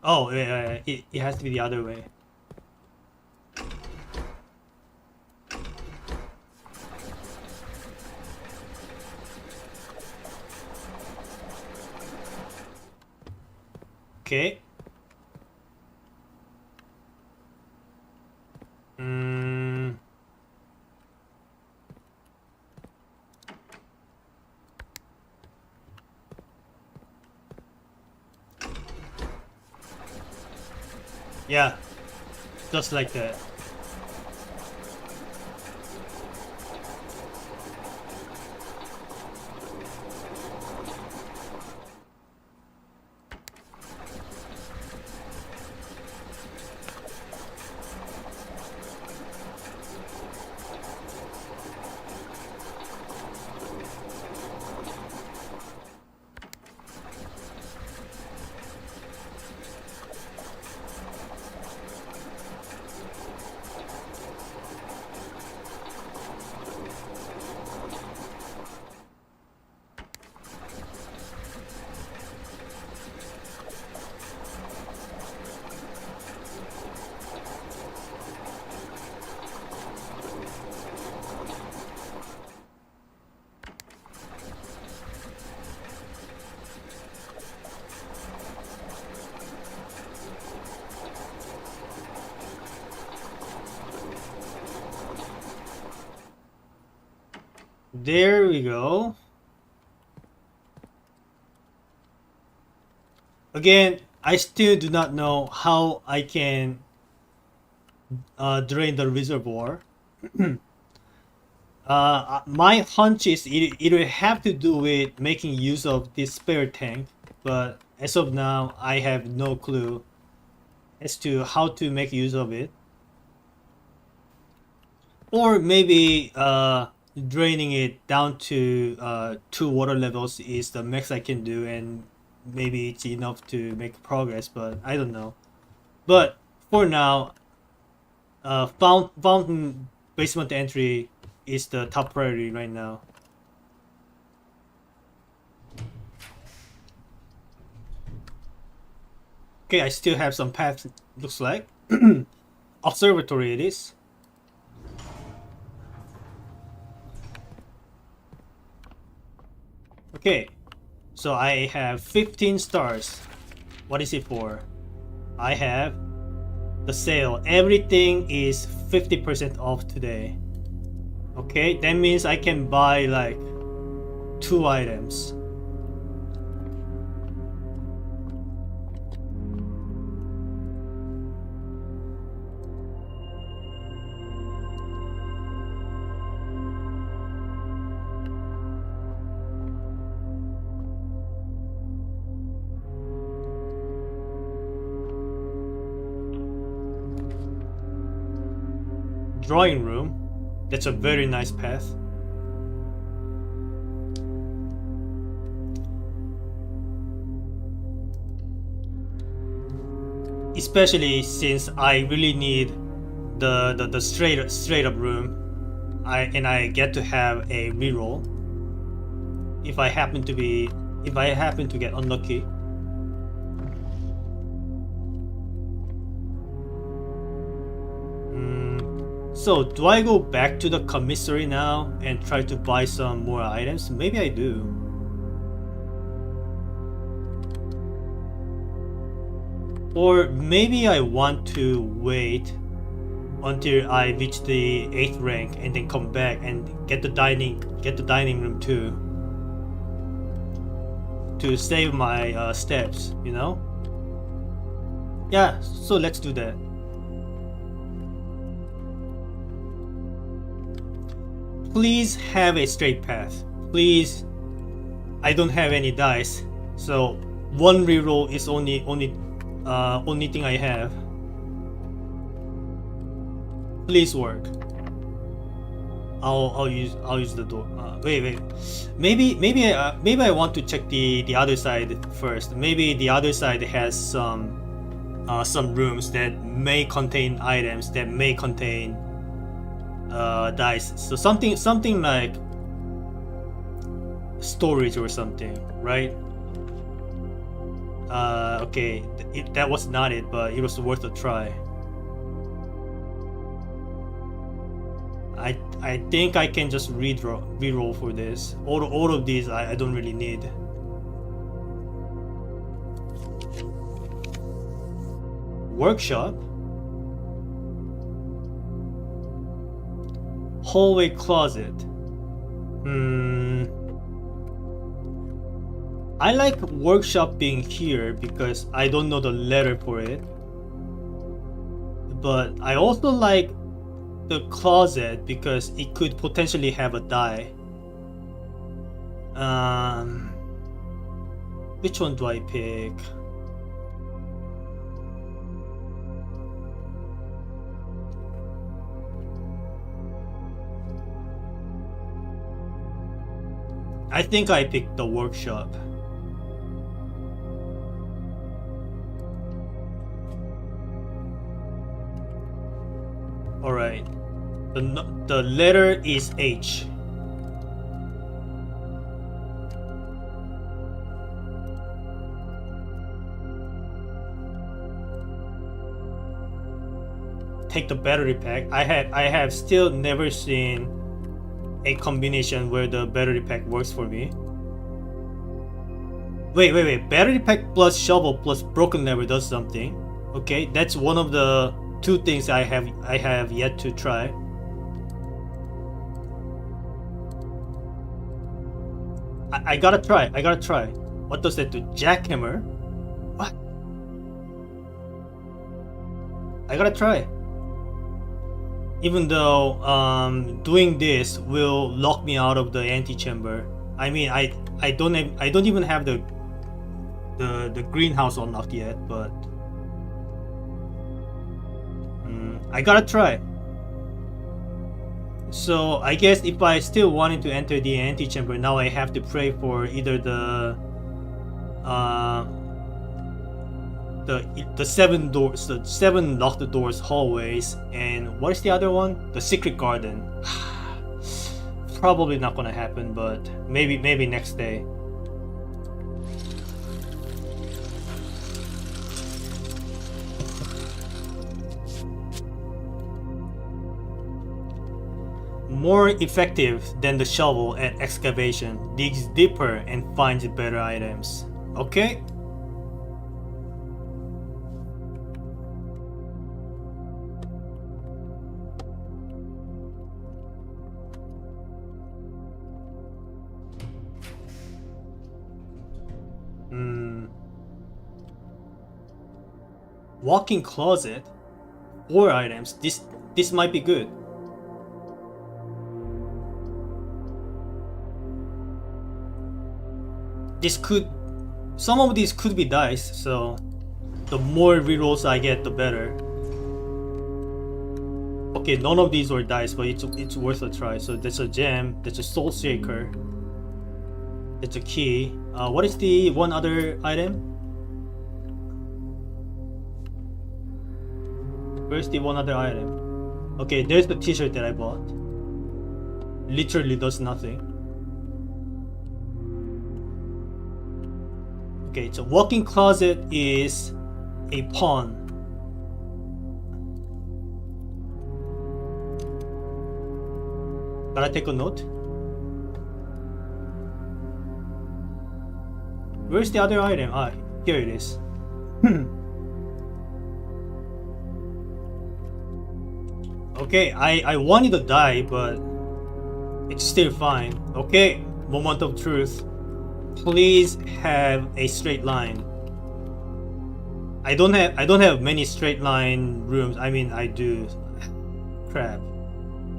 A: Oh, yeah, it has to be the other way. Okay. Mm, yeah, just like that. There we go. Again, I still do not know how I can drain the reservoir. My hunch is it will have to do with making use of this spare tank, but as of now, I have no clue as to how to make use of it. Or maybe draining it down to 2 water levels is the max I can do, and maybe it's enough to make progress, but I don't know. But for now, fountain basement entry is the top priority right now. Okay, I still have some paths, looks like. Observatory it is. Okay, so I have 15 stars. What is it for? I have the sale. Everything is 50% off today. Okay, that means I can buy like 2 items. Drawing room. That's a very nice path. especially since I really need the straight up room. I get to have a reroll if I happen to get unlucky. So do I go back to the commissary now and try to buy some more items? Maybe I do. Or maybe I want to wait until I reach the 8th rank and then come back and get the dining room too, to save my steps, you know? Yeah, so let's do that. Please have a straight path. Please. I don't have any dice, so one reroll is only thing I have. Please work. I'll use the door. Wait. Maybe I want to check the other side first. Maybe the other side has some rooms that may contain items that may contain dice. So something like storage or something, right? Okay, that was not it, but it was worth a try. I think I can just reroll for this. All of these I don't really need. Workshop. Hallway closet. I like workshop being here because I don't know the letter for it. But I also like the closet because it could potentially have a die. Which one do I pick? I think I picked the workshop. Alright. The letter is H. Take the battery pack. I have still never seen a combination where the battery pack works for me. Wait. Battery pack plus shovel plus broken lever does something. Okay, that's one of the two things I have yet to try. I gotta try. What does that do? Jackhammer? What? I gotta try. Even though doing this will lock me out of the antechamber. I mean, I don't even have the greenhouse unlocked yet, but I gotta try. So I guess if I still wanted to enter the antechamber, now I have to pray for either the 7 doors, the 7 locked doors, hallways, and what is the other one? The secret garden. Probably not gonna happen, but maybe next day. More effective than the shovel at excavation, digs deeper and finds better items. Okay. Walk-in closet, 4 items. This might be good. Some of these could be dice, so the more rerolls I get, the better. Okay, none of these were dice, but it's worth a try. So that's a gem, that's a soul shaker, that's a key. What is the one other item? Where's the one other item? Okay, there's the t-shirt that I bought. Literally does nothing. Okay, so walk-in closet is a pawn. Gotta take a note. Where's the other item? Ah, here it is. Okay, I wanted to die, but it's still fine. Okay, moment of truth. Please have a straight line. I don't have many straight line rooms. I mean, I do. Crap.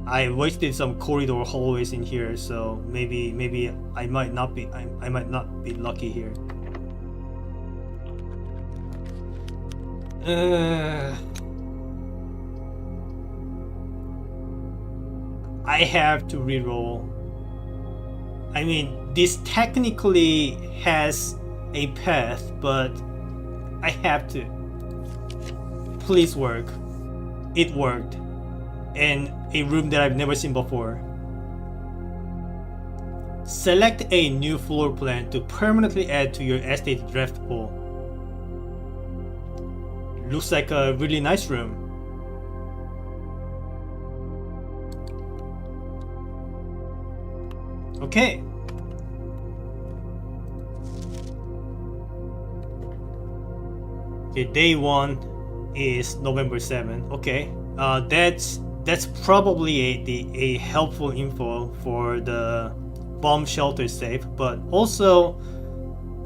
A: I wasted some corridor hallways in here, so maybe I might not be I might not be lucky here. I have to reroll. I mean, this technically has a path, but I have to. Please work. It worked. And a room that I've never seen before. Select a new floor plan to permanently add to your estate draft pool. Looks like a really nice room. Okay. Okay, day 1 is November 7. Okay. That's probably a helpful info for the bomb shelter safe, but also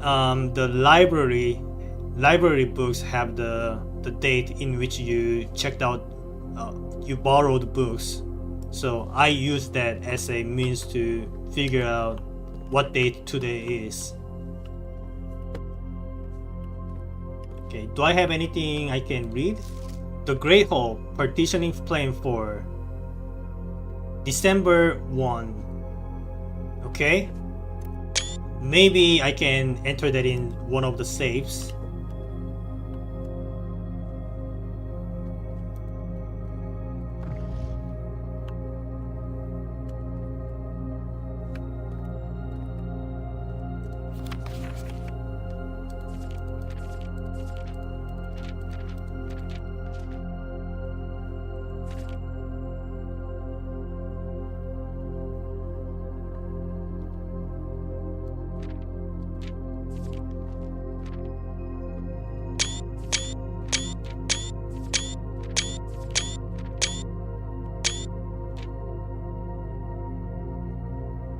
A: the library books have the date in which you checked out, you borrowed books. So I use that as a means to figure out what date today is. Okay, do I have anything I can read? The Great Hall, partitioning plan 4. December 1. Okay. Maybe I can enter that in one of the safes.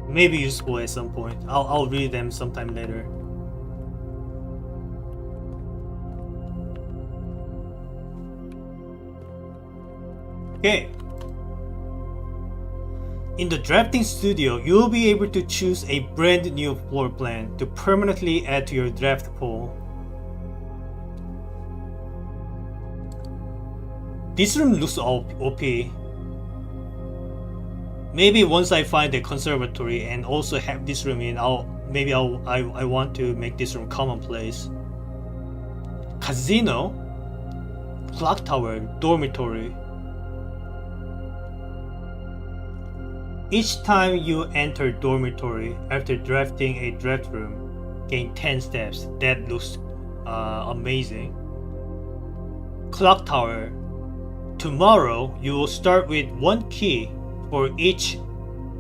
A: Maybe useful at some point. I'll read them sometime later. Okay. In the drafting studio, you'll be able to choose a brand new floor plan to permanently add to your draft pool. This room looks OP. Maybe once I find a conservatory and also have this room in, I want to make this room commonplace. Casino, clock tower, dormitory. Each time you enter dormitory after drafting a draft room, gain 10 steps. That looks amazing. Clock tower. Tomorrow you will start with 1 key for each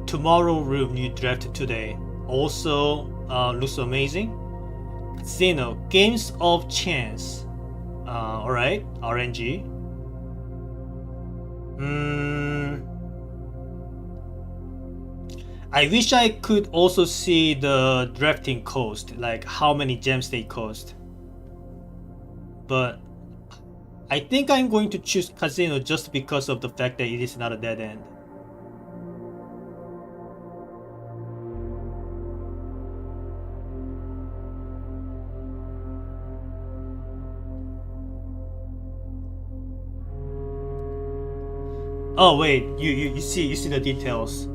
A: tomorrow room you draft today. Also looks amazing. Casino, games of chance. Alright, RNG. I wish I could also see the drafting cost, like how many gems they cost. But I think I'm going to choose casino just because of the fact that it is not a dead end. Oh wait, you see the details.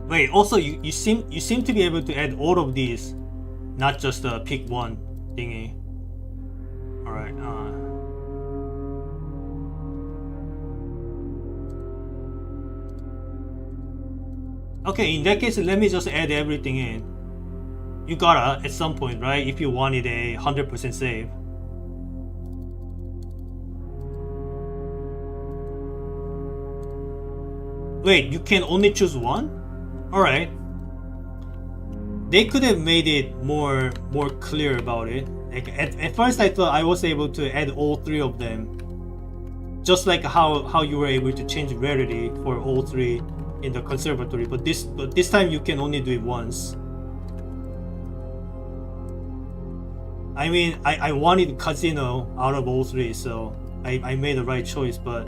A: Wait, also you seem to be able to add all of these, not just pick one. thingy. Alright, okay, in that case, let me just add everything in. You gotta, at some point, right? If you wanted a 100% save. Wait, you can only choose one? Alright. They could have made it more clear about it. Like at first I thought I was able to add all three of them. Just like how you were able to change rarity for all three in the conservatory, but this time you can only do it once. I mean, I wanted casino out of all three, so I made the right choice, but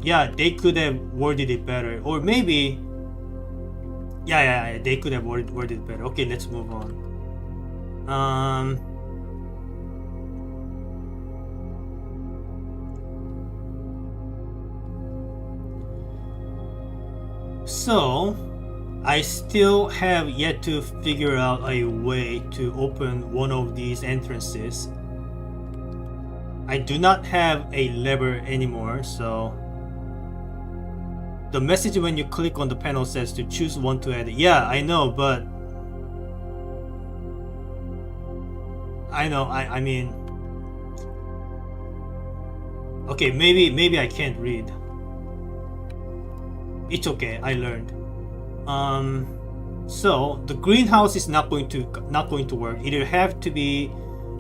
A: yeah, they could have worded it better, or maybe yeah, they could have worded it better. Okay, let's move on. So I still have yet to figure out a way to open one of these entrances. I do not have a lever anymore, so the message when you click on the panel says to choose one to add. Yeah, I know, but I mean, okay, maybe I can't read. It's okay, I learned. So the greenhouse is not going to work. It'll have to be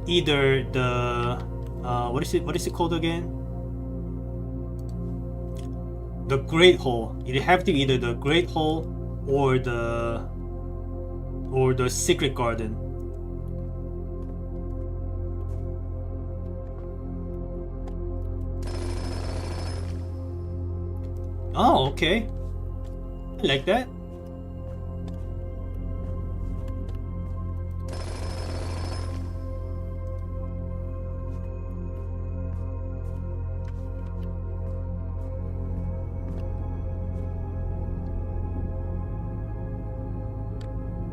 A: either the what is it called again? The Great Hall. It'll have to be either the Great Hall or the Secret Garden. Oh, okay. I like that.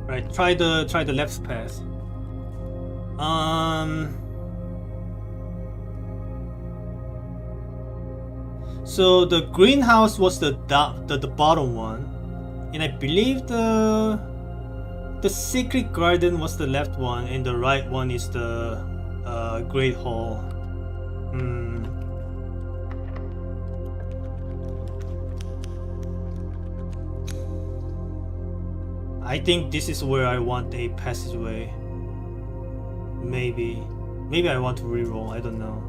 A: Right, try the left path. So the greenhouse was the bottom one, and I believe the secret garden was the left one, and the right one is the Great Hall. I think this is where I want a passageway. Maybe I want to reroll. I don't know.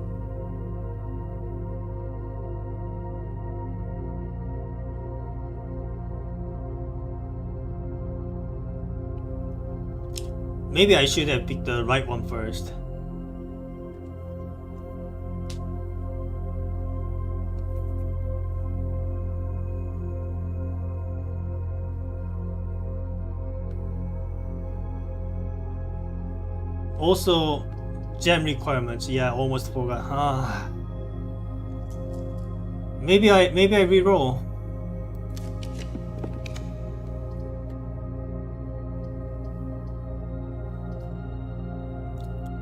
A: Maybe I should have picked the right one first. Also, gem requirements. Yeah, almost forgot. Maybe I reroll.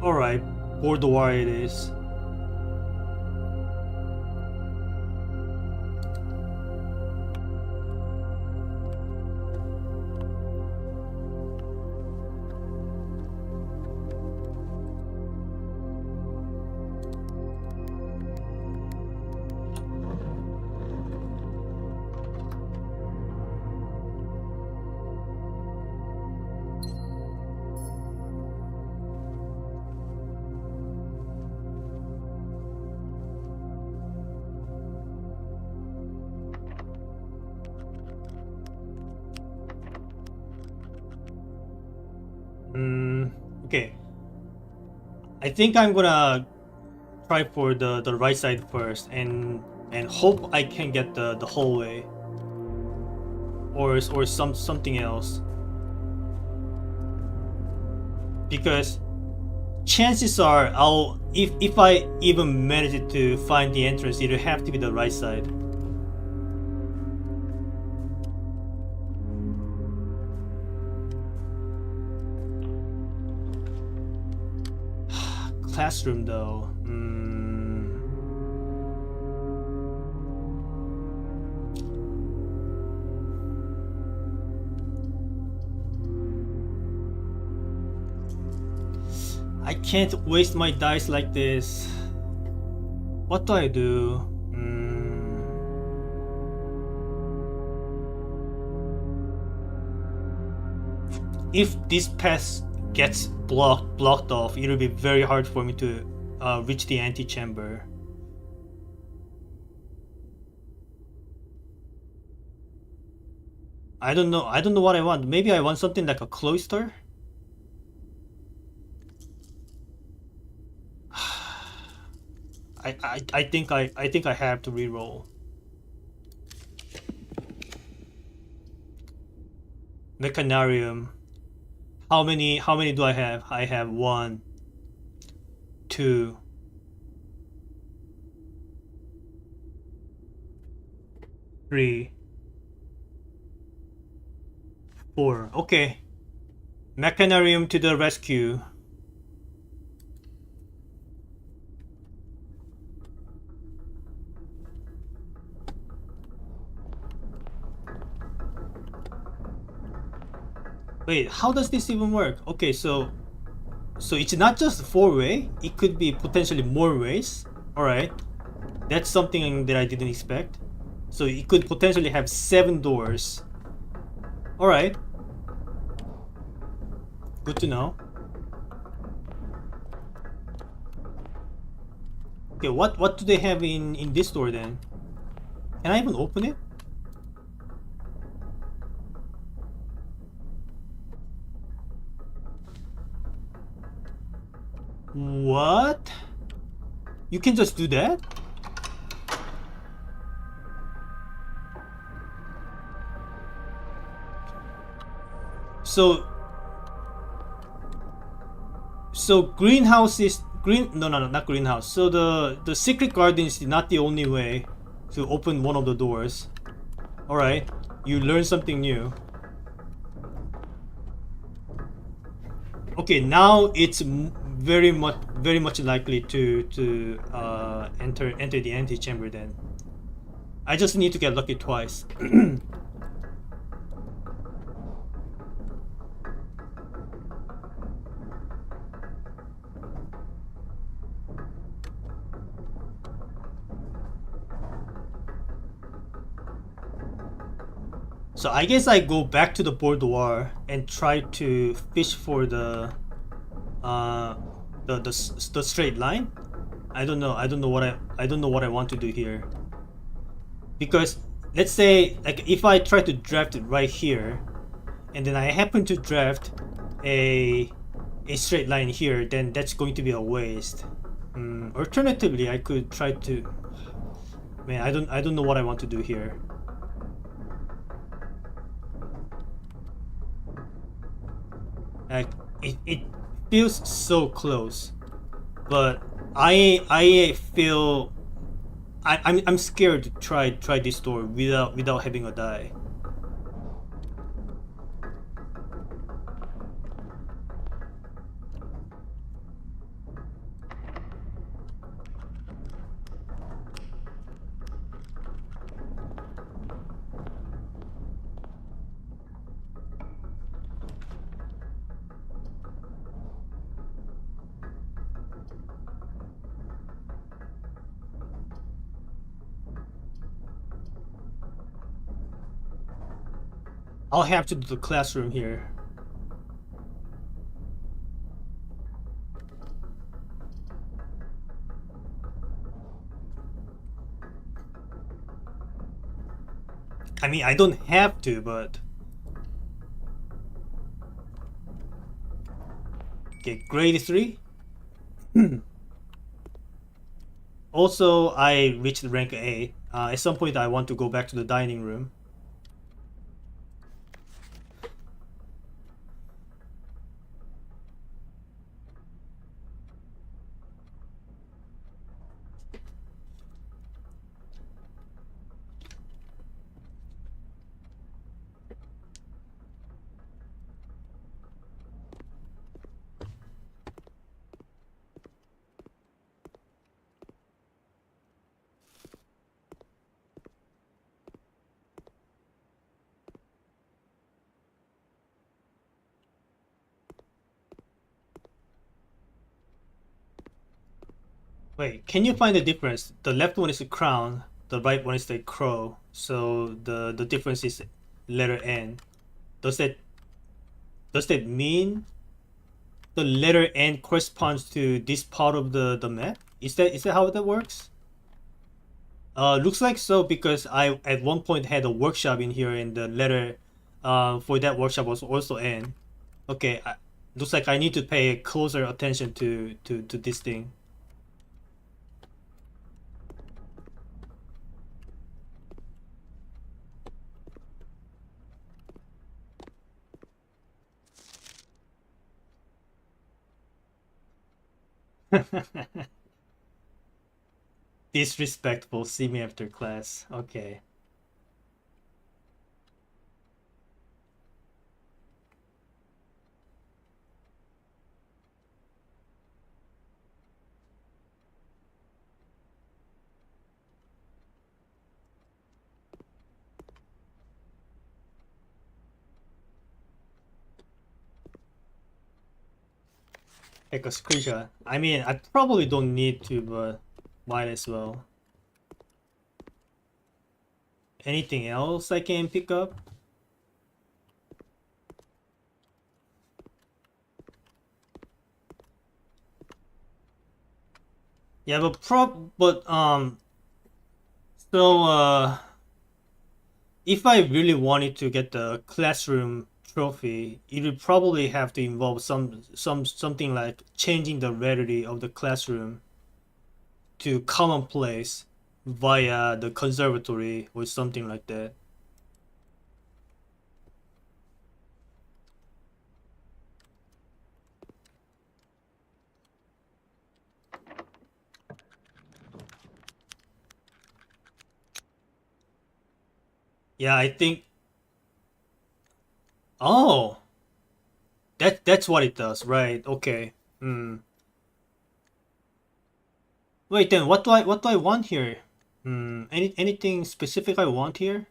A: Alright, boudoir it is. Okay. I think I'm gonna try for the right side first and hope I can get the hallway or something else, because chances are if I even manage to find the entrance, it'll have to be the right side. classroom though. I can't waste my dice like this. What do I do? If this path gets blocked off, it'll be very hard for me to reach the antechamber. I don't know. I don't know what I want. Maybe I want something like a cloister. I think I have to reroll. Mechanarium. How many do I have? I have 1, 2, 3, 4. Okay. Mechanarium to the rescue. Wait, how does this even work? Okay, so it's not just 4-way. It could be potentially more ways. All right, that's something that I didn't expect. So it could potentially have 7 doors. All right, good to know. Okay, what do they have in this door then? Can I even open it? What? You can just do that? So greenhouse is green. No, not greenhouse. So the secret garden is not the only way to open one of the doors. All right, you learn something new. Okay, now it's very much likely to enter the antechamber. Then I just need to get lucky twice. So I guess I go back to the boudoir and try to fish for uh the straight line. I don't know. I don't know what I want to do here. Because let's say like if I try to draft it right here, and then I happen to draft a straight line here, then that's going to be a waste. Alternatively, I could try to. Man, I don't know what I want to do here. Like it feels so close, but I feel I'm scared to try this door without having a die. I'll have to do the classroom here. I mean, I don't have to, but okay, grade 3. Also, I reached rank 8. At some point, I want to go back to the dining room. Wait, can you find the difference? The left one is a crown, the right one is the crow. So the difference is letter N. Does that does that mean the letter N corresponds to this part of the map? Is that how that works? Looks like so because I at one point had a workshop in here and the letter for that workshop was also N. Okay, looks like I need to pay closer attention to this thing. Disrespectful, see me after class. Okay. Take a screenshot. I mean, I probably don't need to, but might as well. Anything else I can pick up? Yeah, so if I really wanted to get the classroom trophy, it would probably have to involve something like changing the rarity of the classroom to commonplace via the conservatory or something like that. Yeah, I think. Oh, that's what it does, right? Okay. Hmm. Wait, then what do I want here? Anything specific I want here?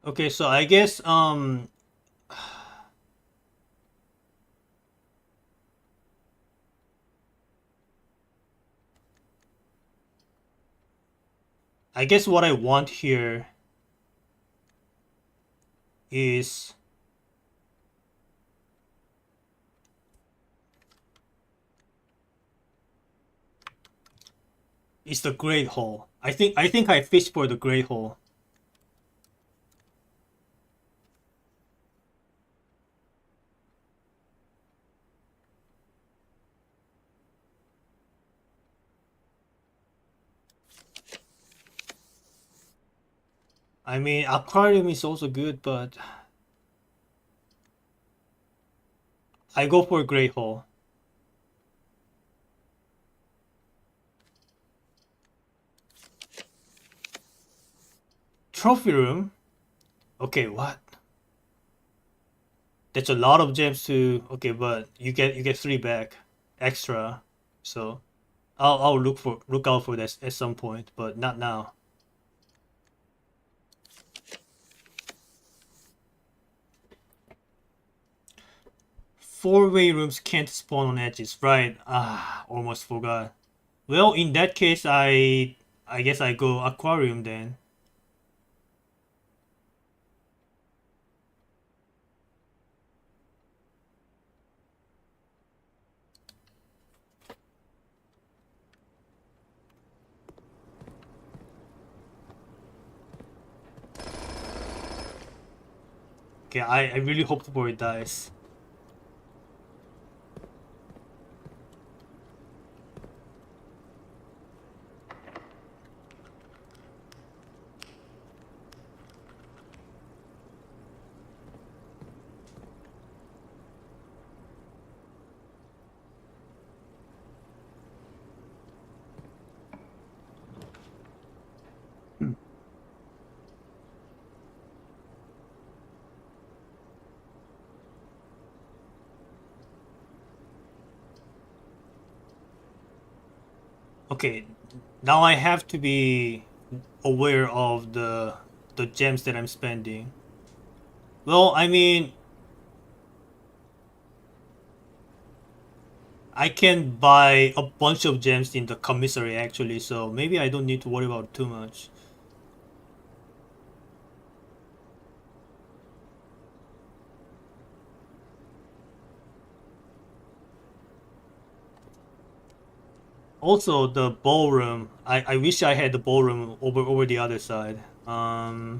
A: Okay, so I guess what I want here is the great hole. I think I fished for the great hole. I mean, aquarium is also good, but I go for a great hole. Trophy room. Okay, what? That's a lot of gems to. Okay, but you get three back, extra. So I'll look out for this at some point, but not now. Four-way rooms can't spawn on edges, right? Ah, almost forgot. Well, in that case, I guess I go aquarium then. Okay, I really hope for it dies. Okay, now I have to be aware of the gems that I'm spending. Well, I mean, I can buy a bunch of gems in the commissary actually, so maybe I don't need to worry about too much. Also, the ballroom. I wish I had the ballroom over the other side. I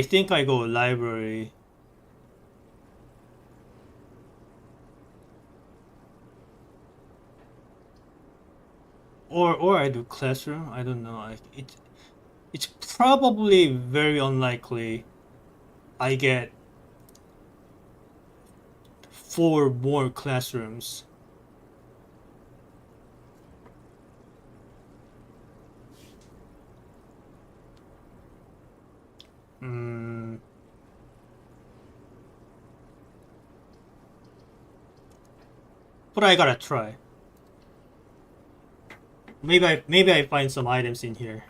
A: think I go library. Or I do classroom. I don't know. It's probably very unlikely I get 4 more classrooms. Hmm. But I gotta try. Maybe I find some items in here.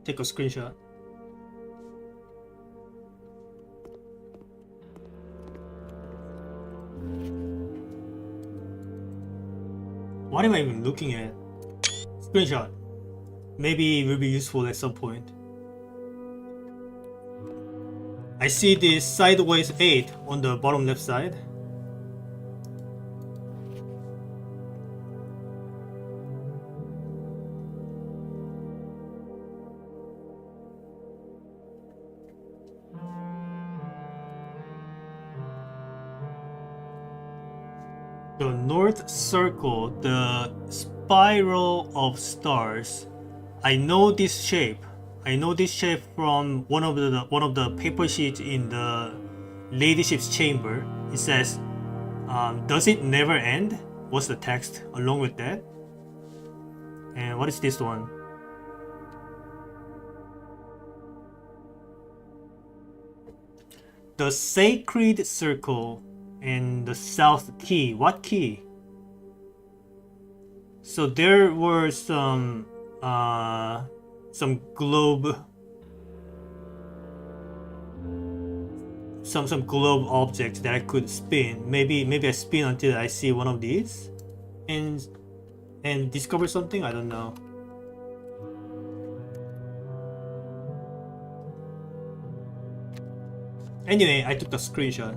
A: Take a screenshot. What am I even looking at? Screenshot. Maybe it will be useful at some point. I see this sideways 8 on the bottom left side. The North Circle, the spiral of stars. I know this shape. I know this shape from one of the paper sheets in the ladyship's chamber. It says, "Does it never end?" What's the text along with that? And what is this one? The Sacred Circle and the South Key. What key? So there were some globe, some globe objects that I could spin. Maybe I spin until I see one of these, and discover something. I don't know. Anyway, I took the screenshot.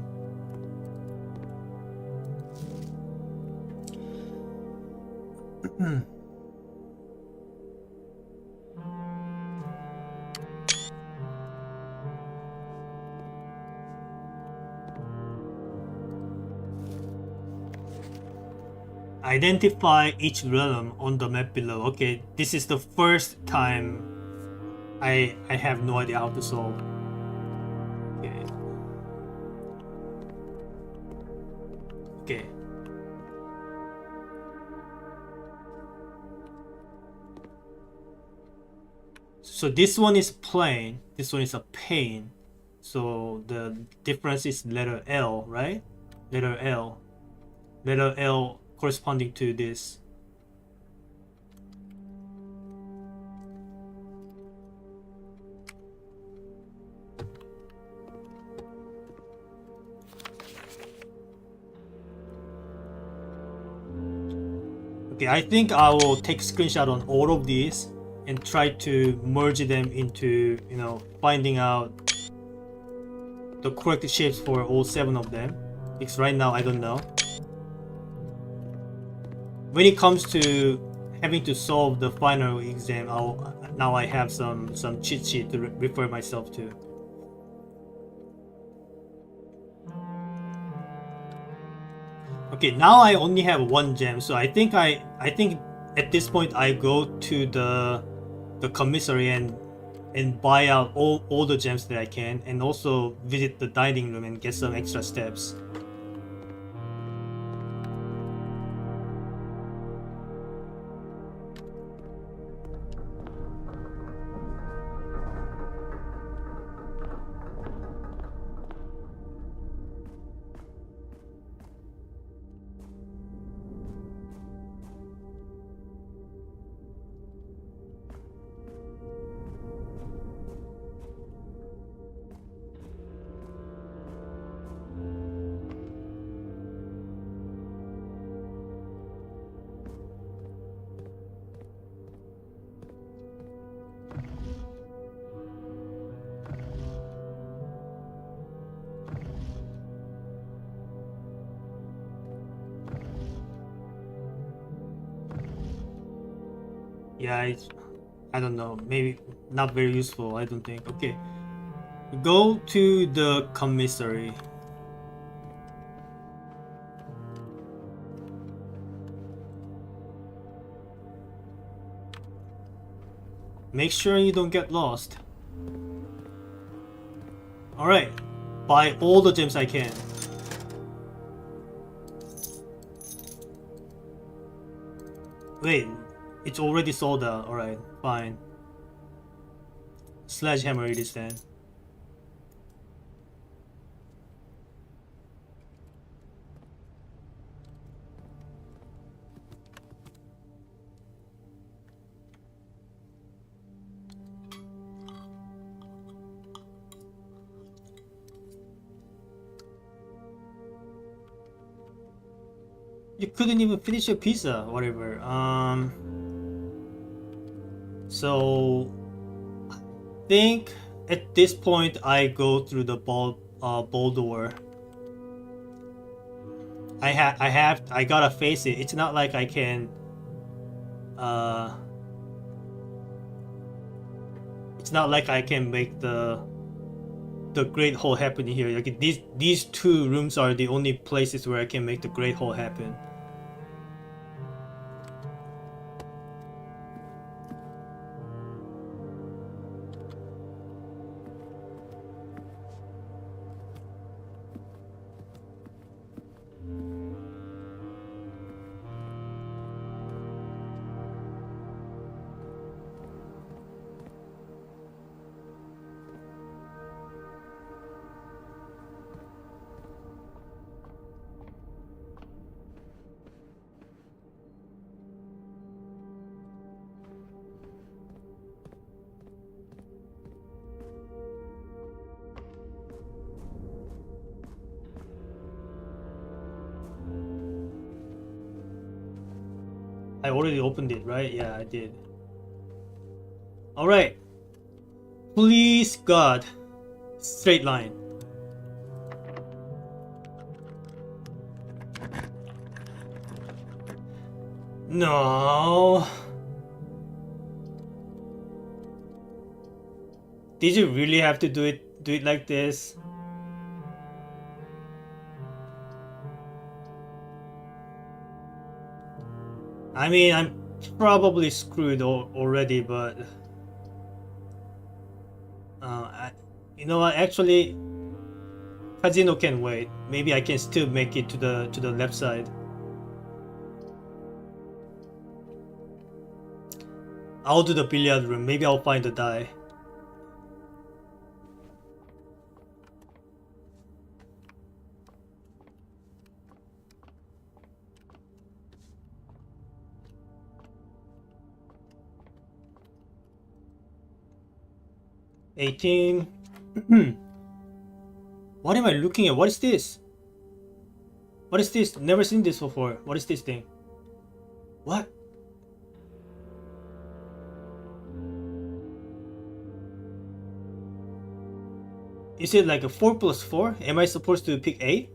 A: Identify each realm on the map below. Okay, this is the first time I have no idea how to solve. Okay. Okay. So this one is plain, this one is a pane. So the difference is letter L, right? Letter L. Letter L corresponding to this. Okay, I think I will take screenshot on all of these and try to merge them into, finding out the correct shapes for all 7 of them. Because right now I don't know. When it comes to having to solve the final exam, now I have some cheat sheet to refer myself to. Okay, now I only have 1 gem, so I think at this point I go to the commissary and buy out all the gems that I can, and also visit the dining room and get some extra steps. Yeah, I don't know. Maybe not very useful. I don't think. Okay, go to the commissary. Make sure you don't get lost. Alright, buy all the gems I can. Wait, it's already sold out. Alright, fine. Sledgehammer it is then. You couldn't even finish your pizza, whatever. So I think at this point I go through the ball door. I gotta face it. It's not like I can uh it's not like I can make the great hole happen here. Like these two rooms are the only places where I can make the great hole happen. I already opened it, right? Yeah, I did. Alright. Please, God. Straight line. No. Did you really have to do it like this? I mean, I'm probably screwed already, but you know what? Actually, Casino can wait. Maybe I can still make it to the left side. I'll do the billiard room. Maybe I'll find the die. $18. What am I looking at? What is this? What is this? Never seen this before. What is this thing? What? Is it like a 4 plus 4? Am I supposed to pick 8?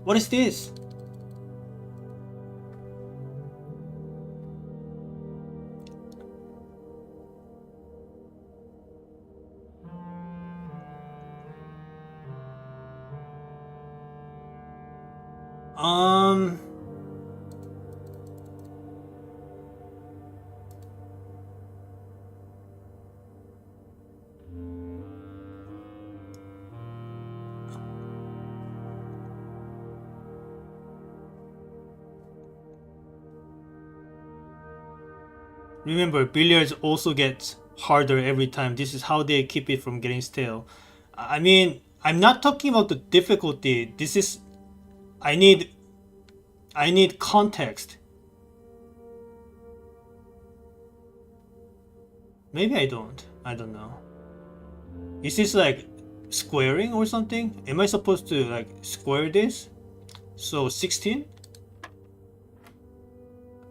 A: What is this? Um... Remember, billiards also gets harder every time. This is how they keep it from getting stale. I mean, I'm not talking about the difficulty. This is... I need context. Maybe I don't. I don't know. Is this like squaring or something? Am I supposed to like square this? So 16?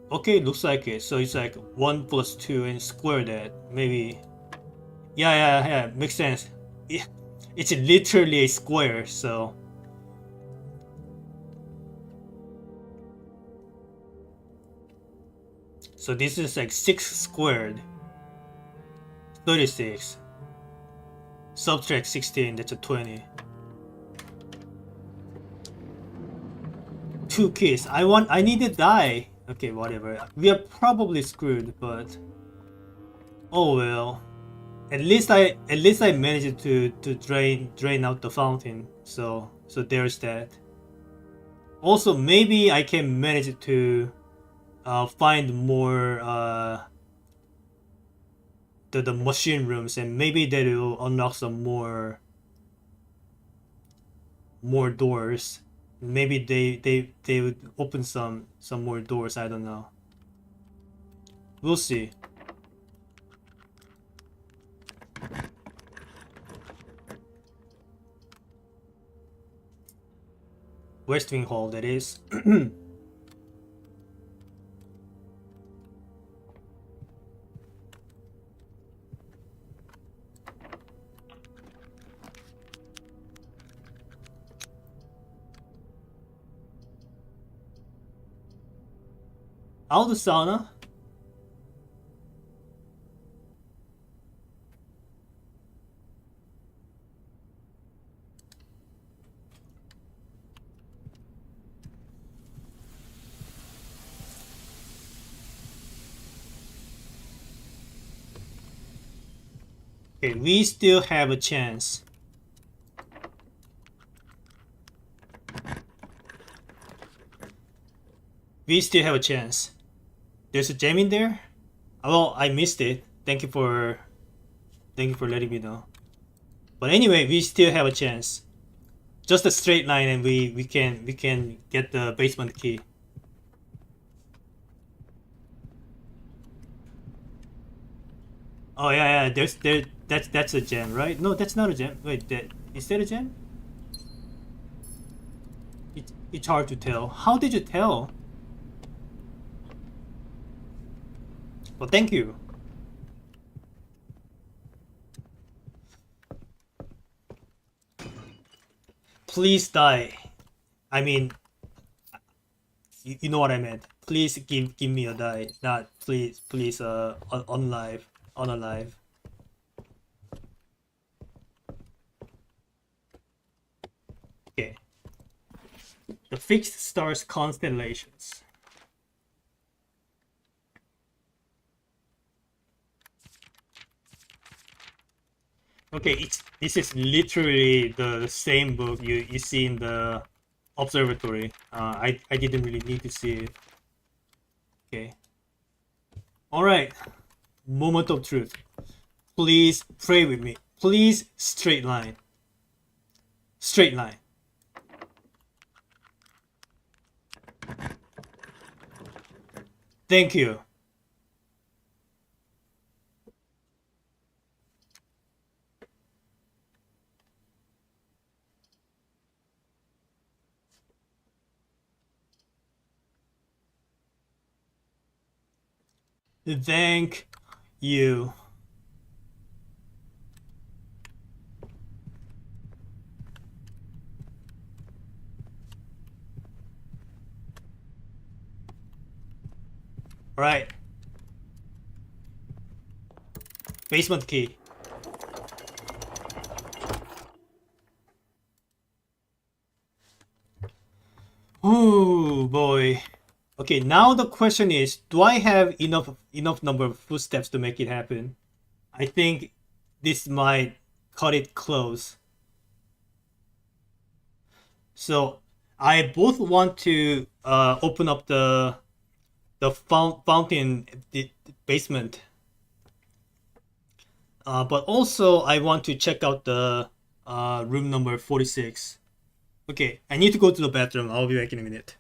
A: Okay, looks like it. So it's like 1 plus 2 and square that. Maybe. Yeah, makes sense. Yeah. It's literally a square, so this is like 6 squared, 36. Subtract 16, that's a 20. 2 keys. I need a die. Okay, whatever. We are probably screwed, but oh well. At least I managed to drain out the fountain. So there's that. Also, maybe I can manage to find more the machine rooms, and maybe that will unlock some more doors. Maybe they would open some more doors. I don't know. We'll see. West Wing Hall, that is. Out the sauna. Okay, we still have a chance. We still have a chance. There's a gem in there? Well, I missed it. Thank you for letting me know. But anyway, we still have a chance. Just a straight line, and we can get the basement key. Oh yeah, yeah. That's a gem, right? No, that's not a gem. Wait, is that a gem? It's hard to tell. How did you tell? Well, thank you. Please die. I mean, you know what I meant. Please give me a die. Not please unalive. Okay. The fixed stars constellations. Okay, this is literally the same book you see in the observatory. I didn't really need to see it. Okay. All right. Moment of truth. Please pray with me. Please straight line. Straight line. Thank you. Thank you. All right. Basement key. Oh boy. Okay, now the question is, do I have enough number of footsteps to make it happen? I think this might cut it close. So I both want to open up the fountain the basement, but also I want to check out the room number 46. Okay, I need to go to the bathroom. I'll be back in a minute.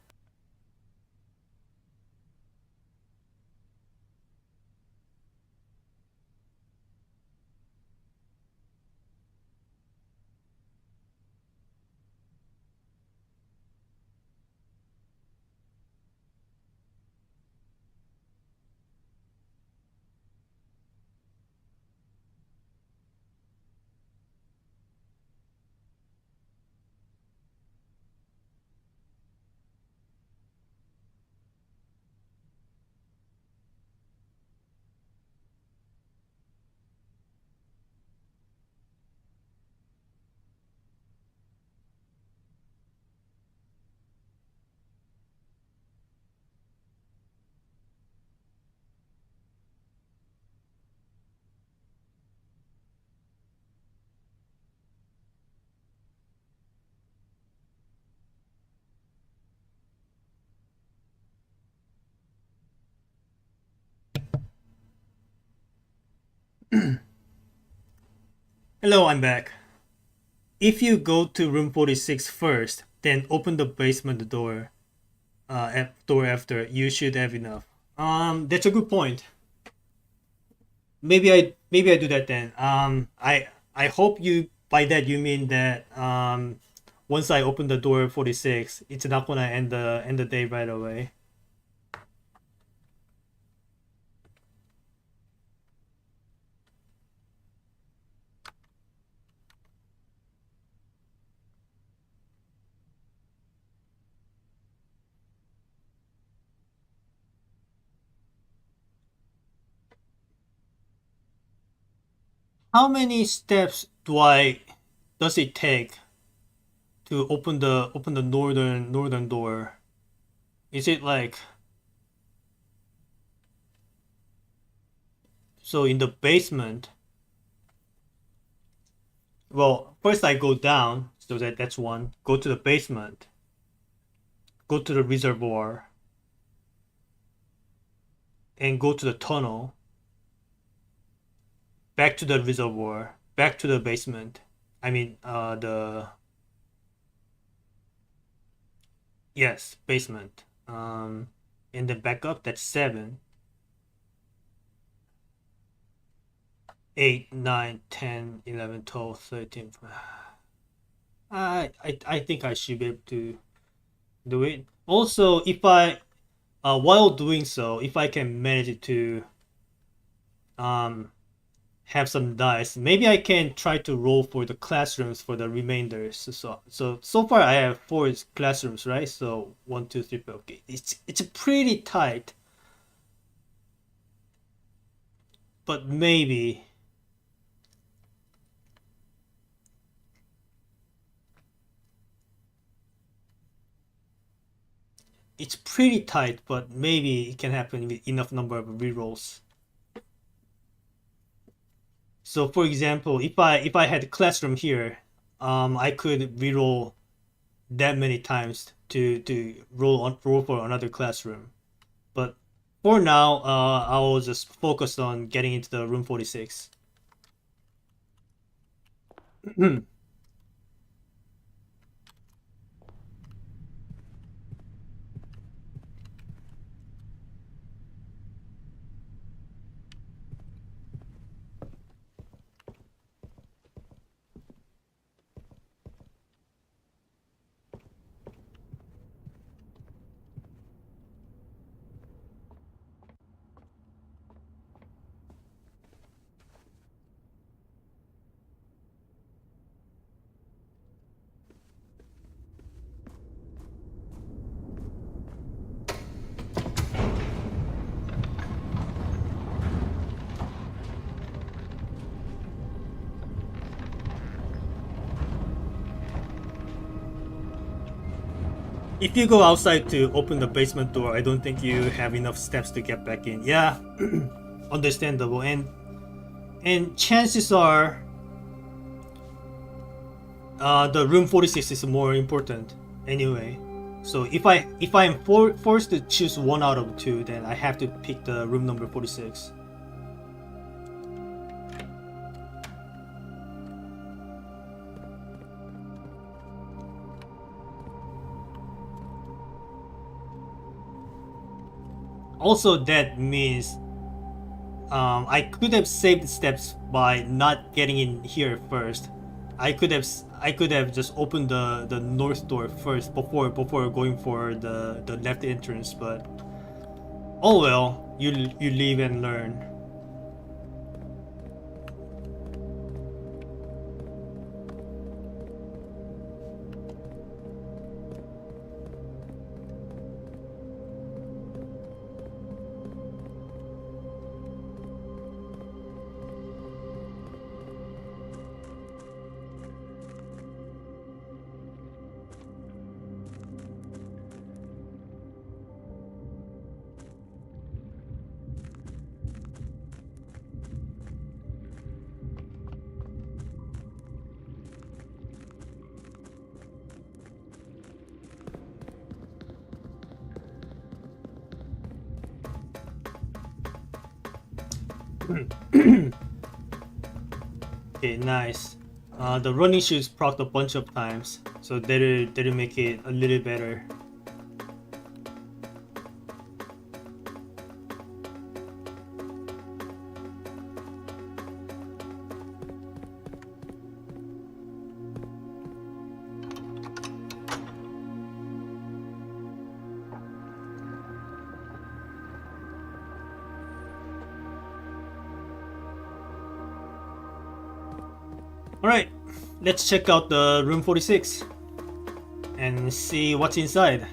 A: Hello, I'm back. If you go to room 46 first, then open the basement door, door after, you should have enough. That's a good point. Maybe I do that then. I hope you by that you mean that once I open the door 46, it's not gonna end the day right away. How many steps does it take to open the northern door? Is it like so in the basement? Well, first I go down, so that's one. Go to the basement. Go to the reservoir and go to the tunnel. Back to the reservoir. Back to the basement. I mean, the yes, basement. And then back up. That's 7, 8, 9, 10, 11, 12, 13. I think I should be able to do it. Also, if I while doing so, if I can manage to um have some dice, maybe I can try to roll for the classrooms for the remainders. So far I have 4 classrooms, right? So 1, 2, 3, 4. Okay, it's pretty tight, but maybe it's pretty tight, but maybe it can happen with enough number of rerolls. So for example, if I had a classroom here, I could reroll that many times to roll for another classroom. But for now, I will just focus on getting into the room 46. If you go outside to open the basement door, I don't think you have enough steps to get back in. Yeah, understandable. And chances are, the room 46 is more important anyway. So if I'm forced to choose one out of two, then I have to pick the room number 46. Also, that means I could have saved steps by not getting in here first. I could have just opened the north door first before going for the left entrance. But oh well, you live and learn. Okay, nice. The running shoes proc a bunch of times, so that'll make it a little better. Alright, let's check out the room 46 and see what's inside.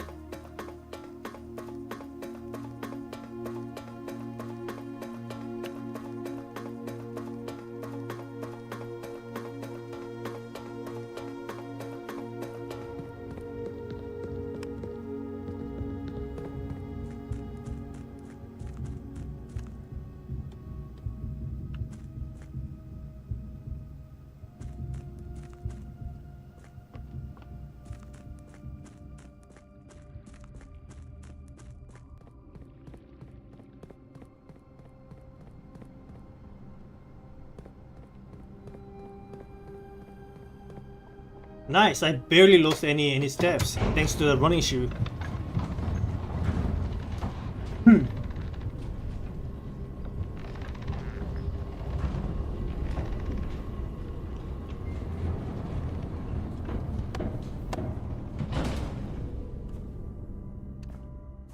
A: Nice, I barely lost any steps thanks to the running shoe.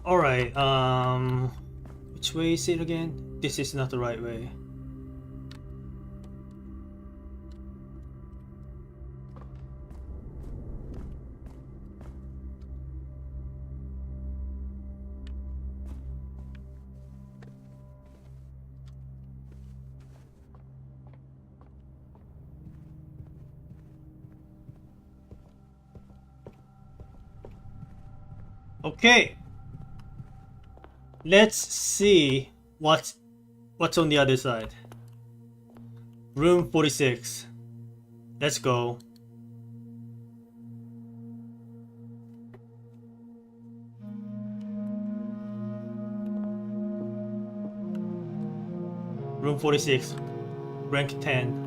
A: Alright, which way is it again? This is not the right way. Okay. Let's see what's on the other side. Room 46. Let's go. Room 46. Rank 10.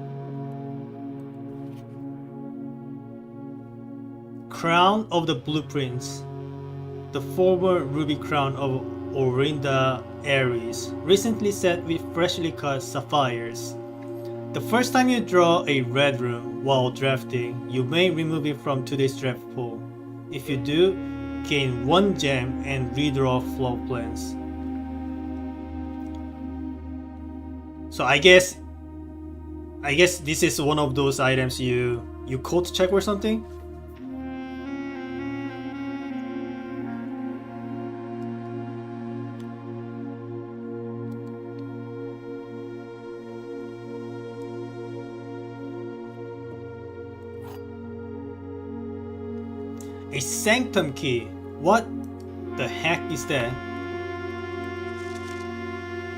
A: Crown of the Blueprints. The former ruby crown of Orinda Ares, recently set with freshly cut sapphires. The first time you draw a red room while drafting, you may remove it from today's draft pool. If you do, gain 1 gem and redraw floor plans. So I guess this is one of those items you code check or something? A sanctum key. What the heck is that?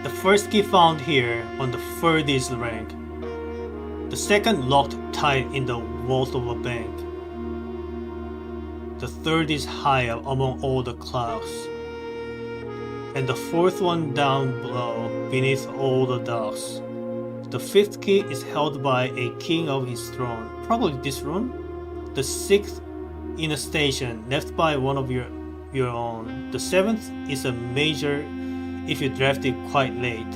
A: The first key found here on the furthest rank. The second locked tight in the vault of a bank. The third is high up among all the clouds. And the fourth one down below beneath all the docks. The fifth key is held by a king of his throne, probably this room. The sixth in a station left by one of your own. The seventh is a major if you draft it quite late.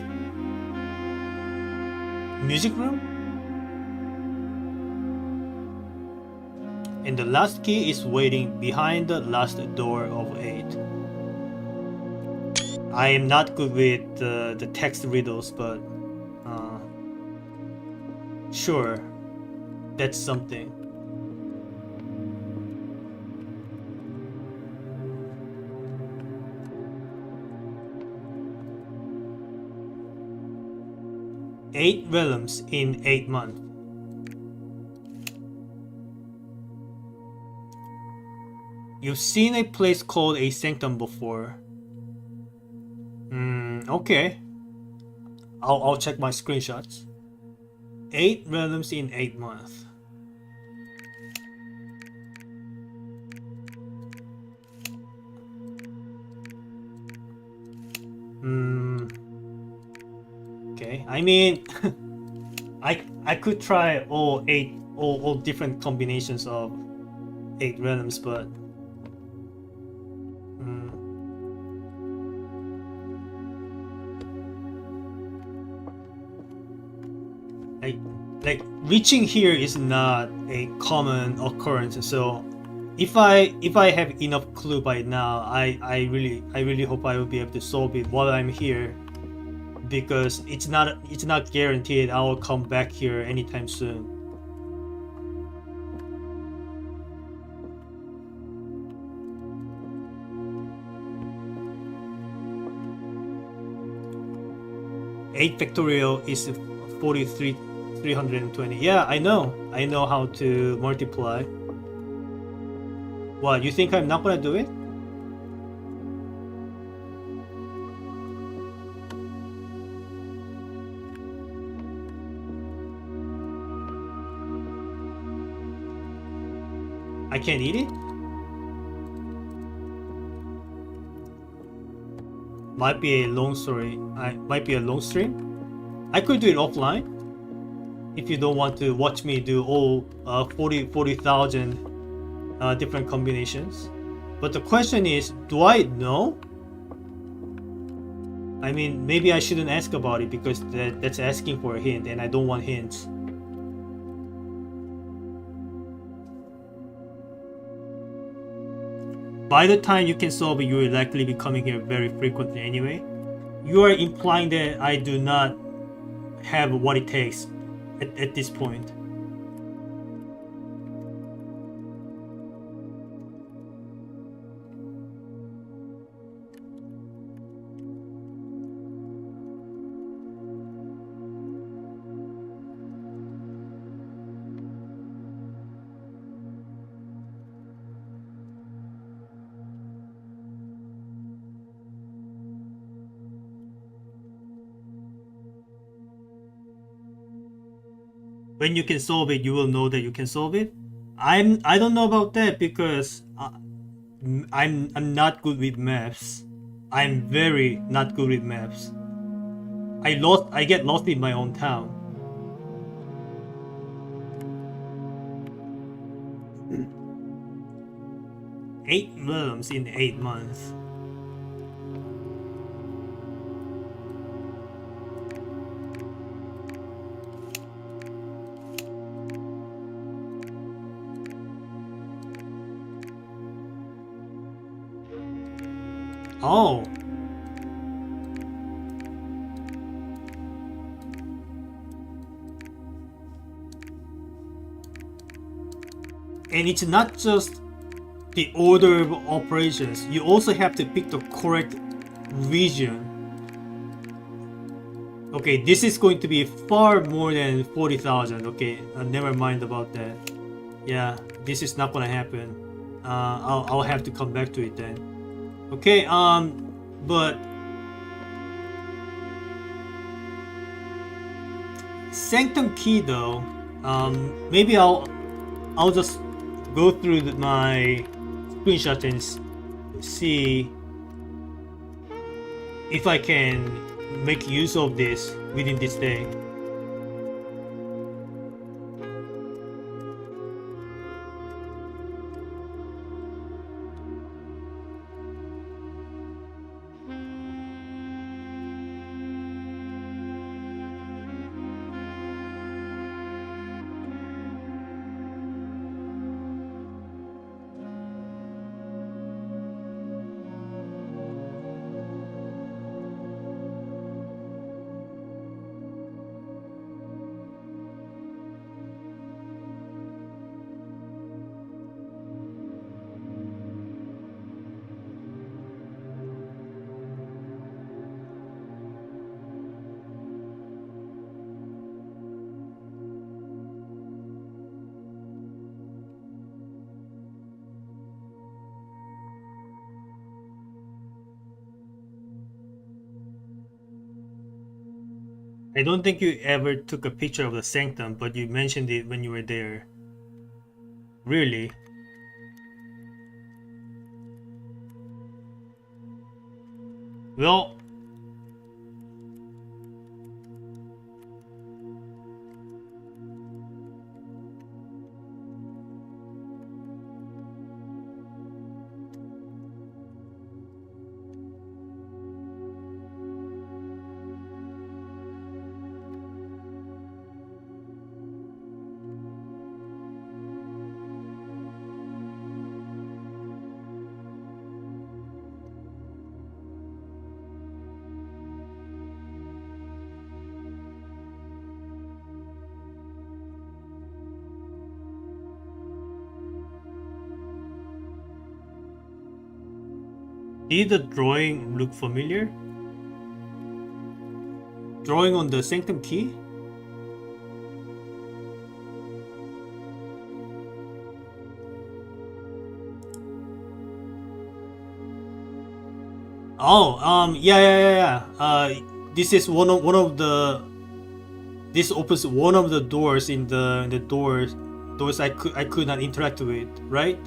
A: Music room? And the last key is waiting behind the last door of 8. I am not good with the text riddles, but sure, that's something. Eight realms in 8 months. You've seen a place called a sanctum before. Okay. I'll check my screenshots. 8 realms in 8 months. Okay, I mean, I could try all different combinations of 8 realms, but mm, like like reaching here is not a common occurrence. So if I have enough clue by now, I really hope I will be able to solve it while I'm here, because it's not guaranteed I will come back here anytime soon. Eight factorial is 43 320. Yeah, I know how to multiply. What, you think I'm not gonna do it? I can't eat it? Might be a long story. Might be a long stream. I could do it offline if you don't want to watch me do all 40,000 different combinations. But the question is, do I know? I mean, maybe I shouldn't ask about it, because that's asking for a hint, and I don't want hints. By the time you can solve it, you will likely be coming here very frequently anyway. You are implying that I do not have what it takes at this point. When you can solve it, you will know that you can solve it. I don't know about that, because I'm not good with maps. I'm very not good with maps. I get lost in my own town. Eight realms in 8 months. Oh. And it's not just the order of operations. You also have to pick the correct region. Okay, this is going to be far more than 40,000. Okay, never mind about that. Yeah, this is not gonna happen. I'll have to come back to it then. Okay, but Sanctum Key though, maybe I'll just go through my screenshot and see if I can make use of this within this day. I don't think you ever took a picture of the sanctum, but you mentioned it when you were there. Really? Well, Did the drawing look familiar? Drawing on the sanctum key? Oh, yeah. This is one of the. This opens one of the doors in the doors I could not interact with, right?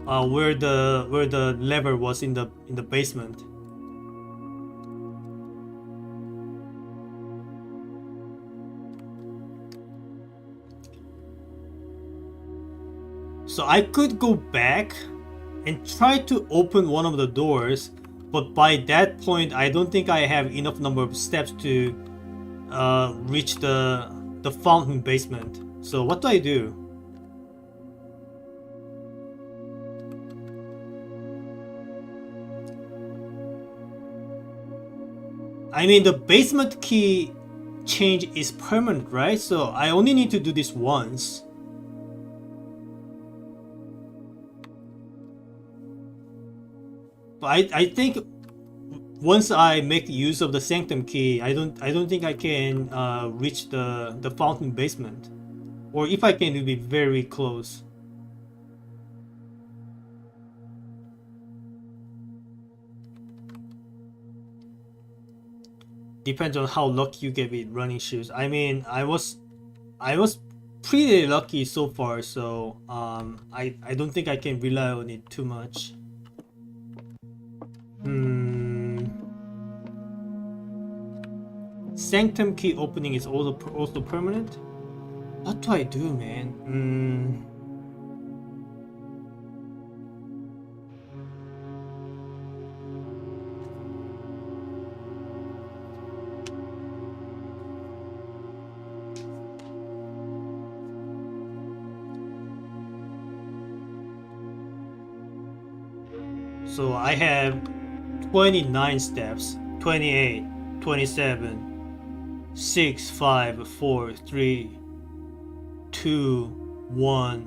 A: Where the lever was in the basement. So I could go back and try to open one of the doors, but by that point I don't think I have enough number of steps to reach the fountain basement. So what do I do? I mean, the basement key change is permanent, right? So I only need to do this once. But I think once I make use of the sanctum key, I don't think I can reach the fountain basement, or if I can, it'll be very close. Depends on how lucky you get with running shoes. I mean, I was pretty lucky so far, so I don't think I can rely on it too much. Sanctum key opening is also permanent. What do I do, man? So I have 29 steps, 28, 27, 6, 5, 4, 3, 2, 1,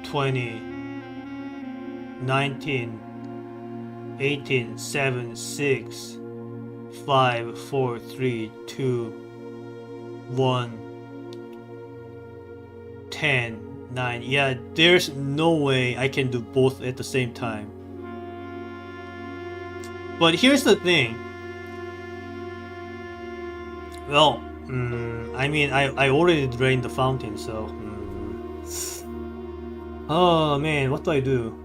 A: 20, 19, 18, 7, 6, 5, 4, 3, 2, 1, 10, 9. Yeah, there's no way I can do both at the same time. But here's the thing. Well, I mean, I already drained the fountain, so. Oh man, what do I do?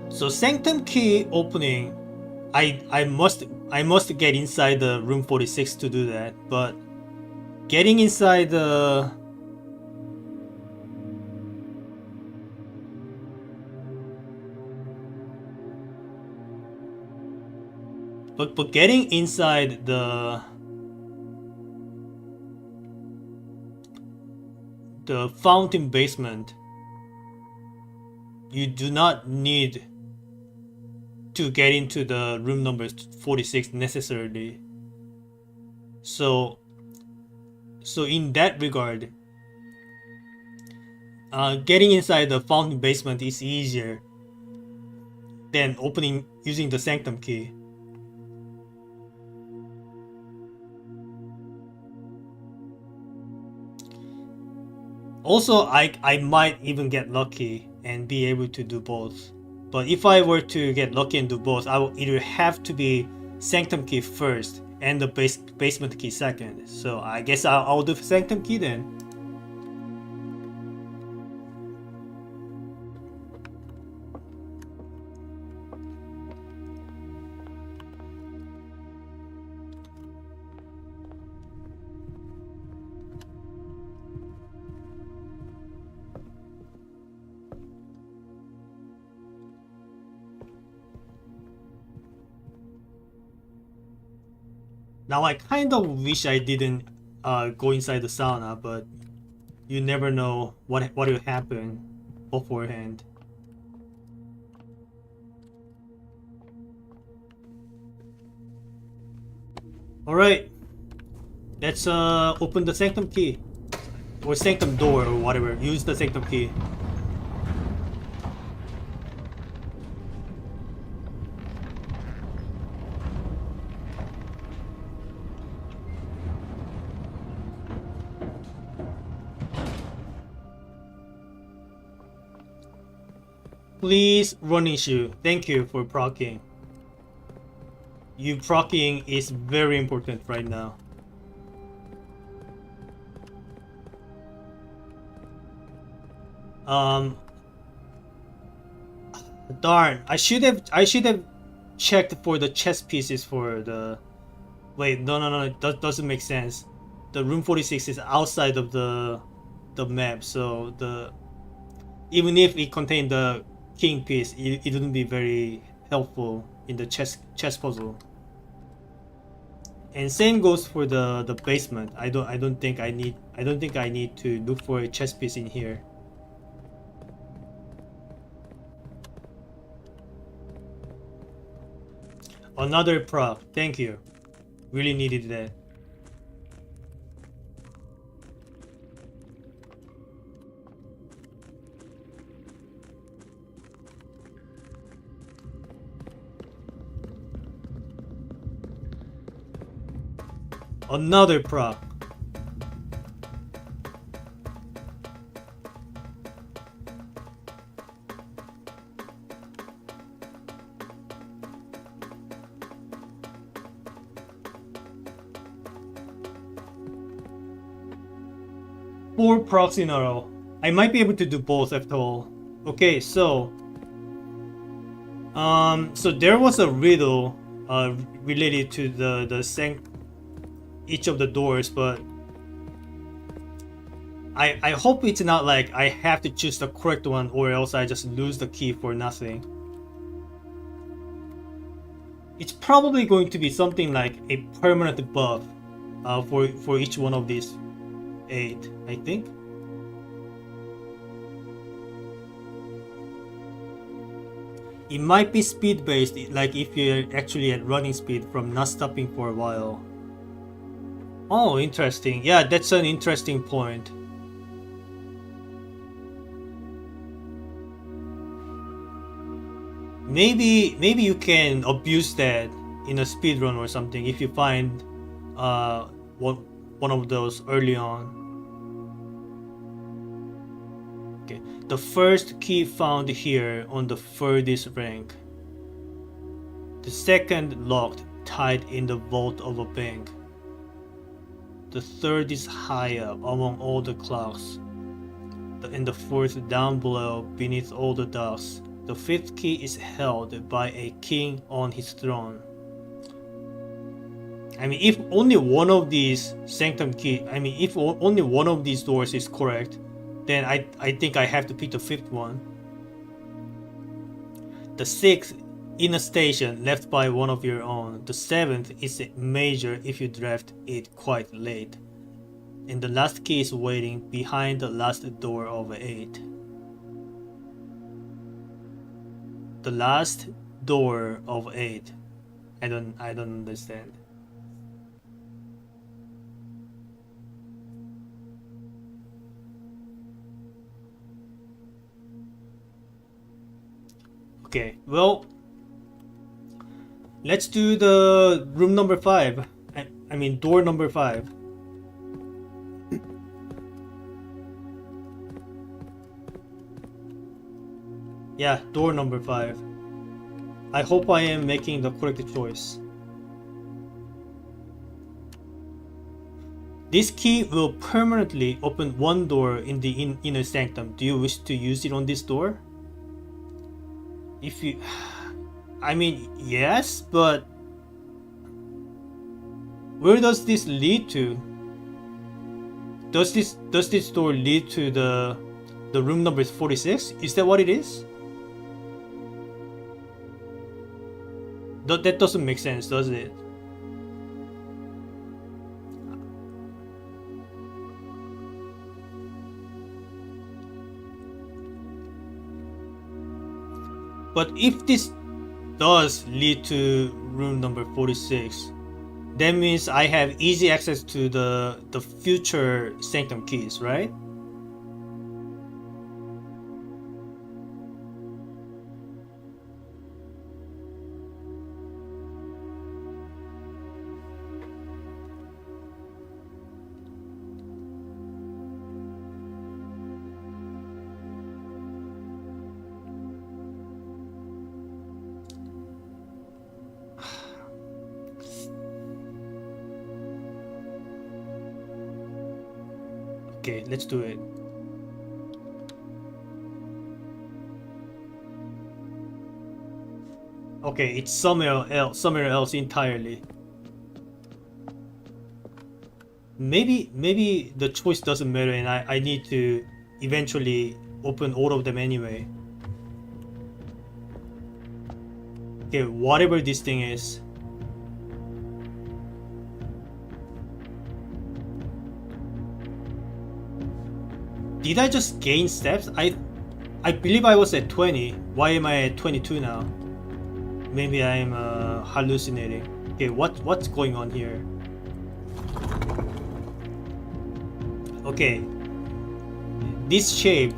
A: So sanctum key opening, I must get inside the room 46 to do that, but getting inside the but getting inside the fountain basement, you do not need to get into the room number 46 necessarily. So in that regard, getting inside the fountain basement is easier than opening using the sanctum key. Also, I might even get lucky and be able to do both. But if I were to get lucky and do both, I will either have to be sanctum key first and the basement key second. So I guess I'll do sanctum key then. Now I kind of wish I didn't go inside the sauna, but you never know what will happen beforehand. All right, let's open the sanctum key or sanctum door or whatever. Use the sanctum key. Please run issue. Thank you for proccing. You proccing is very important right now. Darn, I should have checked for the chess pieces for the. Wait, no, that doesn't make sense. The room 46 is outside of the map, so even if it contained the king piece, it wouldn't be very helpful in the chess puzzle. And same goes for the basement. I don't think I need to look for a chess piece in here. Another prop. Thank you. Really needed that. Another prop. Four procs in a row. I might be able to do both after all. Okay, so there was a riddle related to the each of the doors, but I hope it's not like I have to choose the correct one or else I just lose the key for nothing. It's probably going to be something like a permanent buff for each one of these 8, I think. It might be speed based, like if you're actually at running speed from not stopping for a while. Oh, interesting. Yeah, that's an interesting point. Maybe you can abuse that in a speed run or something if you find one of those early on. Okay, the first key found here on the furthest rank. The second locked tied in the vault of a bank. The third is high up among all the clocks. And the fourth down below beneath all the docks. The fifth key is held by a king on his throne. I mean, if only one of these if only one of these doors is correct, then I think I have to pick the fifth one. The sixth in a station left by one of your own. The seventh is major if you draft it quite late. And the last key is waiting behind the last door of 8. The last door of 8. I don't understand. Okay, well, let's do the room number 5. I mean door number 5. Yeah, door number 5. I hope I am making the correct choice. This key will permanently open one door in the inner sanctum. Do you wish to use it on this door? If you... I mean, yes, but... where does this lead to? Does this door lead to the room number 46? Is that what it is? That doesn't make sense, does it? But if this does lead to room number 46, that means I have easy access to the future sanctum keys, right? Okay, let's do it. Okay, it's somewhere else entirely. Maybe the choice doesn't matter and I need to eventually open all of them anyway. Okay, whatever this thing is. Did I just gain steps? I believe I was at 20. Why am I at 22 now? Maybe I'm hallucinating. Okay, what's going on here? Okay, this shape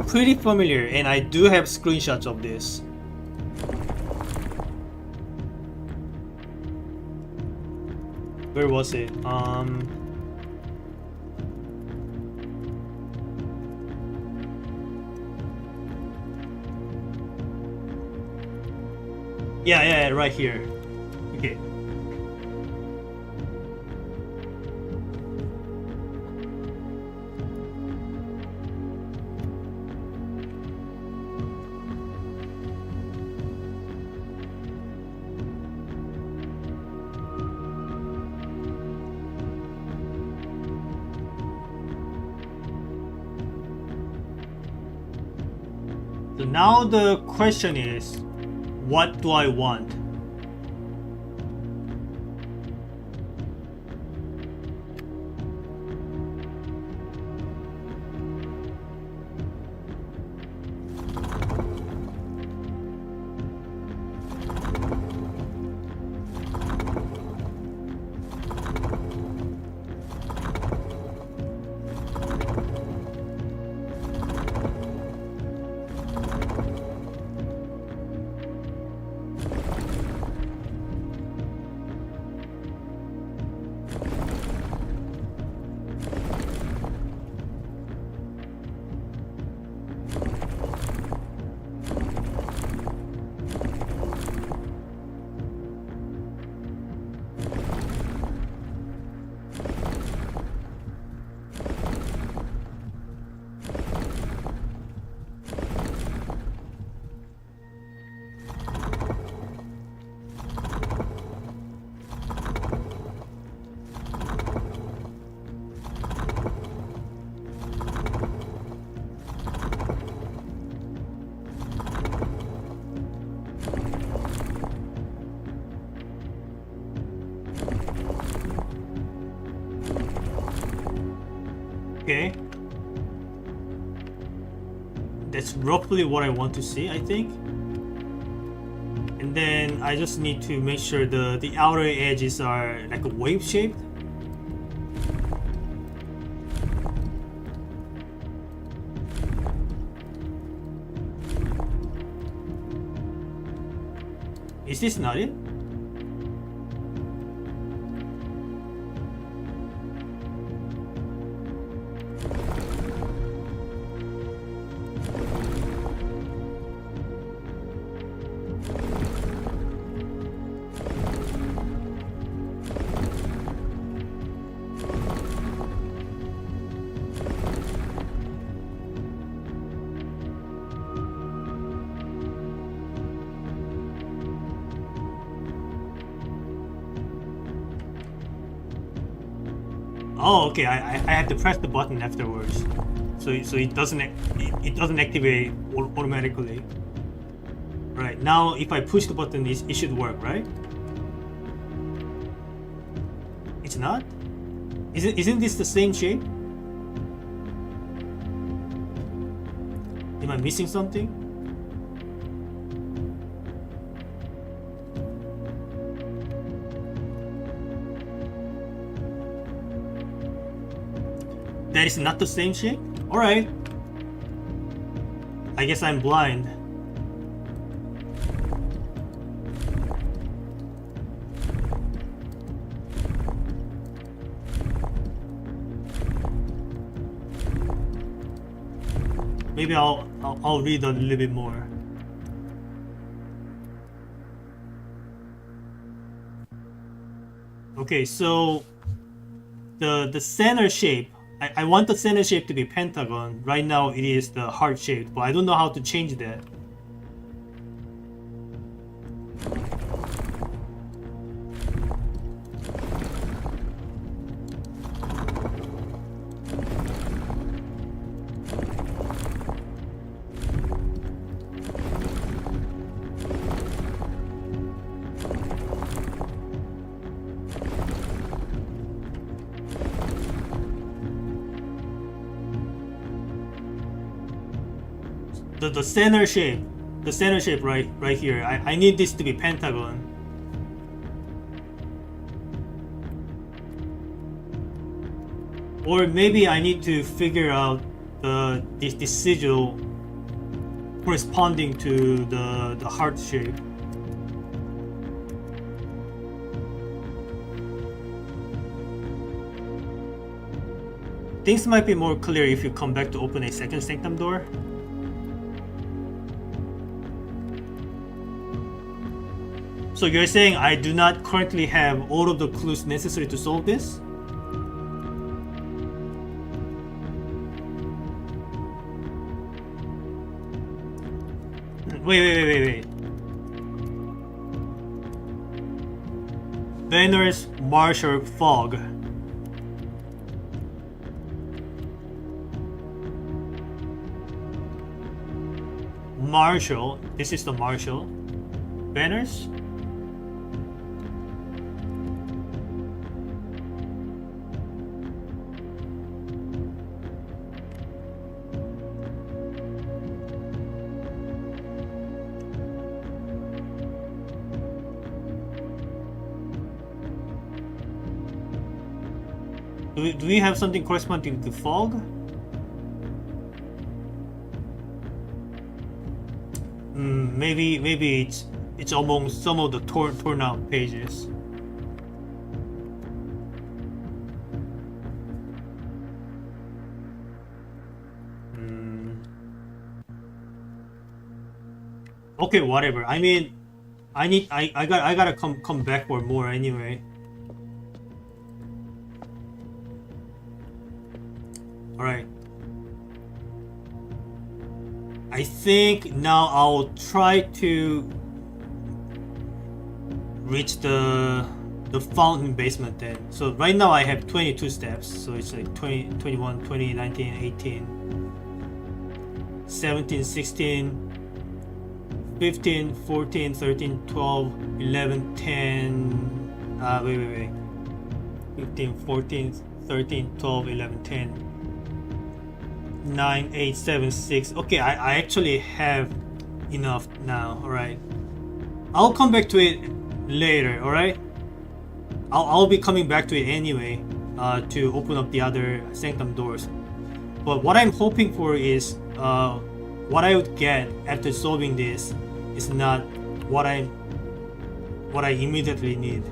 A: pretty familiar, and I do have screenshots of this. Where was it? Yeah, right here. Okay. So now the question is, what do I want? Okay. That's roughly what I want to see, I think. And then I just need to make sure the outer edges are like a wave shaped. Is this not it? Oh, okay. I have to press the button afterwards, so it doesn't activate automatically. Right now, if I push the button, it should work, right? It's not. Isn't this the same shape? Am I missing something? That is not the same shape? Alright. I guess I'm blind. Maybe I'll read a little bit more. Okay, so the center shape, I want the center shape to be pentagon. Right now it is the heart shape, but I don't know how to change that. The center shape right here. I need this to be pentagon. Or maybe I need to figure out this sigil corresponding to the heart shape. Things might be more clear if you come back to open a second sanctum door. So you're saying I do not currently have all of the clues necessary to solve this? Wait. Banner's Marshall Fog. Marshall. This is the Marshall. Banners? Do we have something corresponding to fog? Maybe it's among some of the torn out pages. Okay, whatever. I mean, I gotta come back for more anyway. Alright. I think now I'll try to reach the fountain basement then. So right now I have 22 steps. So it's like 20, 21, 20, 19, 18, 17, 16, 15, 14, 13, 12, 11, 10. Wait. 15, 14, 13, 12, 11, 10. 9, 8, 7, 6. Okay, I actually have enough now. Alright, I'll come back to it later. Alright, I'll be coming back to it anyway, to open up the other sanctum doors. But what I'm hoping for is what I would get after solving this is not what I immediately need.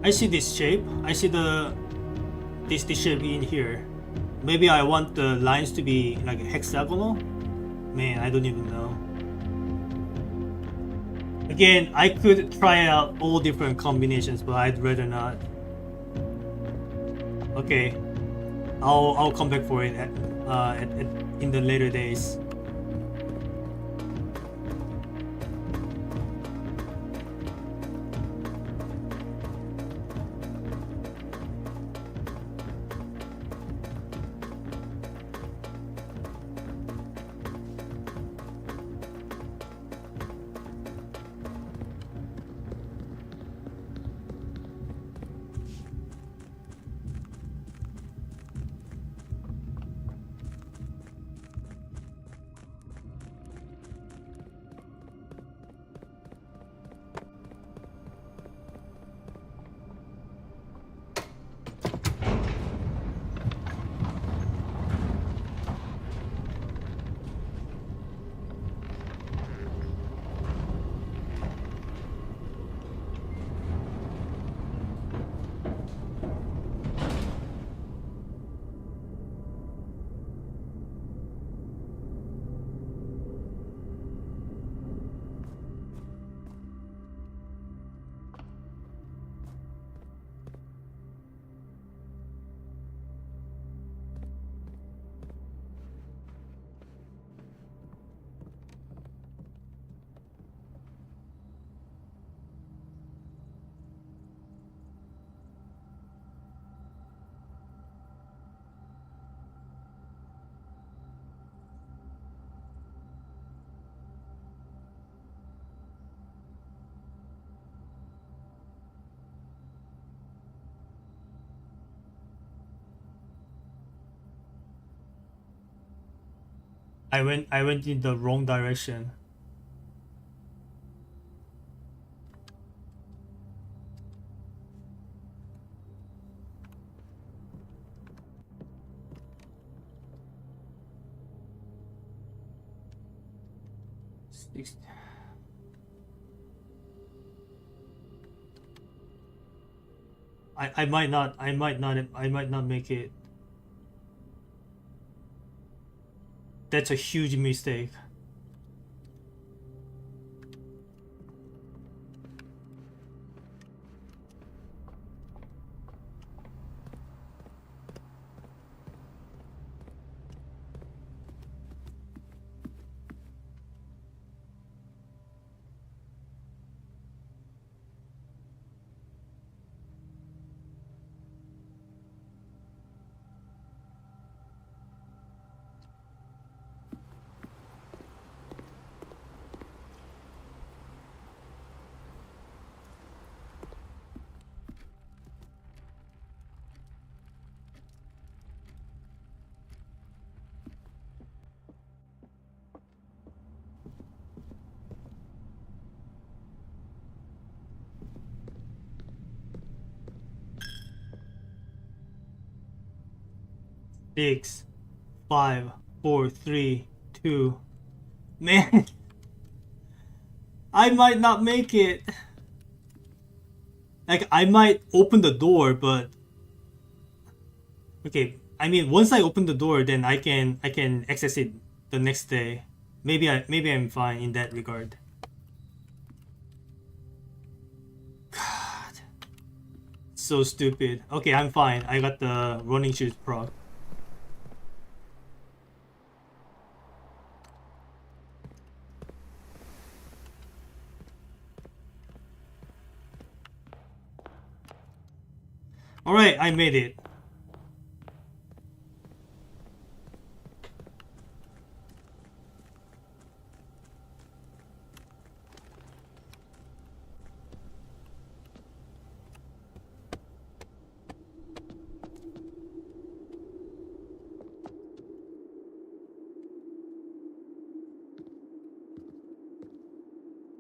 A: I see this shape. I see this shape in here. Maybe I want the lines to be like hexagonal? Man, I don't even know. Again, I could try out all different combinations, but I'd rather not. Okay, I'll come back for it in the later days. I went in the wrong direction. Six. I might not make it. That's a huge mistake. Six, 5, 4, 3, 2. Man, I might not make it. Like, I might open the door, but okay. I mean, once I open the door, then I can access it the next day. Maybe I'm fine in that regard. God, so stupid. Okay, I'm fine. I got the running shoes proc. All right, I made it.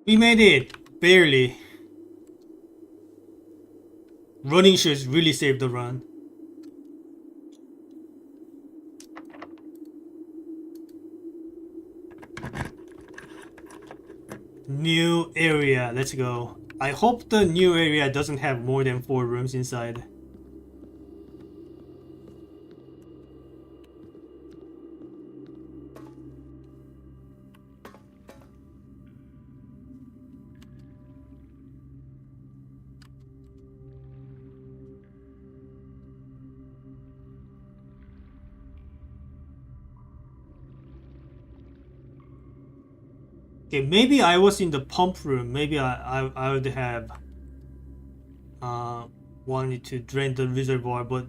A: We made it! Barely. Running shoes really saved the run. New area, let's go. I hope the new area doesn't have more than 4 rooms inside. Okay, maybe I was in the pump room. Maybe I would have wanted to drain the reservoir, but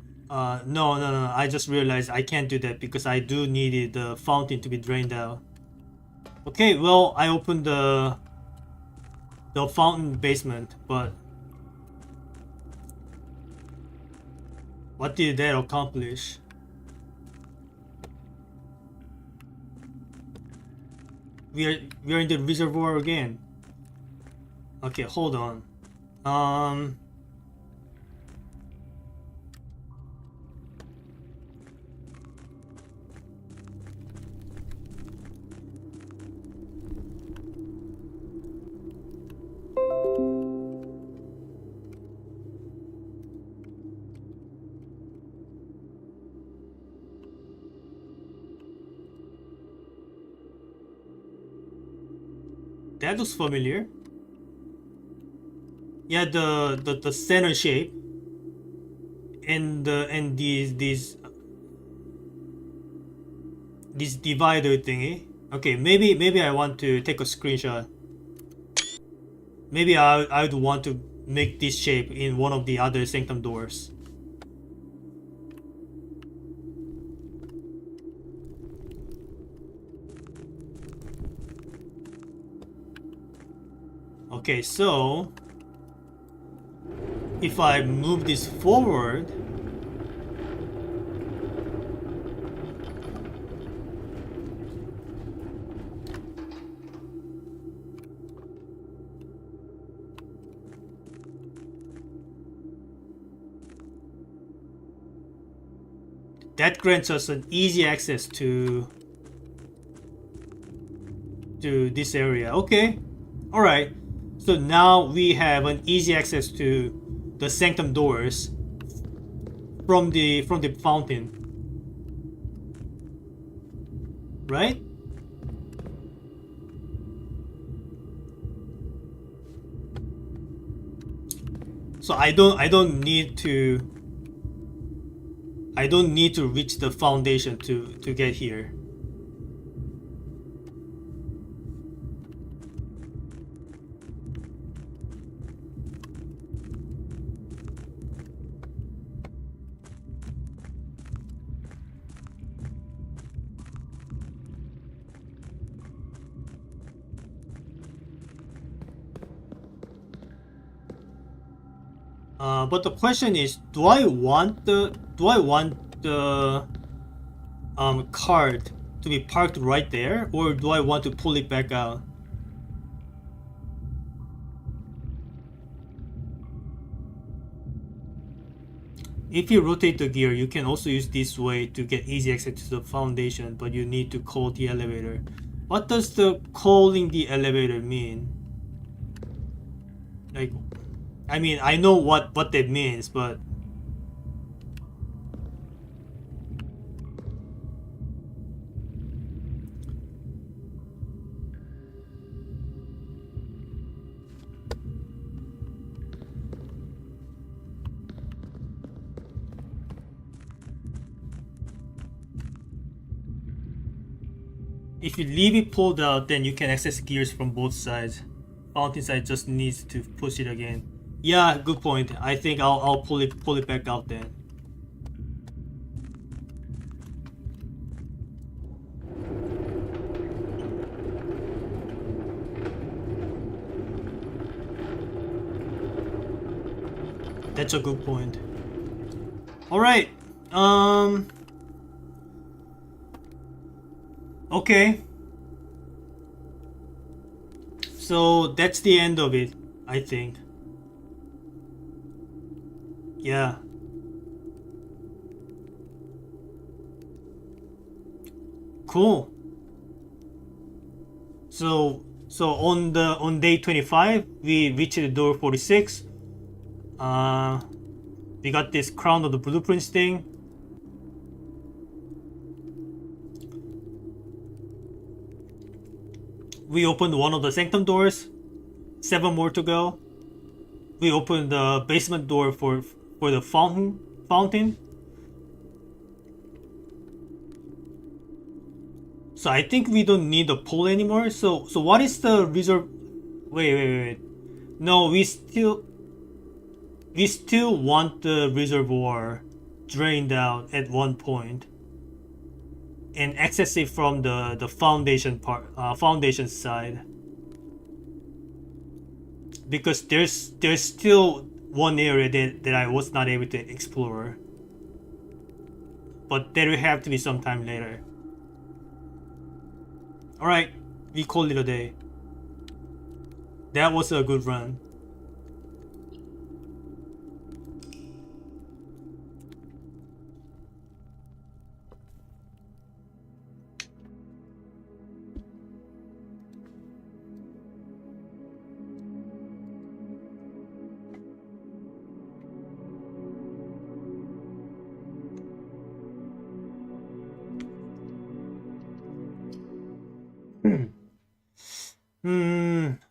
A: no. I just realized I can't do that because I do need the fountain to be drained out. Okay, well, I opened the fountain basement, but what did that accomplish? We're in the reservoir again. Okay, hold on. That looks familiar. Yeah, the center shape and these divider thingy. Okay, maybe I want to take a screenshot. Maybe I would want to make this shape in one of the other sanctum doors. Okay, so if I move this forward, that grants us an easy access to this area. Okay, all right. So now we have an easy access to the sanctum doors from the fountain, right? So I don't need to reach the foundation to get here. But the question is, do I want the card to be parked right there, or do I want to pull it back out? If you rotate the gear, you can also use this way to get easy access to the foundation, but you need to call the elevator. What does the calling the elevator mean? Like, I mean, I know what that means, but if you leave it pulled out, then you can access gears from both sides. Fountain side just needs to push it again. Yeah, good point. I think I'll pull it back out then. That's a good point. All right. Okay. So that's the end of it, I think. Yeah. Cool. So on day 25, we reached the door 46. We got this crown of the blueprints thing. We opened one of the sanctum doors. 7 more to go. We opened the basement door for the fountain. So I think we don't need the pole anymore. So what is the reserve? Wait. No, we still want the reservoir drained out at one point and access it from the foundation side, because there's still one area that I was not able to explore, but that will have to be sometime later. All right, we call it a day. That was a good run.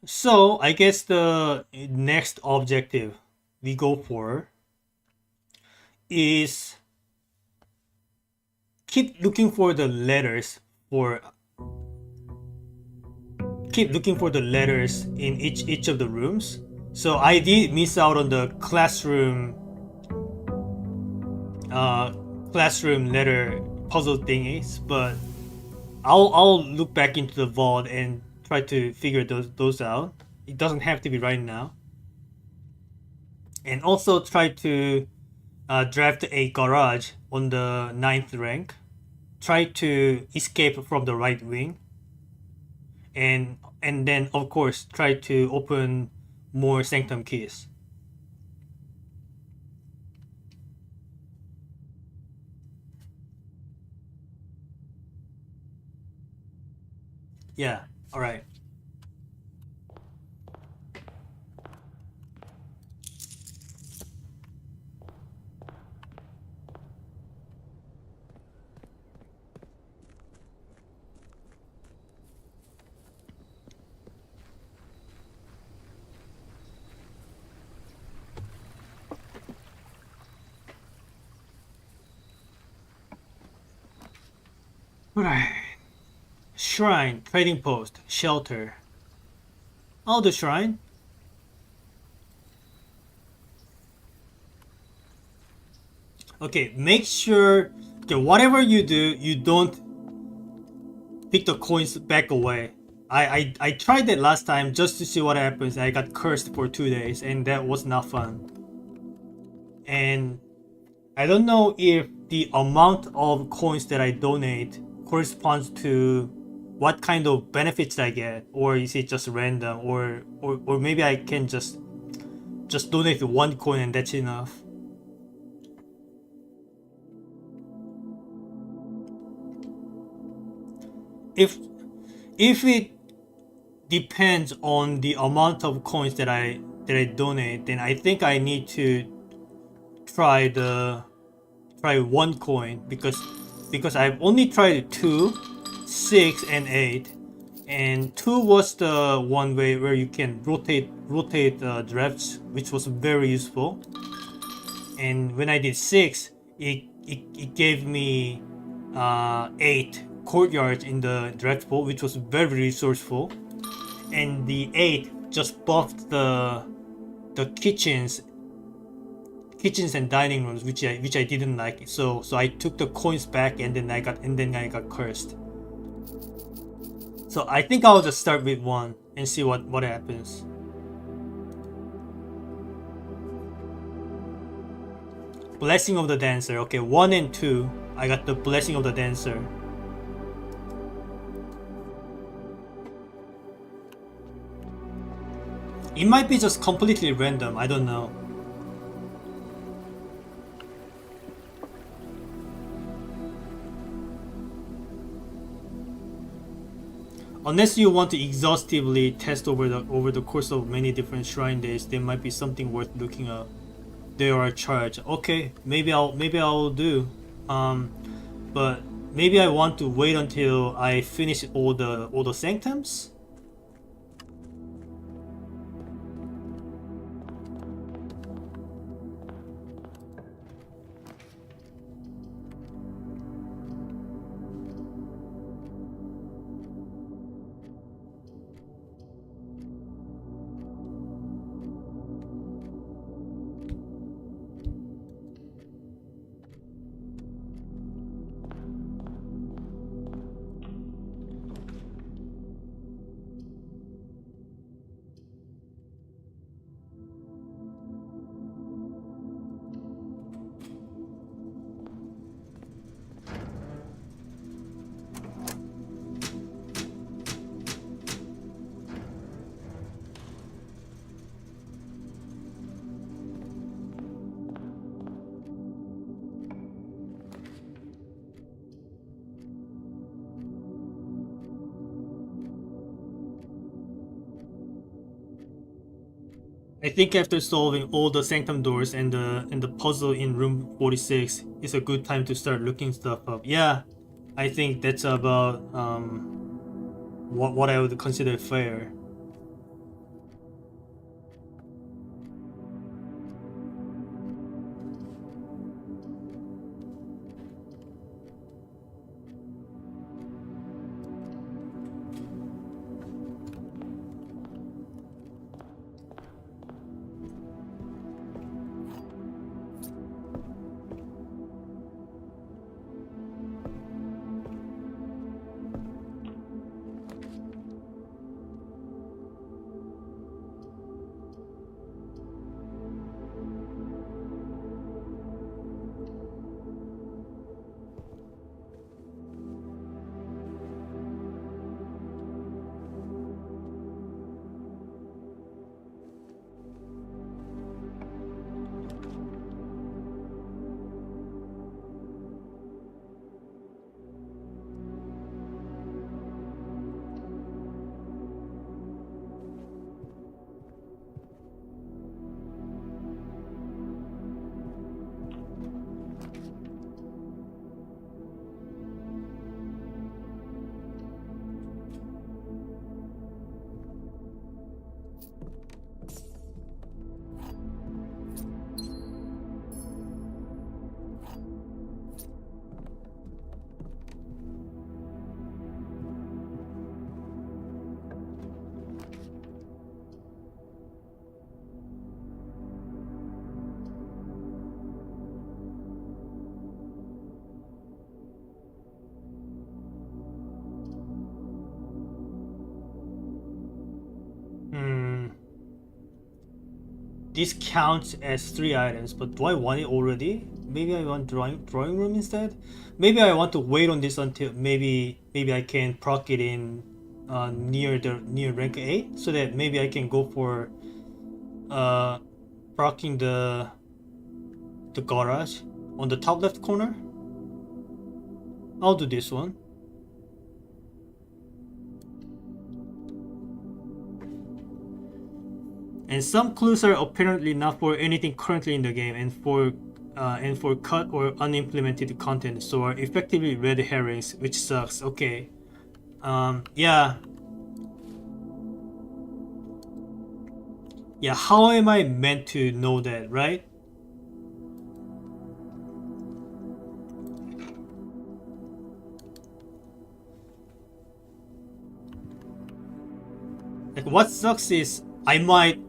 A: So I guess the next objective we go for is keep looking for the letters in each of the rooms. So I did miss out on the classroom letter puzzle thingies, but I'll look back into the vault and try to figure those out. It doesn't have to be right now. And also try to draft a garage on the 9th rank. Try to escape from the right wing. And then of course try to open more sanctum keys. Yeah, alright. Alright. Shrine, trading post, shelter. Oh, the shrine? Okay, make sure, okay, whatever you do, you don't pick the coins back away. I tried that last time just to see what happens. I got cursed for 2 days, and that was not fun. And I don't know if the amount of coins that I donate corresponds to what kind of benefits I get, or is it just random, or maybe I can just donate one coin and that's enough. If if it depends on the amount of coins that I donate, then I think I need to try the try one coin because I've only tried 2, 6, and 8, and 2 was the one way where you can rotate drafts, which was very useful. And when I did 6, it gave me 8 courtyards in the draft pool, which was very resourceful. And the 8 just buffed the kitchens and dining rooms, which I didn't like. So I took the coins back, and then I got cursed. So I think I'll just start with 1 and see what happens. Blessing of the Dancer. Okay, 1 and 2. I got the Blessing of the Dancer. It might be just completely random. I don't know. Unless you want to exhaustively test over the course of many different shrine days, there might be something worth looking up. They are charged. Okay, maybe I'll do. But maybe I want to wait until I finish all the sanctums. I think after solving all the sanctum doors and the puzzle in room 46, it's a good time to start looking stuff up. Yeah, I think that's about what I would consider fair. this counts as 3 items, but do I want it already? Maybe I want drawing room instead. Maybe I want to wait on this until maybe I can proc it in near rank 8, so that maybe I can go for procking the garage on the top left corner. I'll do this one. And some clues are apparently not for anything currently in the game, and for cut or unimplemented content, so are effectively red herrings, which sucks. Okay. Yeah. Yeah, how am I meant to know that, right? Like, what sucks is I might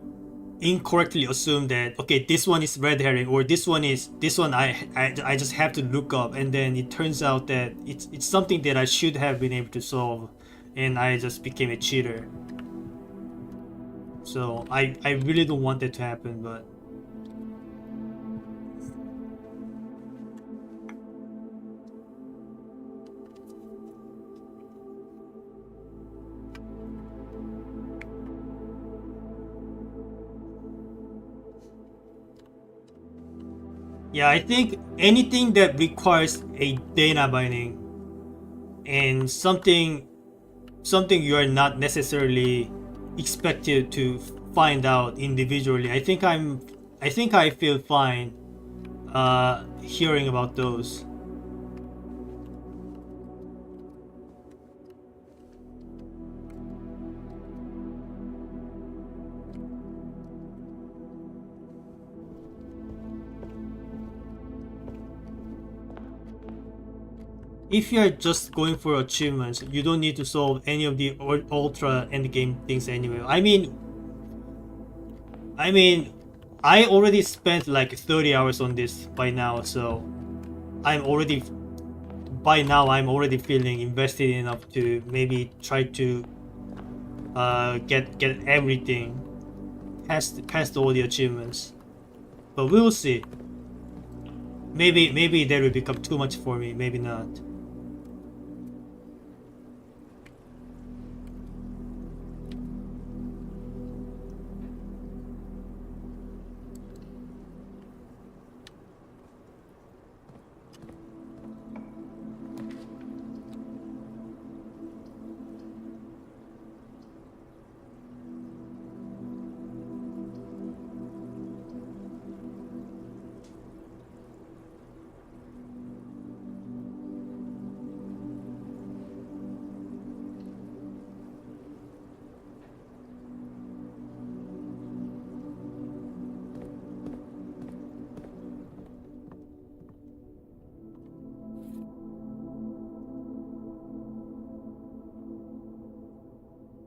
A: incorrectly assume that, okay, this one is red herring, or this one I just have to look up, and then it turns out that it's something that I should have been able to solve, and I just became a cheater. So I really don't want that to happen, but yeah, I think anything that requires a data mining and something you are not necessarily expected to find out individually, I think I feel fine hearing about those. If you are just going for achievements, you don't need to solve any of the ultra endgame things anyway. I mean, I already spent like 30 hours on this by now, so I'm already I'm already feeling invested enough to maybe try to get everything past all the achievements. But we'll see. Maybe that will become too much for me. Maybe not.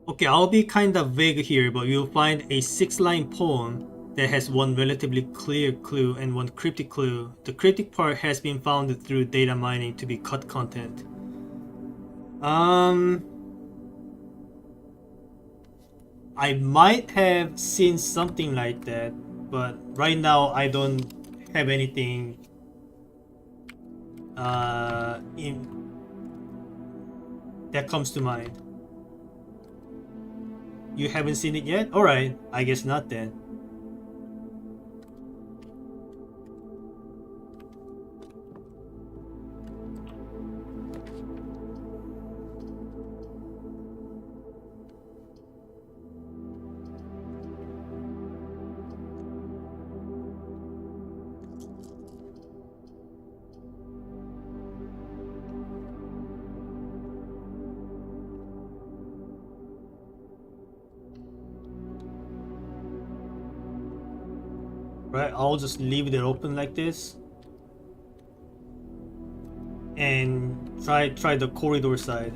A: Okay, I'll be kind of vague here, but you'll find a 6-line poem that has one relatively clear clue and one cryptic clue. The cryptic part has been found through data mining to be cut content. I might have seen something like that, but right now I don't have anything that comes to mind. You haven't seen it yet? Alright, I guess not then. Right, I'll just leave it open like this and try the corridor side.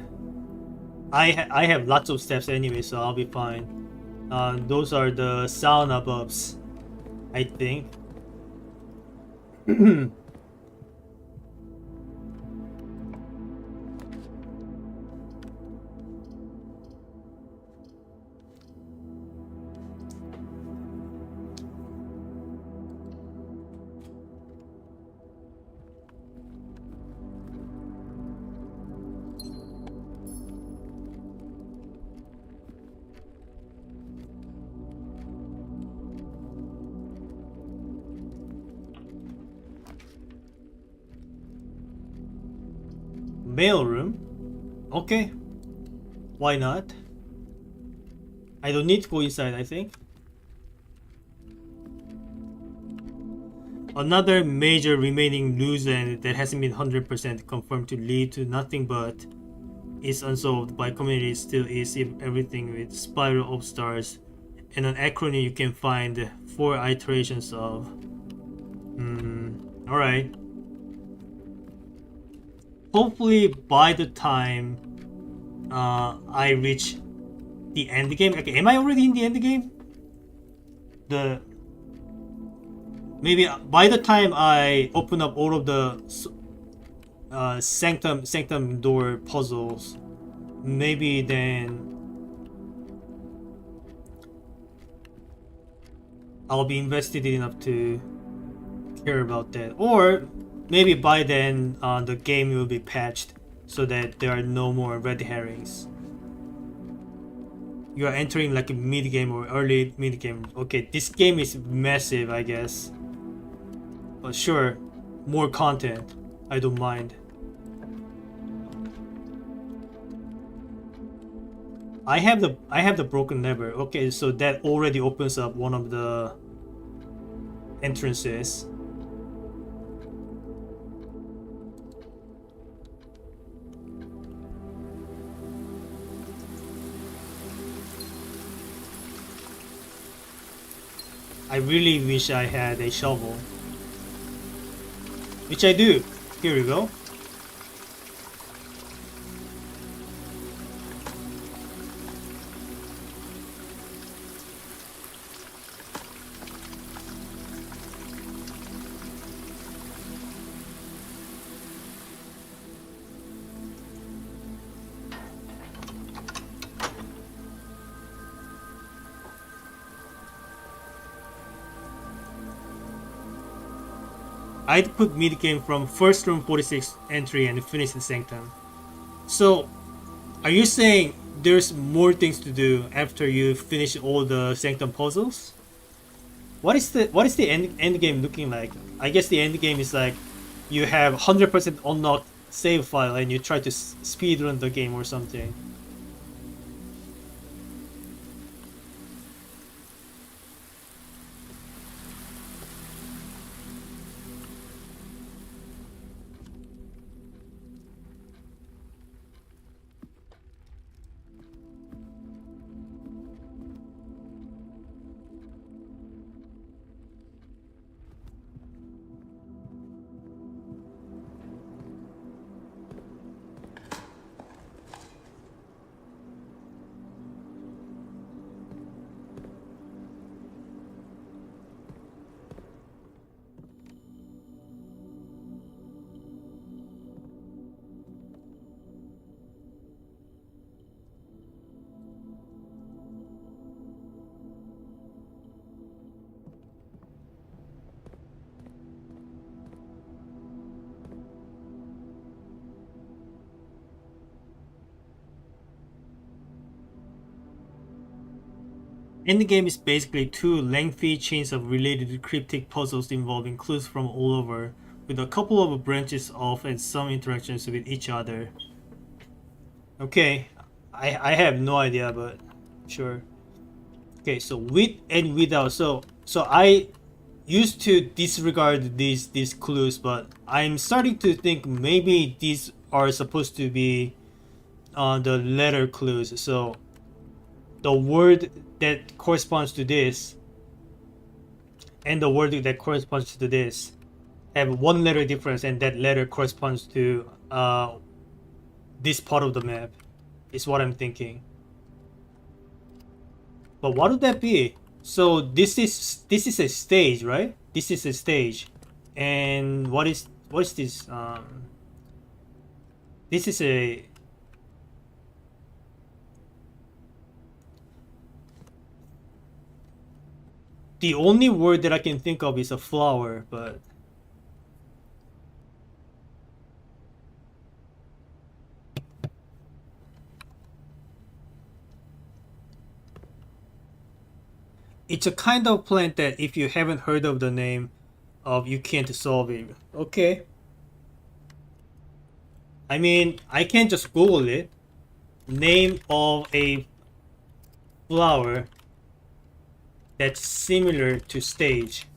A: I have lots of steps anyway, so I'll be fine. Those are the sauna buffs, I think. mail room. Okay, why not? I don't need to go inside, I think. Another major remaining loose end that hasn't been 100% confirmed to lead to nothing but is unsolved by community still is everything with spiral of stars and an acronym you can find 4 iterations of. Alright. Hopefully by the time I reach the end game. Okay, am I already in the end game? Maybe by the time I open up all of the sanctum door puzzles, maybe then I'll be invested enough to care about that. Or maybe by then the game will be patched so that there are no more red herrings. You are entering like a mid game or early mid game. Okay, this game is massive, I guess. But sure, more content. I don't mind. I have the broken lever. Okay, so that already opens up one of the entrances. I really wish I had a shovel. Which I do. Here we go. I'd put mid game from first room 46 entry and finish the sanctum. So, are you saying there's more things to do after you finish all the sanctum puzzles? What is the end game looking like? I guess the end game is like you have 100% unlocked save file and you try to speed run the game or something. Endgame is basically 2 lengthy chains of related cryptic puzzles involving clues from all over, with a couple of branches off and some interactions with each other. Okay, I have no idea, but sure. Okay, so with and without. So I used to disregard these clues, but I'm starting to think maybe these are supposed to be the letter clues. So the word that corresponds to this and the word that corresponds to this have one letter difference, and that letter corresponds to this part of the map is what I'm thinking. But what would that be? So this is a stage, right? This is a stage. And what is this? This is a the only word that I can think of is a flower, but it's a kind of plant that if you haven't heard of the name of, you can't solve it. Okay. I mean, I can just Google it. Name of a flower that's similar to stage.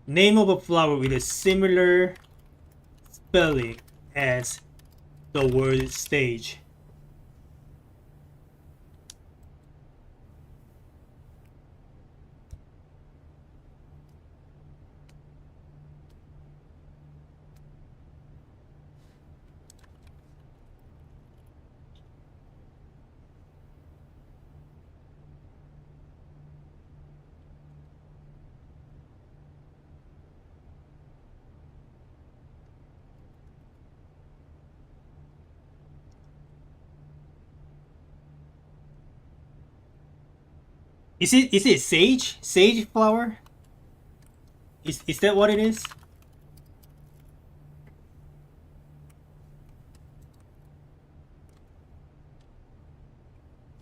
A: Name of a flower with a similar spelling as the word stage. Is it sage? Sage flower? Is that what it is?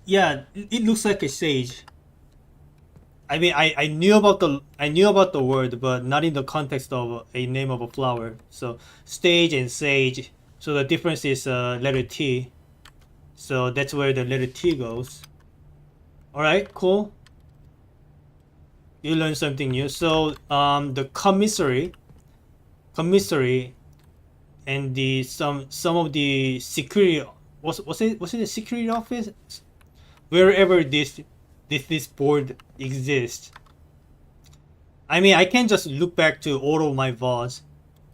A: Yeah, it looks like a sage. I mean, I knew about the word, but not in the context of a name of a flower. So stage and sage. So the difference is letter T. So that's where the letter T goes. All right, cool. You learned something new. So the commissary, and the some of the security, was it a security office, wherever this board exists. I mean, I can just look back to all of my VODs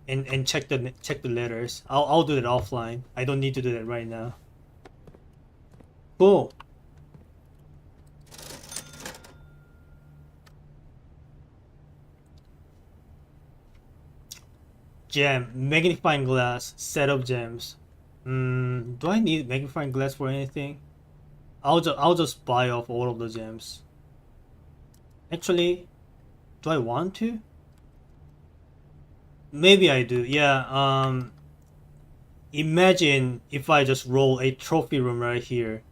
A: and check the letters. I'll do that offline. I don't need to do that right now. Cool. Gem, magnifying glass, set of gems. Do I need magnifying glass for anything? I'll just buy off all of the gems. Actually, do I want to? Maybe I do. Yeah. Imagine if I just roll a trophy room right here,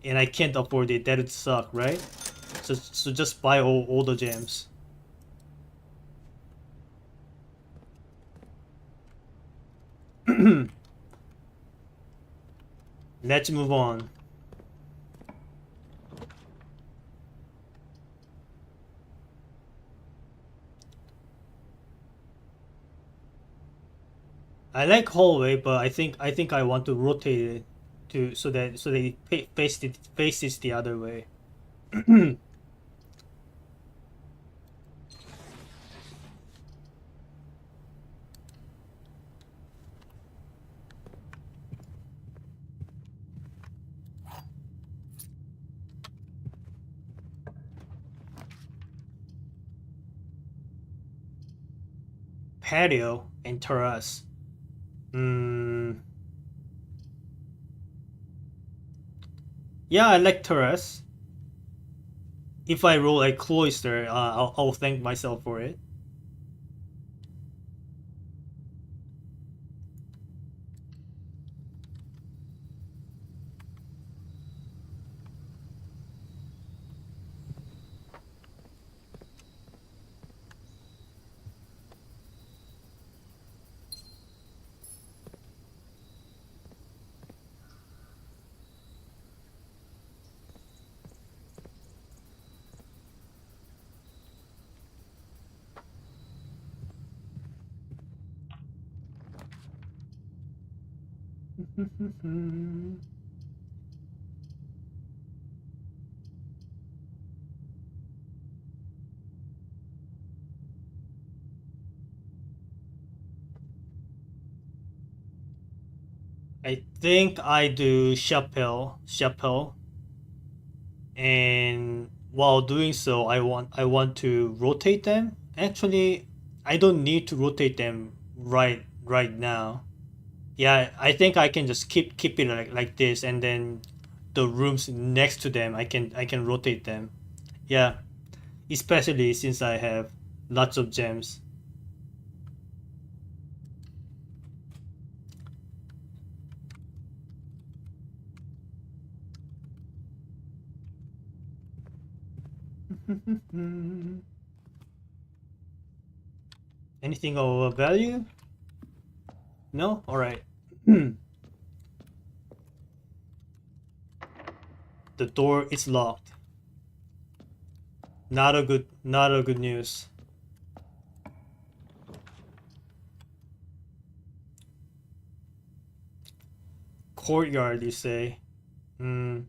A: and I can't afford it. That would suck, right? So just buy all the gems. Let's move on. I like hallway, but I think I want to rotate it to so that it faces the other way. Patio and terrace. Hmm. Yeah, I like terrace. If I roll a cloister, I'll thank myself for it. I think I do chapel, and while doing so, I want to rotate them. Actually, I don't need to rotate them right now. Yeah, I think I can just keep it like this, and then the rooms next to them, I can rotate them. Yeah, especially since I have lots of gems. Anything of value? No? Alright. The door is locked. Not a good news. Courtyard, you say? Hmm.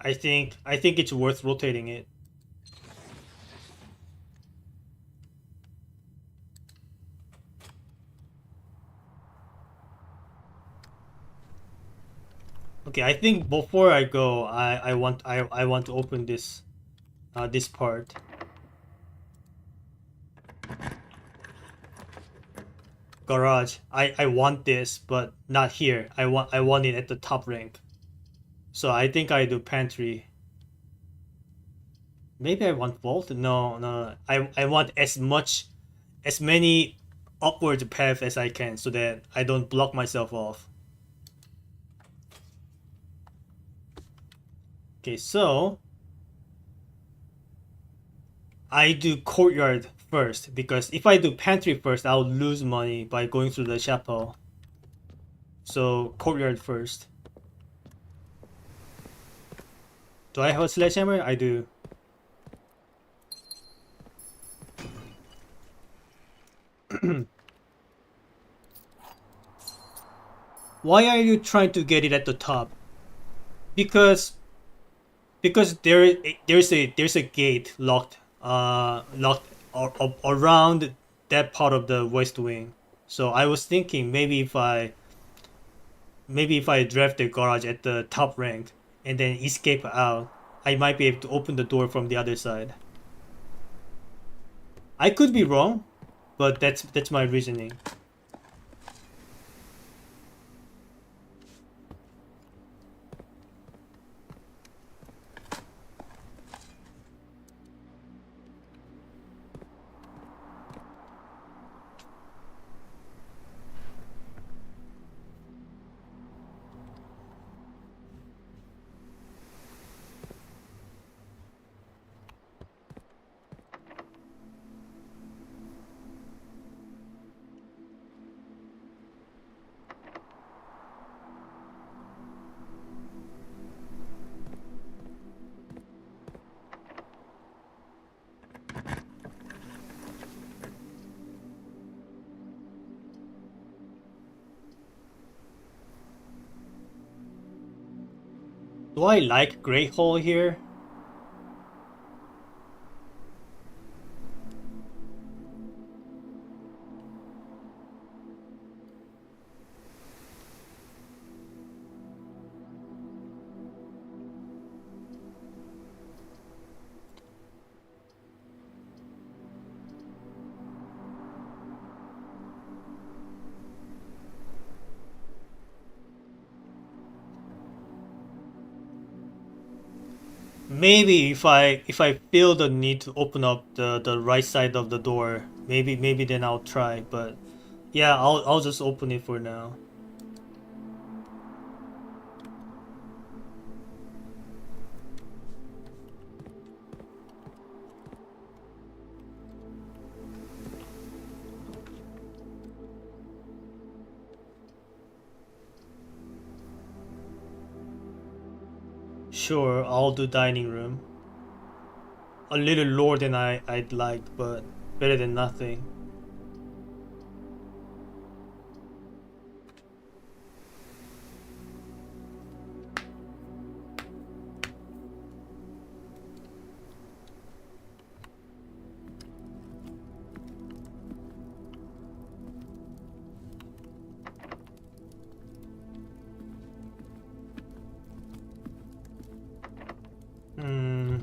A: I think it's worth rotating it. Okay, I think before I go, I want to open this part. Garage. I want this, but not here. I want it at the top rank. So I think I do pantry. Maybe I want vault? No. I want as many upward path as I can so that I don't block myself off. Okay, so I do courtyard first because if I do pantry first, I'll lose money by going through the chapel. So courtyard first. Do I have a sledgehammer? I do. Why are you trying to get it at the top? Because there's a gate locked around that part of the west wing. So I was thinking maybe if I draft the garage at the top rank and then escape out, I might be able to open the door from the other side. I could be wrong, but that's my reasoning. Do I like Great Hall here? Maybe if I feel the need to open up the right side of the door, maybe then I'll try. But yeah, I'll just open it for now. Sure, I'll do dining room. A little lower than I'd like, but better than nothing. Hmm.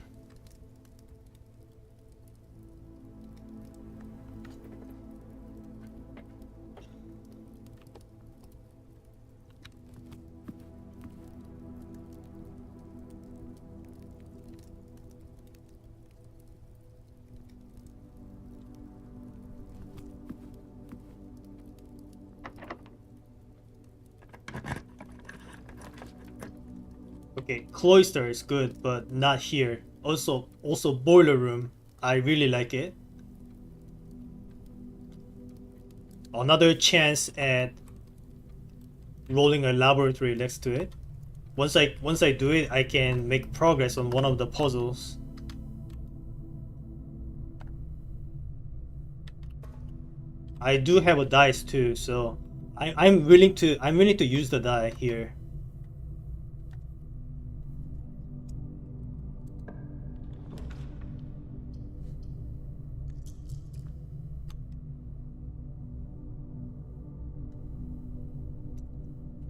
A: Okay, cloister is good, but not here. Also boiler room. I really like it. Another chance at rolling a laboratory next to it. Once I do it, I can make progress on one of the puzzles. I do have a dice too, so I'm willing to use the die here.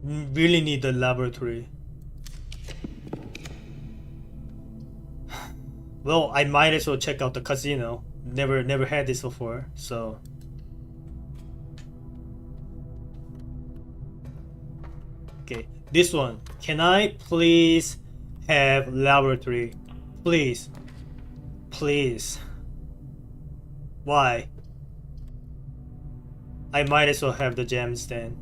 A: Really need the laboratory. Well, I might as well check out the casino. Never had this before, so. Okay, this one. Can I please have laboratory? Please. Please. Why? I might as well have the gems then.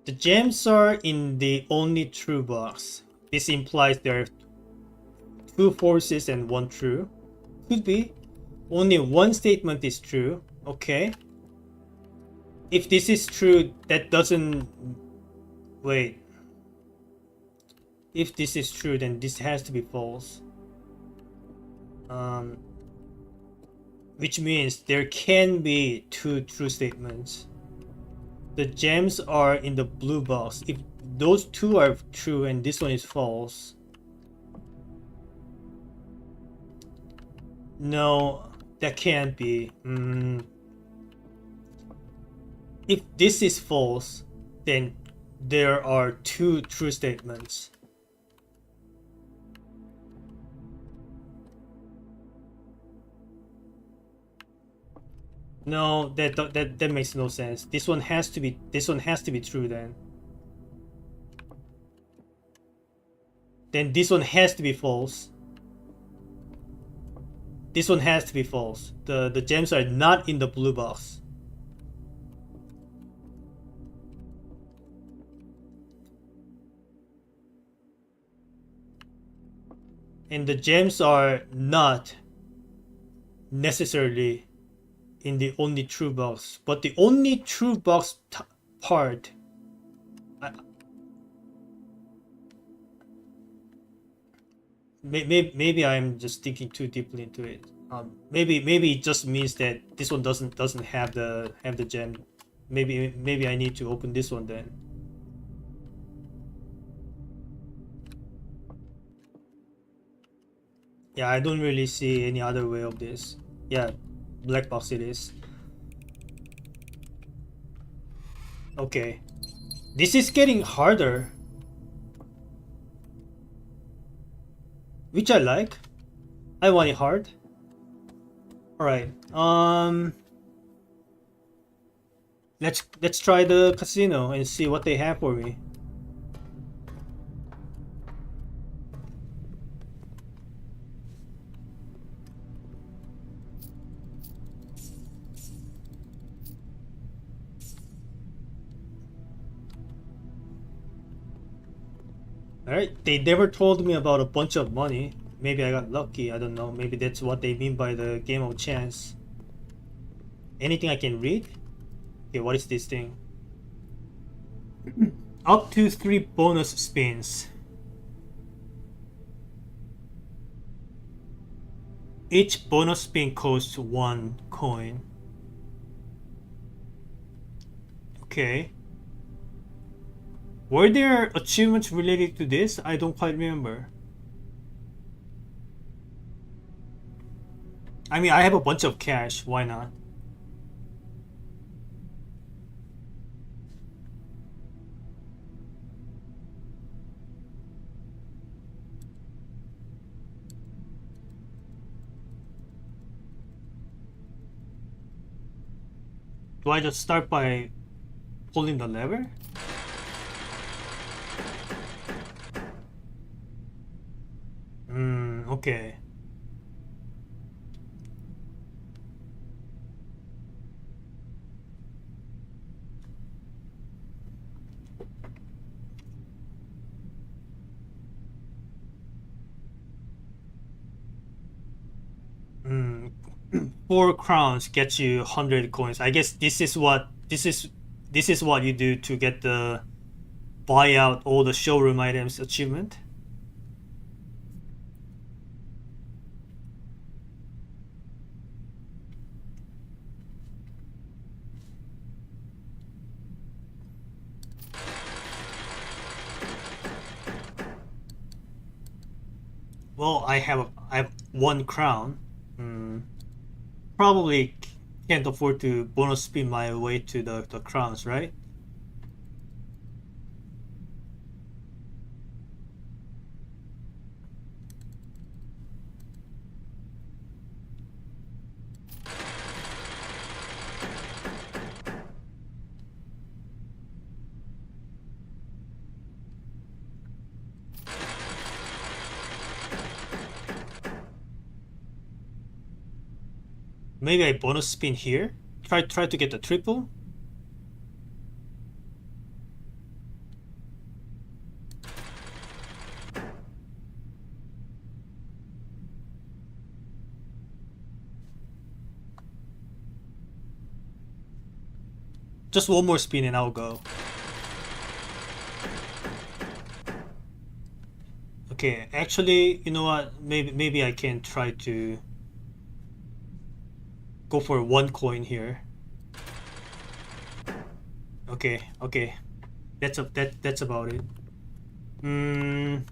A: The gems are in the only true box. This implies there are two falses and one true. Could be. Only one statement is true. Okay. If this is true, that doesn't... Wait. If this is true, then this has to be false. Which means there can be two true statements. The gems are in the blue box. If those two are true and this one is false... No, that can't be. If this is false, then there are two true statements. No, that makes no sense. This one has to be true then. Then this one has to be false. This one has to be false. The gems are not in the blue box. And the gems are not necessarily in the only true box, but the only true box part, maybe I'm just thinking too deeply into it. Maybe it just means that this one doesn't have the gem. Maybe I need to open this one then. Yeah, I don't really see any other way of this. Yeah, black box it is. Okay, this is getting harder, which I like. I want it hard. All right. Let's try the casino and see what they have for me. Alright, they never told me about a bunch of money. Maybe I got lucky, I don't know. Maybe that's what they mean by the game of chance. Anything I can read? Okay, what is this thing? Up to 3 bonus spins. Each bonus spin costs 1 coin. Okay. Were there achievements related to this? I don't quite remember. I mean, I have a bunch of cash. Why not? Do I just start by pulling the lever? Okay. Mm. 4 crowns gets you 100 coins. I guess this is what you do to get the buy out all the showroom items achievement. Well, I have 1 crown. Mm, probably can't afford to bonus spin my way to the crowns, right? Maybe I bonus spin here. Try to get the triple. Just one more spin and I'll go. Okay, actually, you know what? Maybe I can try to go for 1 coin here. Okay. That's about it. Mm,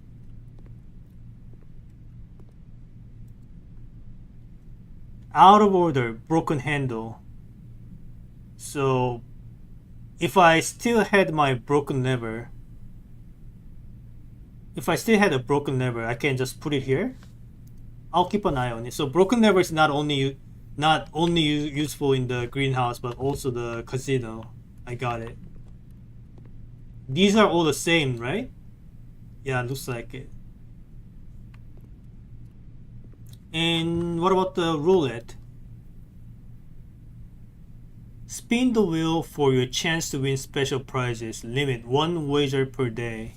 A: out of order, broken handle. So if I still had my broken lever, if I still had a broken lever, I can just put it here. I'll keep an eye on it. So broken lever is not only useful in the greenhouse, but also the casino. I got it. These are all the same, right? Yeah, looks like it. And what about the roulette? Spin the wheel for your chance to win special prizes. Limit 1 wager per day.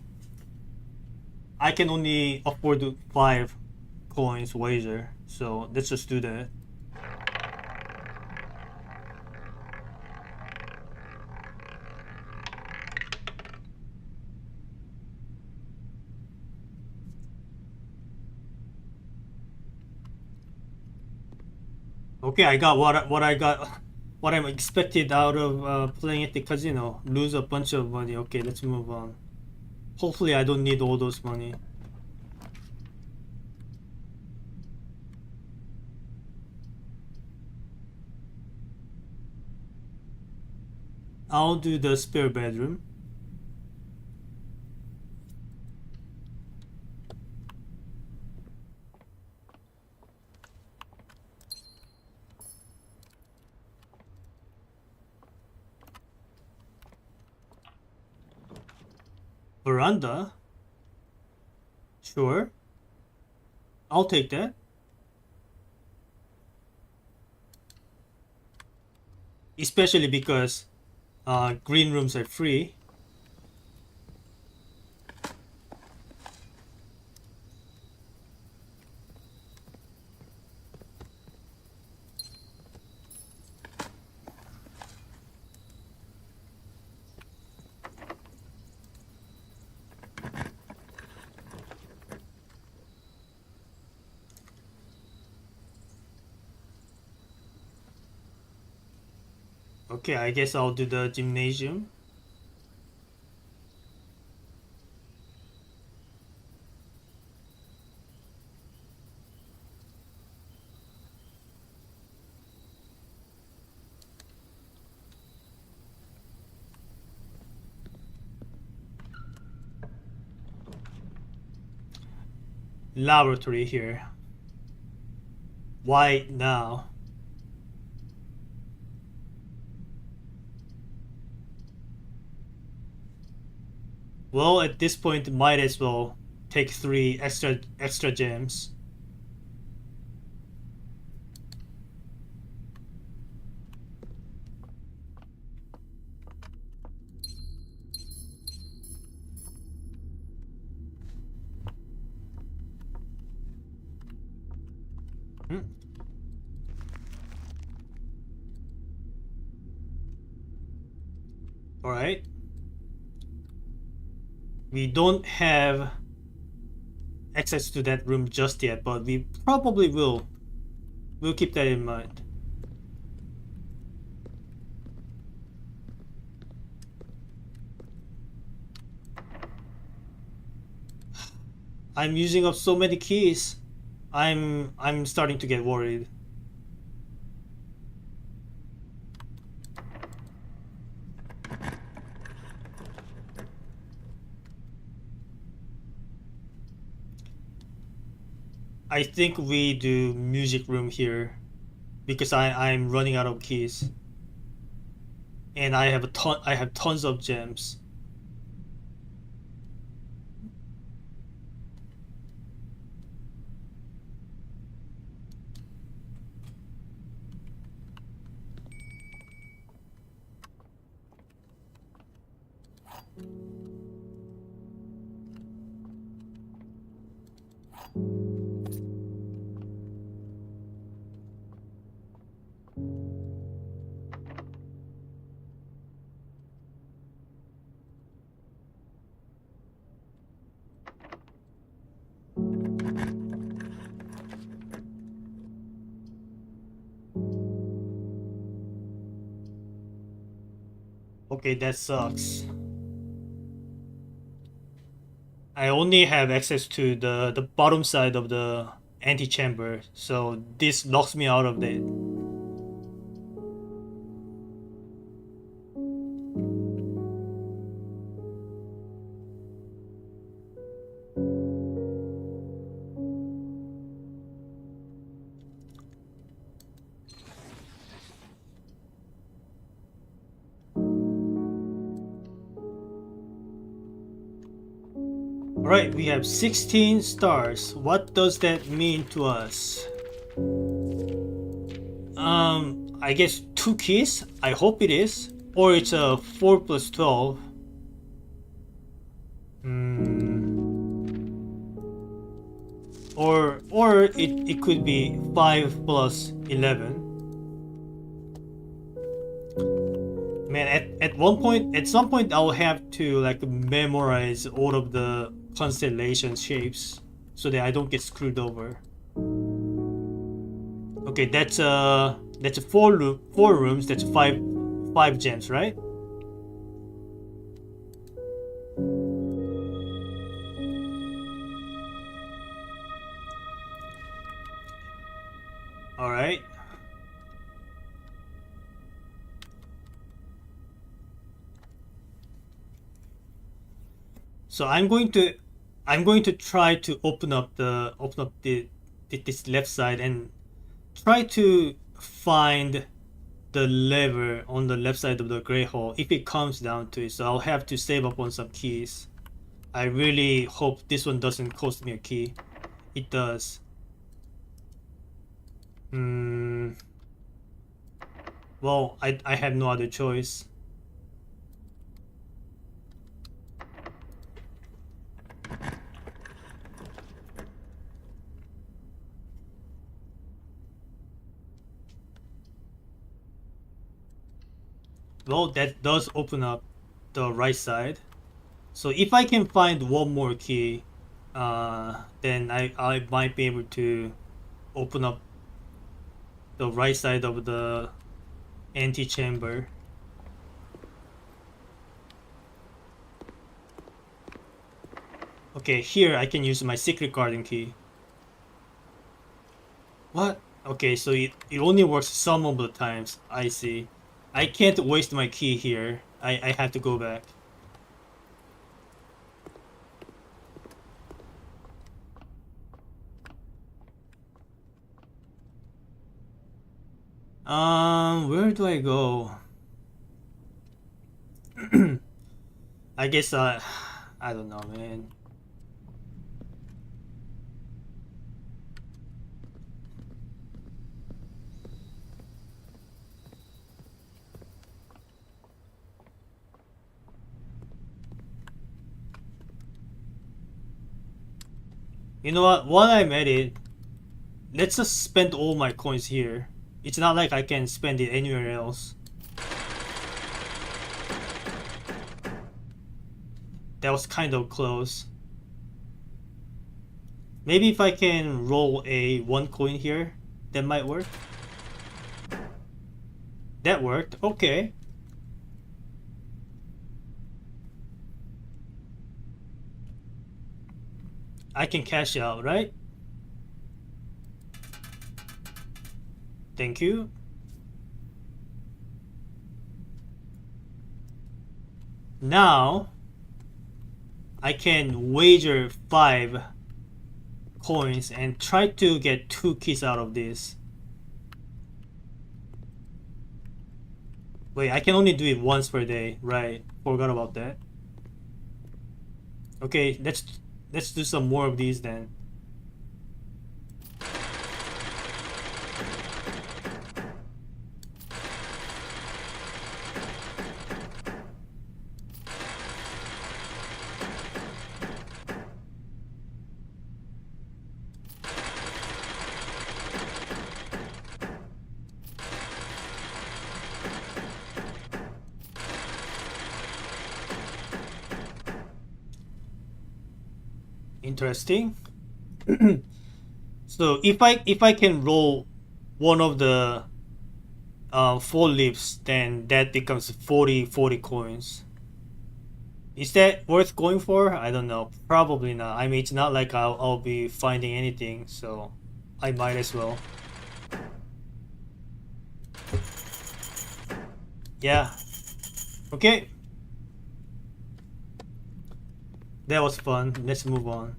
A: I can only afford 5 coins wager, so let's just do that. Okay, I got what I got, what I'm expected out of playing at the casino. Lose a bunch of money. Okay, let's move on. Hopefully, I don't need all those money. I'll do the spare bedroom. Veranda. Sure, I'll take that. Especially because green rooms are free. Okay, I guess I'll do the gymnasium. Laboratory here. Why now? Well, at this point, might as well take 3 extra gems. Alright. We don't have access to that room just yet, but we probably will. We'll keep that in mind. I'm using up so many keys. I'm starting to get worried. I think we do music room here because I'm running out of keys. And I have tons of gems. Okay, that sucks. I only have access to the bottom side of the antechamber, so this locks me out of it. Alright, we have 16 stars. What does that mean to us? I guess 2 keys? I hope it is. Or it's a 4 plus 12. Or it could be 5 plus 11. Man, at some point I'll have to like memorize all of the constellation shapes so that I don't get screwed over. Okay, that's a 4 rooms, that's 5 gems, right? Alright. So I'm going to try to open up this left side and try to find the lever on the left side of the gray hole if it comes down to it. So I'll have to save up on some keys. I really hope this one doesn't cost me a key. It does. Well, I have no other choice. Well, that does open up the right side. So if I can find one more key, then I might be able to open up the right side of the antechamber. Okay, here I can use my secret garden key. What? Okay, so it only works some of the times. I see. I can't waste my key here. I have to go back. Where do I go? I guess I don't know, man. You know what? While I'm at it, let's just spend all my coins here. It's not like I can spend it anywhere else. That was kind of close. Maybe if I can roll a 1 coin here, that might work. That worked. Okay. I can cash out, right? Thank you. Now I can wager 5 coins and try to get 2 keys out of this. Wait, I can only do it once per day, right? Forgot about that. Okay, let's do some more of these then. Interesting. So if I can roll one of the 4 leaves, then that becomes 40 coins. Is that worth going for? I don't know. Probably not. I mean, it's not like I'll be finding anything, so I might as well. Yeah. Okay. That was fun. Let's move on.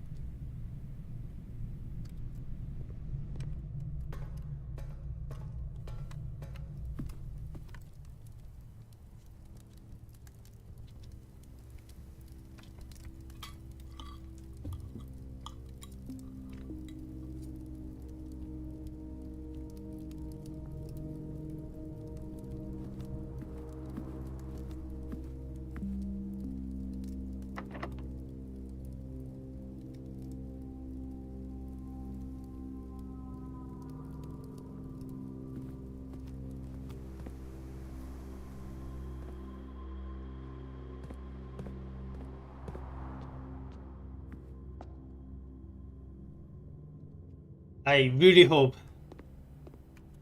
A: I really hope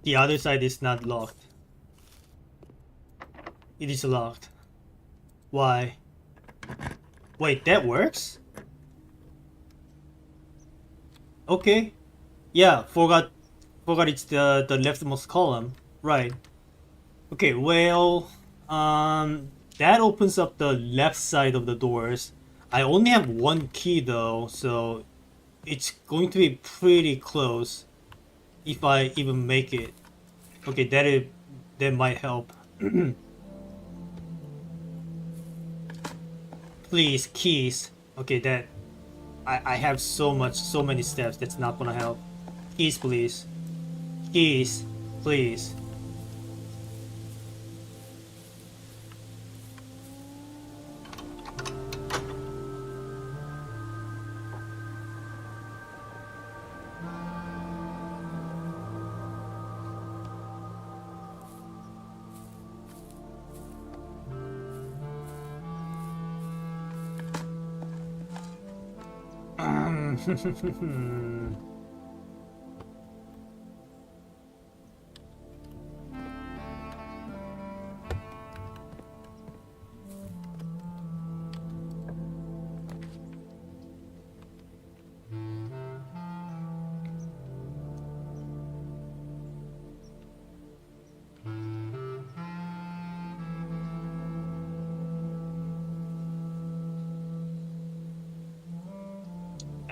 A: the other side is not locked. It is locked. Why? Wait, that works? Okay. Yeah, forgot it's the leftmost column. Right. Okay, well, that opens up the left side of the doors. I only have 1 key though, so it's going to be pretty close if I even make it. Okay, that might help. Please, keys. Okay, that I have so many steps. That's not gonna help. Keys, please. Keys, please.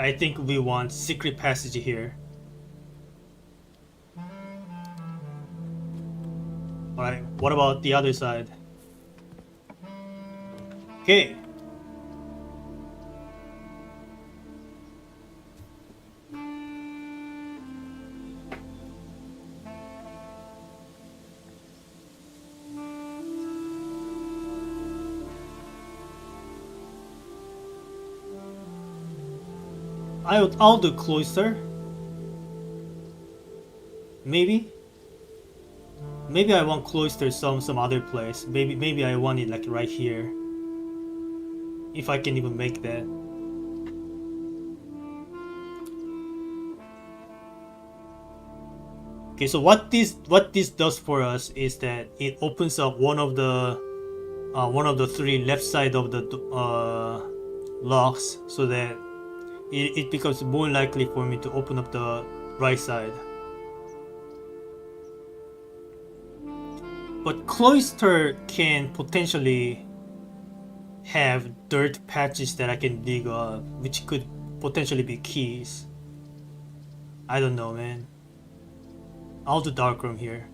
A: I think we want secret passage here. Alright, what about the other side? Okay. I'll do cloister. Maybe? Maybe I want cloister some other place. Maybe I want it like right here. If I can even make that. Okay, so what this does for us is that it opens up one of the three left side of the locks, so that it becomes more likely for me to open up the right side. But cloister can potentially have dirt patches that I can dig up, which could potentially be keys. I don't know, man. I'll do darkroom here.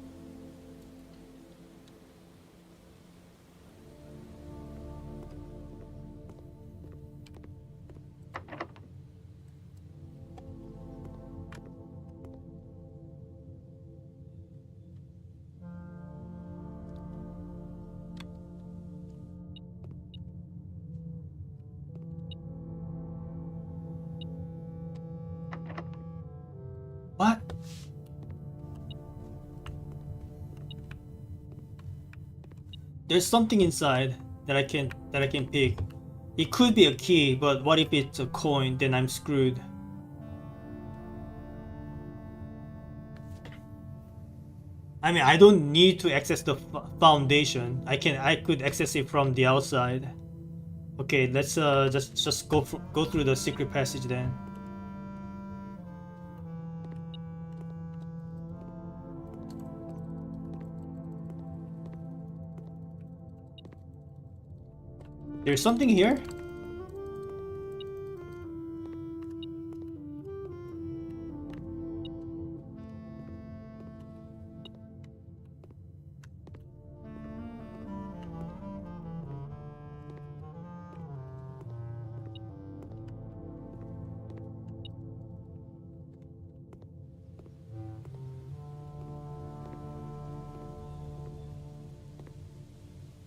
A: What? There's something inside that I can pick. It could be a key, but what if it's a coin? Then I'm screwed. I mean, I don't need to access the foundation. I could access it from the outside. Okay, let's just go through the secret passage then. There's something here?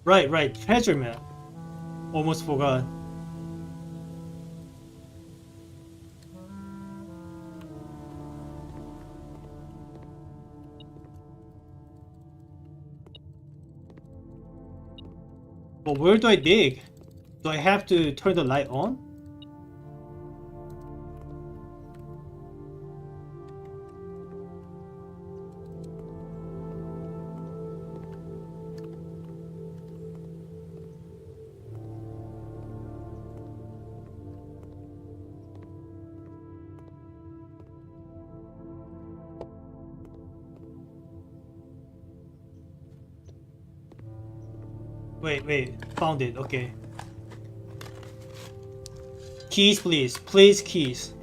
A: Right, treasure map. Almost forgot. But where do I dig? Do I have to turn the light on? Wait, found it, okay. Keys, please. Please, keys.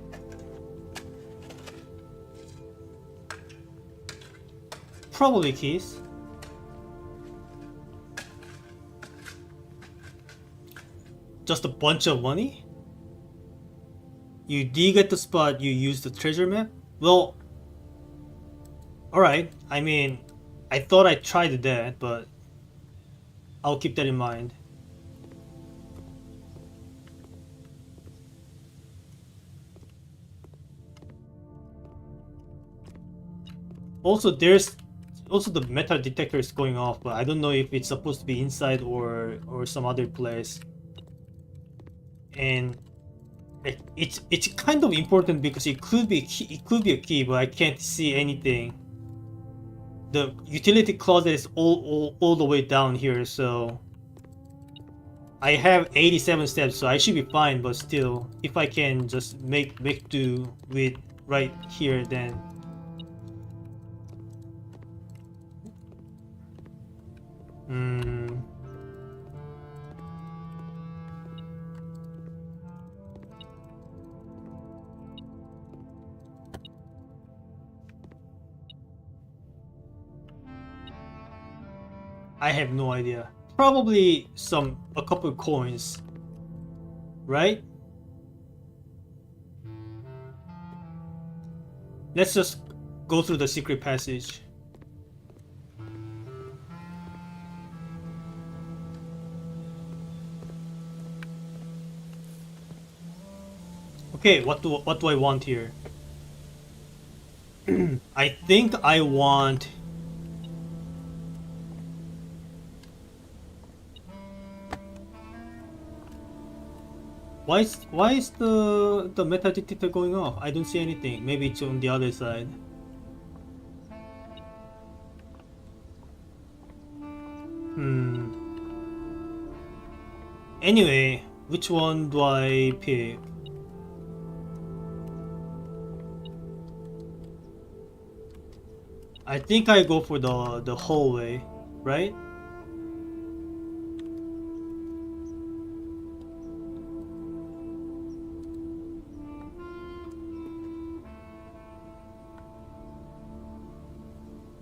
A: Probably keys. Just a bunch of money? You dig at the spot you use the treasure map? Well, alright. I mean, I thought I tried that, but I'll keep that in mind. Also, there's also the metal detector is going off, but I don't know if it's supposed to be inside or some other place. And it's kind of important because it could be a key, but I can't see anything. The utility closet is all the way down here, so I have 87 steps, so I should be fine. But still, if I can just make do with right here, then I have no idea. Probably a couple of coins, right? Let's just go through the secret passage. Okay, what do I want here? I think I want... Why is the metal detector going off? I don't see anything. Maybe it's on the other side. Anyway, which one do I pick? I think I go for the hallway, right?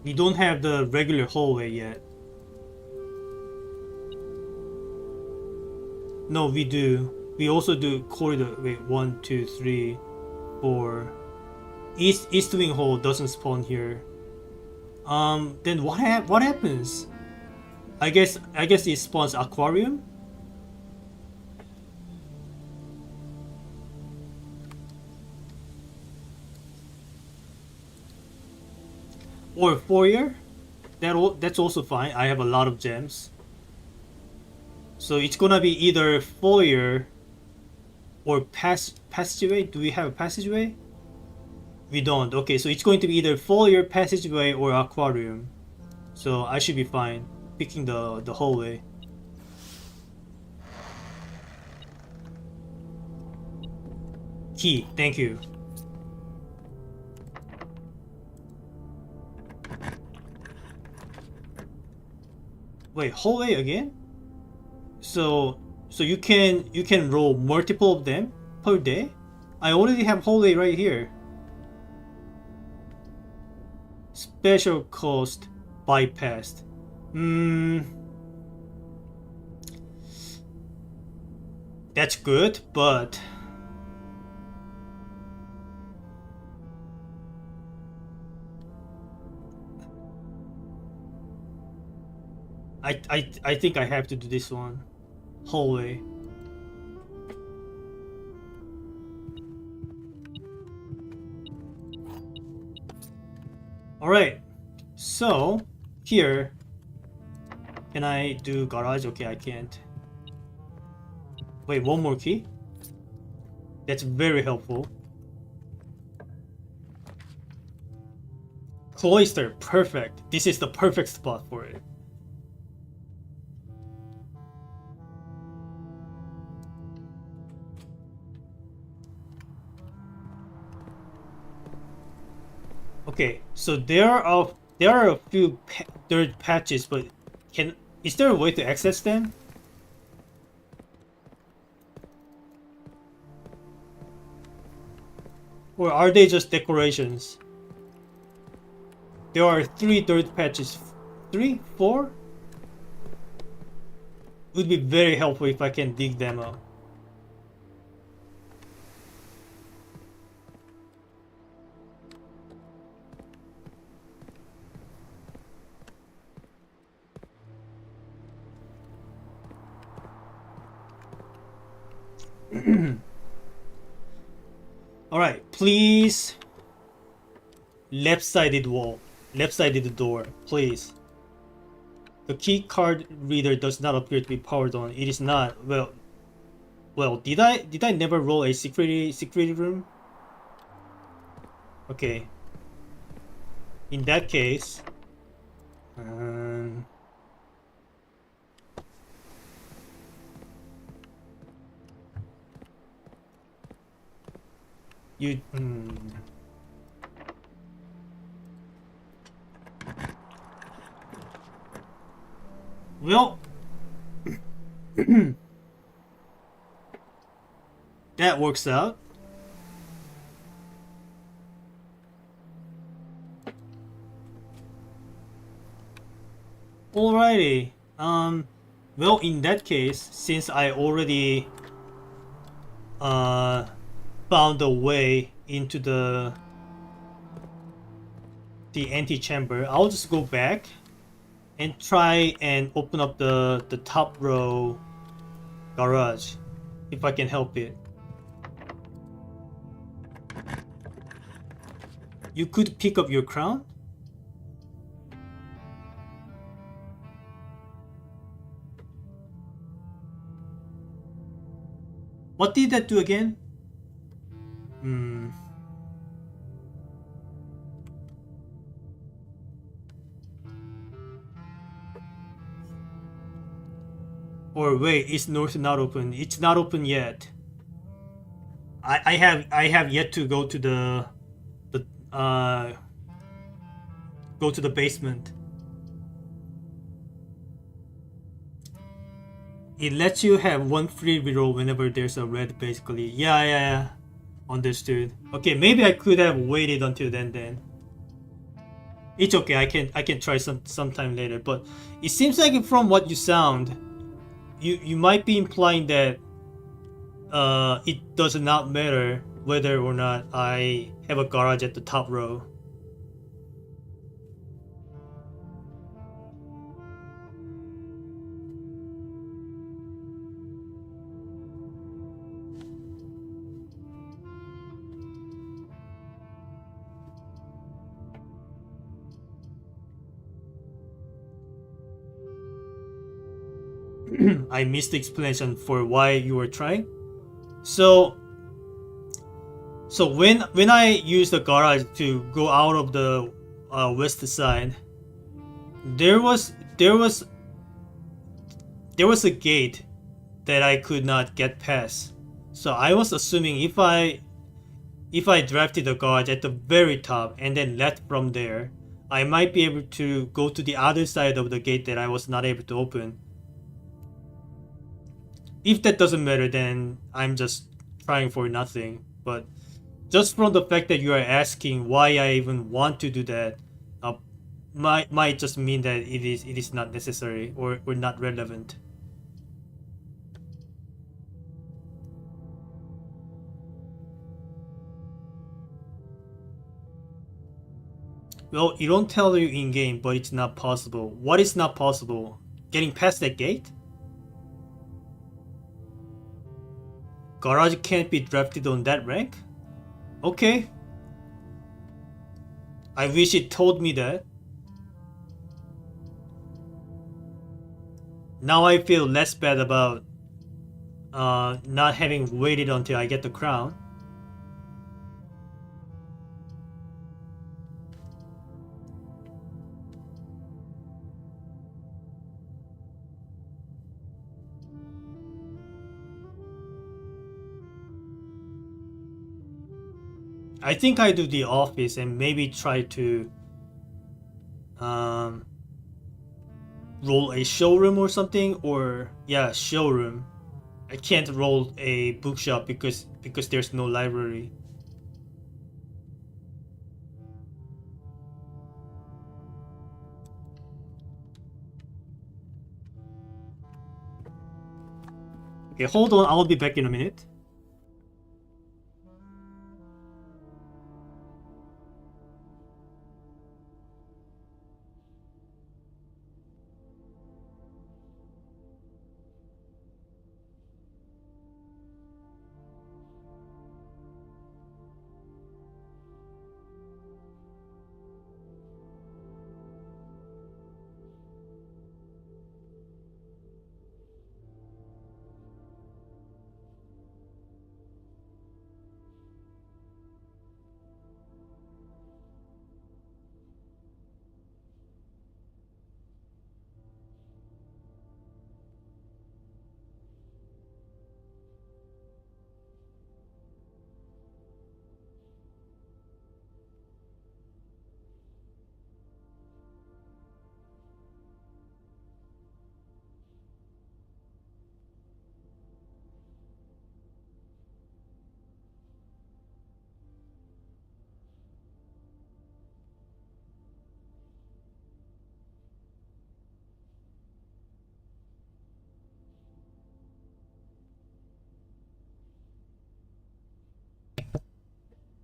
A: We don't have the regular hallway yet. No, we do. We also do corridor. Wait, 1, 2, 3, 4. East wing hall doesn't spawn here. Then what happens? I guess it spawns aquarium. Or foyer. That's also fine. I have a lot of gems. So it's gonna be either foyer or passageway. Do we have a passageway? We don't. Okay, so it's going to be either foyer, passageway, or aquarium. So I should be fine picking the hallway. Key, thank you. Wait, hallway again? So you can roll multiple of them per day? I already have hallway right here. Special cost bypassed. That's good, but I think I have to do this one. Hallway. Alright, so here, can I do garage? Okay, I can't. Wait, one more key? That's very helpful. Cloister, perfect. This is the perfect spot for it. Okay, so there are a few dirt patches, but is there a way to access them? Or are they just decorations? There are 3 dirt patches. 3? 4? It would be very helpful if I can dig them up. Alright, please. Left-sided wall. Left-sided door, please. The key card reader does not appear to be powered on. It is not. Well, did I never roll a security room? Okay. In that case, you. Well, that works out. Alrighty. Well, in that case, since I already found a way into the antechamber, I'll just go back and try and open up the top row garage if I can help it. You could pick up your crown? What did that do again? Hmm. Or wait, is north not open? It's not open yet. I have yet to go to the go to the basement. It lets you have one free reroll whenever there's a red, basically. Yeah. Understood. Okay, maybe I could have waited until then. It's okay. I can try sometime later. But it seems like from what you sound, you might be implying that it does not matter whether or not I have a garage at the top row. I missed the explanation for why you were trying. So when I use the garage to go out of the west side, there was a gate that I could not get past. So I was assuming if I drafted the garage at the very top and then left from there, I might be able to go to the other side of the gate that I was not able to open. If that doesn't matter, then I'm just trying for nothing. But just from the fact that you are asking why I even want to do that, might just mean that it is not necessary or not relevant. Well, you don't tell you in game, but it's not possible. What is not possible? Getting past that gate? Garage can't be drafted on that rank? Okay. I wish it told me that. Now I feel less bad about not having waited until I get the crown. I think I do the office and maybe try to roll a showroom or something, or yeah, showroom. I can't roll a bookshop because there's no library. Okay, hold on, I'll be back in a minute.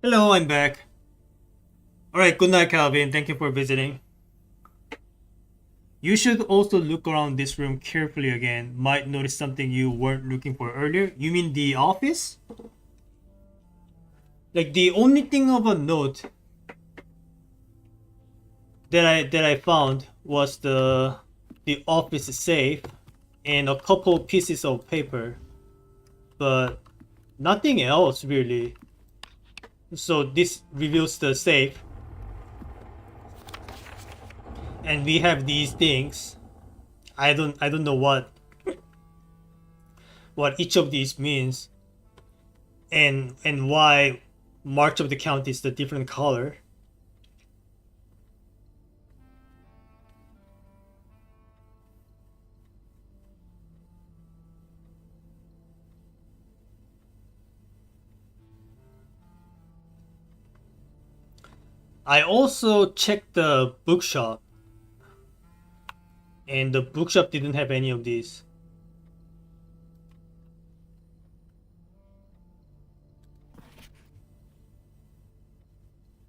A: Hello, I'm back. Alright, good night, Calvin. Thank you for visiting. You should also look around this room carefully again. Might notice something you weren't looking for earlier. You mean the office? Like, the only thing of a note that I found was the office safe and a couple pieces of paper, but nothing else really. So this reveals the safe, and we have these things. I don't know what each of these means, and why March of the County is the different color. I also checked the bookshop, and the bookshop didn't have any of these.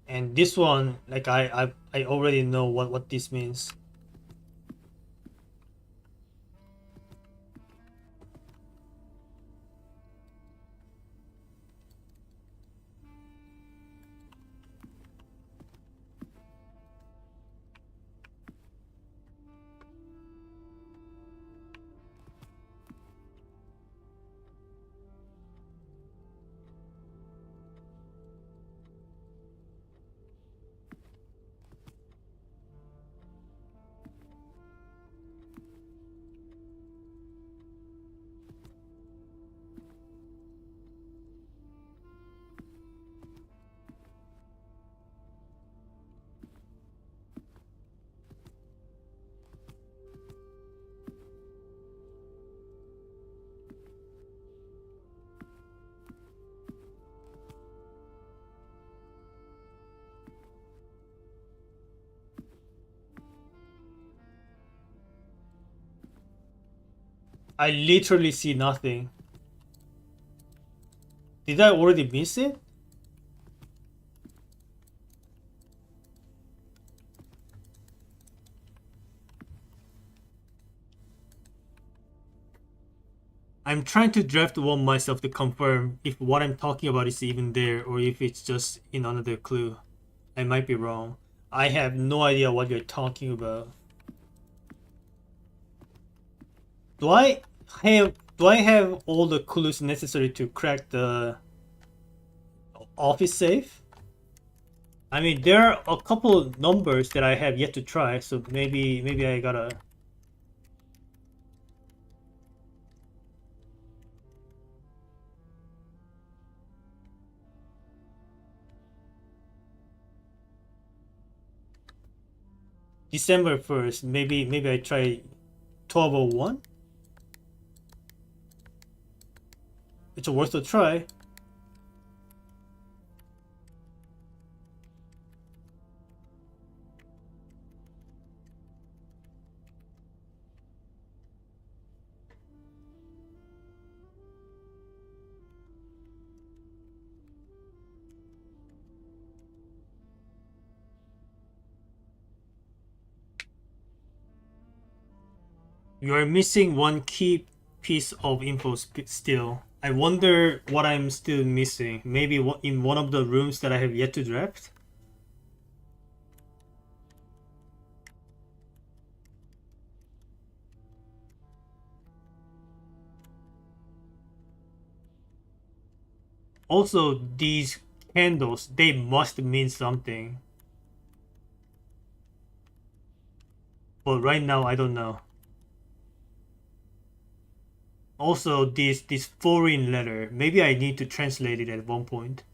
A: And this one, like I already know what this means. I literally see nothing. Did I already miss it? I'm trying to draft one myself to confirm if what I'm talking about is even there or if it's just in another clue. I might be wrong. I have no idea what you're talking about. Do I have all the clues necessary to crack the office safe? I mean, there are a couple numbers that I have yet to try, so maybe I gotta. December 1st, maybe I try 1201. It's worth a try. You are missing one key piece of info still. I wonder what I'm still missing. Maybe in one of the rooms that I have yet to draft? Also, these candles, they must mean something. But right now, I don't know. Also, this foreign letter, maybe I need to translate it at one point.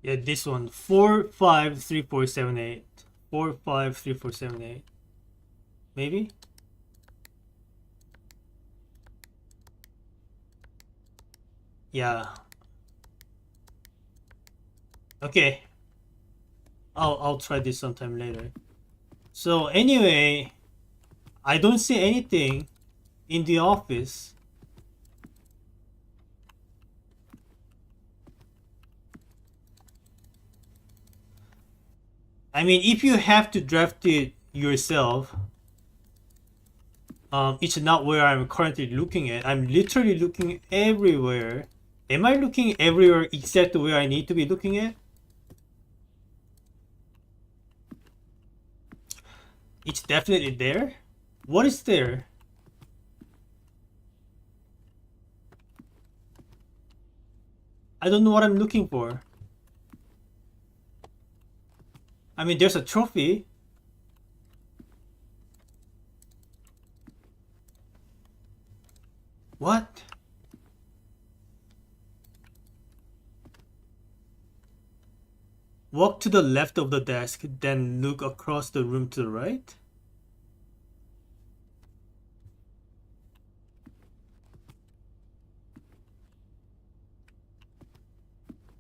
A: Yeah, this one, 453478. 453478. Maybe? Yeah. Okay. I'll try this sometime later. So anyway, I don't see anything in the office. I mean, if you have to draft it yourself, it's not where I'm currently looking at. I'm literally looking everywhere. Am I looking everywhere except where I need to be looking at? It's definitely there. What is there? I don't know what I'm looking for. I mean, there's a trophy. What? Walk to the left of the desk, then look across the room to the right.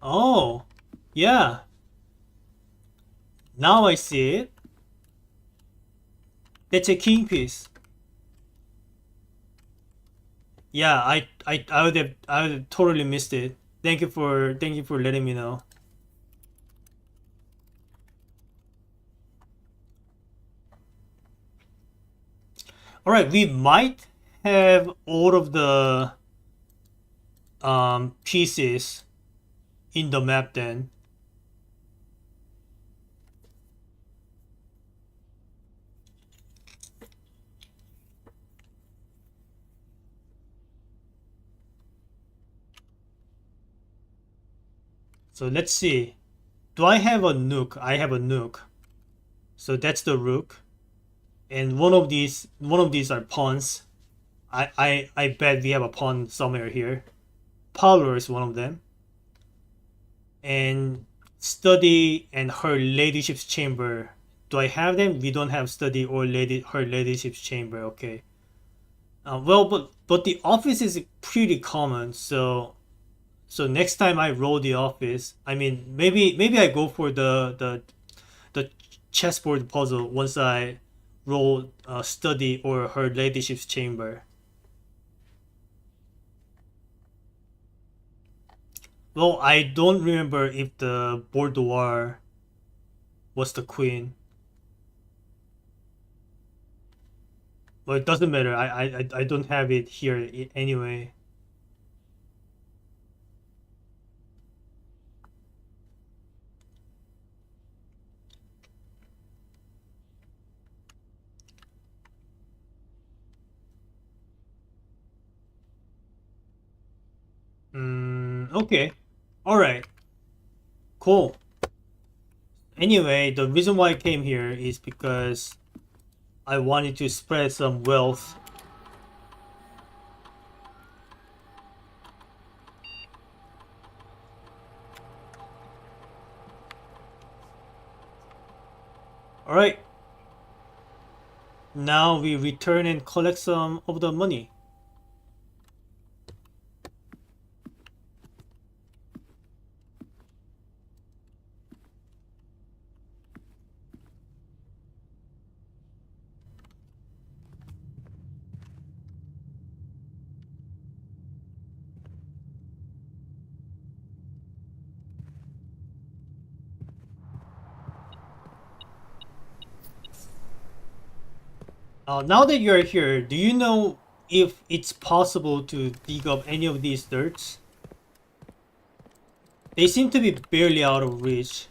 A: Oh, yeah. Now I see it. That's a king piece. Yeah, I would have totally missed it. Thank you for letting me know. All right, we might have all of the pieces in the map then. So let's see. Do I have a nook? I have a nook. So that's the rook. And one of these are pawns. I bet we have a pawn somewhere here. Parlor is one of them. And study and her ladyship's chamber. Do I have them? We don't have study or her ladyship's chamber. Okay. Well, but the office is pretty common. So next time I roll the office, I mean maybe I go for the chessboard puzzle once I roll study or her ladyship's chamber. Well, I don't remember if the boudoir was the queen. Well, it doesn't matter. I don't have it here anyway. Okay. All right. Cool. Anyway, the reason why I came here is because I wanted to spread some wealth. All right. Now we return and collect some of the money. Now that you're here, do you know if it's possible to dig up any of these dirts? They seem to be barely out of reach.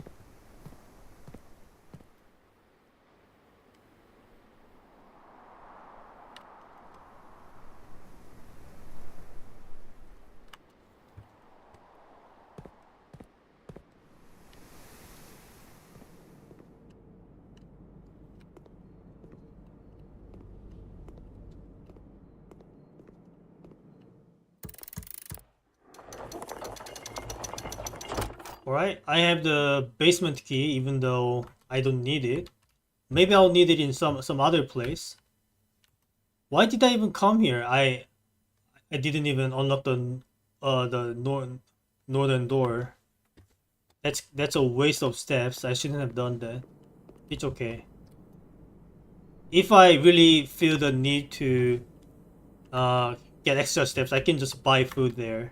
A: Alright, I have the basement key even though I don't need it. Maybe I'll need it in some other place. Why did I even come here? I didn't even unlock the the northern door. That's a waste of steps. I shouldn't have done that. It's okay. If I really feel the need to uh get extra steps, I can just buy food there.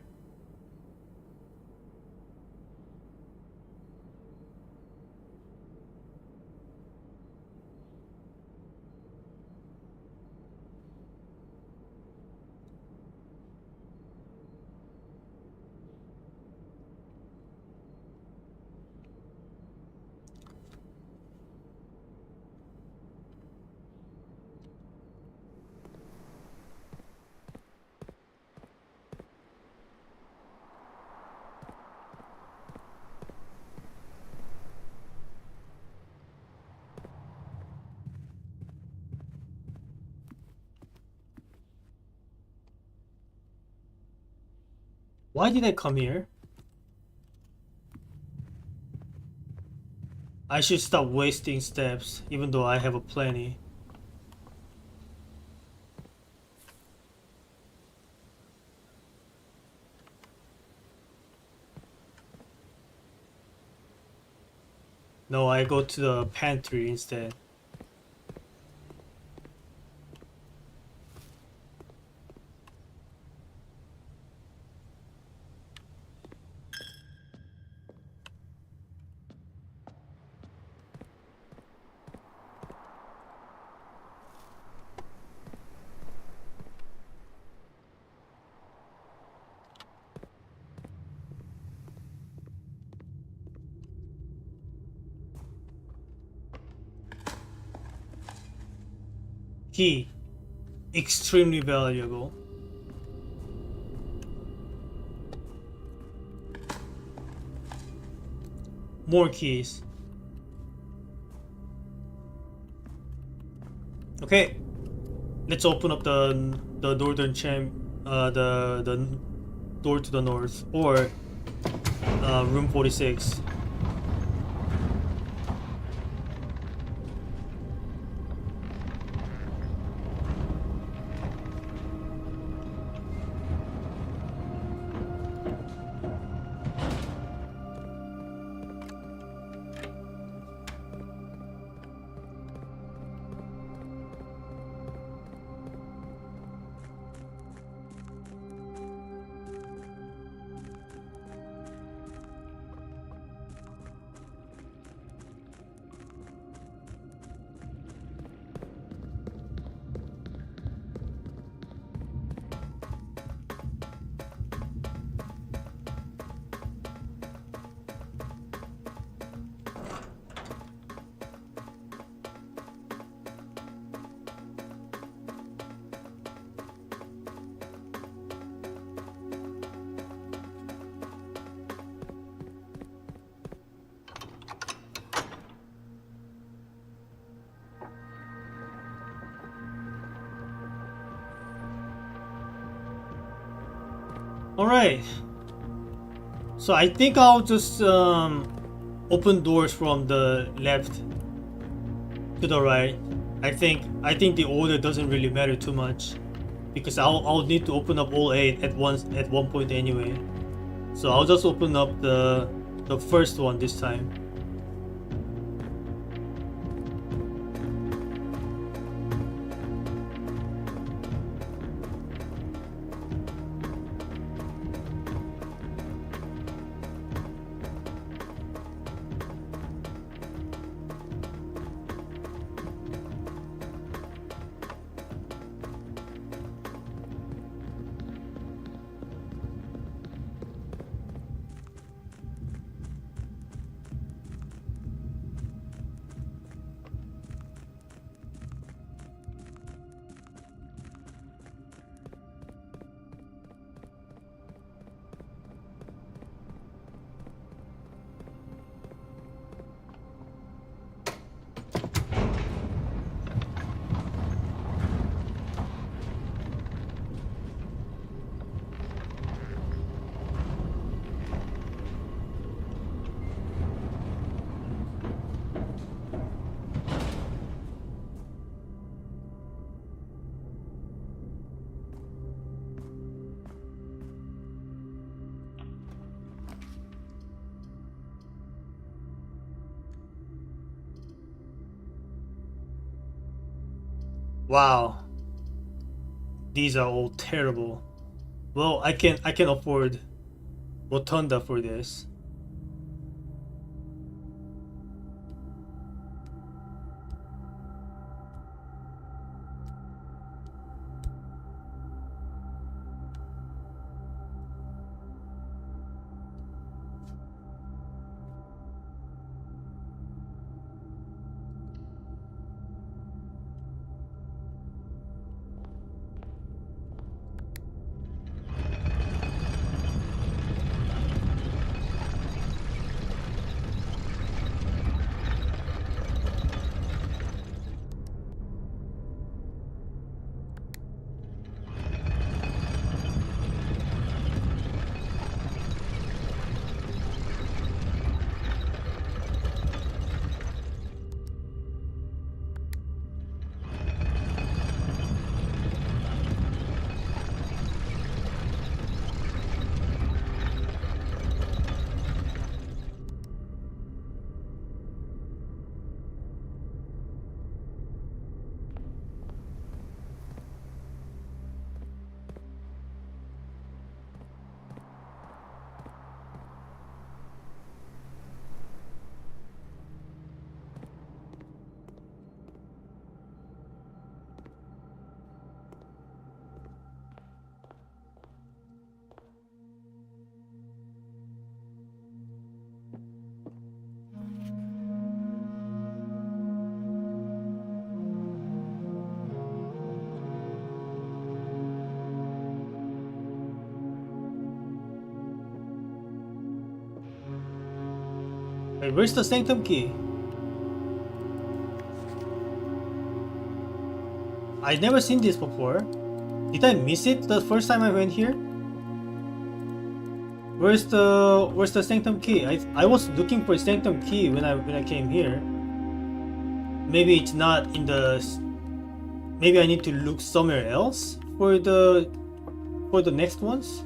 A: Why did I come here? I should stop wasting steps, even though I have a plenty. No, I go to the pantry instead. Key. Extremely valuable. More keys. Okay, let's open up the northern the door to the north, or room 46. All right. So I think I'll just open doors from the left to the right. I think the order doesn't really matter too much because I'll need to open up all eight at once at one point anyway. So I'll just open up the first one this time. Wow, these are all terrible. Well, I can afford Rotunda for this. Wait, where's the sanctum key? I'd never seen this before. Did I miss it the first time I went here? Where's the sanctum key? I was looking for sanctum key when I came here. Maybe it's not in the. Maybe I need to look somewhere else for the next ones.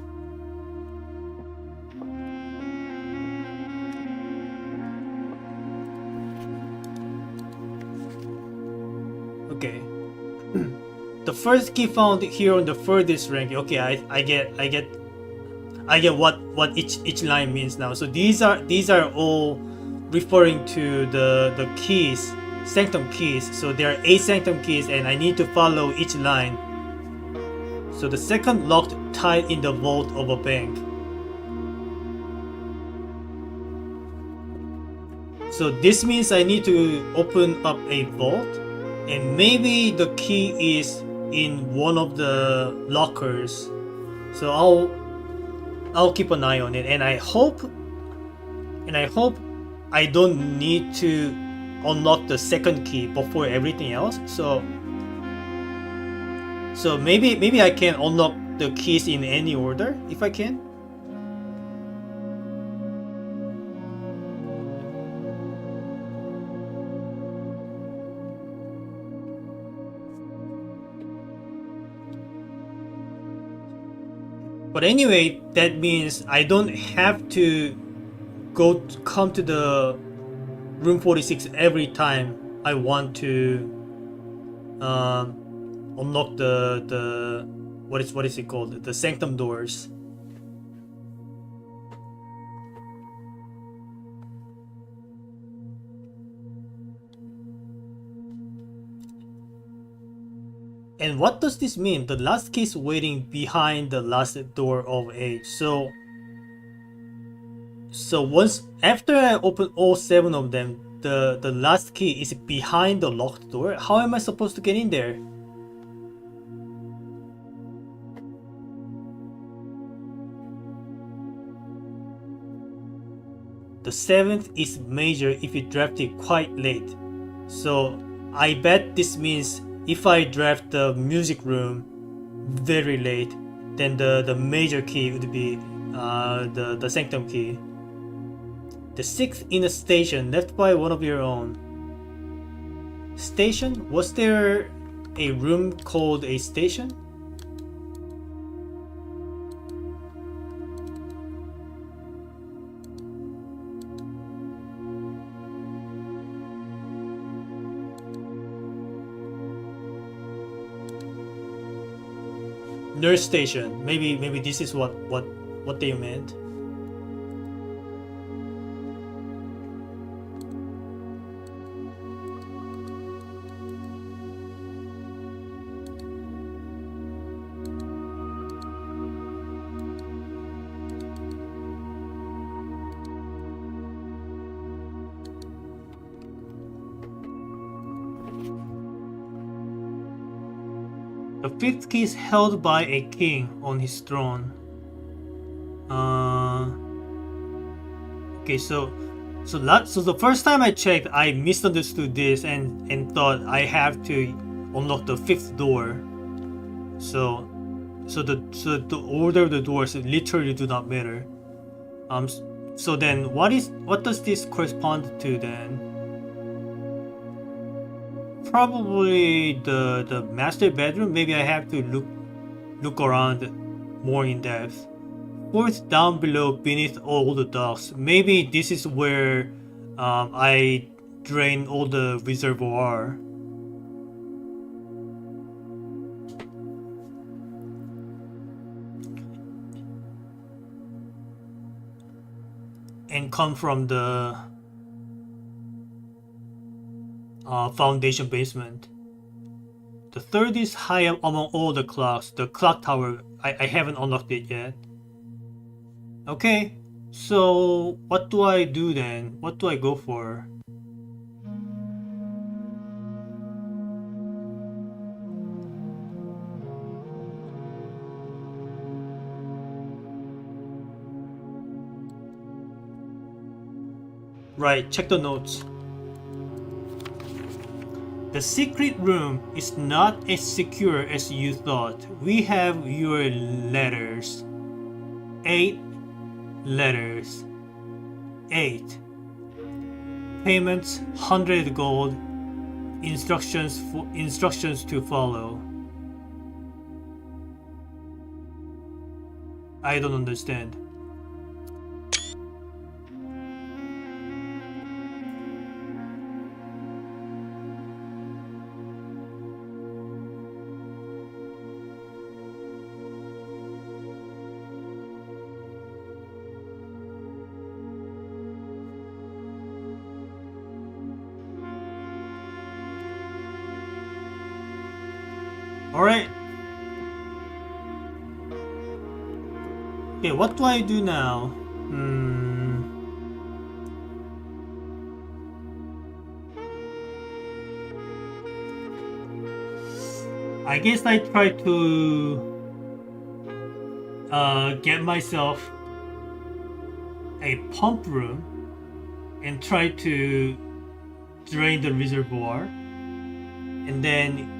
A: Okay. The first key found here on the furthest rank. Okay, I get what each line means now. So these are all referring to the keys, sanctum keys. So there are 8 sanctum keys, and I need to follow each line. So the second locked tied in the vault of a bank. So this means I need to open up a vault, and maybe the key is in one of the lockers. So I'll keep an eye on it, and I hope I don't need to unlock the second key before everything else. So maybe I can unlock the keys in any order if I can. But anyway, that means I don't have to come to the room 46 every time I want to unlock the what is it called, the sanctum doors. And what does this mean? The last key is waiting behind the last door of age. So once after I open all 7 of them, the last key is behind the locked door. How am I supposed to get in there? The 7th is major if you draft it quite late. So I bet this means if I draft the music room very late, then the major key would be the sanctum key. The 6th in a station left by one of your own. Station? Was there a room called a station? nurse station. Maybe this is what they meant. The fifth key is held by a king on his throne. Okay, so the first time I checked, I misunderstood this and thought I have to unlock the fifth door. So the order of the doors literally do not matter. So then what does this correspond to then? Probably the master bedroom. Maybe I have to look around more in depth. Fourth down below beneath all the docks. Maybe this is where I drain all the reservoir. And come from the foundation basement. The third is high up among all the clocks. The clock tower, I haven't unlocked it yet. Okay, so what do I do then? What do I go for? Right, check the notes. The secret room is not as secure as you thought. We have your letters. 8 letters. 8. Payments 100 gold. Instructions to follow. I don't understand. Alright. Okay, what do I do now? I guess I try to get myself a pump room and try to drain the reservoir and then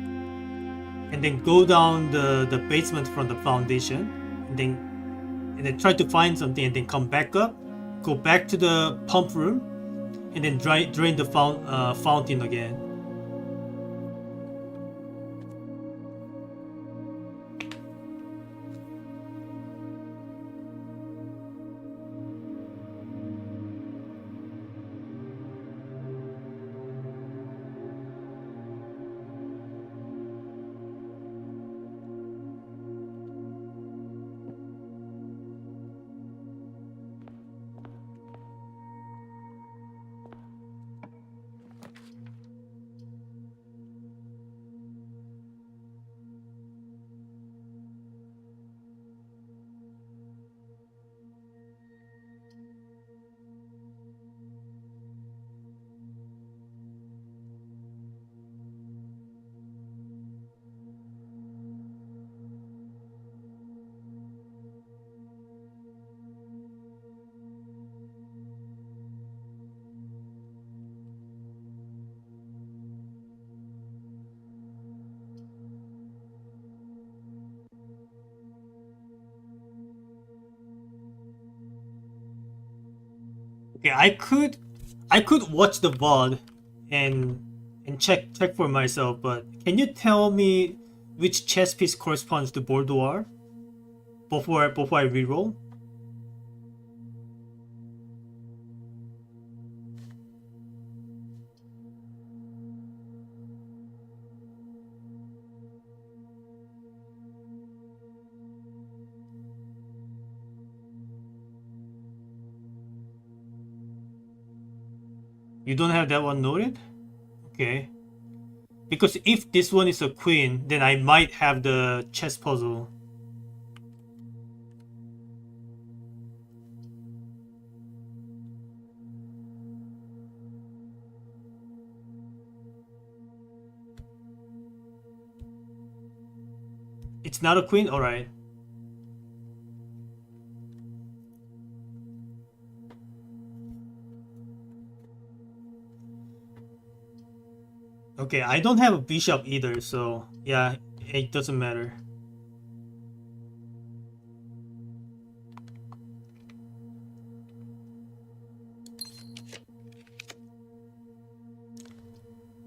A: go down the basement from the foundation and then try to find something and then come back up, go back to the pump room and then drain the fountain again. Okay, I could watch the VOD and check for myself, but can you tell me which chess piece corresponds to boudoir before I reroll? You don't have that one noted? Okay. Because if this one is a queen, then I might have the chess puzzle. It's not a queen? Alright. Okay, I don't have a bishop either, so yeah, it doesn't matter.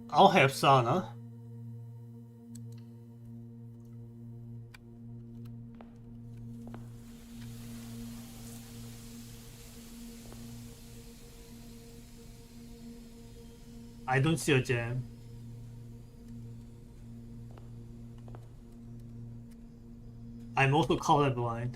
A: I'll have Sana. I don't see a gem. I'm also colorblind.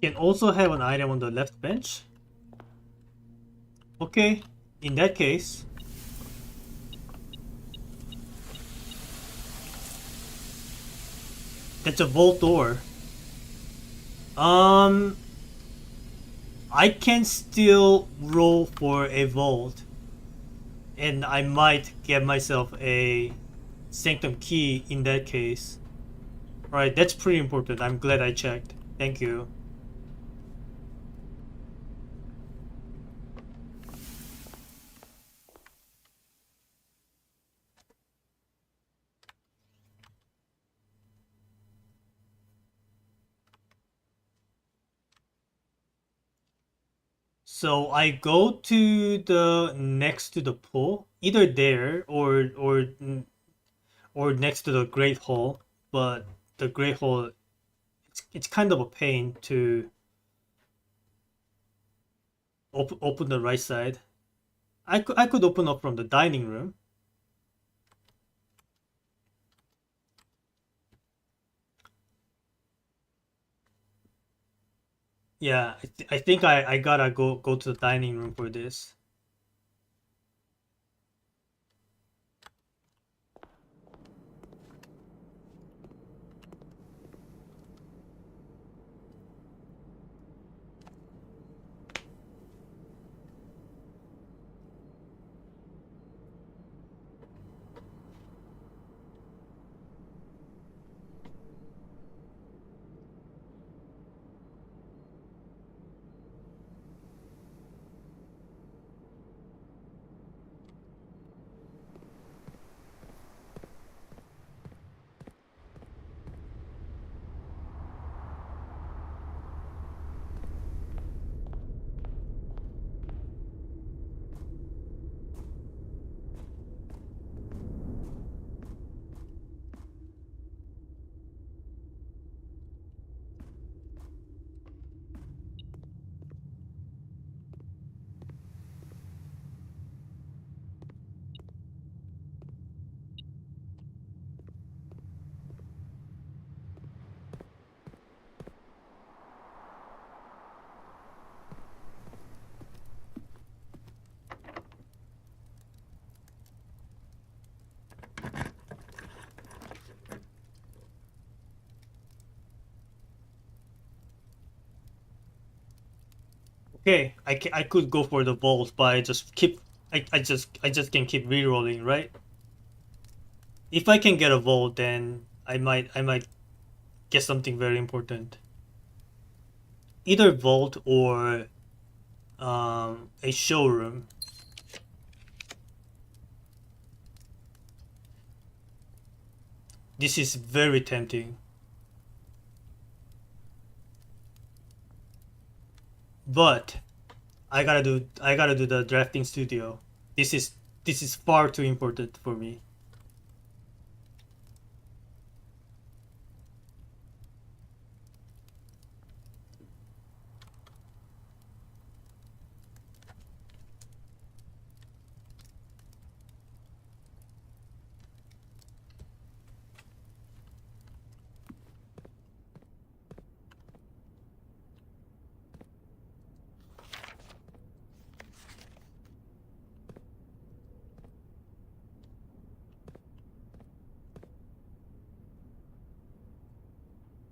A: Can also have an item on the left bench. Okay, in that case, that's a vault door. Um, I can still roll for a vault, and I might get myself a sanctum key in that case. Right, that's pretty important. I'm glad I checked. Thank you. So I go to the next to the pool, either there or next to the Great Hall. But the Great Hall, it's kind of a pain to open the right side. I could open up from the dining room. Yeah, I think I gotta go to the dining room for this. Okay, I could go for the vault, but I just can keep rerolling, right? If I can get a vault, then I might get something very important. Either vault or a showroom. This is very tempting. But I gotta do the drafting studio. This is this is far too important for me.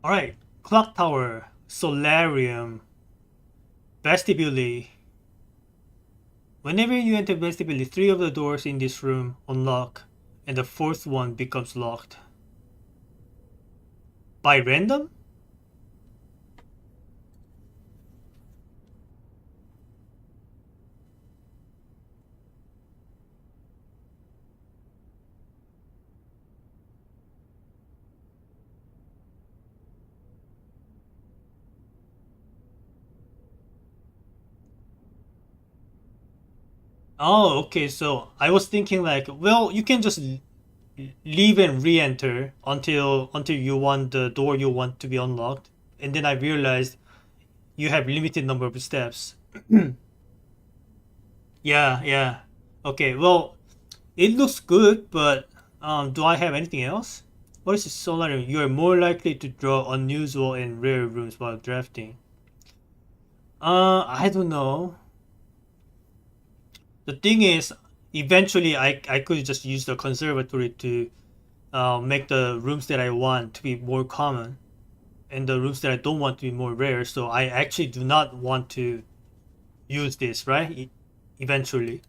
A: All right, clock tower, solarium, vestibule. Whenever you enter vestibule, three of the doors in this room unlock, and the fourth one becomes locked. By random? Oh, okay. So I was thinking like, well, you can just leave and re-enter until you want the door you want to be unlocked, and then I realized you have limited number of steps. Yeah, yeah. Okay. Well, it looks good, but do I have anything else? What is the solar? You are more likely to draw unusual and rare rooms while drafting. I don't know. The thing is, eventually I could just use the conservatory to make the rooms that I want to be more common and the rooms that I don't want to be more rare. So I actually do not want to use this, right? Eventually.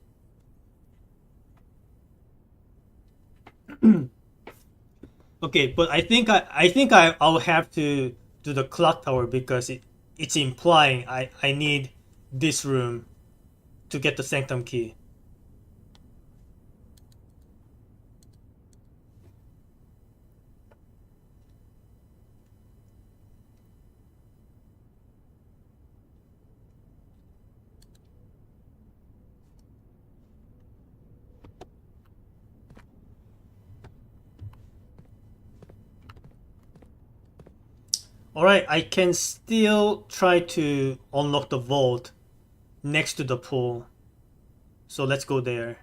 A: Okay, but I think I'll have to do the clock tower because it's implying I need this room to get the sanctum key. Alright, I can still try to unlock the vault next to the pool. So let's go there.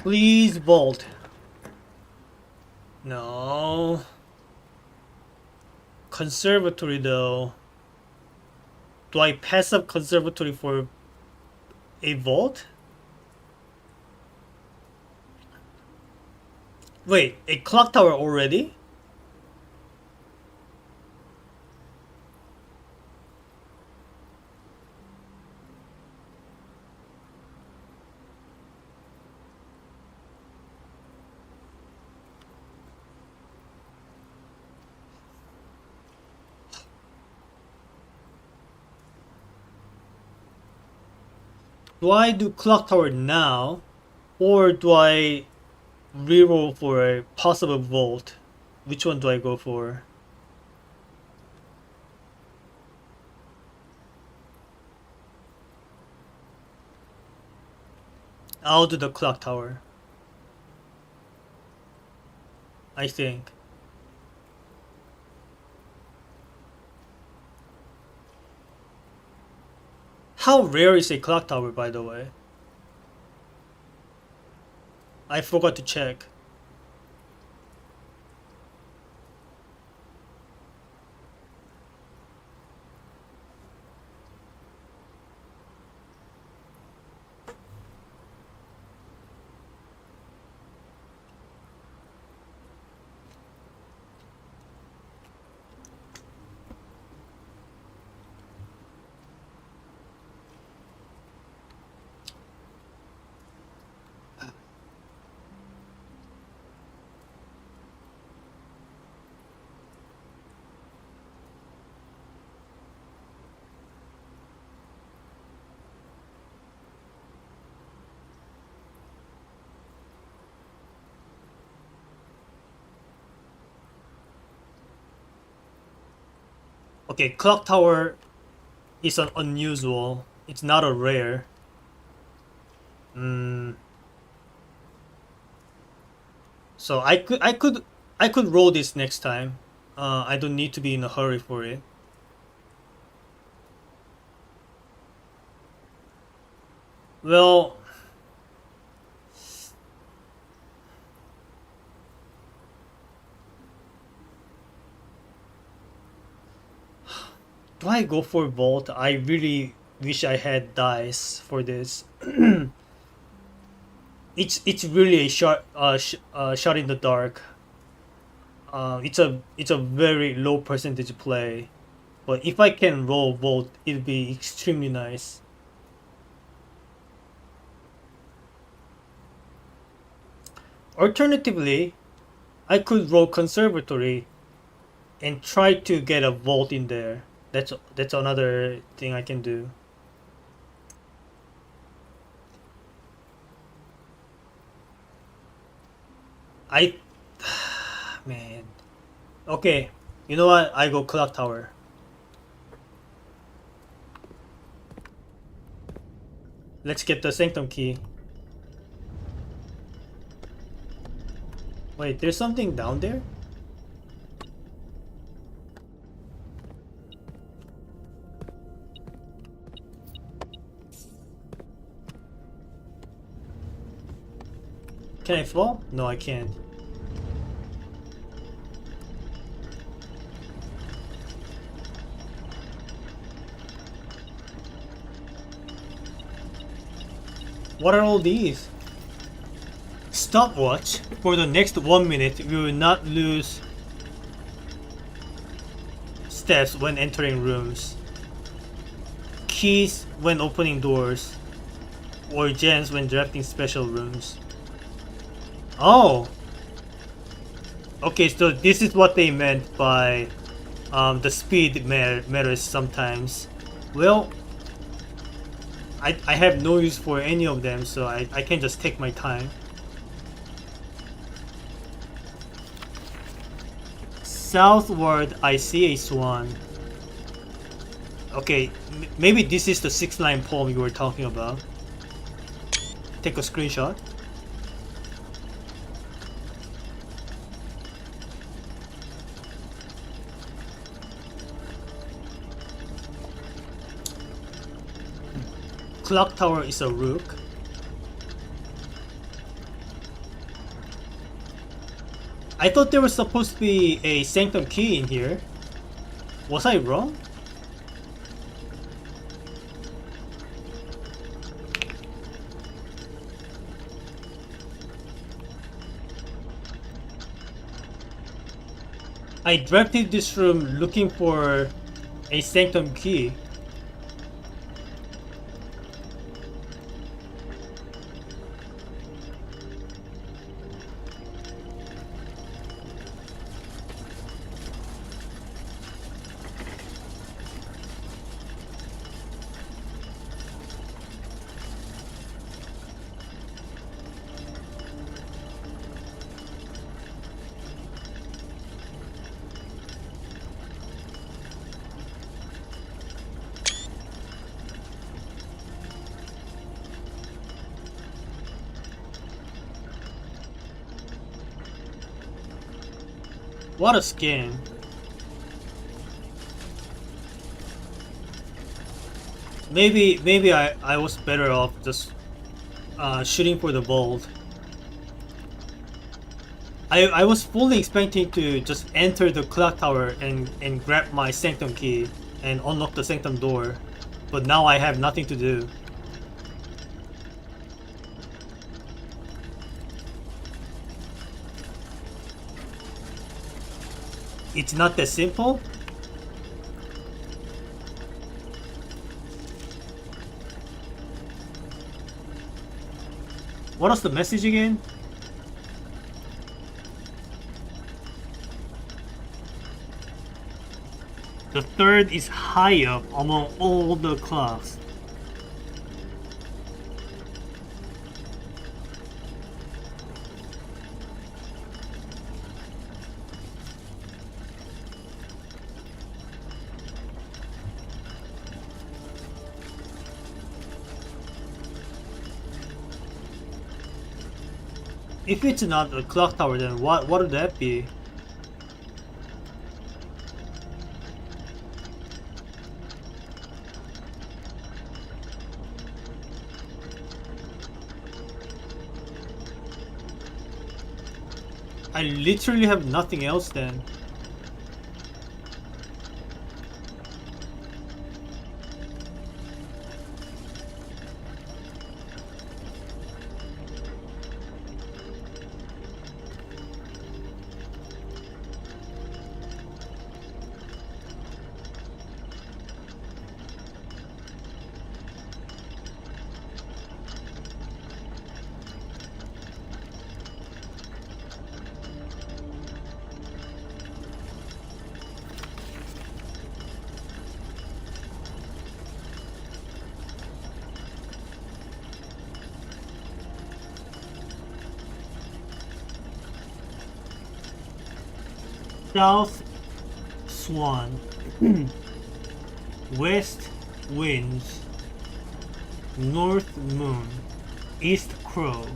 A: Please vault. No. Conservatory though. Do I pass up conservatory for a vault? Wait, a clock tower already? Do I do clock tower now? Or do I reroll for a possible vault? Which one do I go for? I'll do the clock tower. I think. How rare is a clock tower, by the way? I forgot to check. Okay, clock tower is an unusual. It's not a rare. So I could roll this next time. I don't need to be in a hurry for it. Well, do I go for vault? I really wish I had dice for this. It's really a shot in the dark. It's a very low percentage play, but if I can roll vault, it'd be extremely nice. Alternatively, I could roll conservatory and try to get a vault in there. That's another thing I can do. I man. Okay, you know what? I go clock tower. Let's get the sanctum key. Wait, there's something down there? Can I fall? No, I can't. What are all these? Stopwatch. For the next 1 minute, we will not lose steps when entering rooms. Keys when opening doors. Or gems when drafting special rooms. Oh! Okay, so this is what they meant by the speed matters sometimes. Well, I have no use for any of them, so I can just take my time. Southward, I see a swan. Okay, maybe this is the 6-line poem you were talking about. Take a screenshot. Clock tower is a rook. I thought there was supposed to be a sanctum key in here. Was I wrong? I drafted this room looking for a sanctum key. What a scam. Maybe I was better off just shooting for the vault. I was fully expecting to just enter the clock tower and grab my sanctum key and unlock the sanctum door, but now I have nothing to do. It's not that simple? What was the message again? The third is high up among all the clocks. If it's not a clock tower, then what would that be? I literally have nothing else then. South Swan, West Winds, North Moon, East Crow.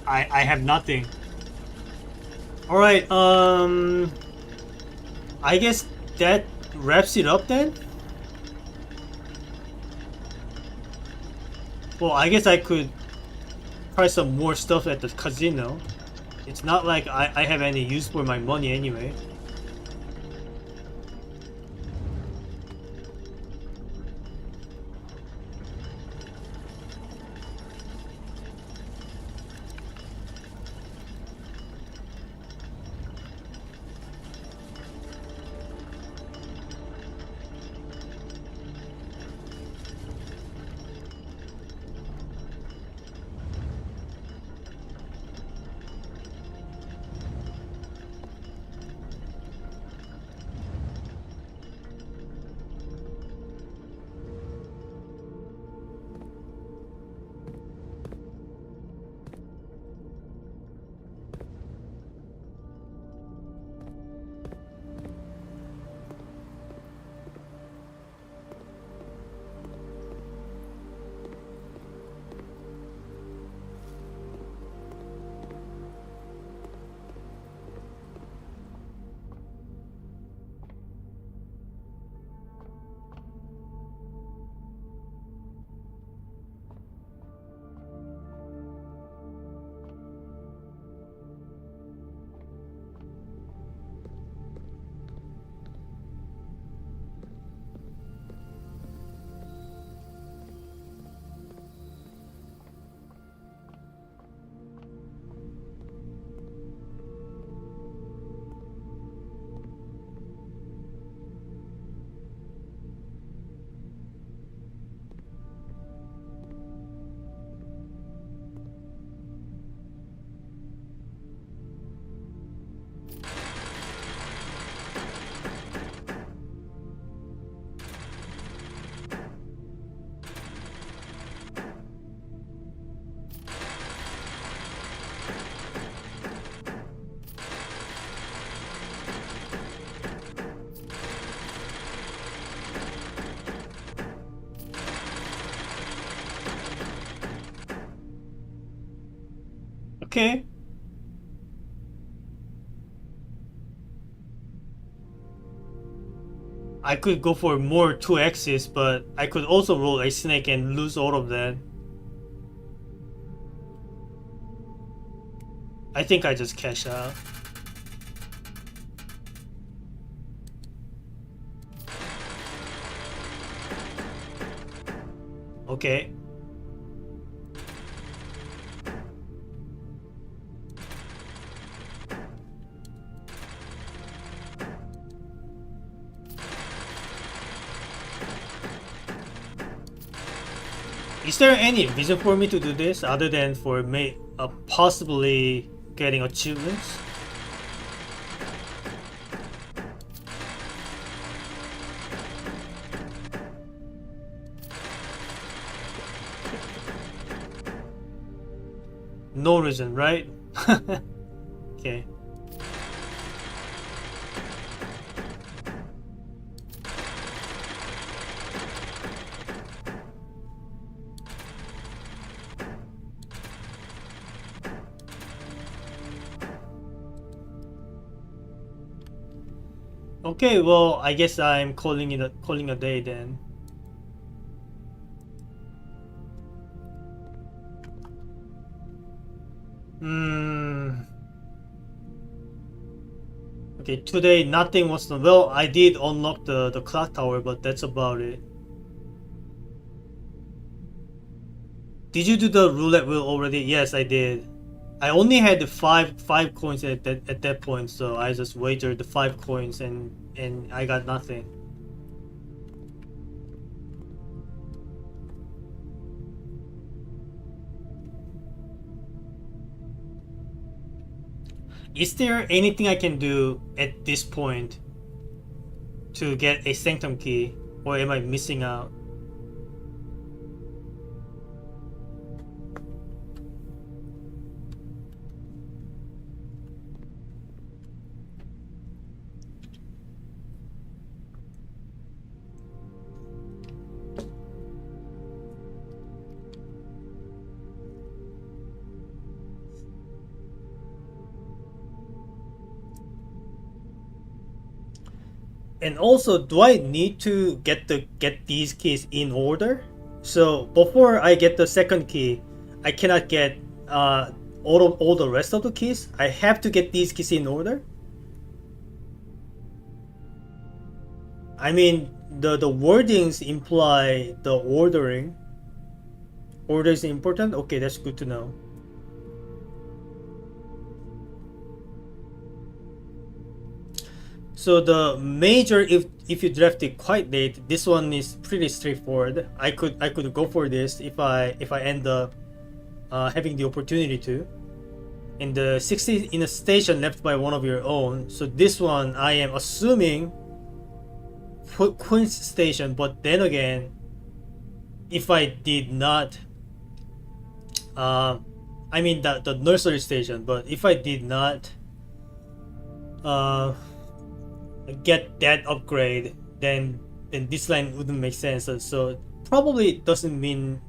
A: I have nothing. Alright, I guess that wraps it up then? Well, I guess I could try some more stuff at the casino. It's not like I have any use for my money anyway. Okay. I could go for more 2x's, but I could also roll a snake and lose all of that. I think I just cash out. Okay. Is there any reason for me to do this other than for possibly getting achievements? No reason, right? Okay. Okay, well, I guess I'm calling a day then. Hmm. Okay, today nothing was done. Well, I did unlock the clock tower, but that's about it. Did you do the roulette wheel already? Yes, I did. I only had the five coins at that point, so I just wagered the 5 coins and I got nothing. Is there anything I can do at this point to get a sanctum key, or am I missing out? And also, do I need to get these keys in order? So before I get the second key, I cannot get all the rest of the keys. I have to get these keys in order. I mean, the wordings imply the ordering. Order is important. Okay, that's good to know. So the major, if you draft it quite late, this one is pretty straightforward. I could go for this if I end up having the opportunity to. In the 60 in a station left by one of your own. So this one I am assuming Queen's station, but then again, if I did not, I mean the nursery station, but if I did not uh, get that upgrade, then this line wouldn't make sense. So probably doesn't mean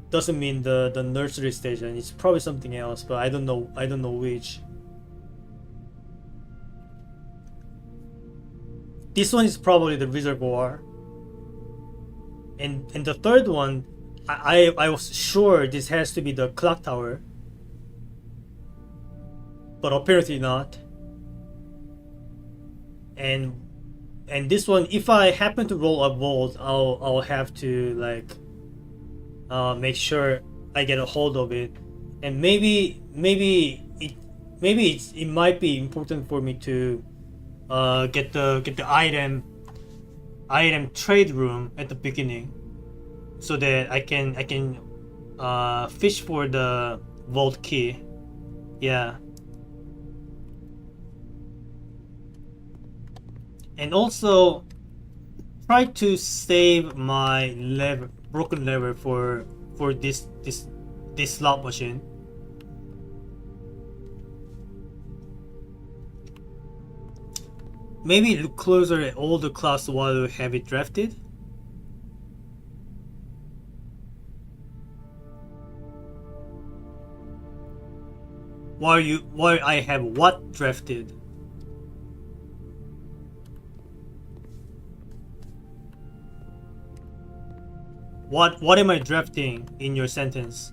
A: the nursery station. It's probably something else, but I don't know. I don't know which. This one is probably the reservoir, and the third one, I was sure this has to be the clock tower, but apparently not. And this one, if I happen to roll a vault, I'll have to like make sure I get a hold of it, and maybe it might be important for me to get the item trade room at the beginning, so that I can fish for the vault key. Yeah, and also try to save my broken lever for this slot machine. Maybe look closer at all the clocks while you have it drafted. While I have what drafted? What am I drafting in your sentence?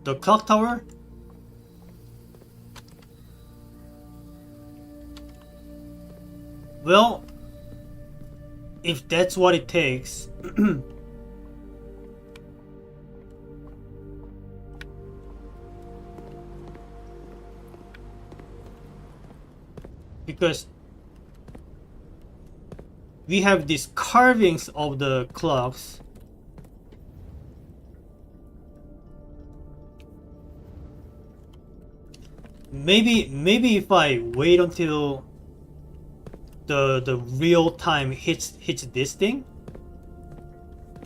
A: The clock tower? Well, if that's what it takes. Because we have these carvings of the clocks. Maybe if I wait until the real time hits this thing.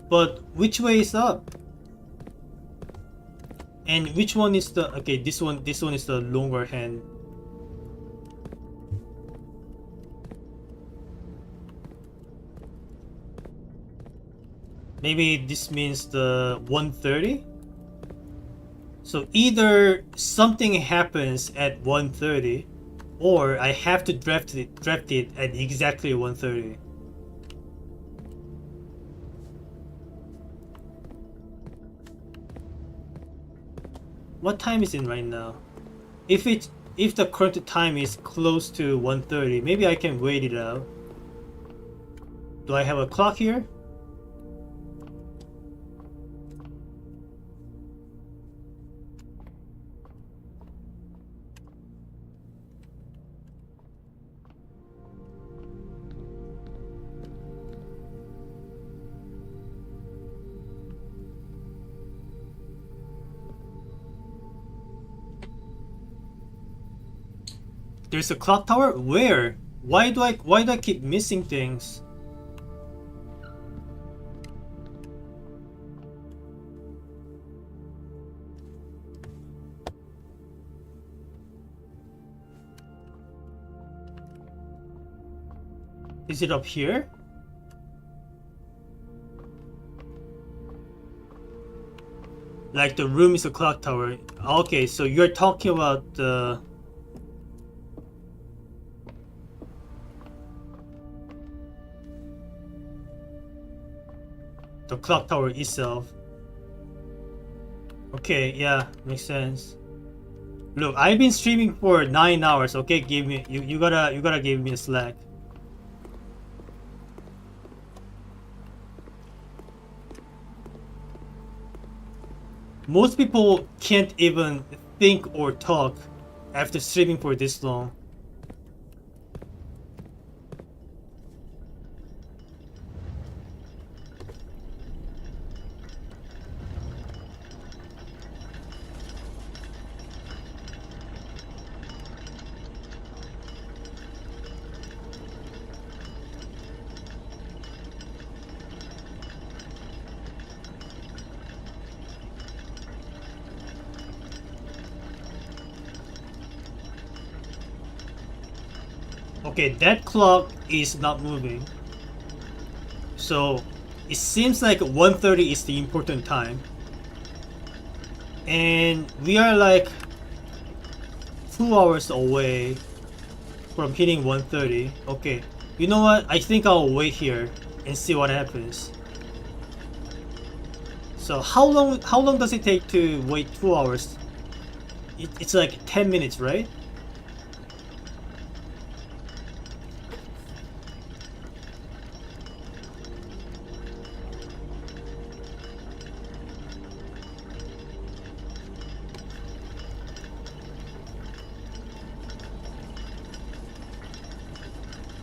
A: But which way is up? And which one is the okay? This one is the longer hand. Maybe this means the 1:30. So either something happens at 1:30, or I have to draft it at exactly 1:30. What time is it right now? If the current time is close to 1:30, maybe I can wait it out. Do I have a clock here? There's a clock tower? Where? Why do I keep missing things? Is it up here? Like the room is a clock tower. Okay, so you're talking about the clock tower itself. Okay, yeah, makes sense. Look, I've been streaming for 9 hours. Okay, give me you gotta give me a slack. Most people can't even think or talk after streaming for this long. Okay, that clock is not moving. So it seems like 1:30 is the important time. And we are like 2 hours away from hitting 1:30. Okay, you know what? I think I'll wait here and see what happens. So how long does it take to wait 2 hours? It's like 10 minutes, right?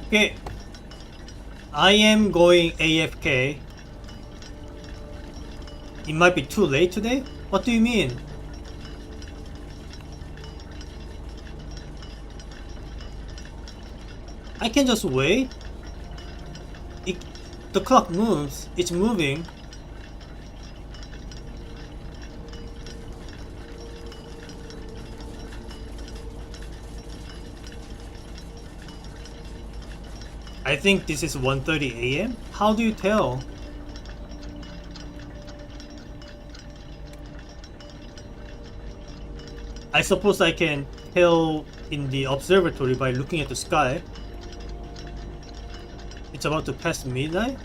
A: Okay, I am going AFK. It might be too late today? What do you mean? I can just wait. The clock moves. It's moving. I think this is 1:30 a.m. How do you tell? I suppose I can tell in the observatory by looking at the sky. It's about to pass midnight?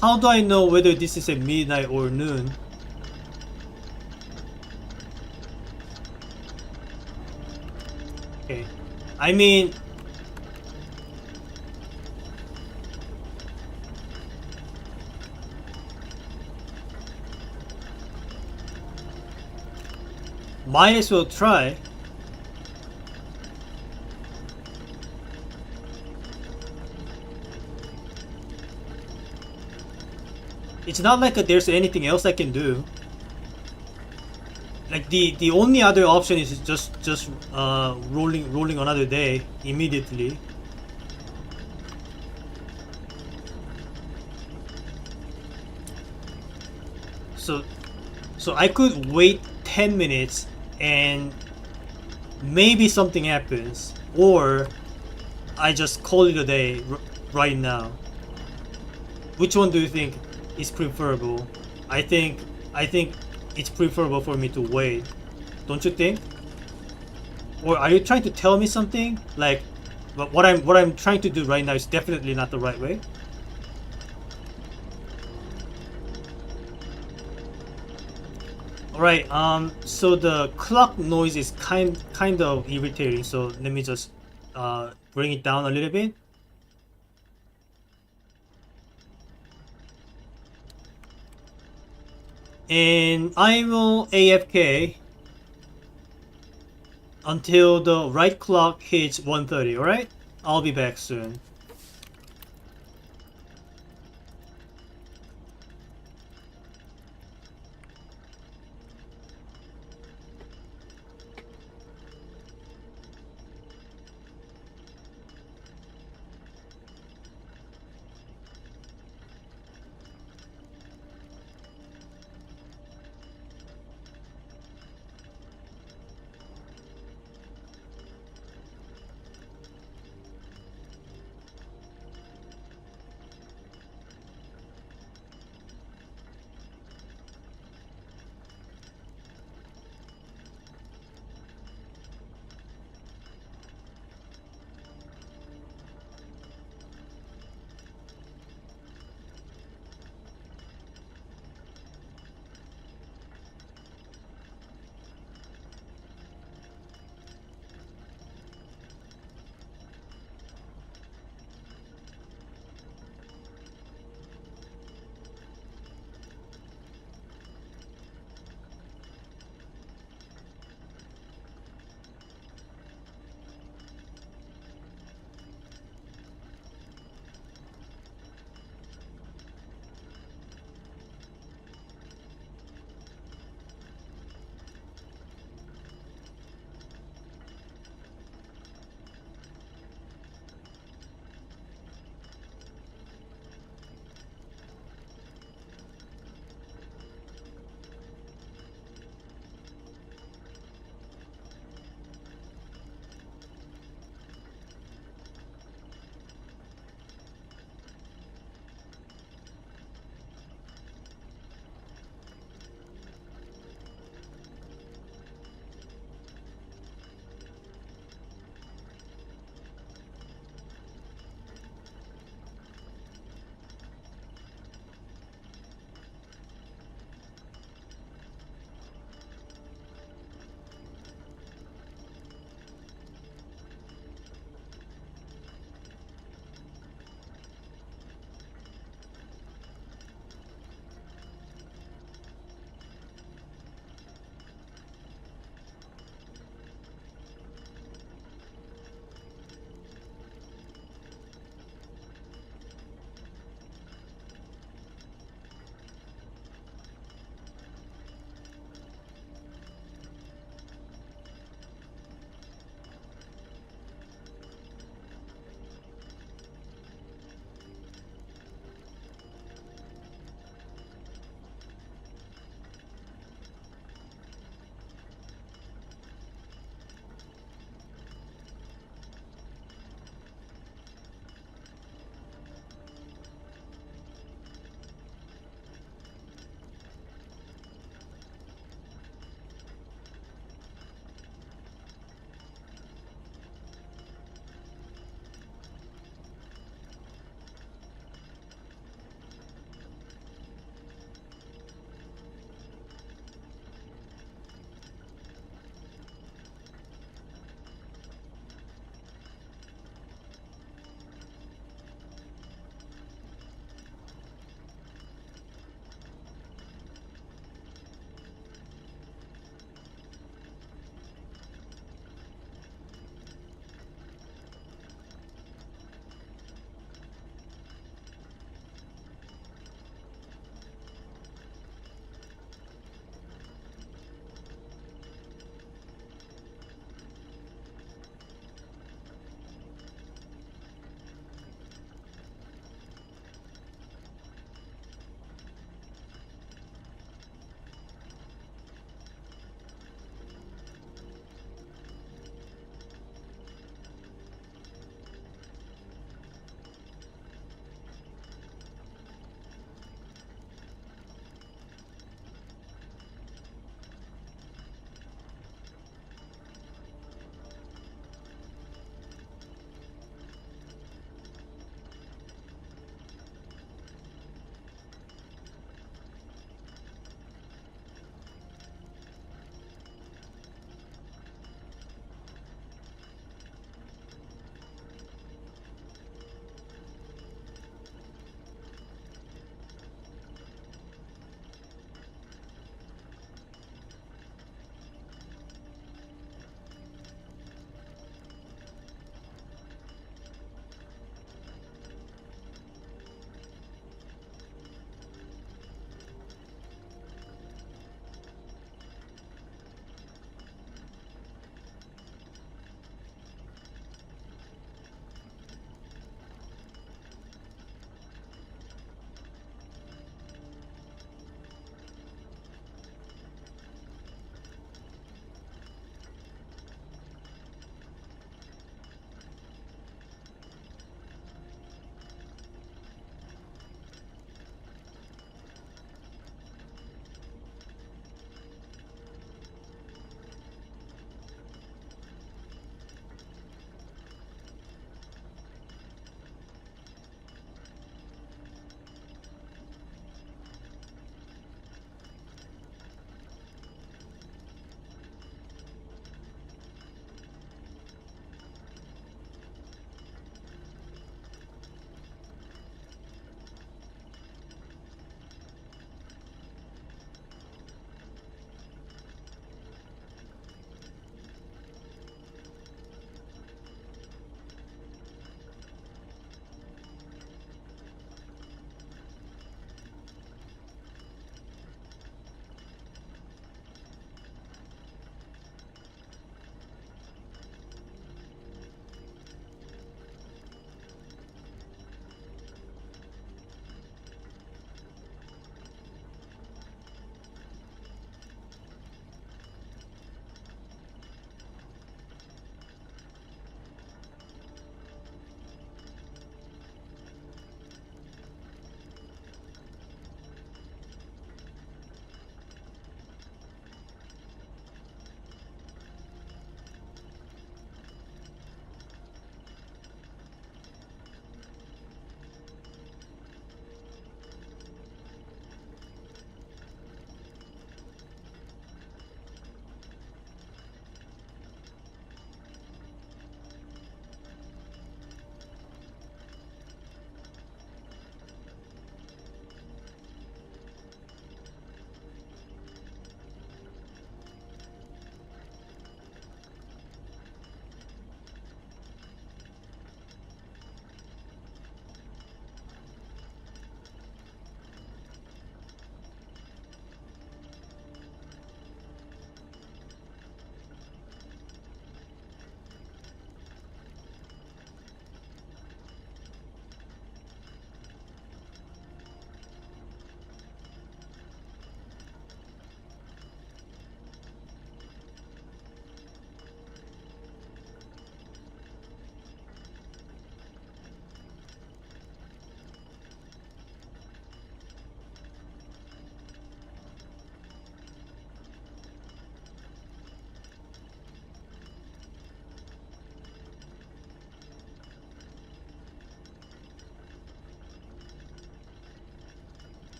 A: How do I know whether this is a midnight or noon? Okay. I mean, might as well try. It's not like there's anything else I can do. Like the only other option is just rolling another day immediately. So so I could wait 10 minutes and maybe something happens, or I just call it a day right now. Which one do you think is preferable? I think I think it's preferable for me to wait. Don't you think? Or are you trying to tell me something? Like, but what I'm trying to do right now is definitely not the right way. All right. So the clock noise is kind of irritating. So let me just bring it down a little bit. And I will AFK until the right clock hits 1:30. All right. I'll be back soon.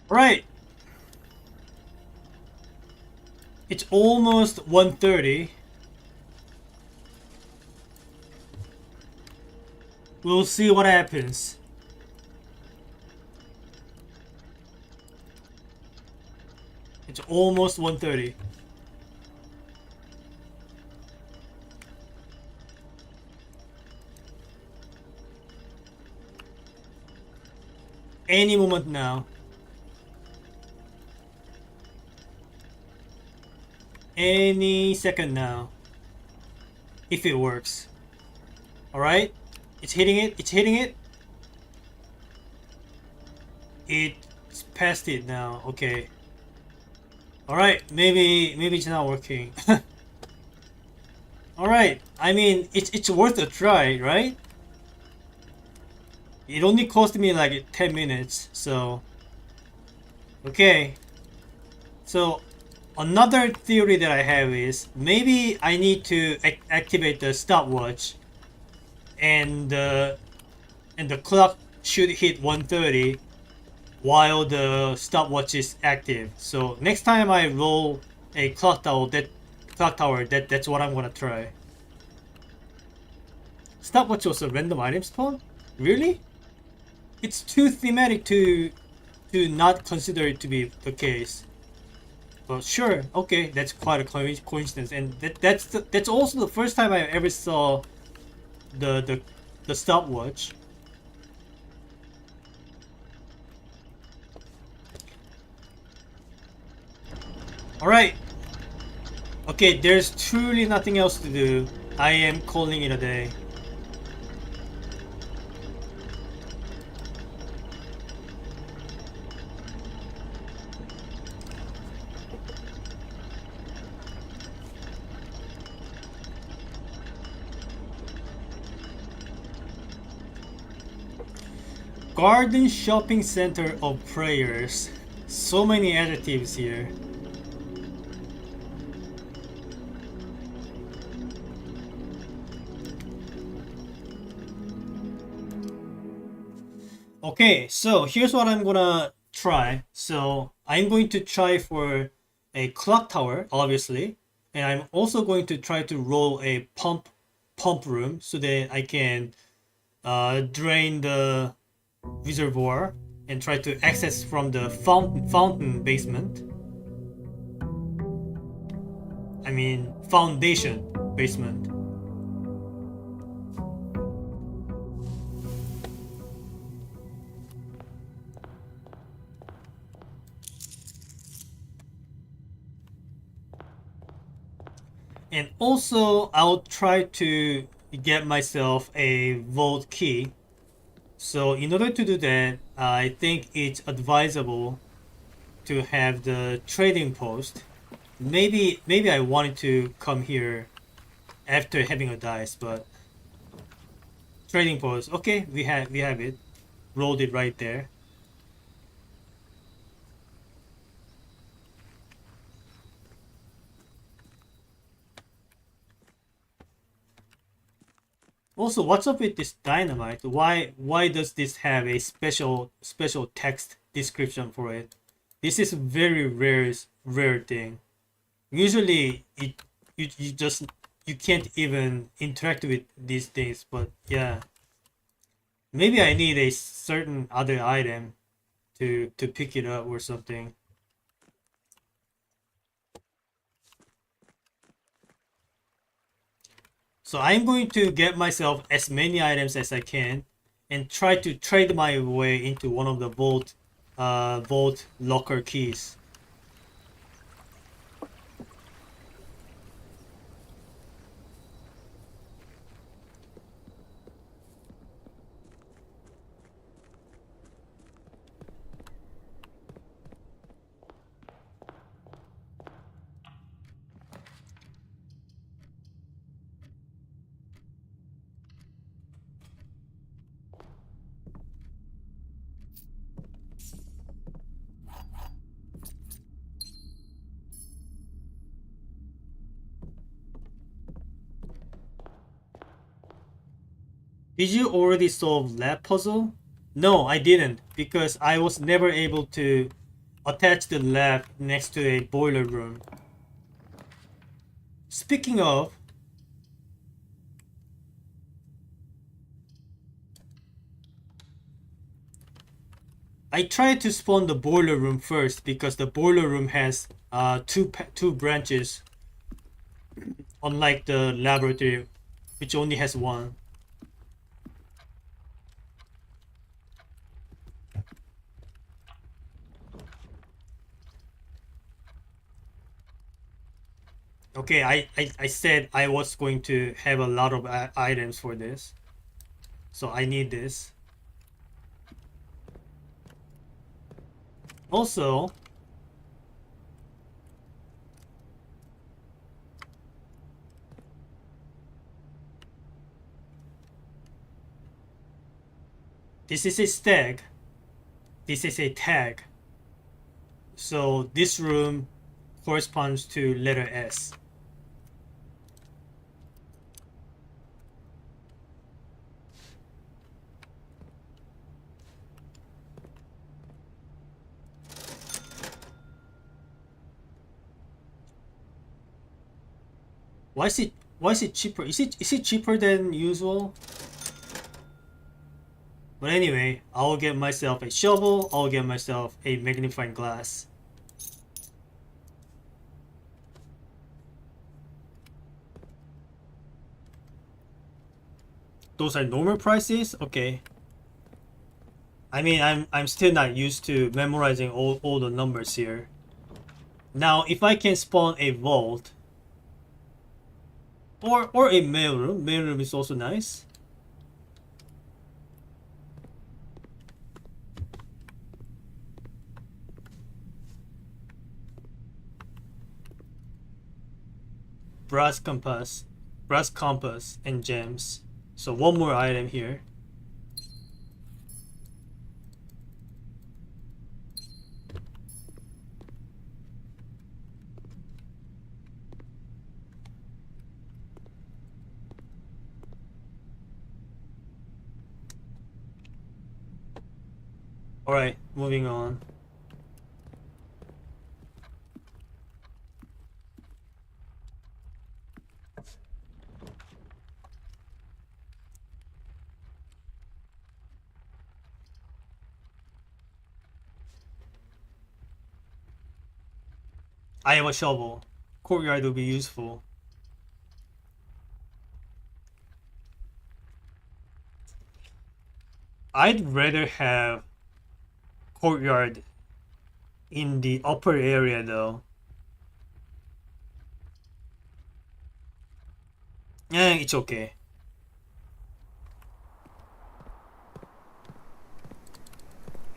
A: Right. It's almost 1:30. We'll see what happens. It's almost 1:30. Any moment now. Any second now. If it works. Alright? It's hitting it. It's hitting it. It's past it now. Okay. Alright. Maybe it's not working. Alright. I mean, it's worth a try, right? It only cost me like 10 minutes, so... Okay. So, another theory that I have is maybe I need to activate the stopwatch and the clock should hit 1:30 while the stopwatch is active. So next time I roll a clock tower, that's what I'm gonna try. Stopwatch was a random item spawn? Really? It's too thematic to not consider it to be the case. But sure, okay, that's quite a coincidence, and that's also the first time I ever saw the stopwatch. All right. Okay, there's truly nothing else to do. I am calling it a day. Garden shopping center of prayers. So many adjectives here. Okay, so here's what I'm gonna try. So I'm going to try for a clock tower, obviously, and I'm also going to try to roll a pump room so that I can drain the reservoir and try to access from the fountain basement. I mean foundation basement. And also I'll try to get myself a vault key. So in order to do that, I think it's advisable to have the trading post. Maybe I wanted to come here after having a dice, but trading post. Okay, we have it. Rolled it right there. Also, what's up with this dynamite? Why does this have a special text description for it? This is a very rare thing. Usually you just you can't even interact with these things, but yeah. Maybe I need a certain other item to pick it up or something. So I'm going to get myself as many items as I can and try to trade my way into one of the vault locker keys. Did you already solve that puzzle? No, I didn't, because I was never able to attach the lab next to a boiler room. Speaking of, I tried to spawn the boiler room first because the boiler room has two branches, unlike the laboratory, which only has one. Okay, I said I was going to have a lot of items for this, so I need this. Also, this is a stag. This is a tag. So this room corresponds to letter S. Why is it cheaper? Is it cheaper than usual? But anyway, I'll get myself a shovel, I'll get myself a magnifying glass. Those are normal prices? Okay. I mean, I'm still not used to memorizing all the numbers here. Now, if I can spawn a vault or a mailroom is also nice. Brass compass, and gems. So one more item here. Alright, moving on. I have a shovel. Courtyard will be useful. I'd rather have courtyard in the upper area though. It's okay.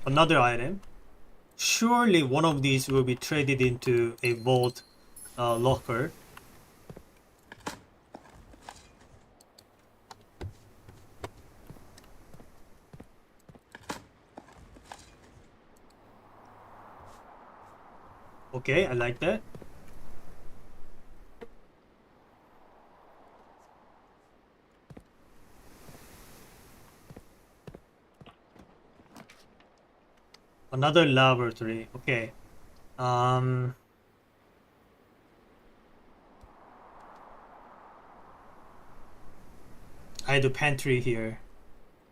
A: Another item. Surely one of these will be traded into a vault locker. Okay, I like that. Another laboratory. Okay. I had a pantry here,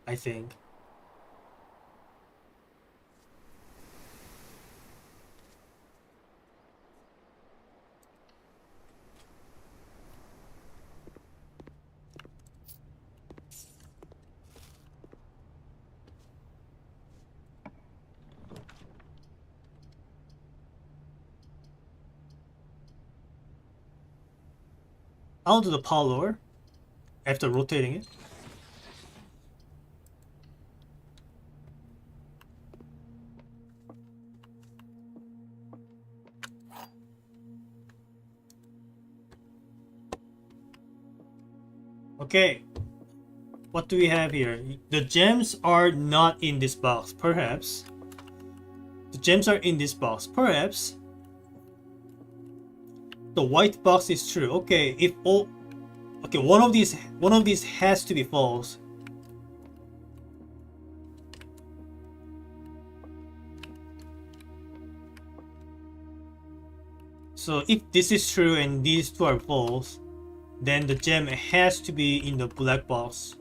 A: I think. I'll do the parlor after rotating it. Okay, what do we have here? The gems are not in this box, perhaps. The gems are in this box, perhaps. The white box is true. Okay, if all... Okay, one of these has to be false. So if this is true and these two are false, then the gem has to be in the black box.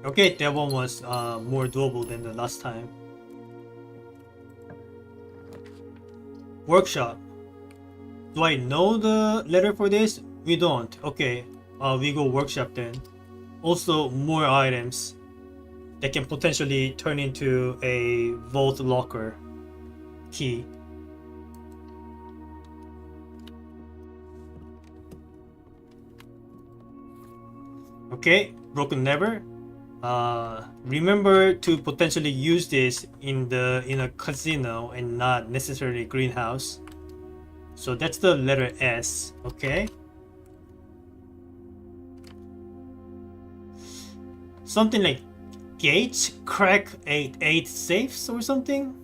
A: Okay, that one was more doable than the last time. Workshop. Do I know the letter for this? We don't. Okay, we go workshop then. Also, more items that can potentially turn into a vault locker key. Okay, broken lever. Remember to potentially use this in a casino and not necessarily greenhouse. So that's the letter S. Okay. Something like gate crack eight safes or something.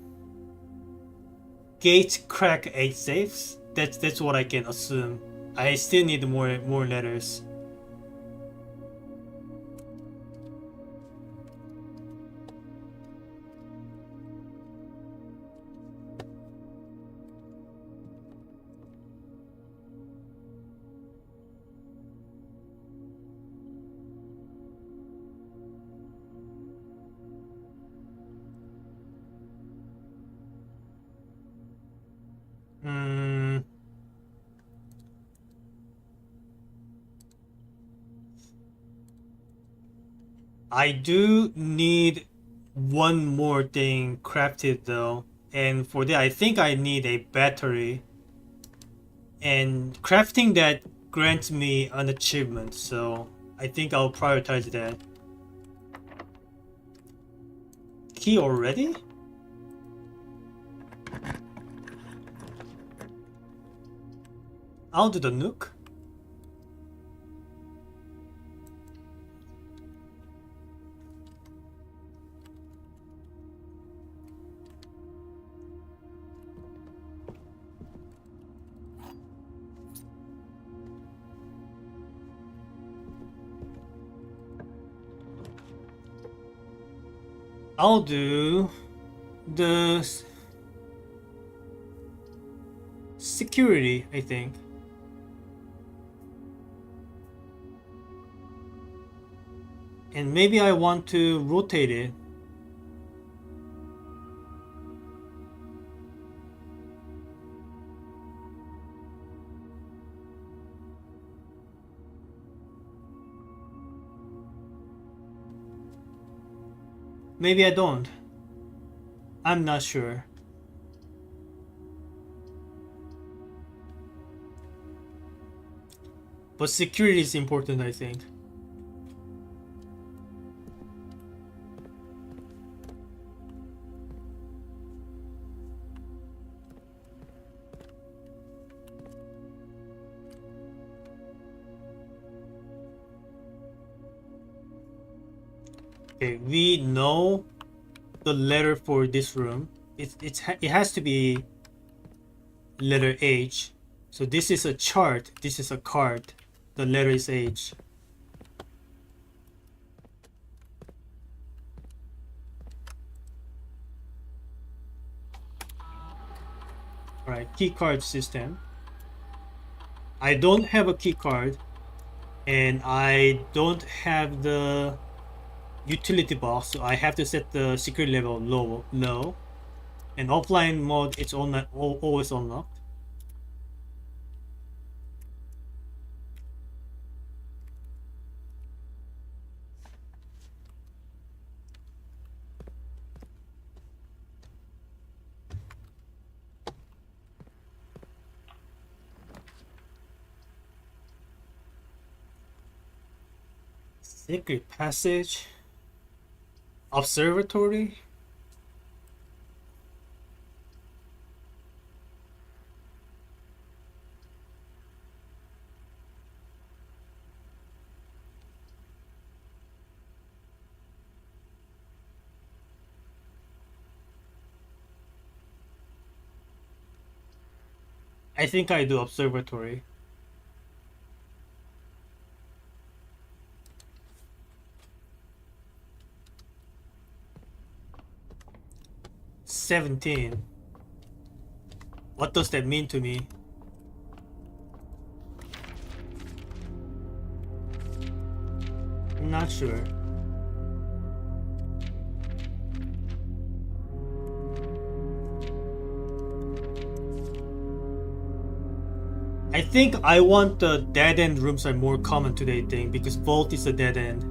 A: Gate crack 8 safes. That's what I can assume. I still need more letters. I do need one more thing crafted though, and for that I think I need a battery, and crafting that grants me an achievement, so I think I'll prioritize that. Key already? I'll do the nuke. I'll do the security, I think. And maybe I want to rotate it. Maybe I don't. I'm not sure. But security is important, I think. Okay, we know the letter for this room. It has to be letter H. So this is a chart. This is a card. The letter is H. Alright, key card system. I don't have a key card, and I don't have the utility box, so I have to set the security level low. And offline mode, it's always unlocked. Secret passage. Observatory. I think I do observatory. 17. What does that mean to me? I'm not sure. I think I want the dead end rooms are more common today thing because vault is a dead end.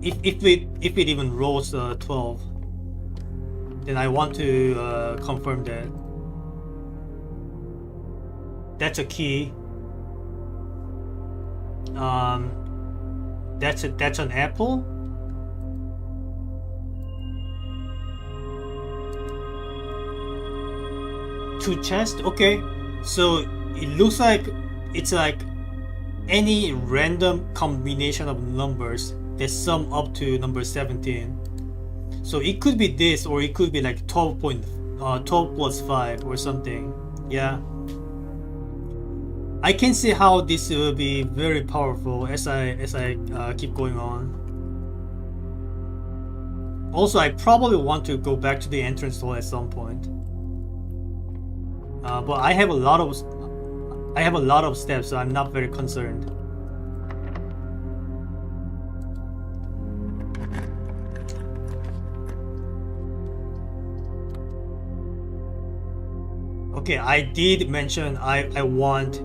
A: If it even rolls 12, then I want to confirm that. That's a key. That's an apple. Two chests. Okay, so it looks like it's like any random combination of numbers that sum up to number 17. So it could be this, or it could be like 12 plus 5 or something. Yeah. I can see how this will be very powerful as I keep going on. Also, I probably want to go back to the entrance hall at some point. But I have a lot of steps, so I'm not very concerned. Okay, I did mention I want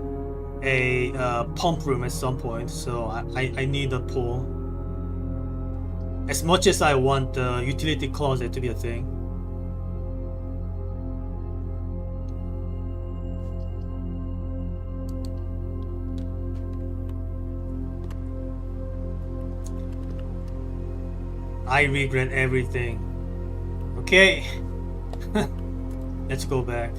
A: a pump room at some point, so I need a pool. As much as I want the utility closet to be a thing. I regret everything. Okay. Let's go back.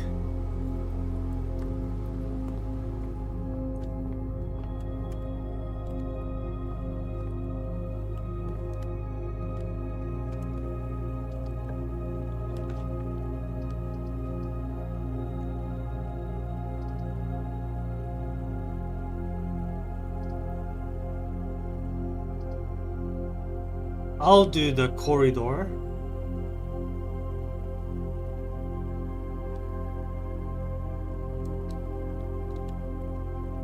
A: I'll do the corridor.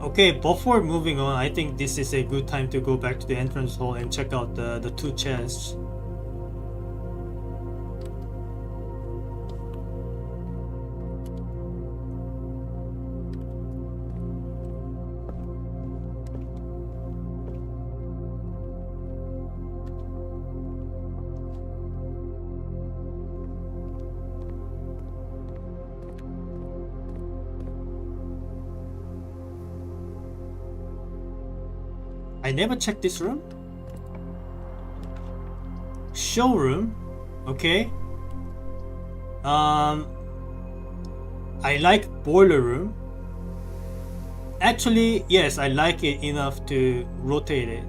A: Okay, before moving on, I think this is a good time to go back to the entrance hall and check out the two chests. I never checked this room. Showroom. Okay. I like boiler room. Actually, yes, I like it enough to rotate it.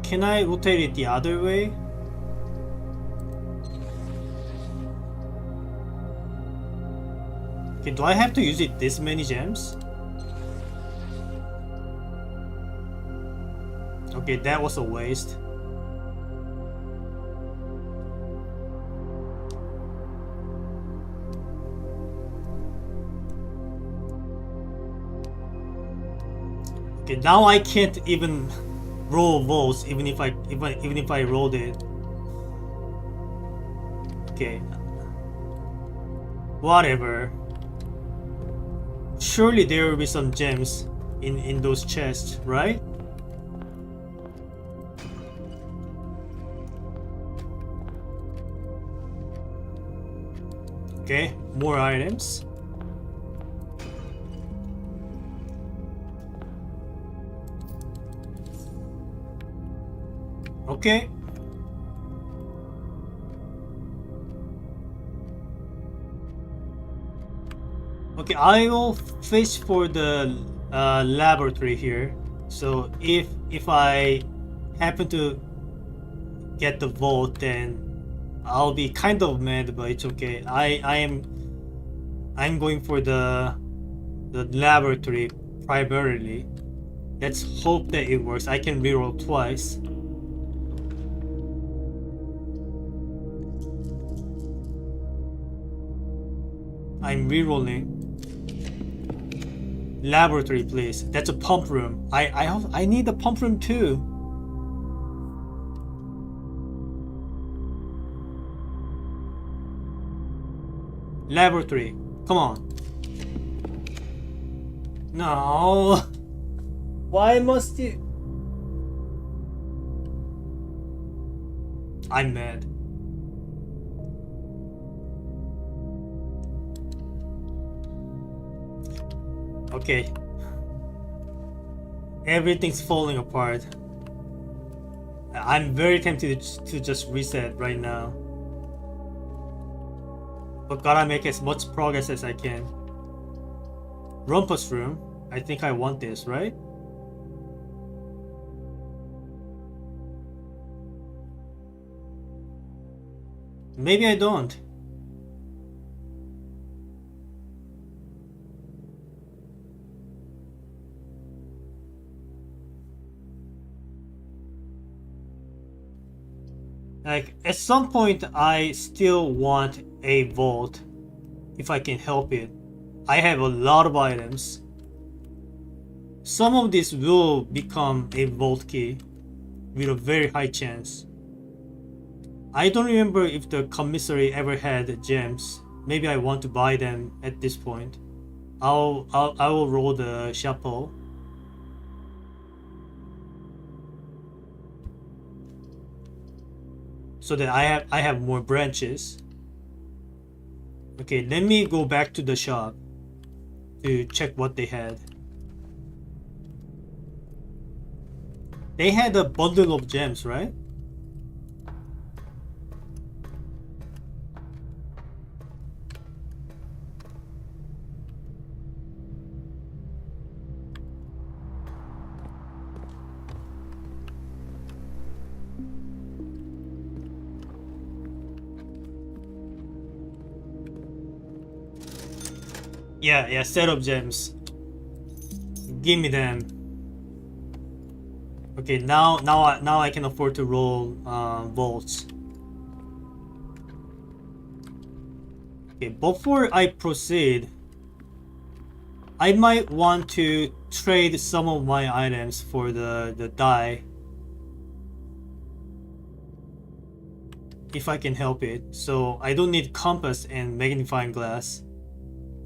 A: Can I rotate it the other way? Okay, do I have to use it this many gems? Okay, that was a waste. Okay, now I can't even roll votes even if I rolled it. Okay. Whatever. Surely there will be some gems in those chests, right? Okay, more items. Okay. Okay, I will fish for the laboratory here. So if I happen to get the vote, then I'll be kind of mad, but it's okay. I'm going for the laboratory primarily. Let's hope that it works. I can reroll twice. I'm rerolling. Laboratory, please. That's a pump room. I need a pump room too. Laboratory. Come on. No. Why must you? I'm mad. Okay. Everything's falling apart. I'm very tempted to just reset right now. But gotta make as much progress as I can. Rumpus room. I think I want this, right? Maybe I don't. Like, at some point, I still want a vault, if I can help it. I have a lot of items. Some of these will become a vault key, with a very high chance. I don't remember if the commissary ever had gems. Maybe I want to buy them at this point. I will roll the chapeau. So that I have more branches. Okay, let me go back to the shop to check what they had. They had a bundle of gems, right? Yeah, set of gems. Give me them. Okay, now I can afford to roll vaults. Okay, before I proceed, I might want to trade some of my items for the die. If I can help it. So I don't need compass and magnifying glass.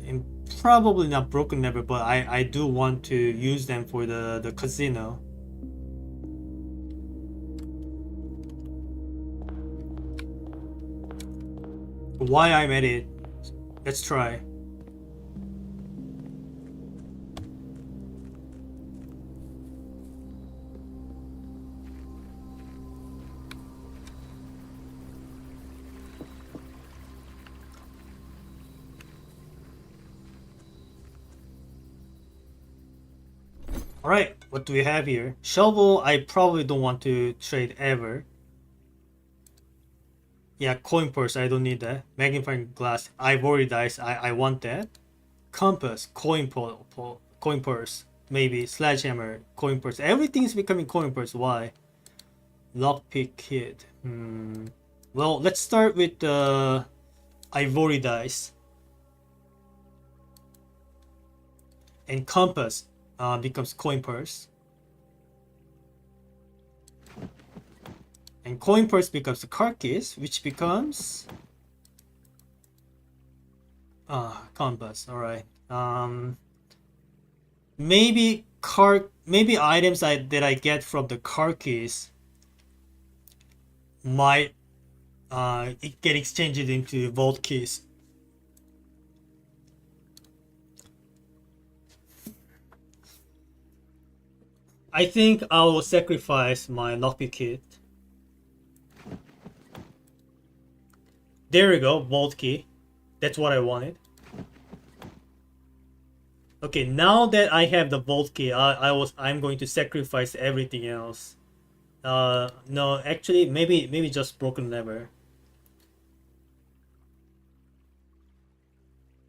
A: And probably not broken lever, but I do want to use them for the casino. Why I'm at it. Let's try. Alright, what do we have here? Shovel, I probably don't want to trade ever. Yeah, coin purse, I don't need that. Magnifying glass, ivory dice, I want that. Compass, coin purse, maybe. Sledgehammer, coin purse. Everything's becoming coin purse, why? Lockpick kit. Well, let's start with the ivory dice. And compass becomes coin purse. And coin purse becomes the card keys, which becomes compass. All right. Maybe items that I get from the card keys might get exchanged into vault keys. I think I will sacrifice my lockpick kit. There we go, vault key. That's what I wanted. Okay, now that I have the vault key, I'm going to sacrifice everything else. No, actually, maybe just broken lever.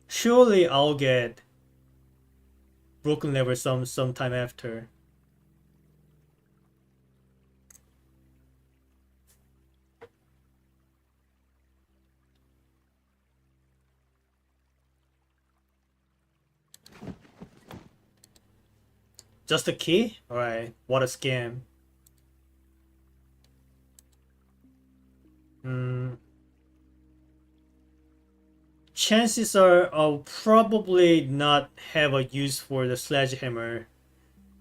A: Surely I'll get broken lever sometime after. Just a key? Alright, what a scam. Hmm. Chances are I'll probably not have a use for the sledgehammer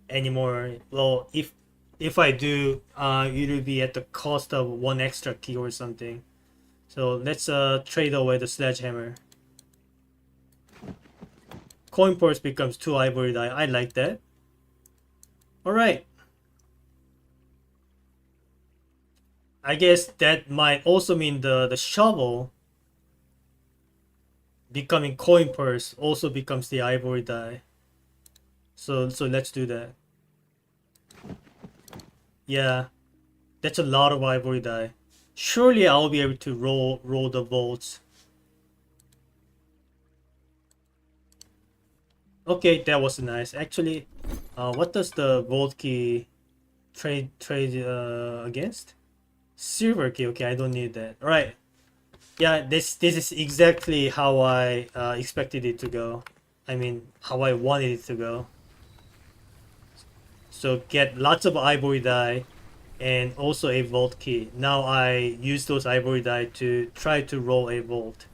A: anymore. Well, if I do, it'll be at the cost of one extra key or something. So let's trade away the sledgehammer. Coin purse becomes 2 ivory die. I like that. Alright. I guess that might also mean the shovel becoming coin purse also becomes the ivory die. So let's do that. Yeah, that's a lot of ivory die. Surely I'll be able to roll the volts. Okay, that was nice. Actually, what does the volt key trade against? Silver key. Okay, I don't need that. All right. Yeah, this is exactly how I expected it to go. I mean, how I wanted it to go. So get lots of ivory die and also a volt key. Now I use those ivory die to try to roll a volt.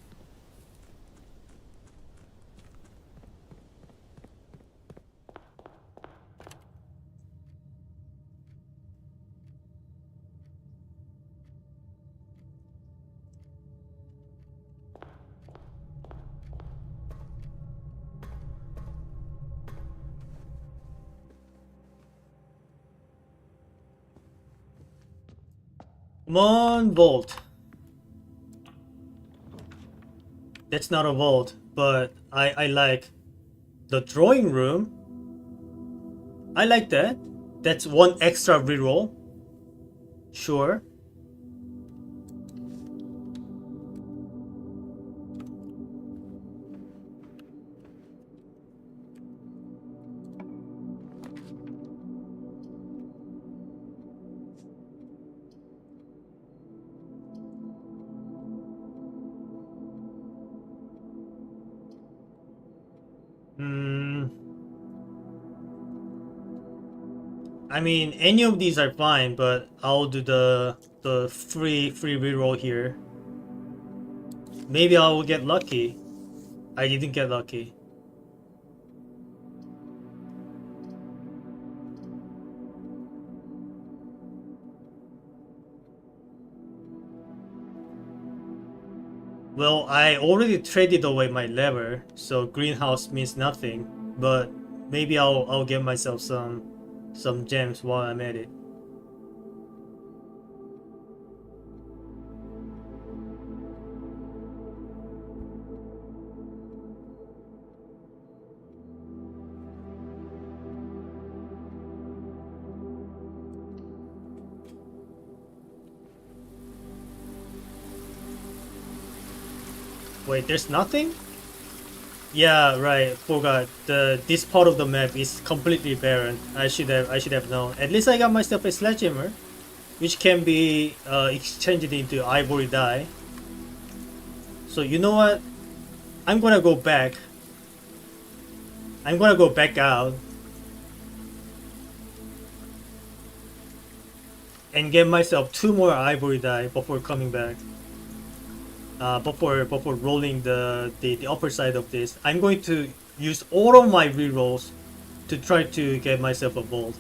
A: Come on, volt. That's not a volt, but I like the drawing room. I like that. That's one extra reroll. Sure. Hmm. I mean, any of these are fine, but I'll do the free reroll here. Maybe I will get lucky. I didn't get lucky. Well, I already traded away my lever, so greenhouse means nothing. But maybe I'll get myself some gems while I'm at it. Wait, there's nothing? Yeah, right. Forgot. This part of the map is completely barren. I should have known. At least I got myself a sledgehammer, which can be exchanged into ivory die. So you know what? I'm gonna go back. I'm gonna go back out and get myself 2 more ivory die before coming back. Before rolling the upper side of this, I'm going to use all of my rerolls to try to get myself a volt.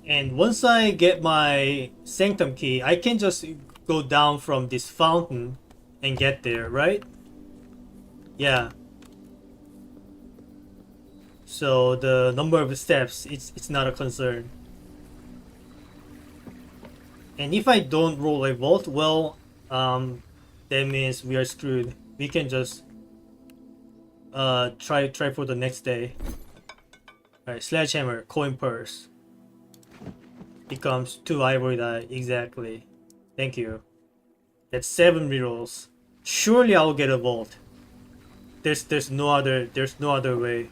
A: And once I get my sanctum key, I can just go down from this fountain and get there, right? Yeah. So the number of steps, it's not a concern. And if I don't roll a vault, well, that means we are screwed. We can just try for the next day. Alright, sledgehammer, coin purse. Becomes 2 ivory die, exactly. Thank you. That's 7 rerolls. Surely I'll get a vault. There's no other way.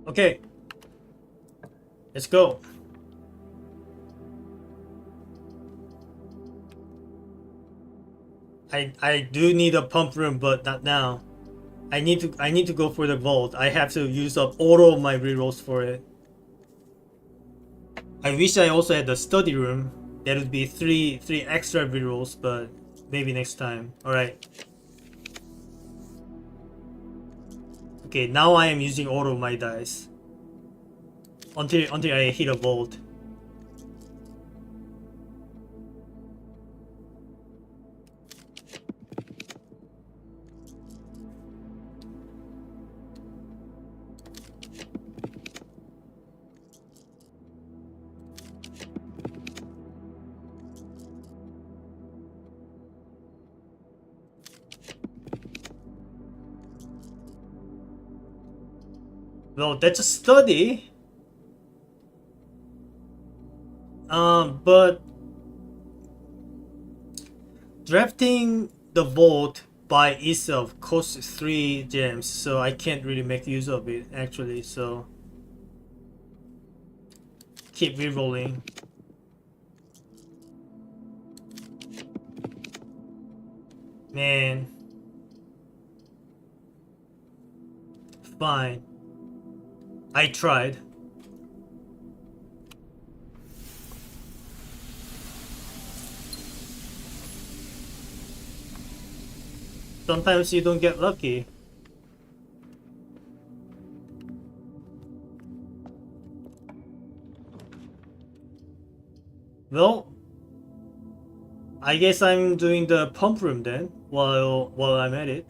A: Okay. Let's go. I do need a pump room, but not now. I need to go for the vault. I have to use up all of my rerolls for it. I wish I also had the study room. That would be three extra rerolls, but maybe next time. Alright. Okay, now I am using all of my dice. Until I hit a vault. Well, that's a study. But drafting the vault by itself costs 3 gems, so I can't really make use of it actually. So keep rerolling. Man, fine. I tried. Sometimes you don't get lucky. Well, I guess I'm doing the pump room then while I'm at it.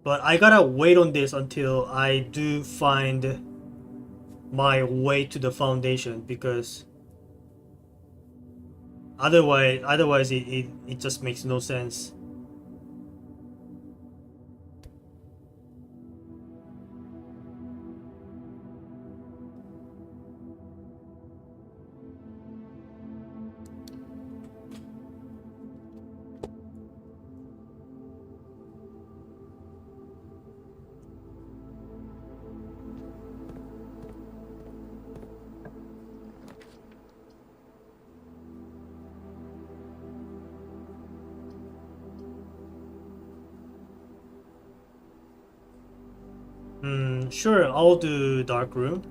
A: But I gotta wait on this until I do find my way to the foundation, because otherwise it just makes no sense. Sure, I'll do dark room.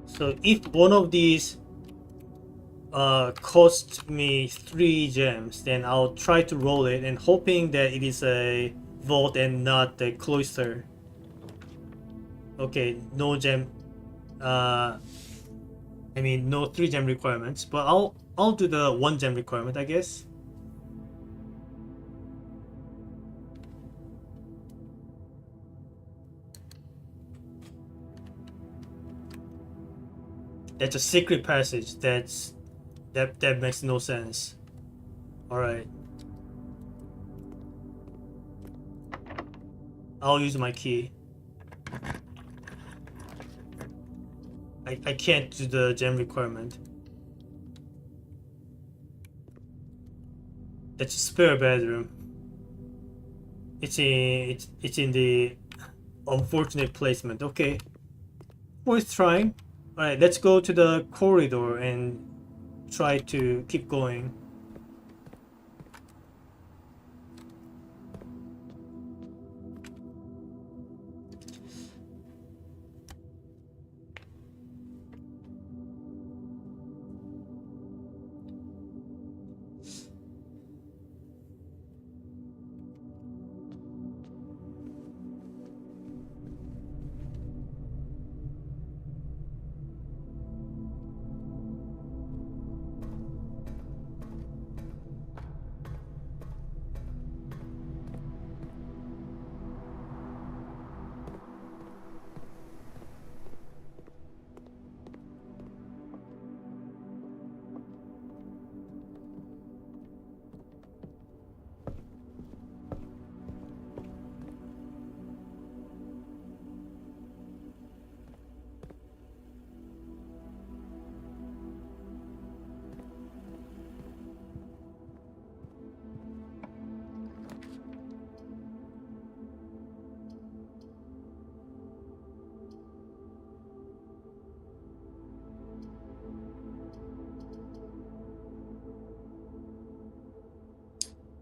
A: So if one of these cost me 3 gems, then I'll try to roll it and hoping that it is a vault and not a cloister. Okay, no gem. I mean no 3 gem requirements, but I'll do the 1 gem requirement, I guess. That's a secret passage. That makes no sense. All right. I'll use my key. I can't do the gem requirement. That's a spare bedroom. It's in the unfortunate placement. Okay. Worth trying. Alright, let's go to the corridor and try to keep going.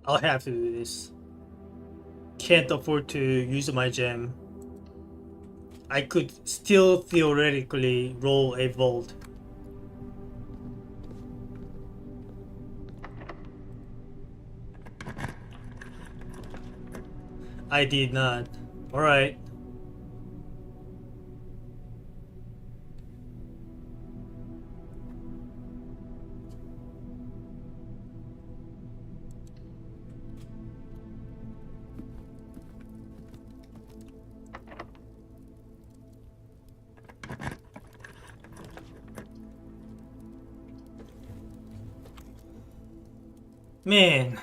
A: I'll have to do this. Can't afford to use my gem. I could still theoretically roll a vault. I did not. Alright. Man.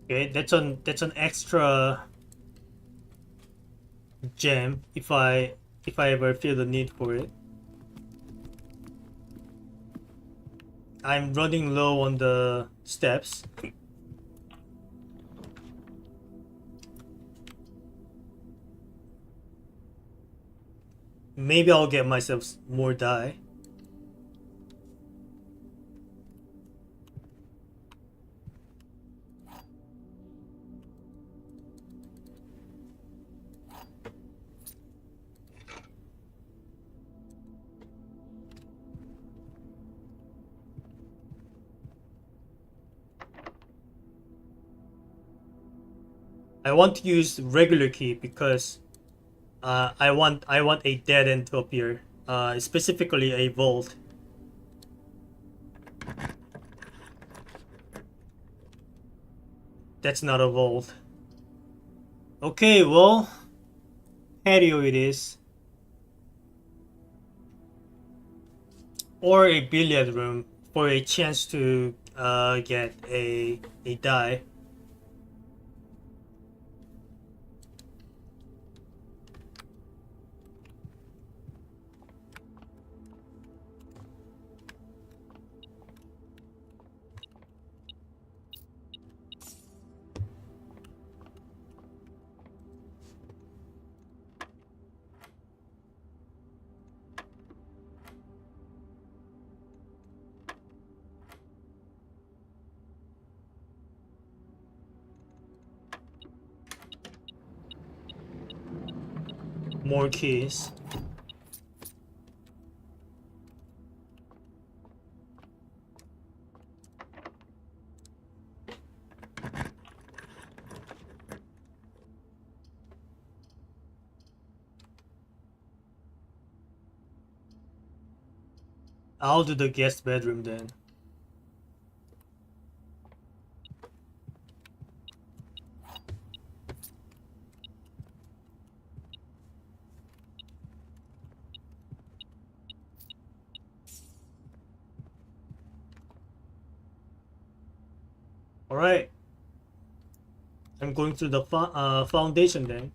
A: Okay, that's an extra gem if I ever feel the need for it. I'm running low on the steps. Maybe I'll get myself more dye. I want to use regular key because I want a dead end to appear. Specifically a vault. That's not a vault. Okay, well, patio it is. Or a billiard room for a chance to get a die. More keys. I'll do the guest bedroom then. Alright. I'm going to the foundation then.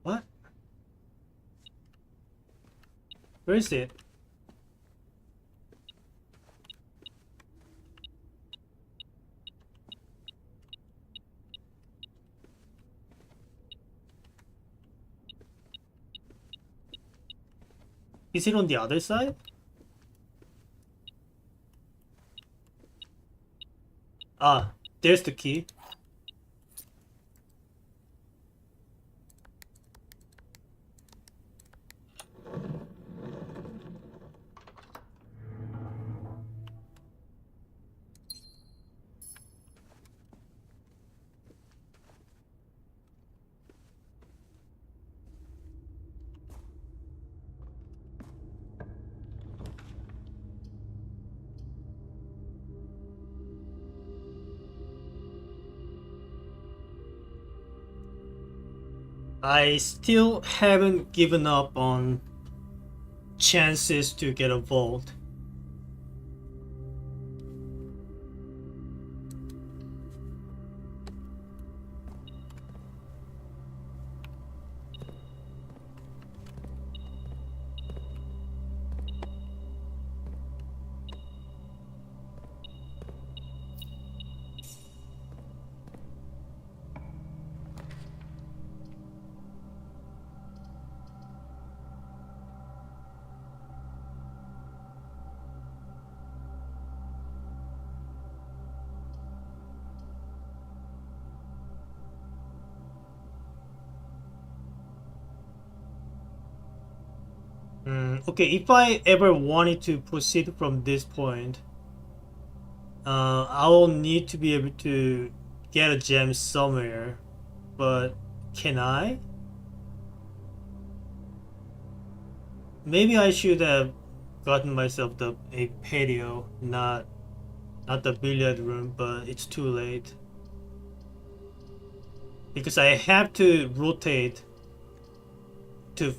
A: What? Where is it? Is it on the other side? Ah, there's the key. I still haven't given up on chances to get a vault. Okay, if I ever wanted to proceed from this point, I will need to be able to get a gem somewhere, but can I? Maybe I should have gotten myself a patio, not the billiard room, but it's too late. Because I have to rotate to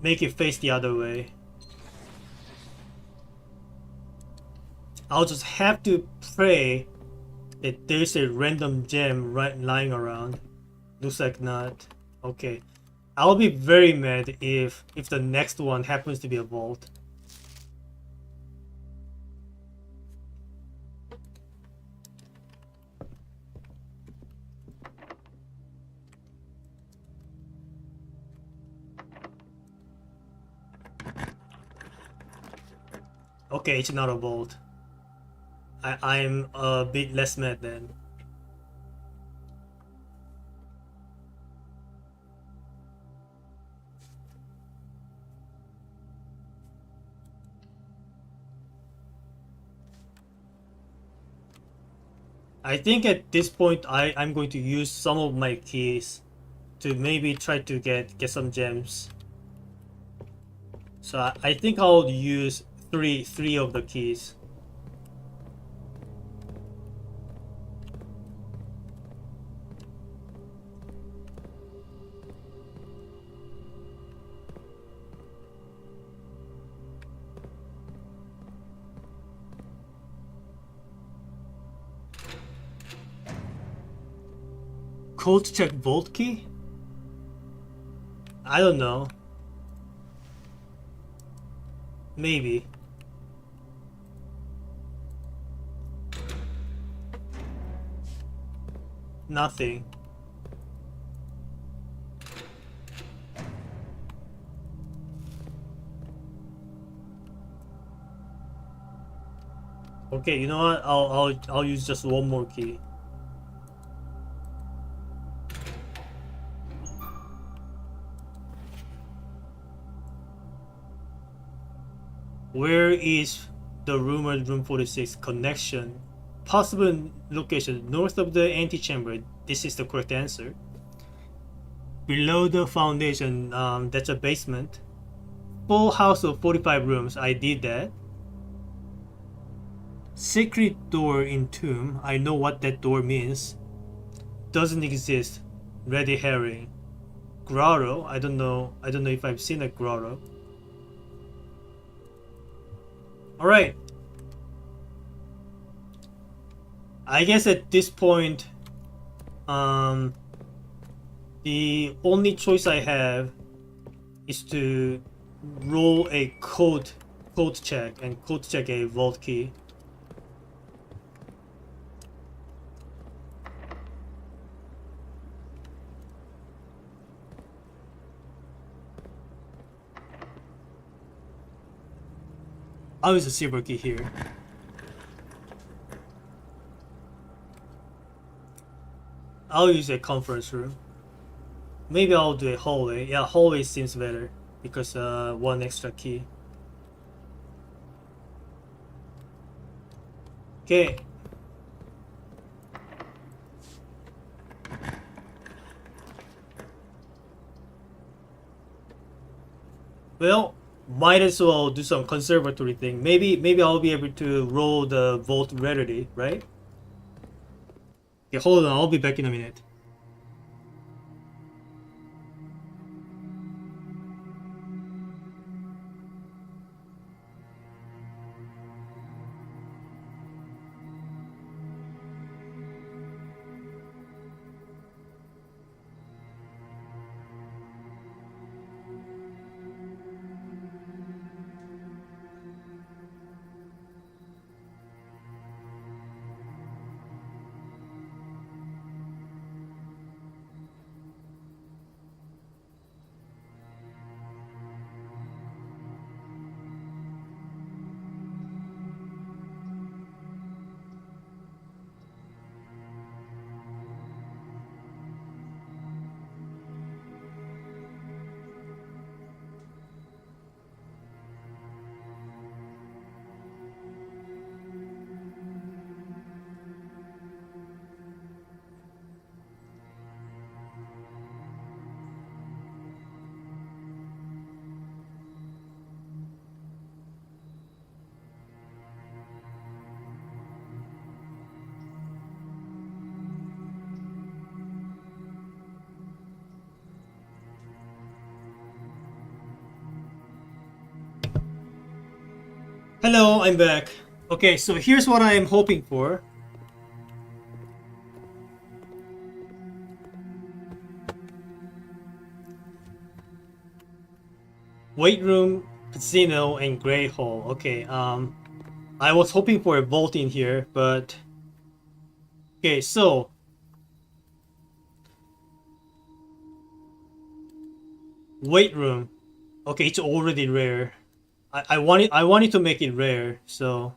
A: make it face the other way. I'll just have to pray that there's a random gem lying around. Looks like not. Okay. I'll be very mad if the next one happens to be a vault. Okay, it's not a vault. I'm a bit less mad then. I think at this point I'm going to use some of my keys to maybe try to get some gems. So I think I'll use three of the keys. Code check vault key? I don't know. Maybe. Nothing. Okay, you know what? I'll use just one more key. Where is the rumored room 46 connection? Possible location north of the antechamber. This is the correct answer. Below the foundation, that's a basement. Full house of 45 rooms. I did that. Secret door in tomb. I know what that door means. Doesn't exist. Red herring. Grotto. I don't know if I've seen a grotto. Alright. I guess at this point, the only choice I have is to roll a code check and code check a vault key. I'll use a silver key here. I'll use a conference room. Maybe I'll do a hallway. Yeah, hallway seems better because one extra key. Okay. Well, might as well do some conservatory thing. Maybe I'll be able to roll the vault rarity, right? Okay, hold on. I'll be back in a minute. Hello, I'm back. Okay, so here's what I am hoping for. Weight room, casino, and gray hall. Okay, I was hoping for a vault in here, but okay, so weight room. Okay, it's already rare. I wanted to make it rare, so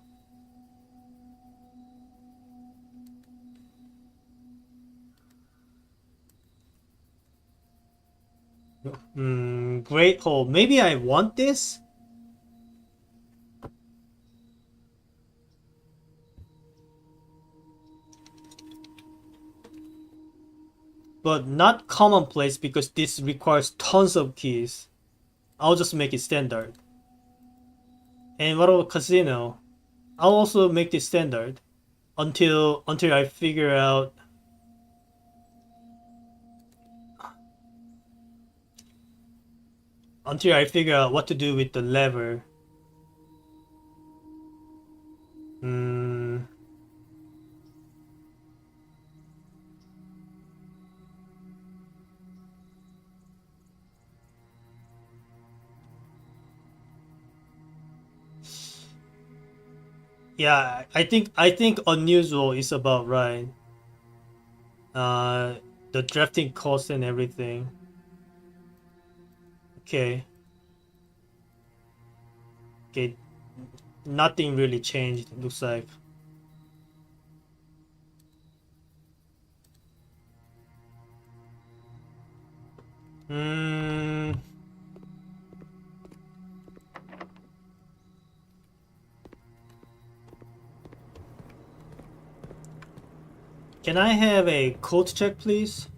A: great hole. Maybe I want this, but not commonplace because this requires tons of keys. I'll just make it standard. And what about casino? I'll also make this standard until I figure out what to do with the lever. Hmm. Yeah, I think unusual is about right. Uh, the drafting cost and everything. Okay, okay, nothing really changed. It looks like. Hmm. Can I have a code check, please?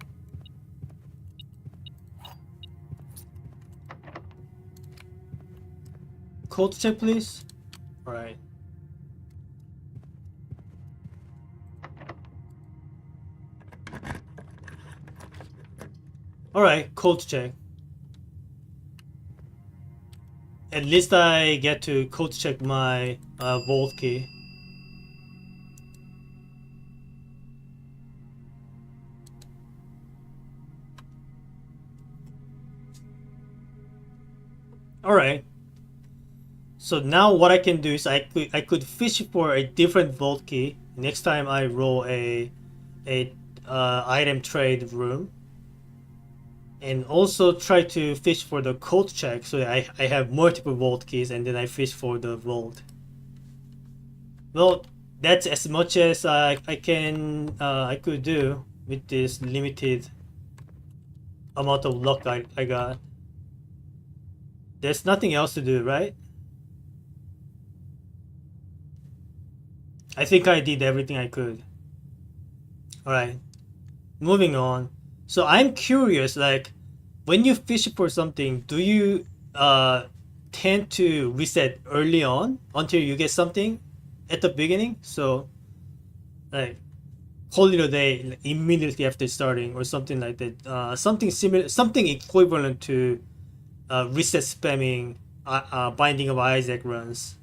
A: Code check, please. All right. All right. Code check. At least I get to code check my vault key. All right. So now what I can do is I could fish for a different vault key next time I roll a item trade room, and also try to fish for the code check so I have multiple vault keys and then I fish for the vault. Well, that's as much as I could do with this limited amount of luck I got. There's nothing else to do, right? I think I did everything I could. Alright, moving on. So I'm curious, like, when you fish for something, do you uh tend to reset early on until you get something at the beginning? So, like, call it a day like, immediately after starting, or something like that. Something similar, something equivalent to reset spamming Binding of Isaac runs.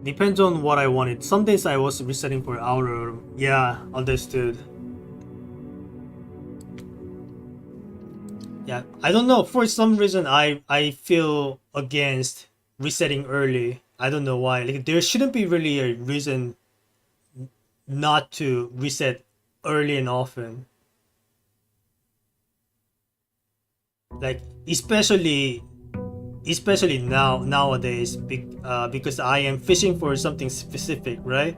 A: Depends on what I wanted. Some days I was resetting for outer. Yeah, understood. Yeah, I don't know. For some reason, I feel against resetting early. I don't know why. Like there shouldn't be really a reason not to reset early and often. Like especially nowadays because I am fishing for something specific, right?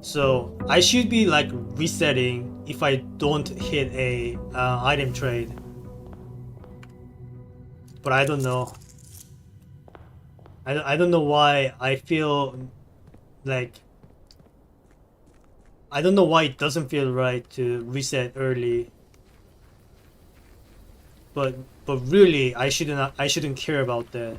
A: So I should be like resetting if I don't hit a item trade. But I don't know. I don't know why I feel like I don't know why it doesn't feel right to reset early. but really I shouldn't care about that.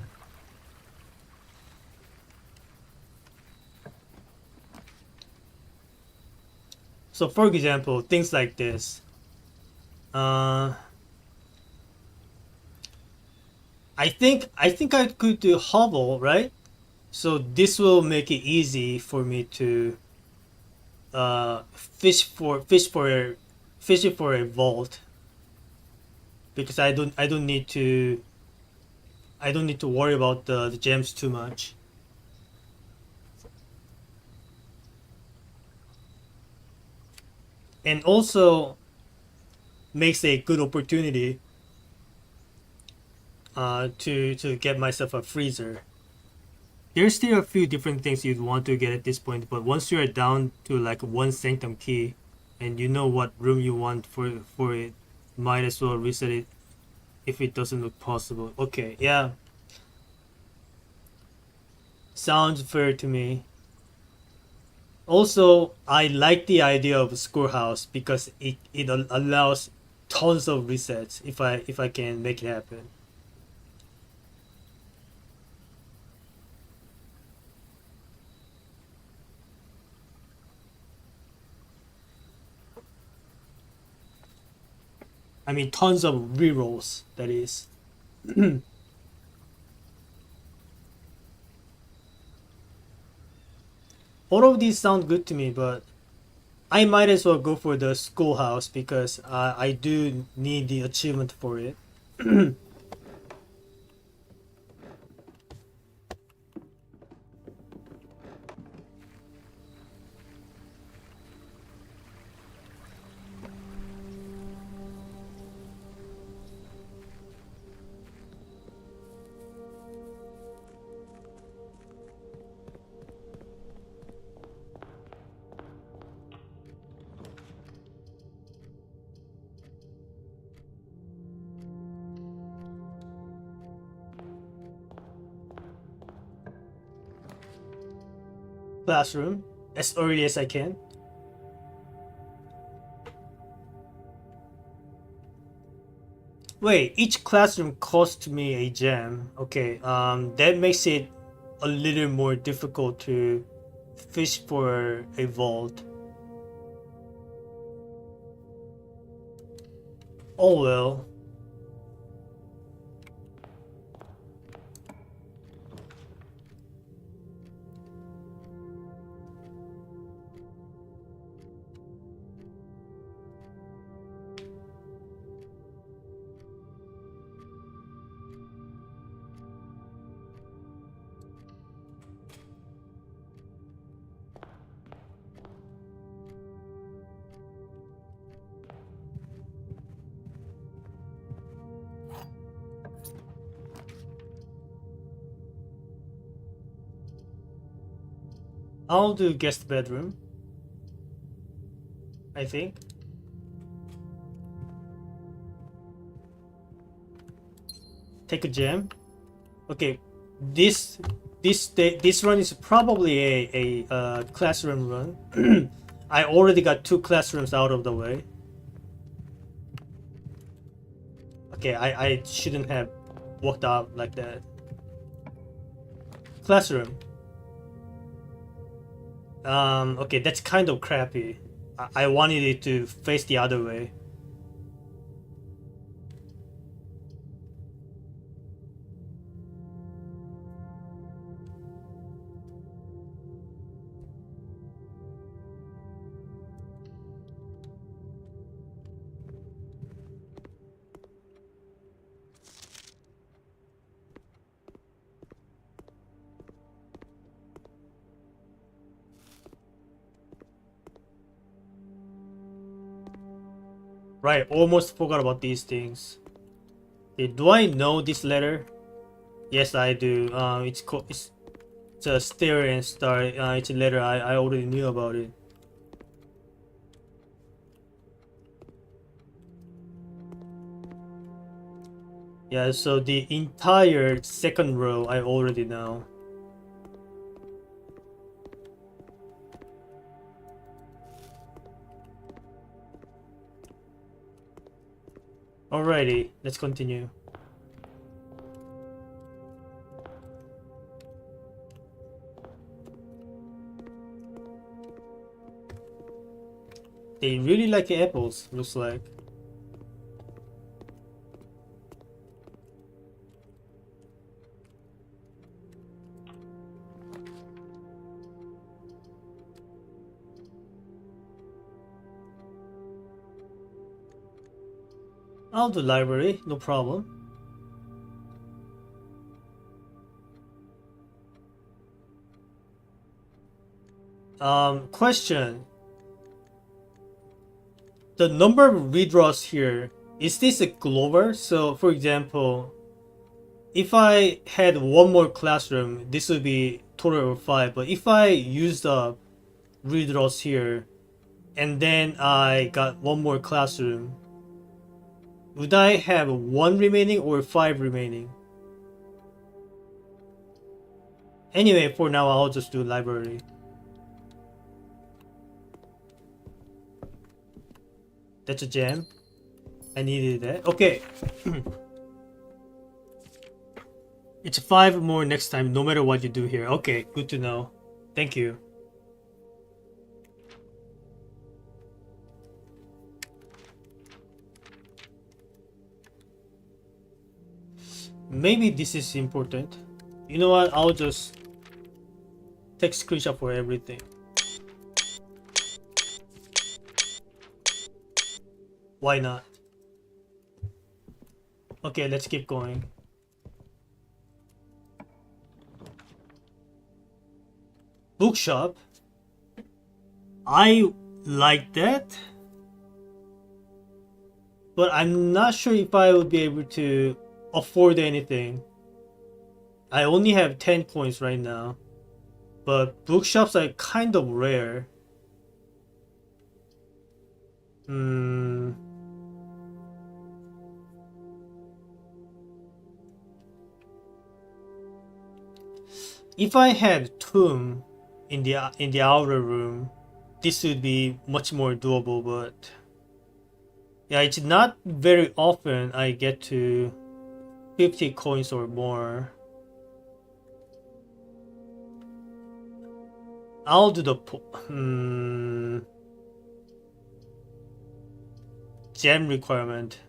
A: So for example, things like this. Uh, I think I could do hovel, right? So this will make it easy for me to fish for a vault, because I don't need to worry about the gems too much. And also makes a good opportunity to get myself a freezer. There's still a few different things you'd want to get at this point, but once you're down to like one sanctum key, and you know what room you want for it, might as well reset it if it doesn't look possible. Okay, yeah, sounds fair to me. Also, I like the idea of a schoolhouse because it allows tons of resets if I can make it happen. I mean, tons of rerolls. That is. All of these sound good to me, but I might as well go for the schoolhouse because I do need the achievement for it. Classroom as early as I can. Wait, each classroom costs me a gem. Okay, that makes it a little more difficult to fish for a vault. Oh well. I'll do guest bedroom, I think. Take a gem. Okay, this this run is probably a classroom run. I already got two classrooms out of the way. Okay, I shouldn't have walked out like that. Classroom. Okay, that's kind of crappy. I wanted it to face the other way. Right, almost forgot about these things. Okay, do I know this letter? Yes, I do. It's a stair and star. It's a letter. I already knew about it. Yeah, so the entire second row I already know. Alrighty, let's continue. They really like apples, looks like. I'll do library, no problem. Question. The number of redraws here, is this a global? So, for example, if I had one more classroom, this would be total of 5. But if I used up redraws here, and then I got one more classroom, would I have 1 remaining or 5 remaining? Anyway, for now, I'll just do library. That's a gem. I needed that. Okay. It's 5 more next time, no matter what you do here. Okay, good to know. Thank you. Maybe this is important. You know what? I'll just take screenshot for everything. Why not? Okay, let's keep going. Bookshop. I like that, but I'm not sure if I would be able to afford anything. I only have 10 coins right now, but bookshops are kind of rare. If I had tomb in the outer room, this would be much more doable. But yeah, it's not very often I get to 50 coins or more. I'll do the gem requirement.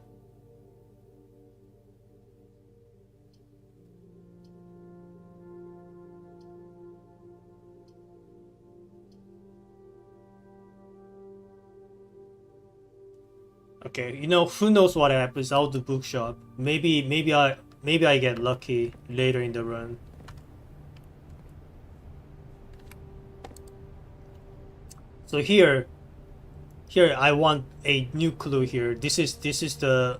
A: Okay, you know, who knows what happens. I'll do bookshop. Maybe I get lucky later in the run. So here I want a new clue here. This is the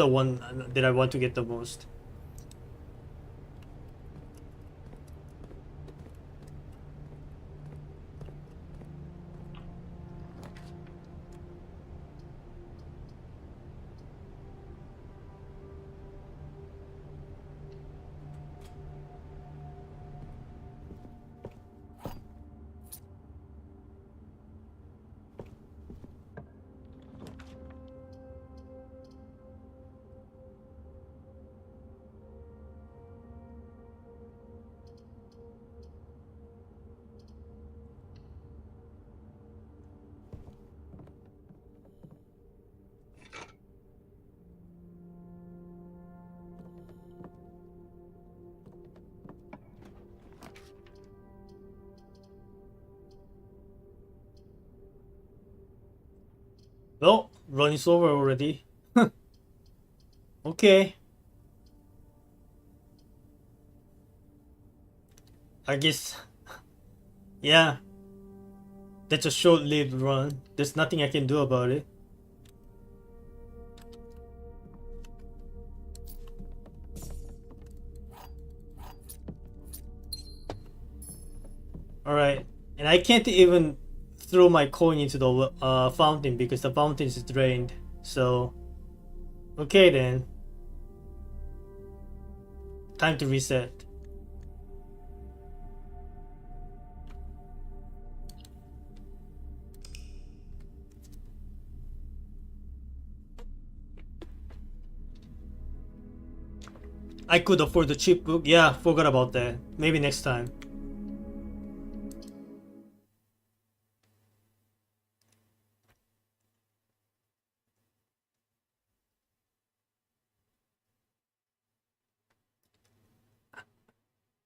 A: one that I want to get the most. Well, run is over already. Okay. I guess, yeah, that's a short-lived run. There's nothing I can do about it. Alright, and I can't even throw my coin into the fountain because the fountain is drained. So, okay then. Time to reset. I could afford the cheap book. Yeah, forgot about that. Maybe next time.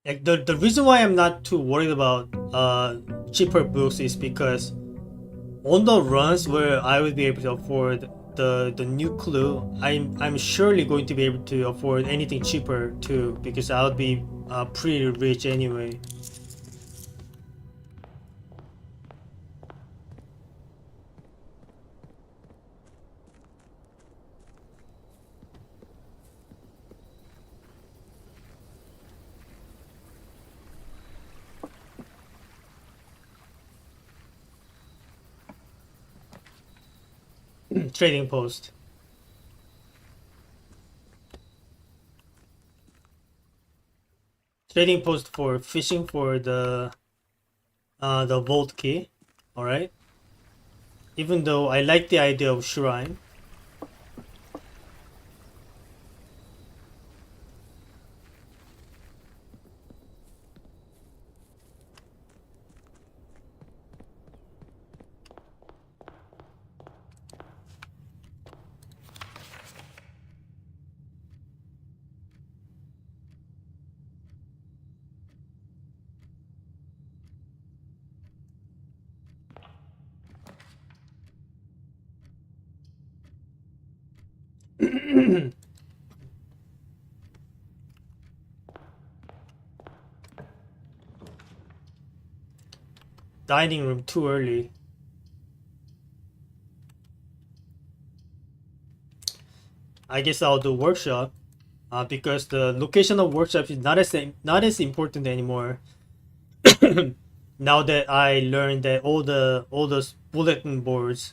A: Like the reason why I'm not too worried about cheaper books is because on the runs where I would be able to afford the new clue, I'm surely going to be able to afford anything cheaper too because I'll be pretty rich anyway. Trading post. Trading post for fishing for the vault key. All right. Even though I like the idea of shrine. Dining room too early. I guess I'll do workshop. Because the location of workshop is not as important anymore. Now that I learned that all those bulletin boards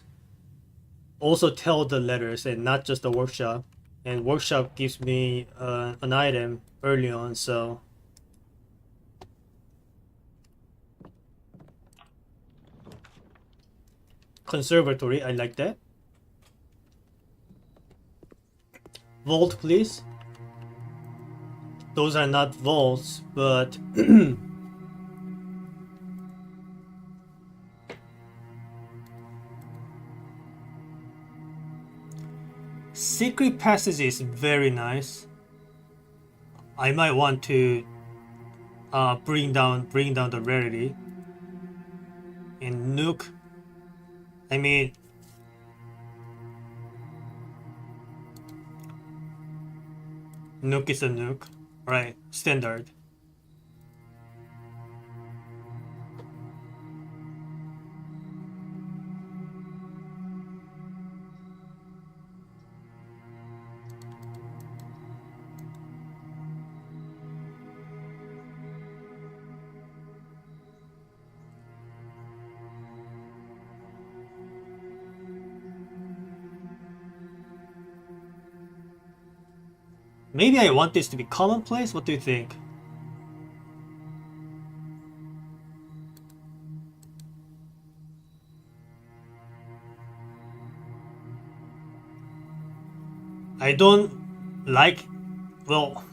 A: also tell the letters and not just the workshop, and workshop gives me an item early on. So conservatory, I like that. Vault, please. Those are not vaults, but secret passage is very nice. I might want to bring down the rarity. And nuke. I mean, nuke is a nuke, right? Standard. Maybe I want this to be commonplace. What do you think? I don't like. Well,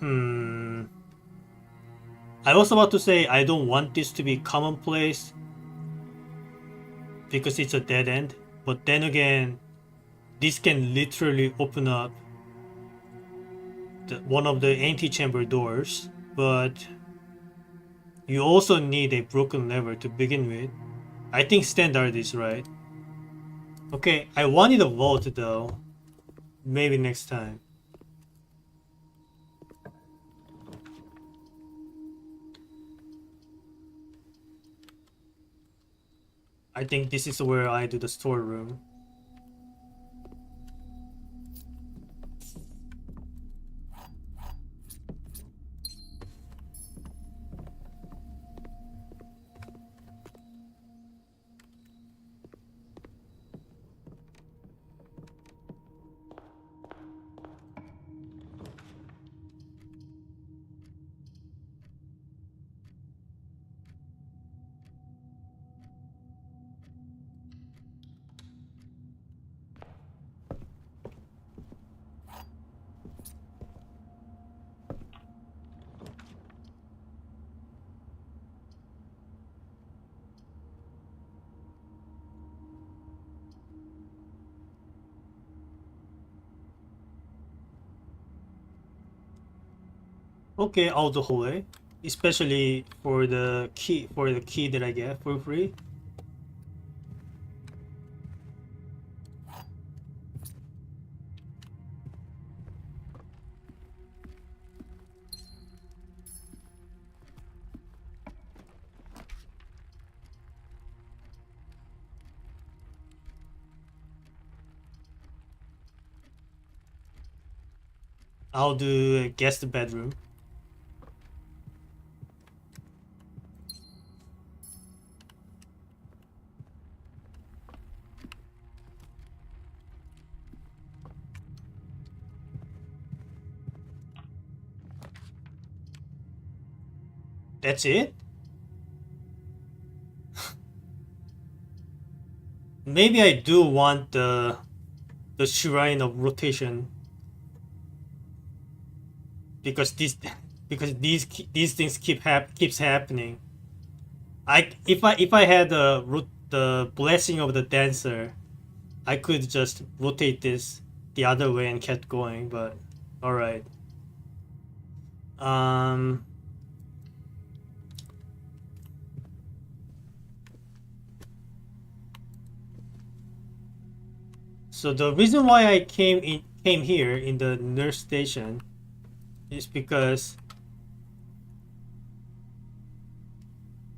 A: I was about to say I don't want this to be commonplace because it's a dead end. But then again, this can literally open up one of the antechamber doors. But you also need a broken lever to begin with. I think standard is right. Okay, I wanted a vault though. Maybe next time. I think this is where I do the storeroom. Okay, out the hallway, especially for the key that I get for free. I'll do guest bedroom. That's it? Maybe I do want the shrine of rotation because this because these things keeps happening. If I had the blessing of the dancer, I could just rotate this the other way and kept going. But all right. Um. So the reason why I came here in the nurse station is because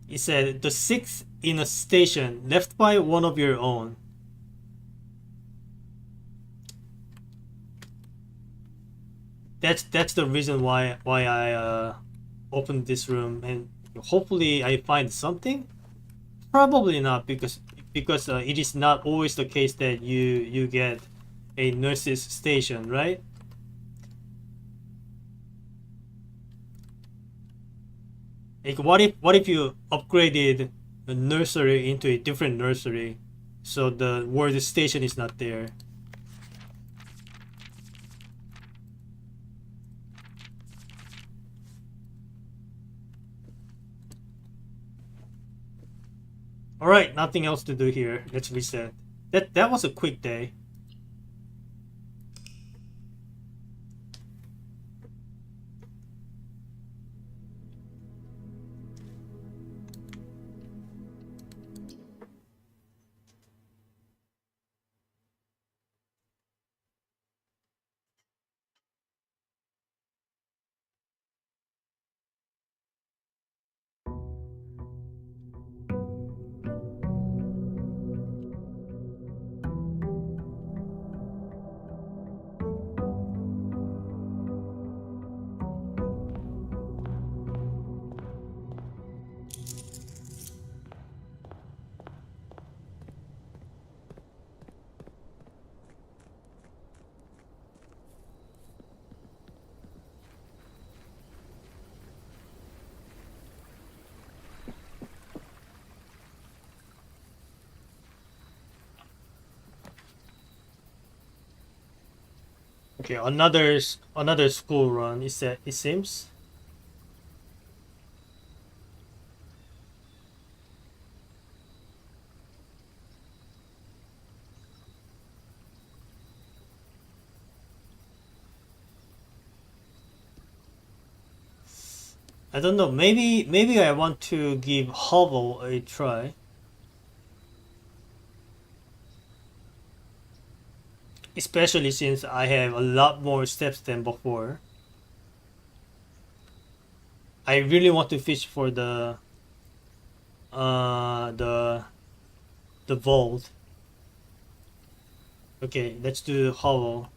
A: it said the sixth in a station left by one of your own. That's the reason why I opened this room, and hopefully I find something. Probably not, because it is not always the case that you get a nurse's station, right? Like what if you upgraded a nursery into a different nursery, so the where the station is not there. All right, nothing else to do here. Let's reset. That was a quick day. Okay, another school run. It seems. I don't know. Maybe I want to give Hovel a try, especially since I have a lot more steps than before. I really want to fish for uh the the vault. Okay, let's do Hovel.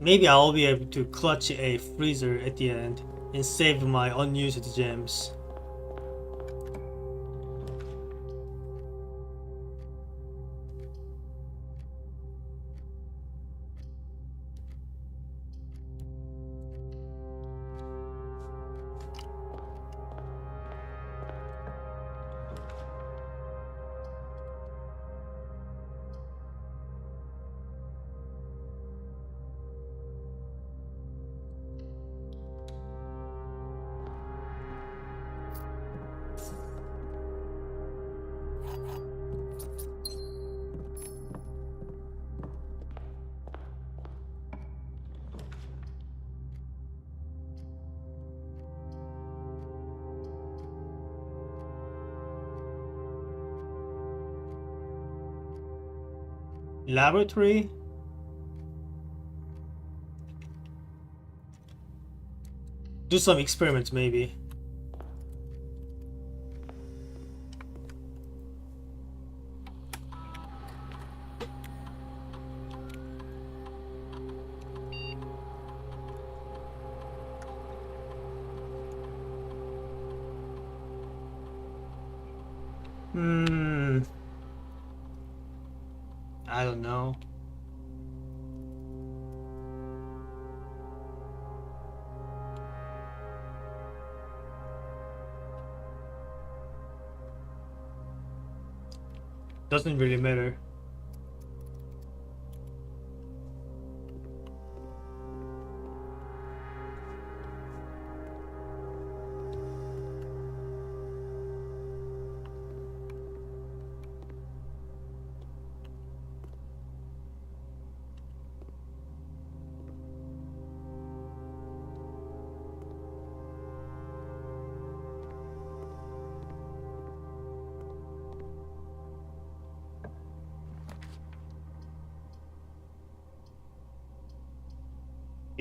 A: Maybe I'll be able to clutch a freezer at the end and save my unused gems. Laboratory? Do some experiments maybe. I don't know. Doesn't really matter.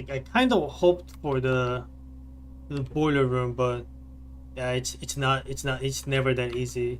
A: I kind of hoped for the boiler room, but yeah, it's never that easy.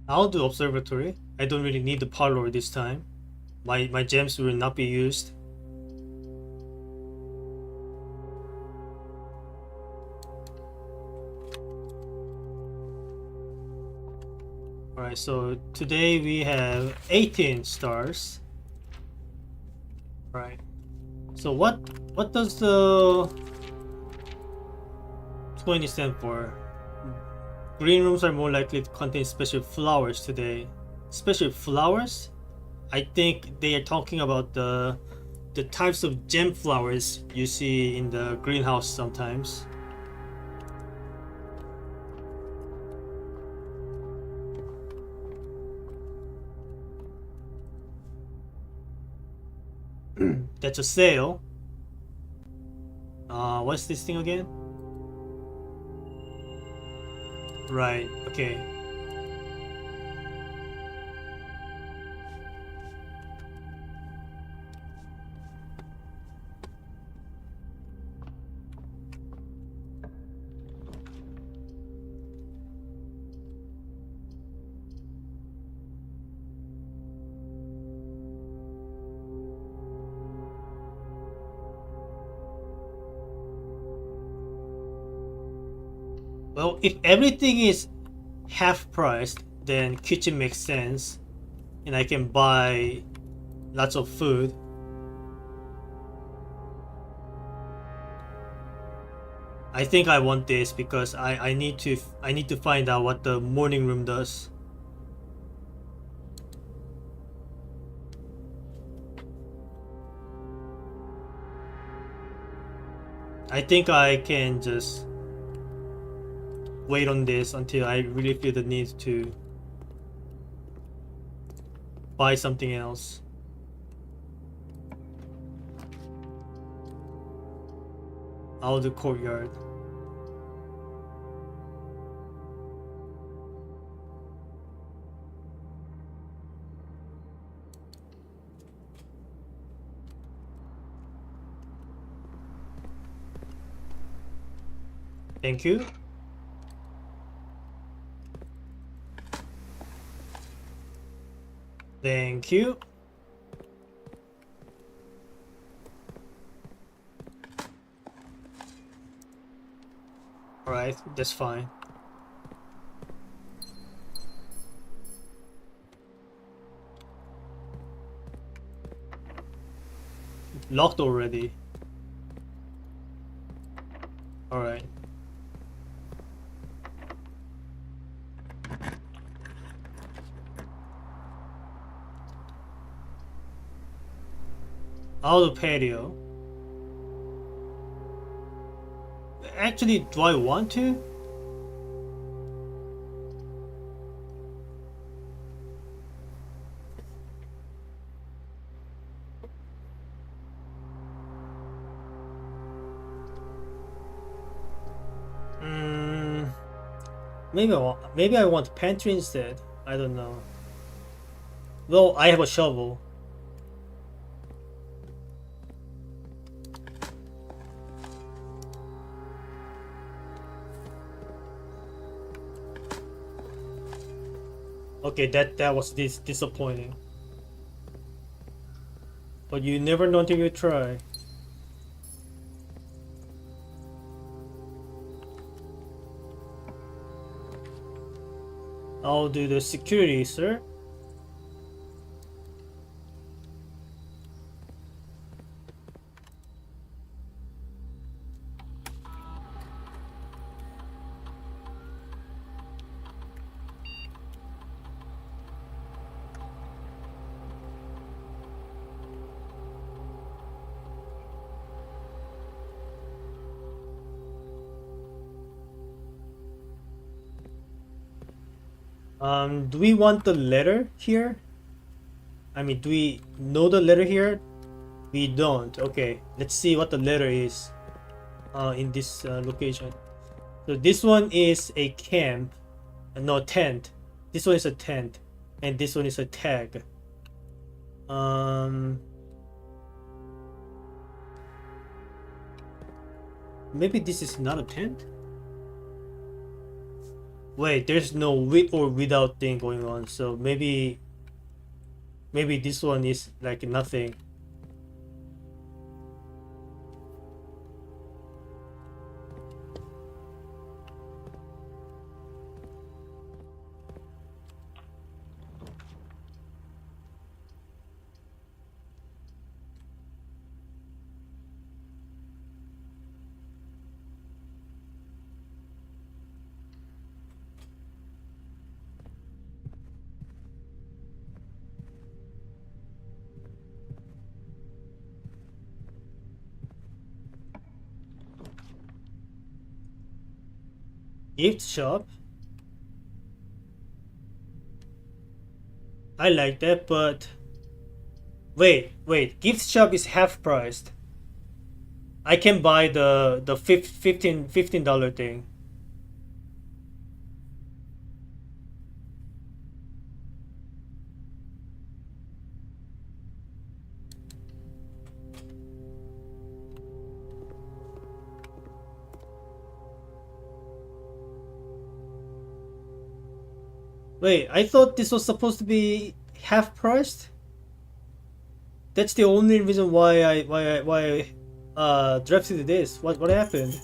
A: I'll do observatory. I don't really need the parlor this time. My gems will not be used. Alright, so today we have 18 stars. Right. So what does the 20 stand for? Green rooms are more likely to contain special flowers today. Special flowers? I think they are talking about the types of gem flowers you see in the greenhouse sometimes. That's a sale. What's this thing again? Right, okay. Well, if everything is half priced, then kitchen makes sense, and I can buy lots of food. I think I want this because I need to find out what the morning room does. I think I can just wait on this until I really feel the need to buy something else. I'll do courtyard. Thank you. Thank you. Alright, that's fine. Locked already. Alright. Out of patio. Actually, do I want to? Maybe I want pantry instead. I don't know. Though I have a shovel. Okay, that was disappointing. But you never know until you try. I'll do the security, sir. Do we want the letter here? I mean, do we know the letter here? We don't. Okay, let's see what the letter is in this location. So this one is a camp, no tent. This one is a tent, and this one is a tag. Maybe this is not a tent. Wait, there's no with or without thing going on. So maybe this one is like nothing. Gift shop. I like that, but wait. Gift shop is half priced. I can buy the $15 thing. Wait, I thought this was supposed to be half priced. That's the only reason why I drafted this. What happened?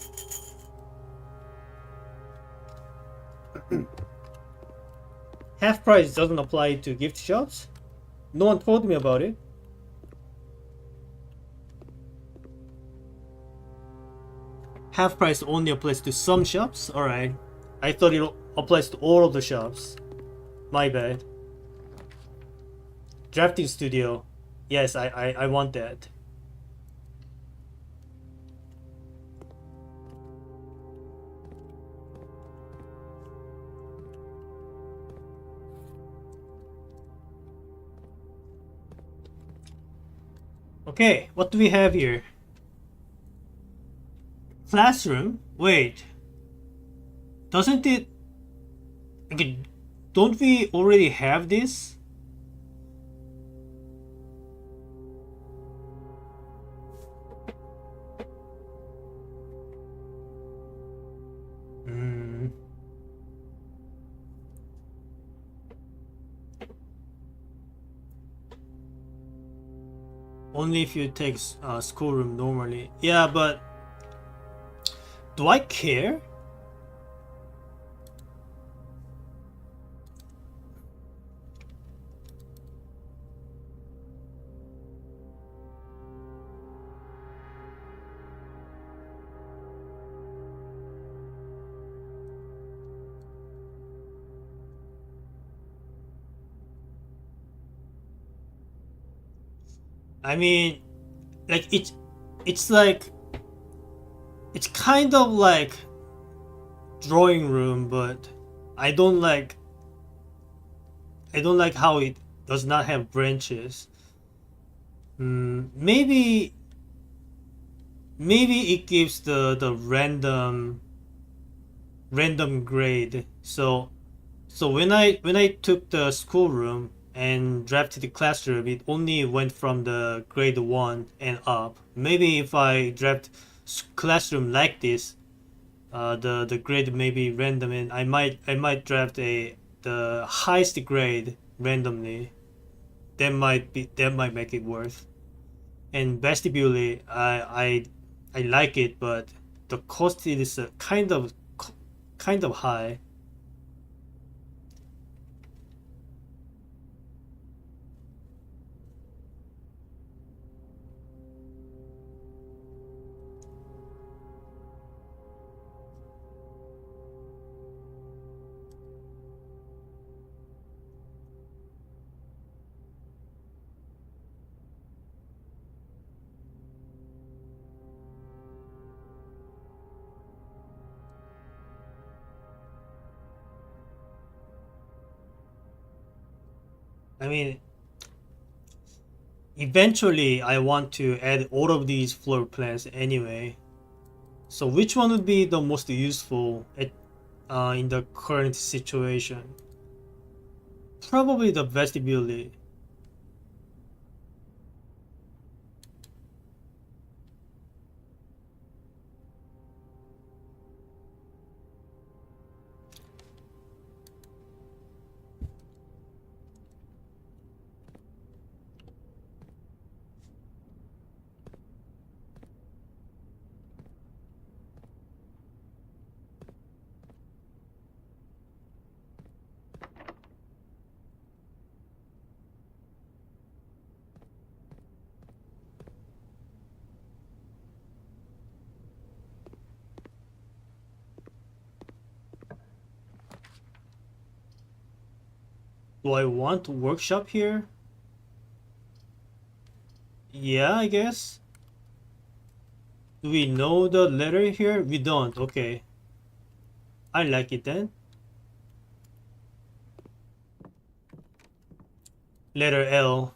A: Half price doesn't apply to gift shops. No one told me about it. Half price only applies to some shops. All right, I thought it applies to all of the shops. My bad. Drafting studio. Yes, I want that. Okay, what do we have here? Classroom? Wait. Doesn't it... Okay, don't we already have this? Only if you take schoolroom normally. Yeah, but do I care? I mean, like it's like it's kind of like drawing room, but I don't like I don't like how it does not have branches. Maybe it gives the random grade. So when I took the schoolroom and drafted the classroom, it only went from the grade 1 and up. Maybe if I draft classroom like this, the grade may be random, and I might draft a the highest grade randomly. That might make it worth. And vestibule, I like it, but the cost is kind of high. I mean, eventually I want to add all of these floor plans anyway. So which one would be the most useful in the current situation? Probably the vestibule. Do I want to workshop here? Yeah, I guess. Do we know the letter here? We don't. Okay. I like it then. Letter L.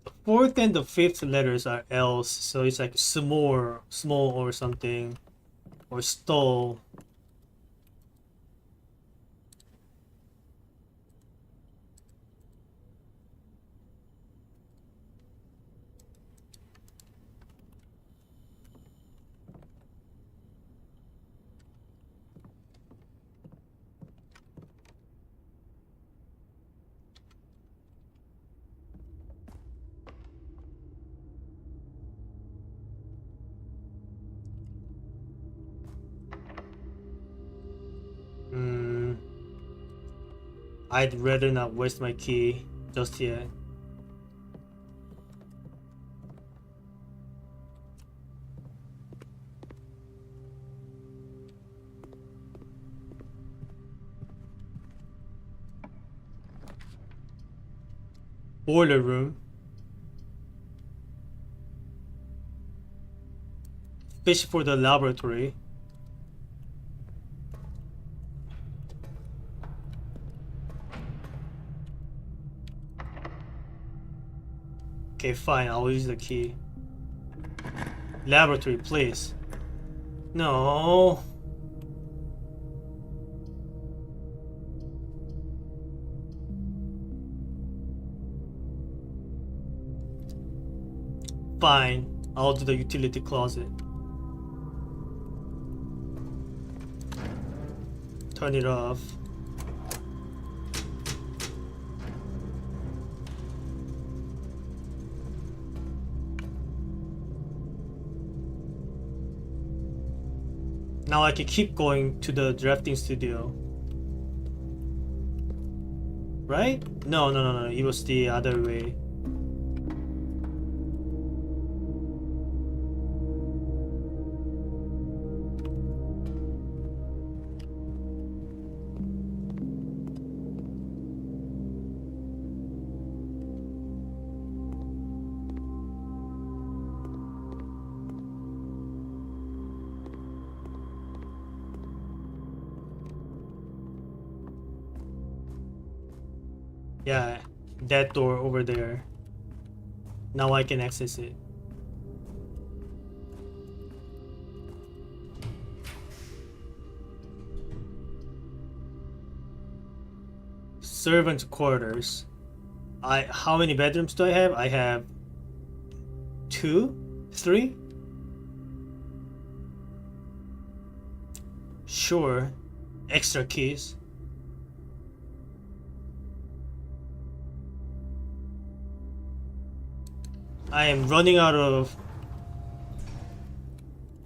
A: The fourth and the fifth letters are L's, so it's like small or something, or stall. I'd rather not waste my key just yet. Boiler room. Fish for the laboratory. Okay, fine, I'll use the key. Laboratory, please. No. Fine, I'll do the utility closet. Turn it off. Now I can keep going to the drafting studio. Right? No. It was the other way. Yeah, that door over there. Now I can access it. Servant quarters. How many bedrooms do I have? I have 2, 3. Sure. Extra keys. I am running out of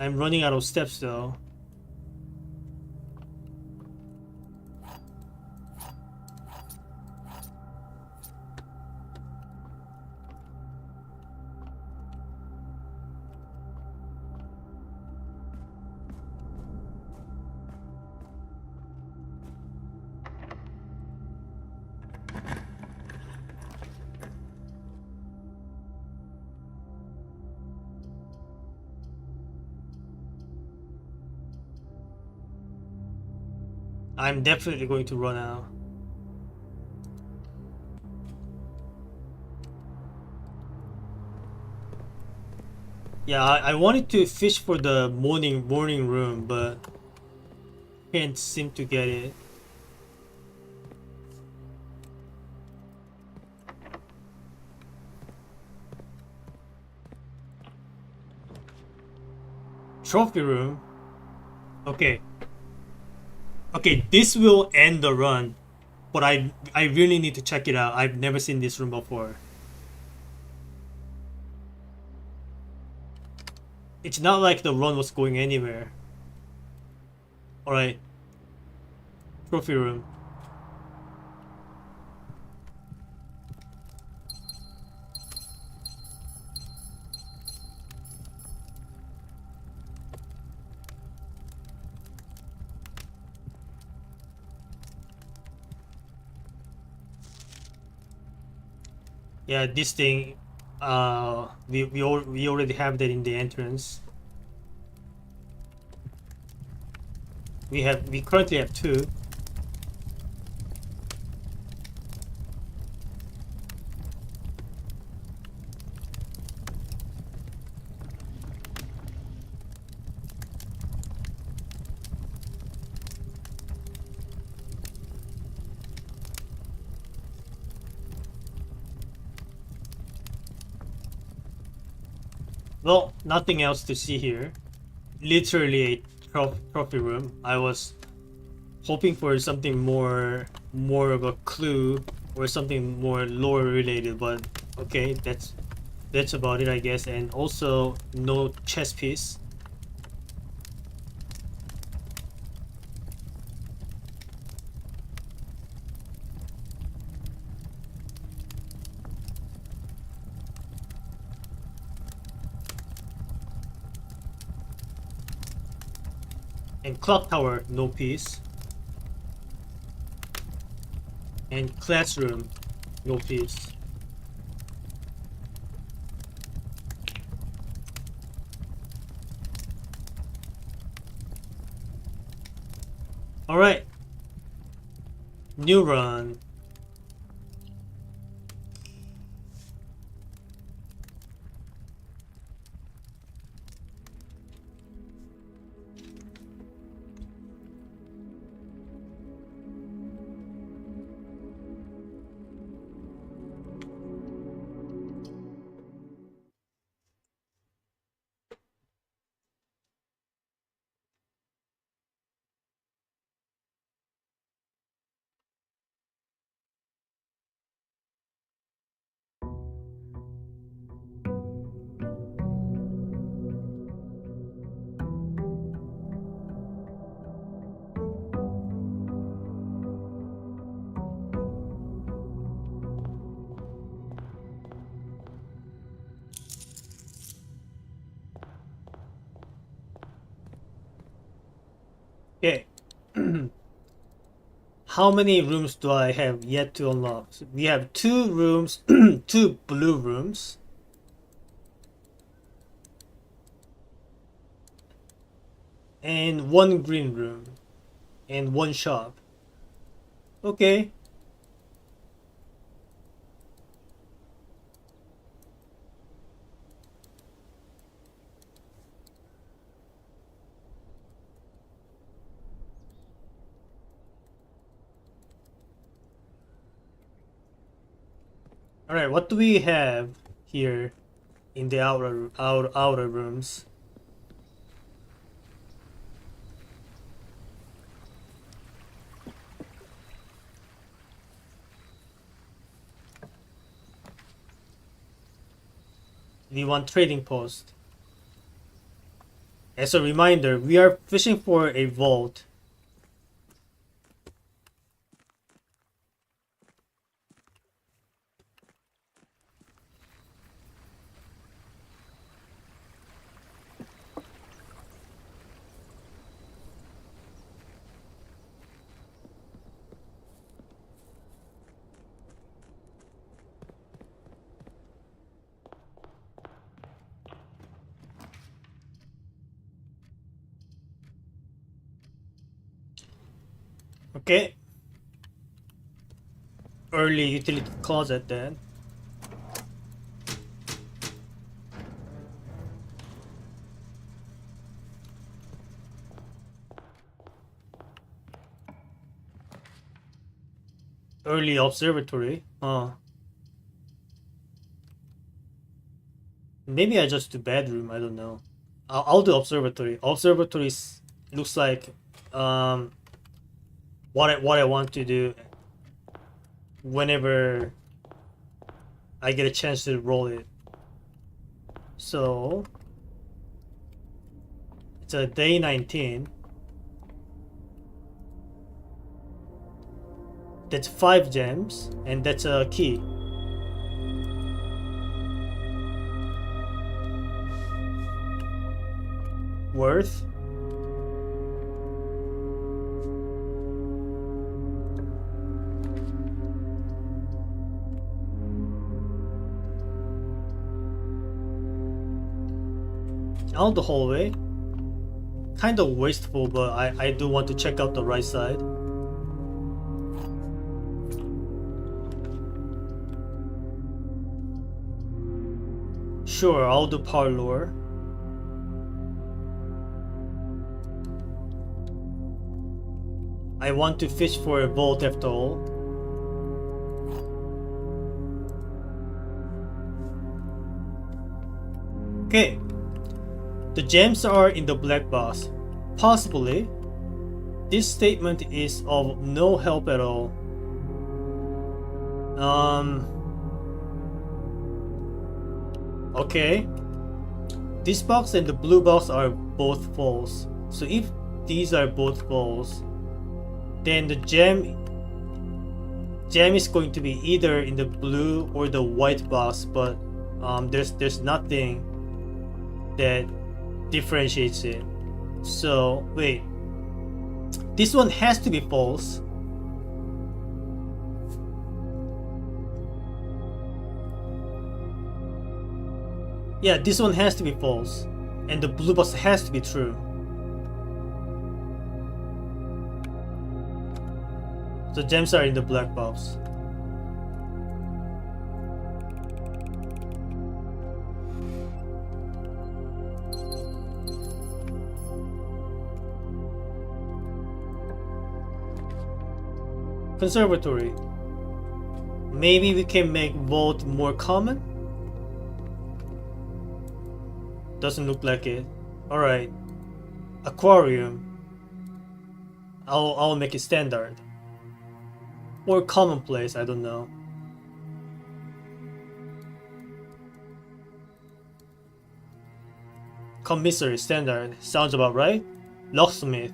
A: I'm running out of steps though. I'm definitely going to run out. Yeah, I wanted to fish for the morning room, but can't seem to get it. Trophy room. Okay. Okay, this will end the run, but I really need to check it out. I've never seen this room before. It's not like the run was going anywhere. Alright. Trophy room. Yeah, this thing, we already have that in the entrance. We currently have 2. Well, nothing else to see here. Literally a trophy room. I was hoping for something more of a clue or something more lore related, but okay, that's about it, I guess. And also no chess piece. And clock tower, no piece. And classroom, no piece. Alright. New run. Okay. How many rooms do I have yet to unlock? So we have 2 rooms, 2 blue rooms, and 1 green room, and 1 shop. Okay. All right, what do we have here in the outer rooms? We want trading post. As a reminder, we are fishing for a vault. Okay. Early utility closet then. Early observatory. Maybe I just do bedroom. I don't know. I'll do observatory. Observatories looks like um what I want to do whenever I get a chance to roll it. So it's a day 19. That's 5 gems, and that's a key. Worth. Out the hallway. Kind of wasteful, but I do want to check out the right side. Sure, I'll do parlor. I want to fish for a vault after all. Okay. The gems are in the black box. Possibly, this statement is of no help at all. Okay. This box and the blue box are both false. So if these are both false, then the gem is going to be either in the blue or the white box, but there's nothing that differentiates it. So wait, this one has to be false. Yeah, this one has to be false, and the blue box has to be true. So gems are in the black box. Conservatory. Maybe we can make vault more common? Doesn't look like it. Alright. Aquarium. I'll make it standard. Or commonplace, I don't know. Commissary standard. Sounds about right. Locksmith.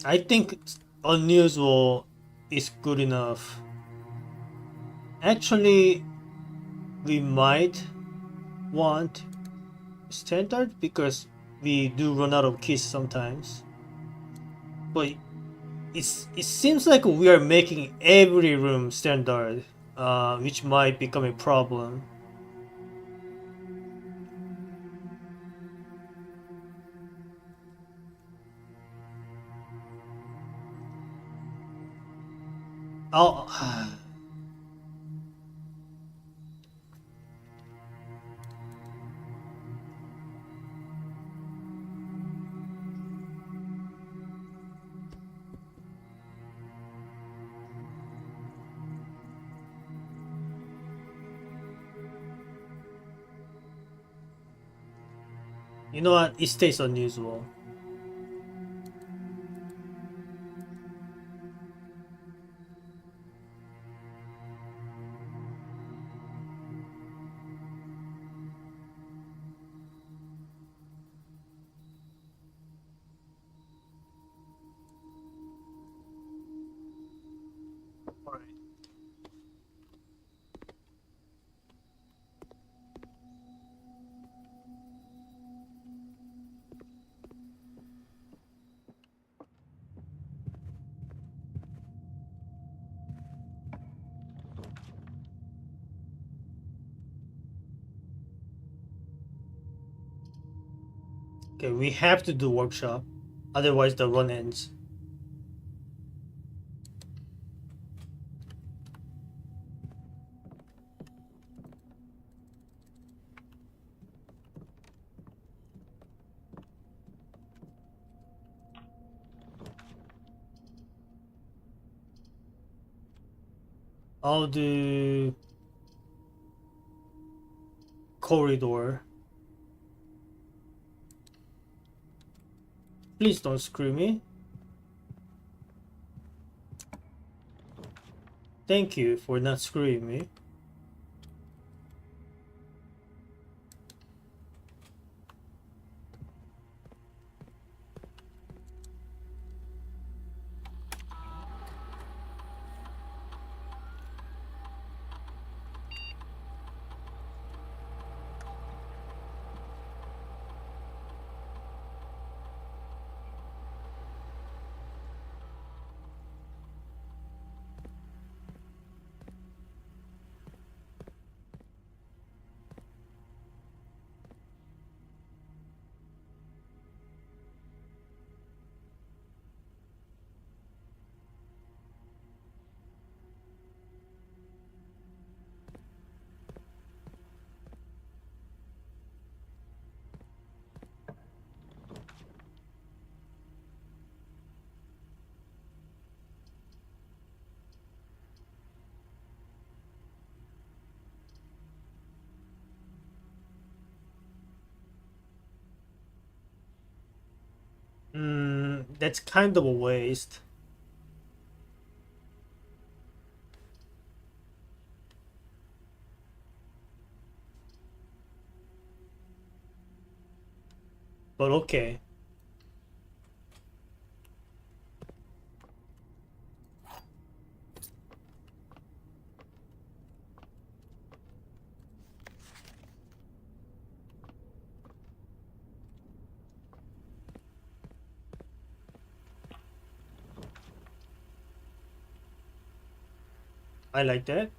A: I think unusual is good enough. Actually, we might want standard because we do run out of keys sometimes. But it seems like we are making every room standard, which might become a problem. I'll You know what? It stays unusual. Alright. Okay, we have to do workshop. Otherwise the run ends. I'll do corridor. Please don't screw me. Thank you for not screwing me. That's kind of a waste. But okay. I like that.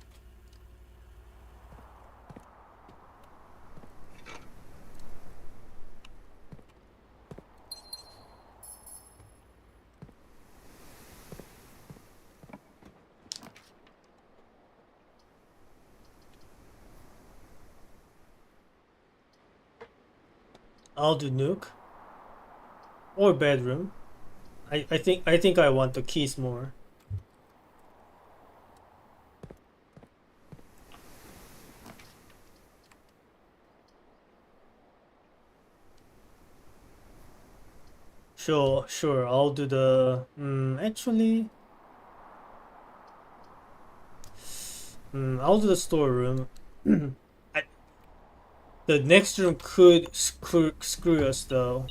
A: I'll do nuke or bedroom. I think I want the keys more. Sure. I'll do the. Actually, I'll do the storeroom. I, the next room could screw us though.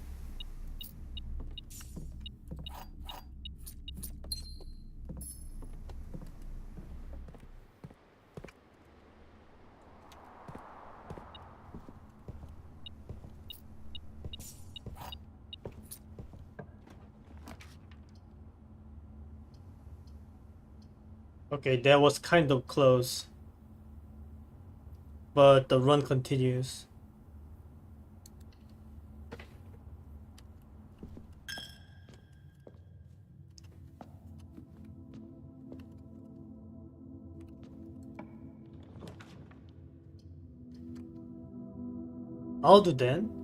A: Okay, that was kind of close, but the run continues. I'll do then.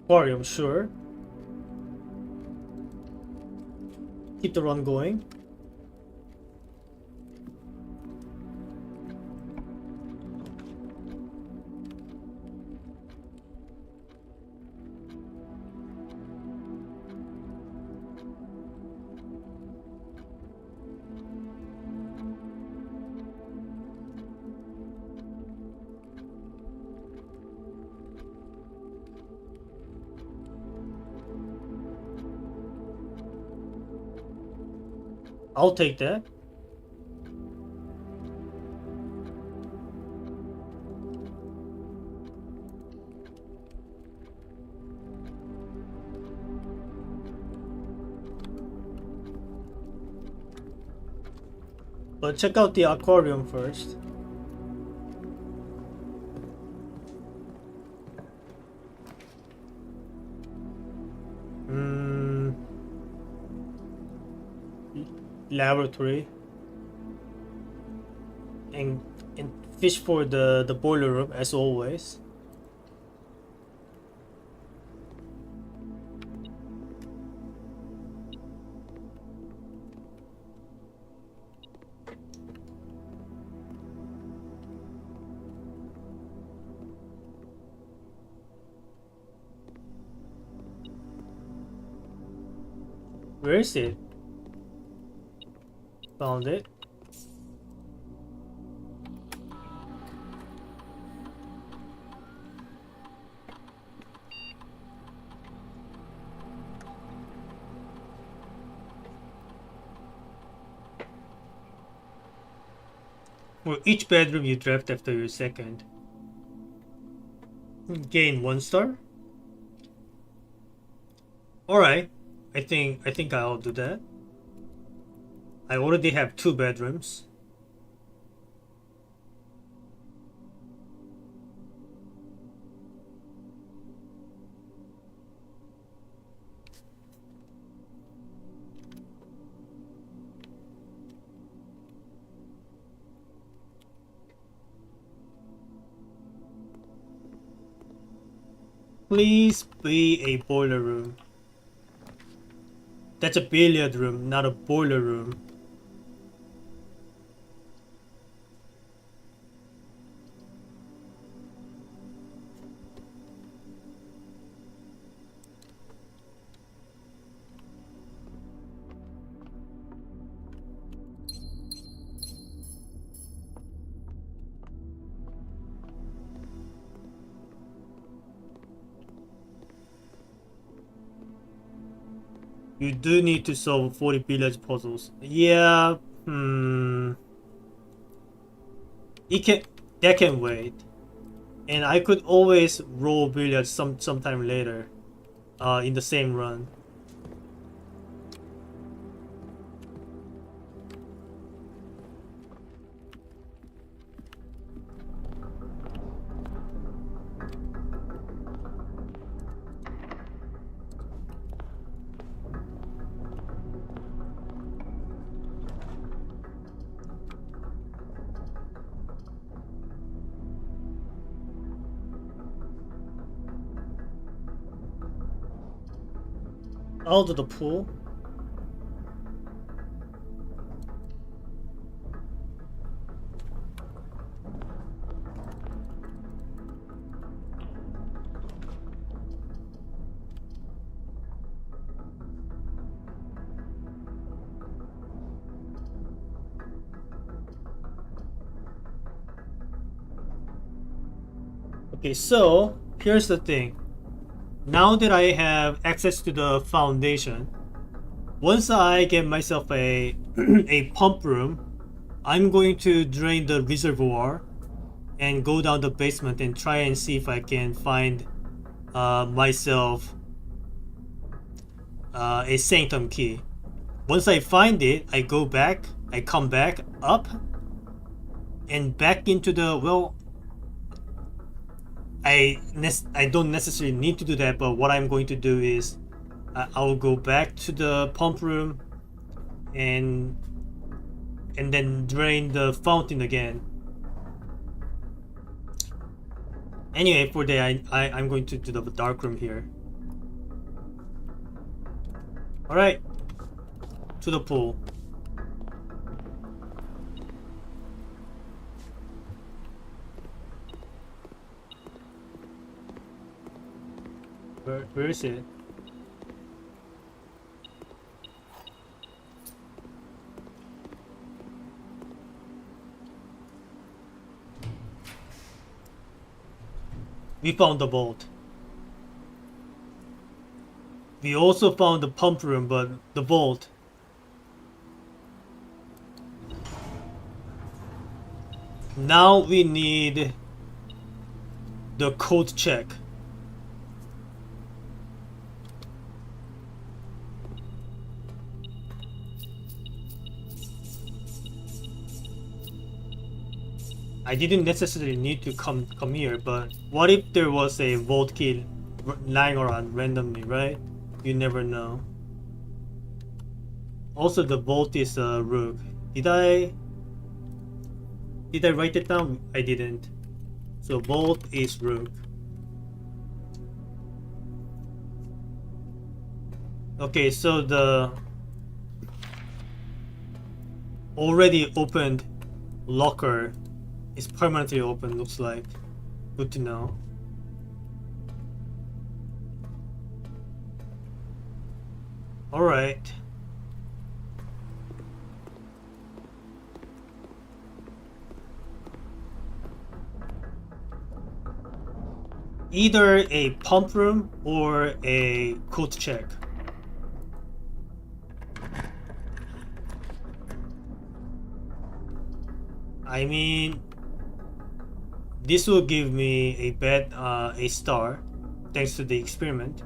A: Aquarium, sure. Keep the run going. I'll take that. But check out the aquarium first. Laboratory. And fish for the boiler room as always. Where is it? Found it. For each bedroom you draft after your second. Gain 1 star. Alright. I think I'll do that. I already have 2 bedrooms. Please be a boiler room. That's a billiard room, not a boiler room. You do need to solve 40 billiard puzzles. Yeah, that can wait. And I could always roll billiards sometime later, in the same run. Out of the pool. Okay, so here's the thing. Now that I have access to the foundation, once I get myself a a pump room, I'm going to drain the reservoir and go down the basement and try and see if I can find myself a sanctum key. Once I find it, I go back, I come back up and back into the, well, I don't necessarily need to do that, but what I'm going to do is I'll go back to the pump room and then drain the fountain again. Anyway, for that I'm going to do the dark room here. Alright, to the pool. Where is it? We found the vault. We also found the pump room, but the vault. Now we need the code check. I didn't necessarily need to come here, but what if there was a vault key lying around randomly, right? You never know. Also, the vault is a rook. Did I write it down? I didn't. So vault is rook. Okay, so the already opened locker is permanently open, looks like. Good to know. Alright. Either a pump room or a code check. I mean, this will give me a star, thanks to the experiment.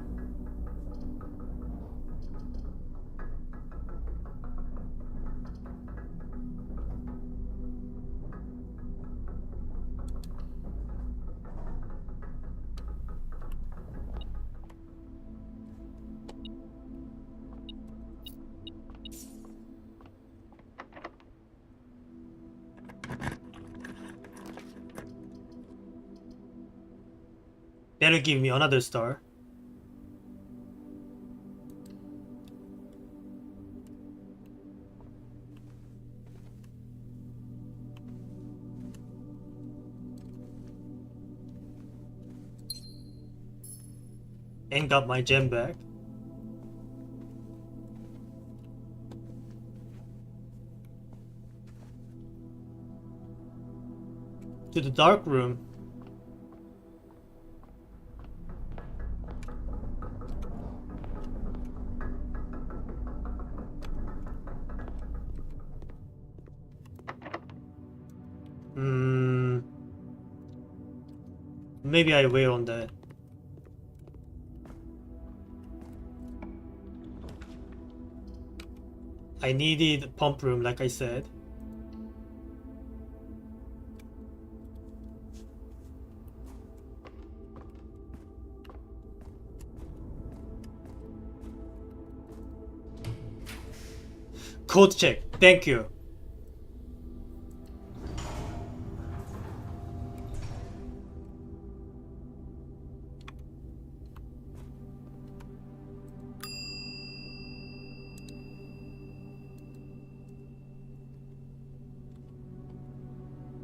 A: That'll give me another star. And got my gem back. To the dark room. Maybe I wait on that. I needed pump room, like I said. Code check. Thank you.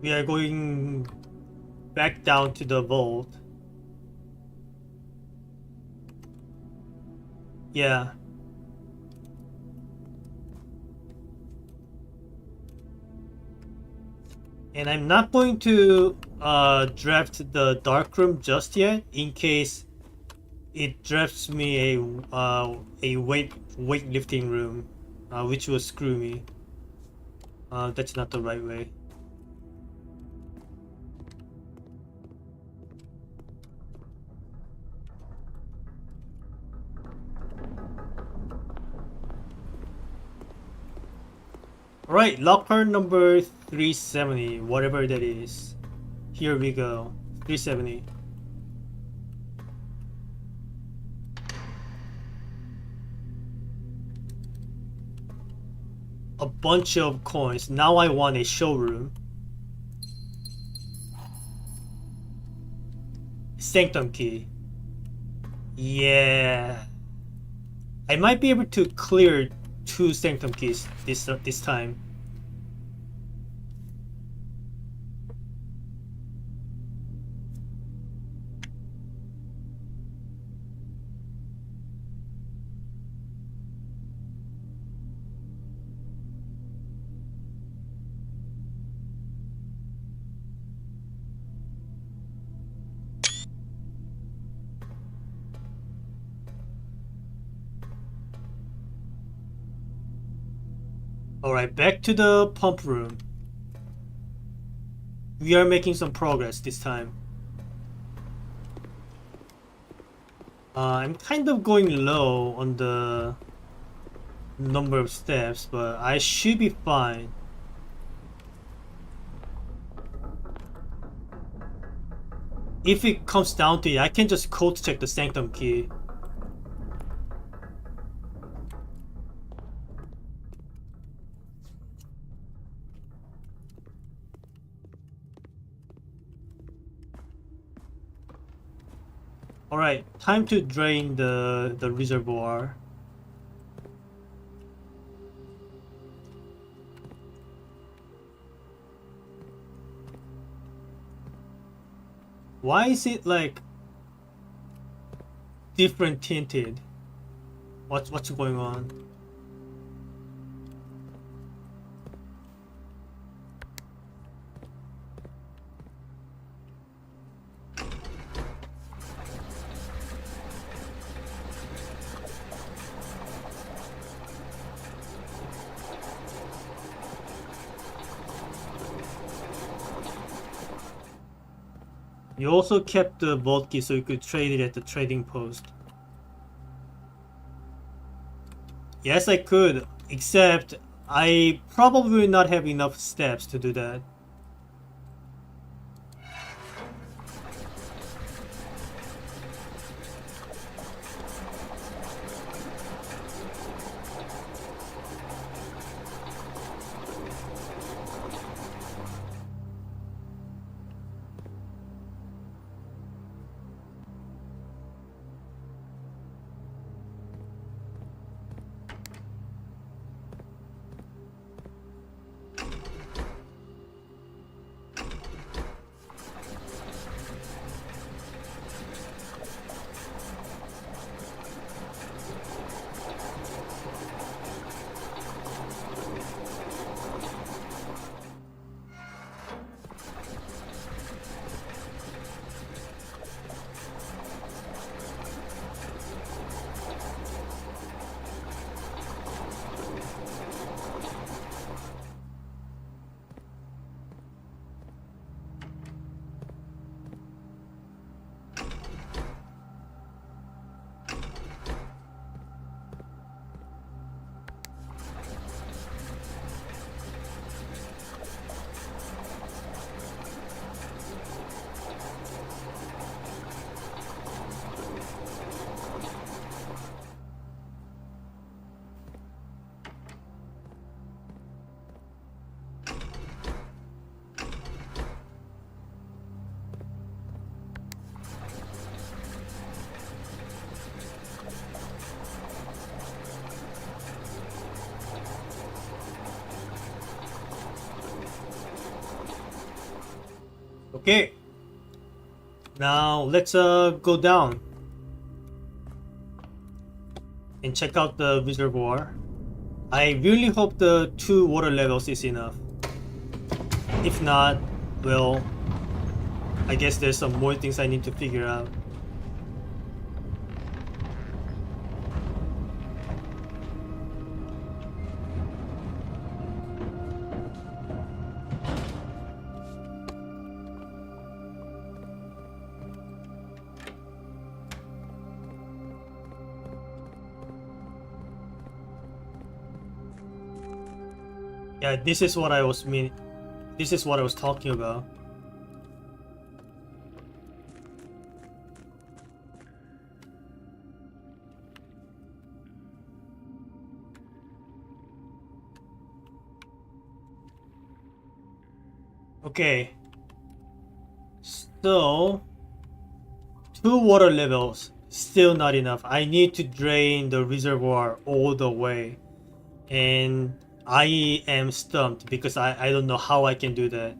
A: We are going back down to the vault. Yeah. And I'm not going to draft the dark room just yet, in case it drafts me a weightlifting room, which will screw me. That's not the right way. Alright, locker number 370, whatever that is. Here we go. 370. A bunch of coins. Now I want a showroom. Sanctum key. Yeah. I might be able to clear 2 sanctum keys this time. Alright, back to the pump room. We are making some progress this time. I'm kind of going low on the number of steps, but I should be fine. If it comes down to it, I can just code check the sanctum key. Alright, time to drain the reservoir. Why is it like different tinted? What's going on? You also kept the vault key so you could trade it at the trading post. Yes, I could, except I probably will not have enough steps to do that. Okay. Now let's go down and check out the reservoir. I really hope the 2 water levels is enough. If not, well, I guess there's some more things I need to figure out. Yeah, this is what I was talking about. Okay. So 2 water levels Still not enough. I need to drain the reservoir all the way. And I am stumped because I don't know how I can do that.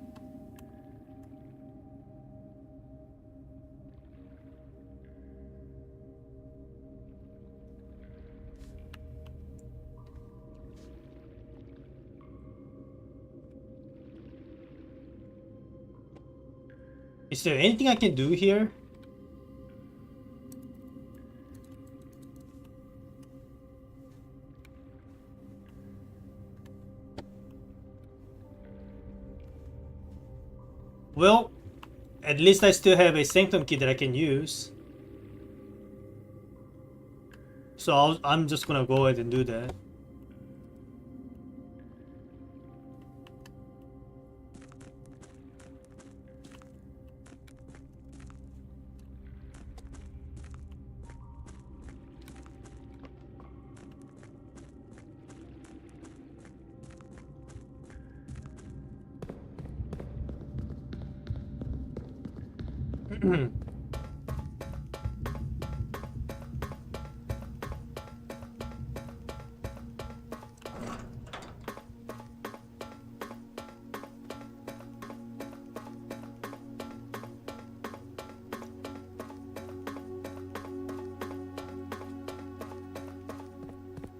A: Is there anything I can do here? Well, at least I still have a sanctum key that I can use. So I'm just gonna go ahead and do that.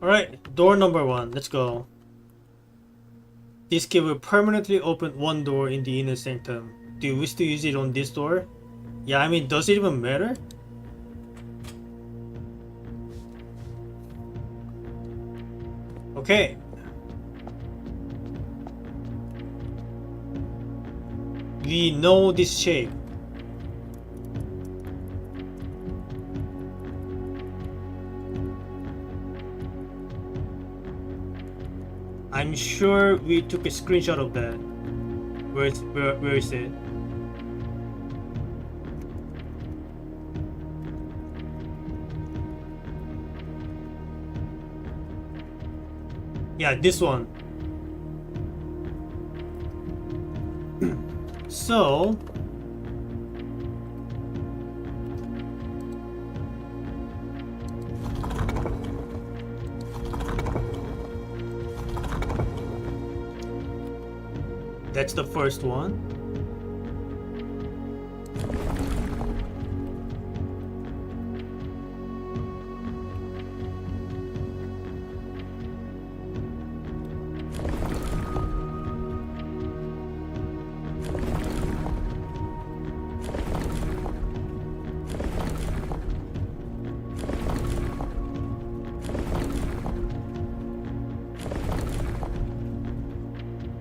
A: Alright, door number 1, let's go. This key will permanently open one door in the inner sanctum. Do you wish to use it on this door? Yeah, I mean, does it even matter? Okay. We know this shape. I'm sure we took a screenshot of that. Where is it? Yeah, this one. So that's the first one.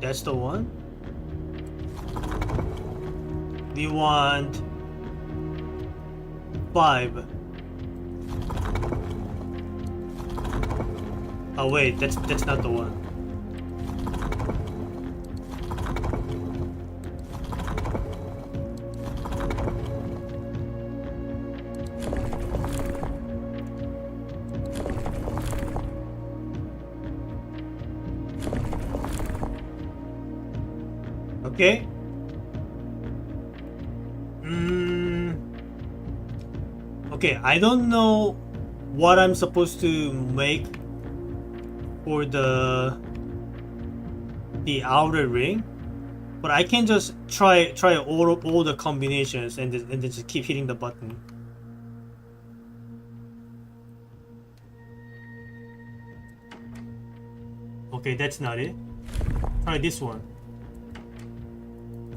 A: That's the one. We want 5. Oh wait, that's not the one. Okay. Okay, I don't know what I'm supposed to make for the outer ring, but I can just try all the combinations and then just keep hitting the button. Okay, that's not it. Try this one.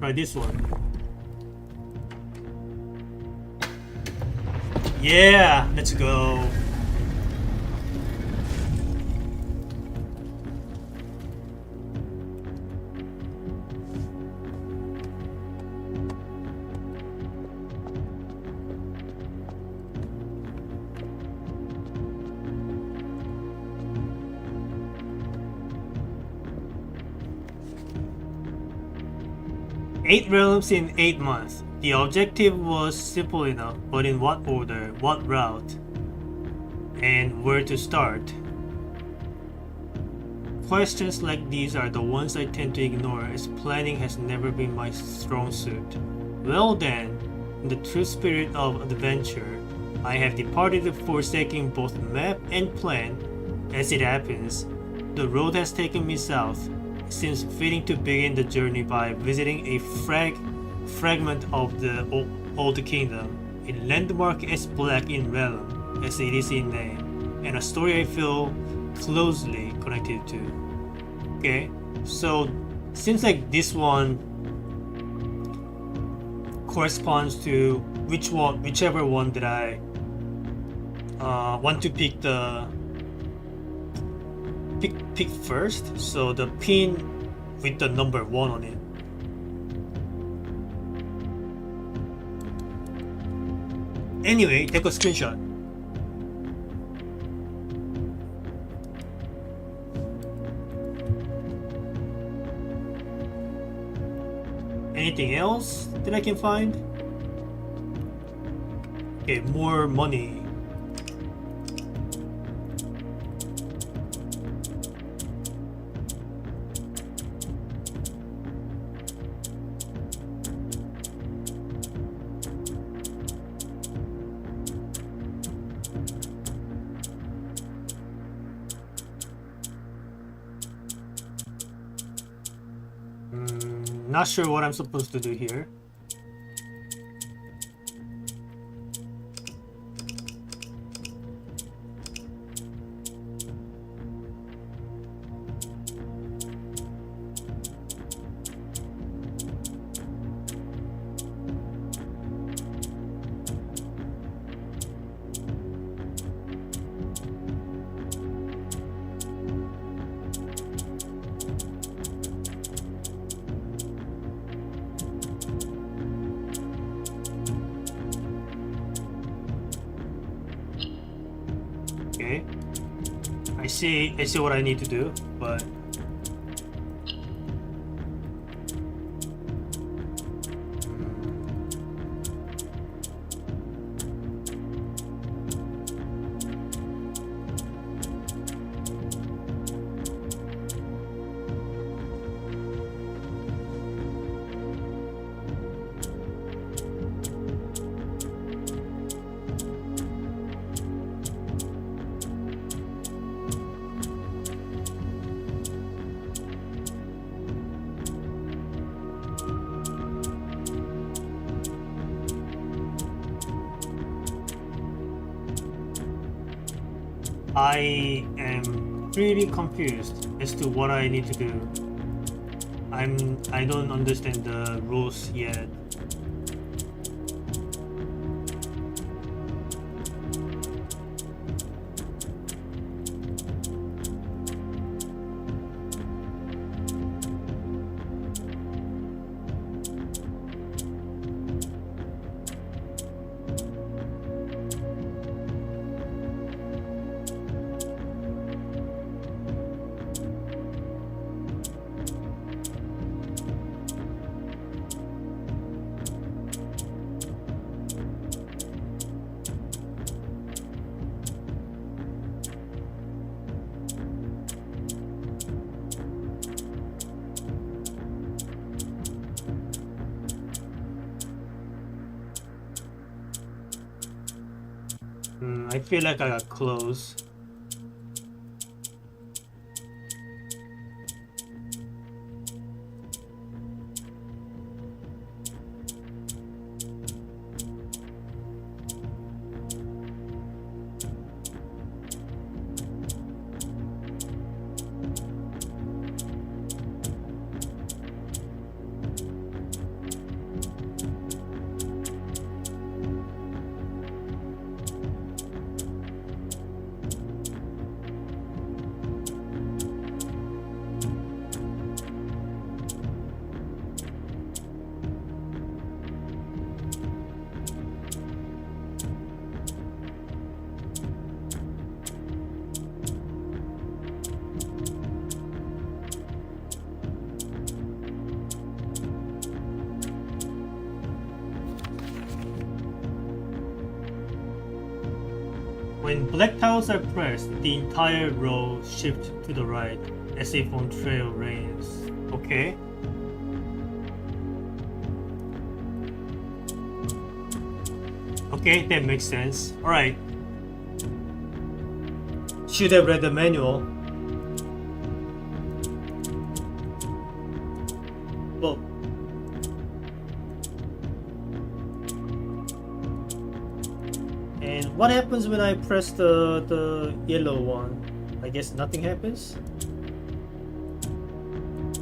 A: Try this one. Yeah, let's go. Eight realms in 8 months. The objective was simple enough, but in what order, what route, and where to start? Questions like these are the ones I tend to ignore, as planning has never been my strong suit. Well then, in the true spirit of adventure, I have departed, forsaking both map and plan. As it happens, the road has taken me south. It seems fitting to begin the journey by visiting a fragment of the Old Kingdom, a landmark as black in realm as it is in name, and a story I feel closely connected to. Okay, so seems like this one corresponds to whichever one that I want to pick first. So the pin with the number 1 on it. Anyway, take a screenshot. Anything else that I can find? Okay, more money. Not sure what I'm supposed to do here. Okay, I see what I need to do, but I am pretty confused as to what I need to do. I don't understand the rules yet. I feel like I got close. When black tiles are pressed, the entire row shifts to the right, as if on trail reins. Okay. Okay, that makes sense. Alright. Should have read the manual. Well, and what happens when I press the yellow one? I guess nothing happens?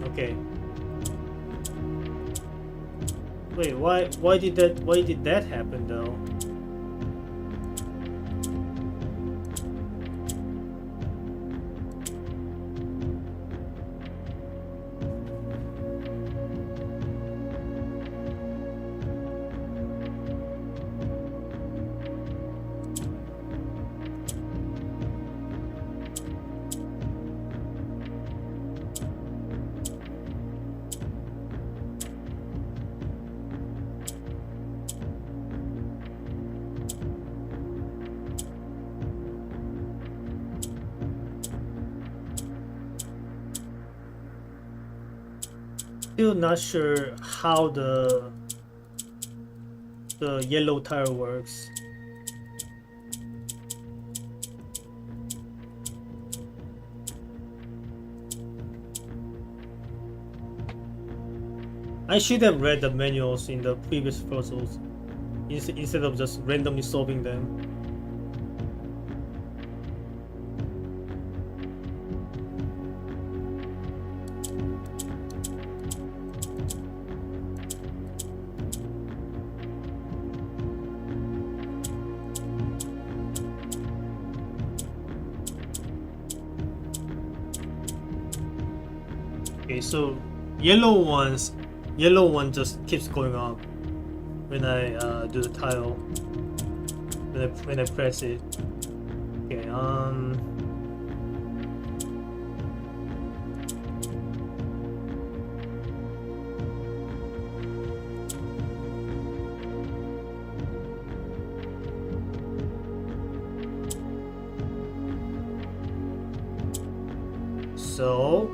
A: Okay. Wait, why did that happen though? Still not sure how the yellow tire works. I should have read the manuals in the previous puzzles instead of just randomly solving them. Okay, so yellow one just keeps going up when I do the tile. When I press it. Okay, so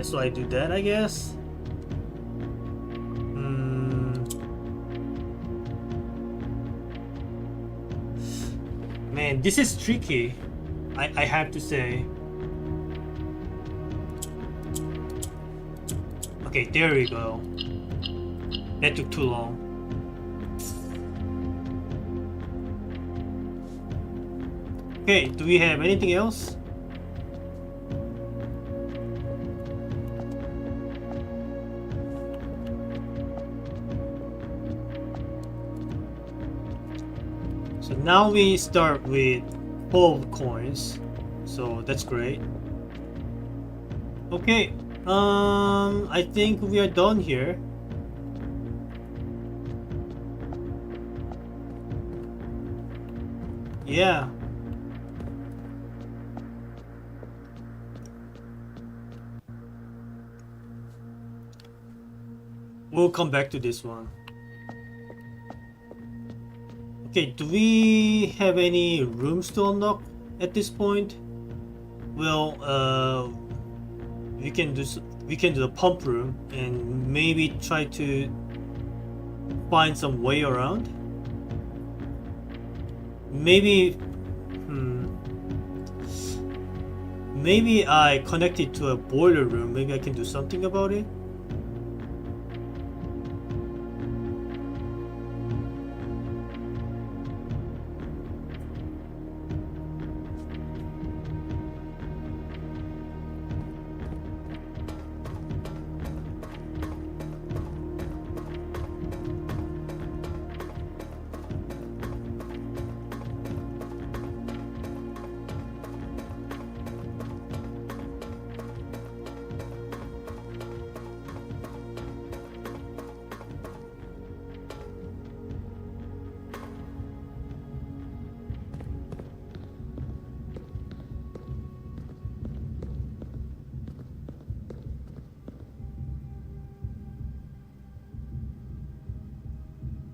A: so I do that, I guess. Man, this is tricky. I have to say. Okay, there we go. That took too long. Okay, do we have anything else? So now we start with 12 coins, so that's great. Okay, I think we are done here. Yeah. We'll come back to this one. Okay, do we have any rooms to unlock at this point? Well, we can do the pump room and maybe try to find some way around. Maybe, maybe I connect it to a boiler room. Maybe I can do something about it.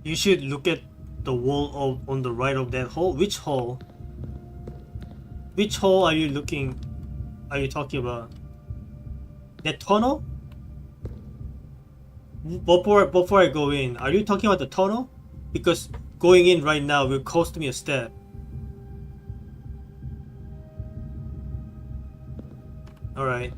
A: You should look at the wall on the right of that hole. Which hole? Which hole are you looking? Are you talking about? That tunnel? Before I go in, are you talking about the tunnel? Because going in right now will cost me a step. All right.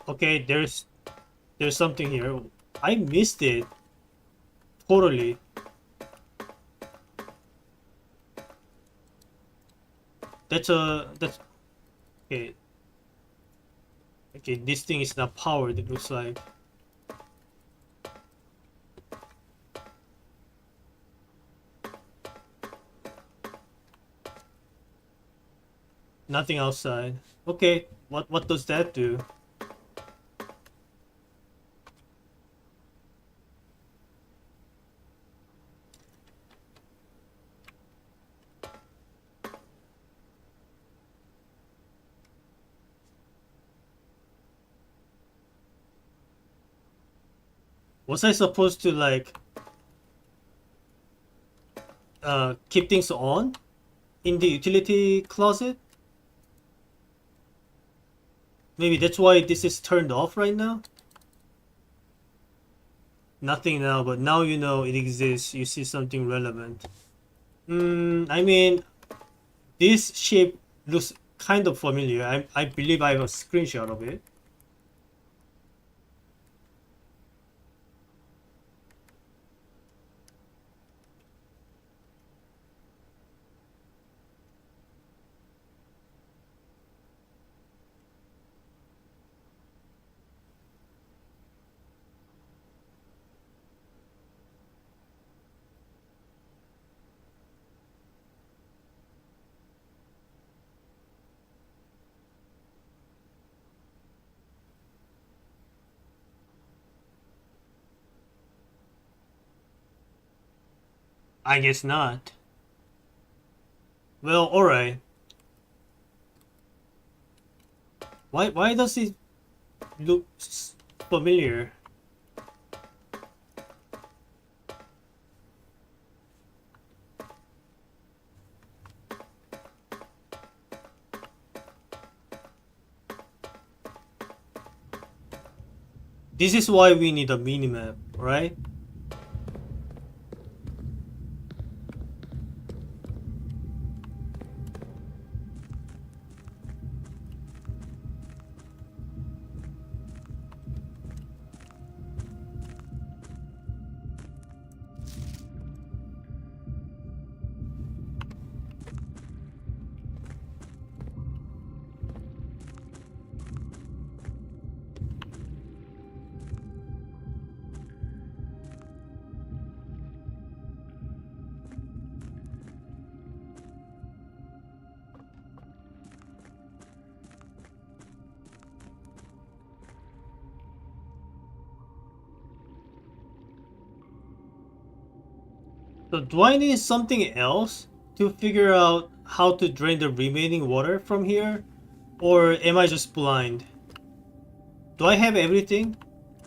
A: Okay, there's something here. I missed it totally. That's okay. Okay, this thing is not powered. It looks like nothing outside. Okay, what does that do? Was I supposed to like keep things on in the utility closet? Maybe that's why this is turned off right now? Nothing now, but now you know it exists. You see something relevant. I mean, this shape looks kind of familiar. I believe I have a screenshot of it. I guess not. Well, alright. Why does it look familiar? This is why we need a minimap, right? So do I need something else to figure out how to drain the remaining water from here? Or am I just blind? Do I have everything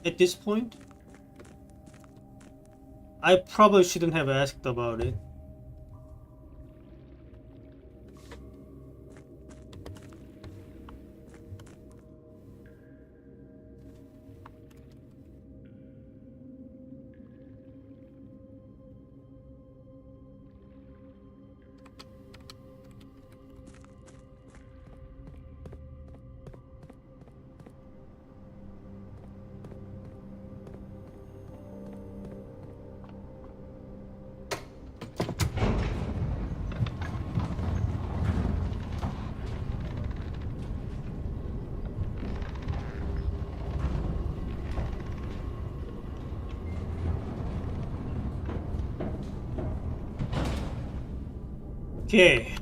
A: at this point? I probably shouldn't have asked about it. Okay.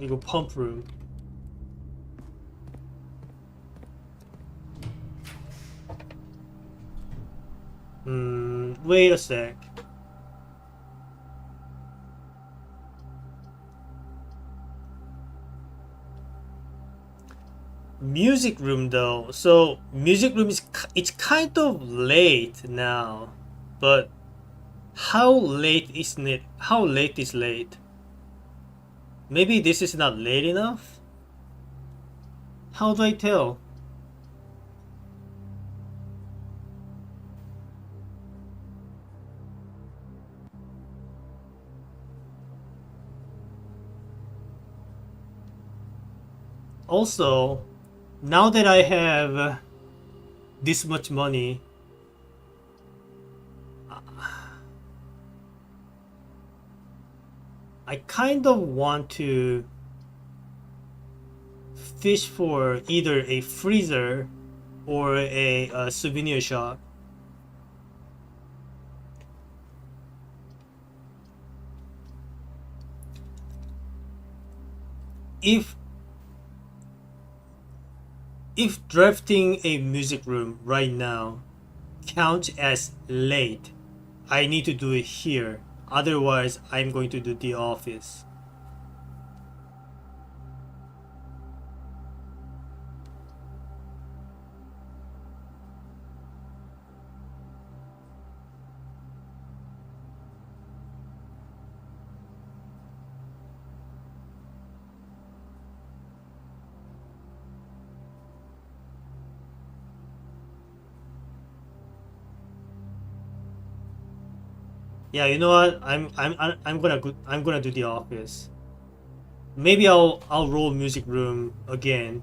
A: 이거 pump room. Wait a sec. Music room though. So music room is it's kind of late now, but how late isn't it? How late is late? Maybe this is not late enough? How do I tell? Also, now that I have this much money, I kind of want to fish for either a freezer or a souvenir shop. If drafting a music room right now counts as late, I need to do it here. Otherwise, I'm going to do the office. Yeah, you know what? I'm gonna do the office. Maybe I'll roll music room again.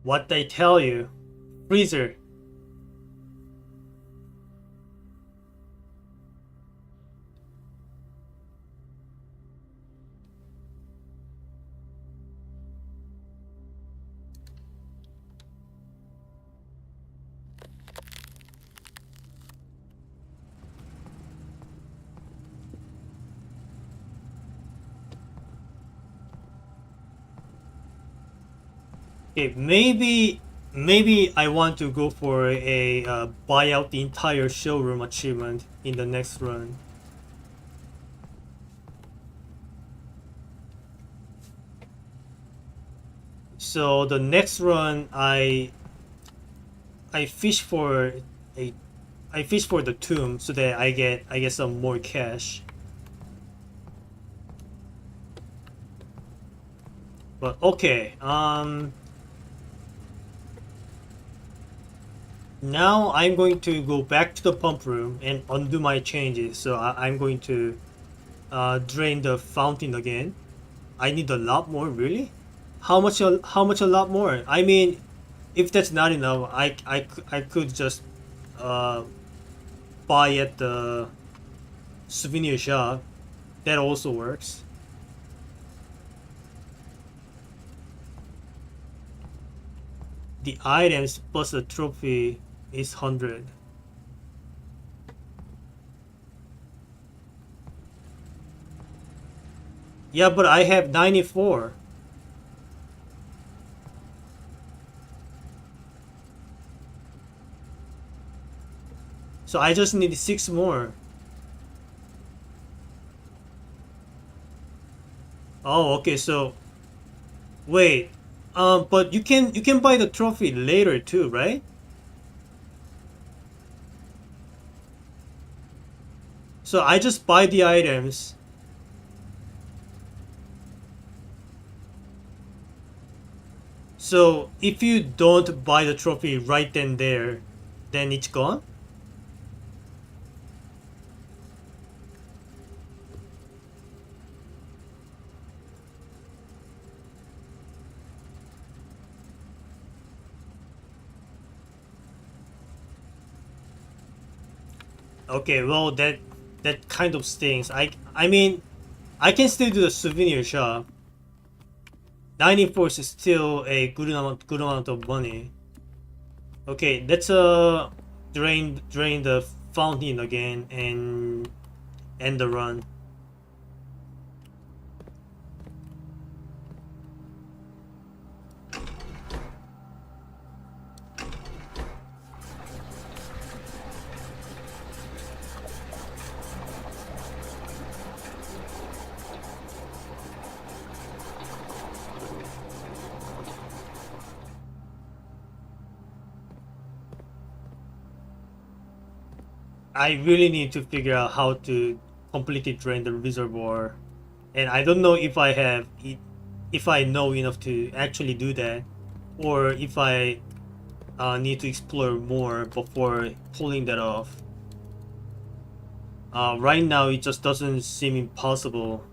A: What they tell you, freezer. Okay, maybe I want to go for a buy out the entire showroom achievement in the next run. So the next run, I fish for a I fish for the tomb so that I get some more cash. But okay, now I'm going to go back to the pump room and undo my changes. So I'm going to drain the fountain again. I need a lot more, really? How much a lot more? I mean, if that's not enough, I could just uh, buy at the souvenir shop. That also works. The items plus the trophy is 100. Yeah, but I have 94. So I just need 6 more. Oh, okay, so wait. But you can buy the trophy later too, right? So I just buy the items. So if you don't buy the trophy right then there, then it's gone? Okay, well that kind of stings. I mean, I can still do the souvenir shop. Dining force is still a good amount of money. Okay, let's drain the fountain again and end the run. I really need to figure out how to completely drain the reservoir, and I don't know if I know enough to actually do that, or if I need to explore more before pulling that off. Right now, it just doesn't seem impossible.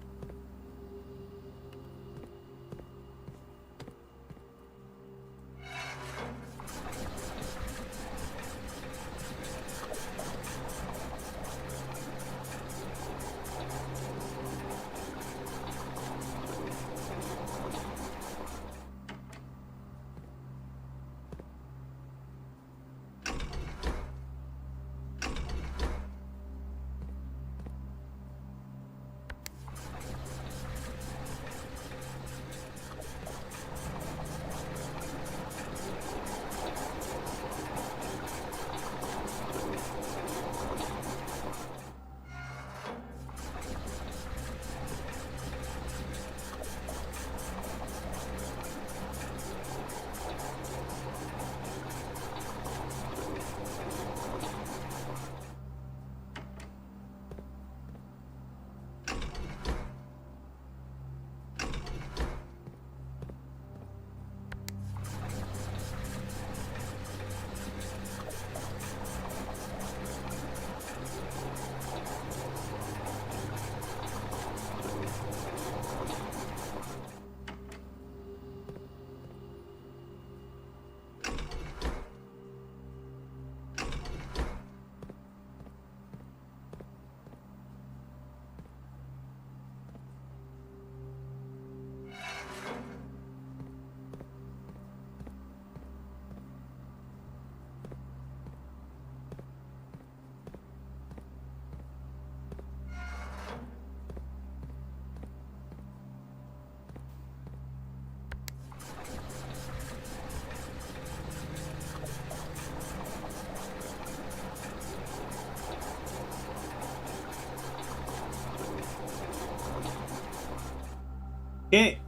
A: Okay,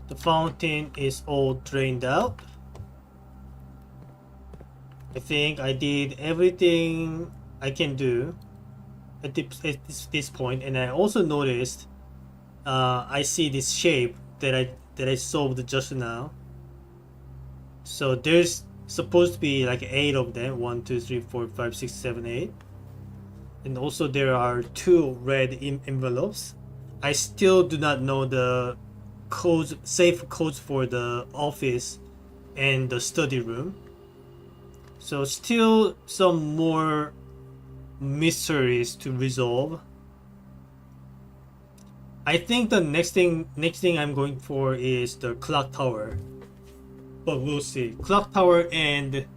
A: the fountain is all drained out. I think I did everything I can do at this point, and I also noticed I see this shape that I solved just now. So there's supposed to be like 8 of them. 1, 2, 3, 4, 5, 6, 7, 8. And also there are 2 red envelopes. I still do not know the safe codes for the office and the study room. So still some more mysteries to resolve. I think the next thing I'm going for is the clock tower. But we'll see. Clock tower and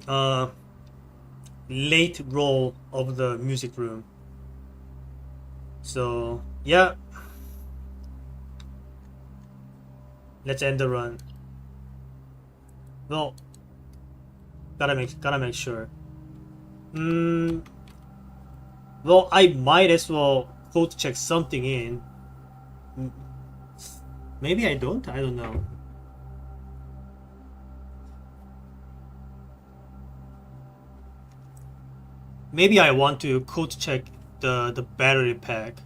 A: uh late roll of the music room. So yeah, let's end the run. Well, gotta make sure. Hmm. Well, I might as well code check something in. Maybe I don't. I don't know. Maybe I want to code check the battery pack.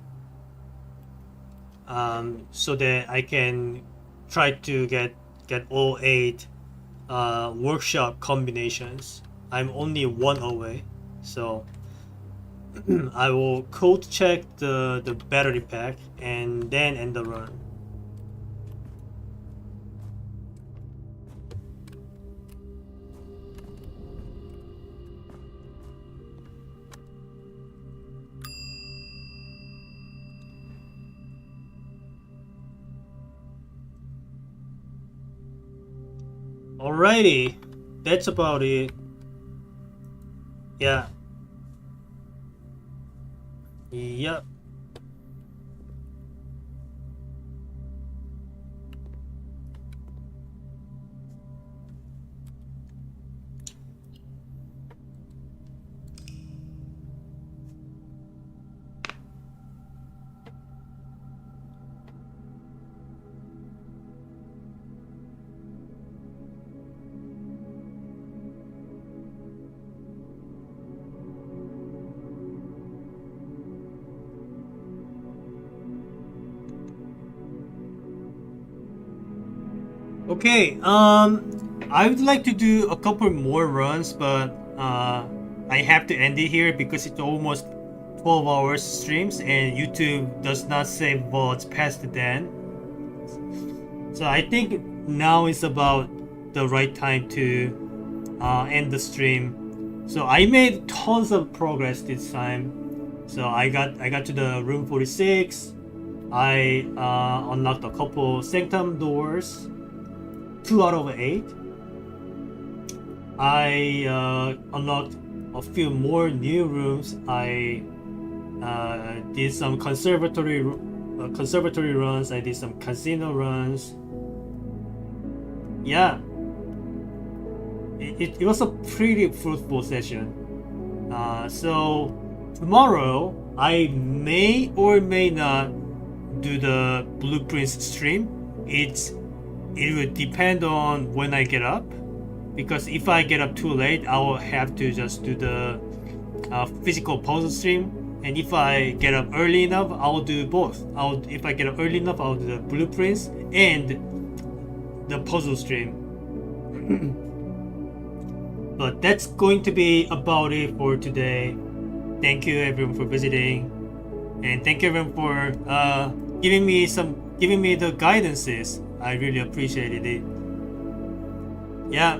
A: So that I can try to get all 8 workshop combinations. I'm only 1 away, so I will code check the battery pack and then end the run. Alrighty, that's about it. Yeah. Yep. Okay, I would like to do a couple more runs, but I have to end it here because it's almost 12 hours streams and YouTube does not save VODs past then. So I think now is about the right time to end the stream. So I made tons of progress this time. So I got to the room 46. I unlocked a couple sanctum doors. 2 out of 8. I unlocked a few more new rooms. I did some conservatory runs. I did some casino runs. Yeah, it was a pretty fruitful session. So tomorrow I may or may not do the blueprints stream. It will depend on when I get up, because if I get up too late, I will have to just do the physical puzzle stream, and if I get up early enough, I'll do both. If I get up early enough, I'll do the blueprints and the puzzle stream. But that's going to be about it for today. Thank you everyone for visiting, and thank you everyone for giving me the guidances. I really appreciated it. Yeah.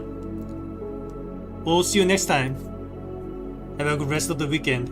A: We'll see you next time. Have a good rest of the weekend.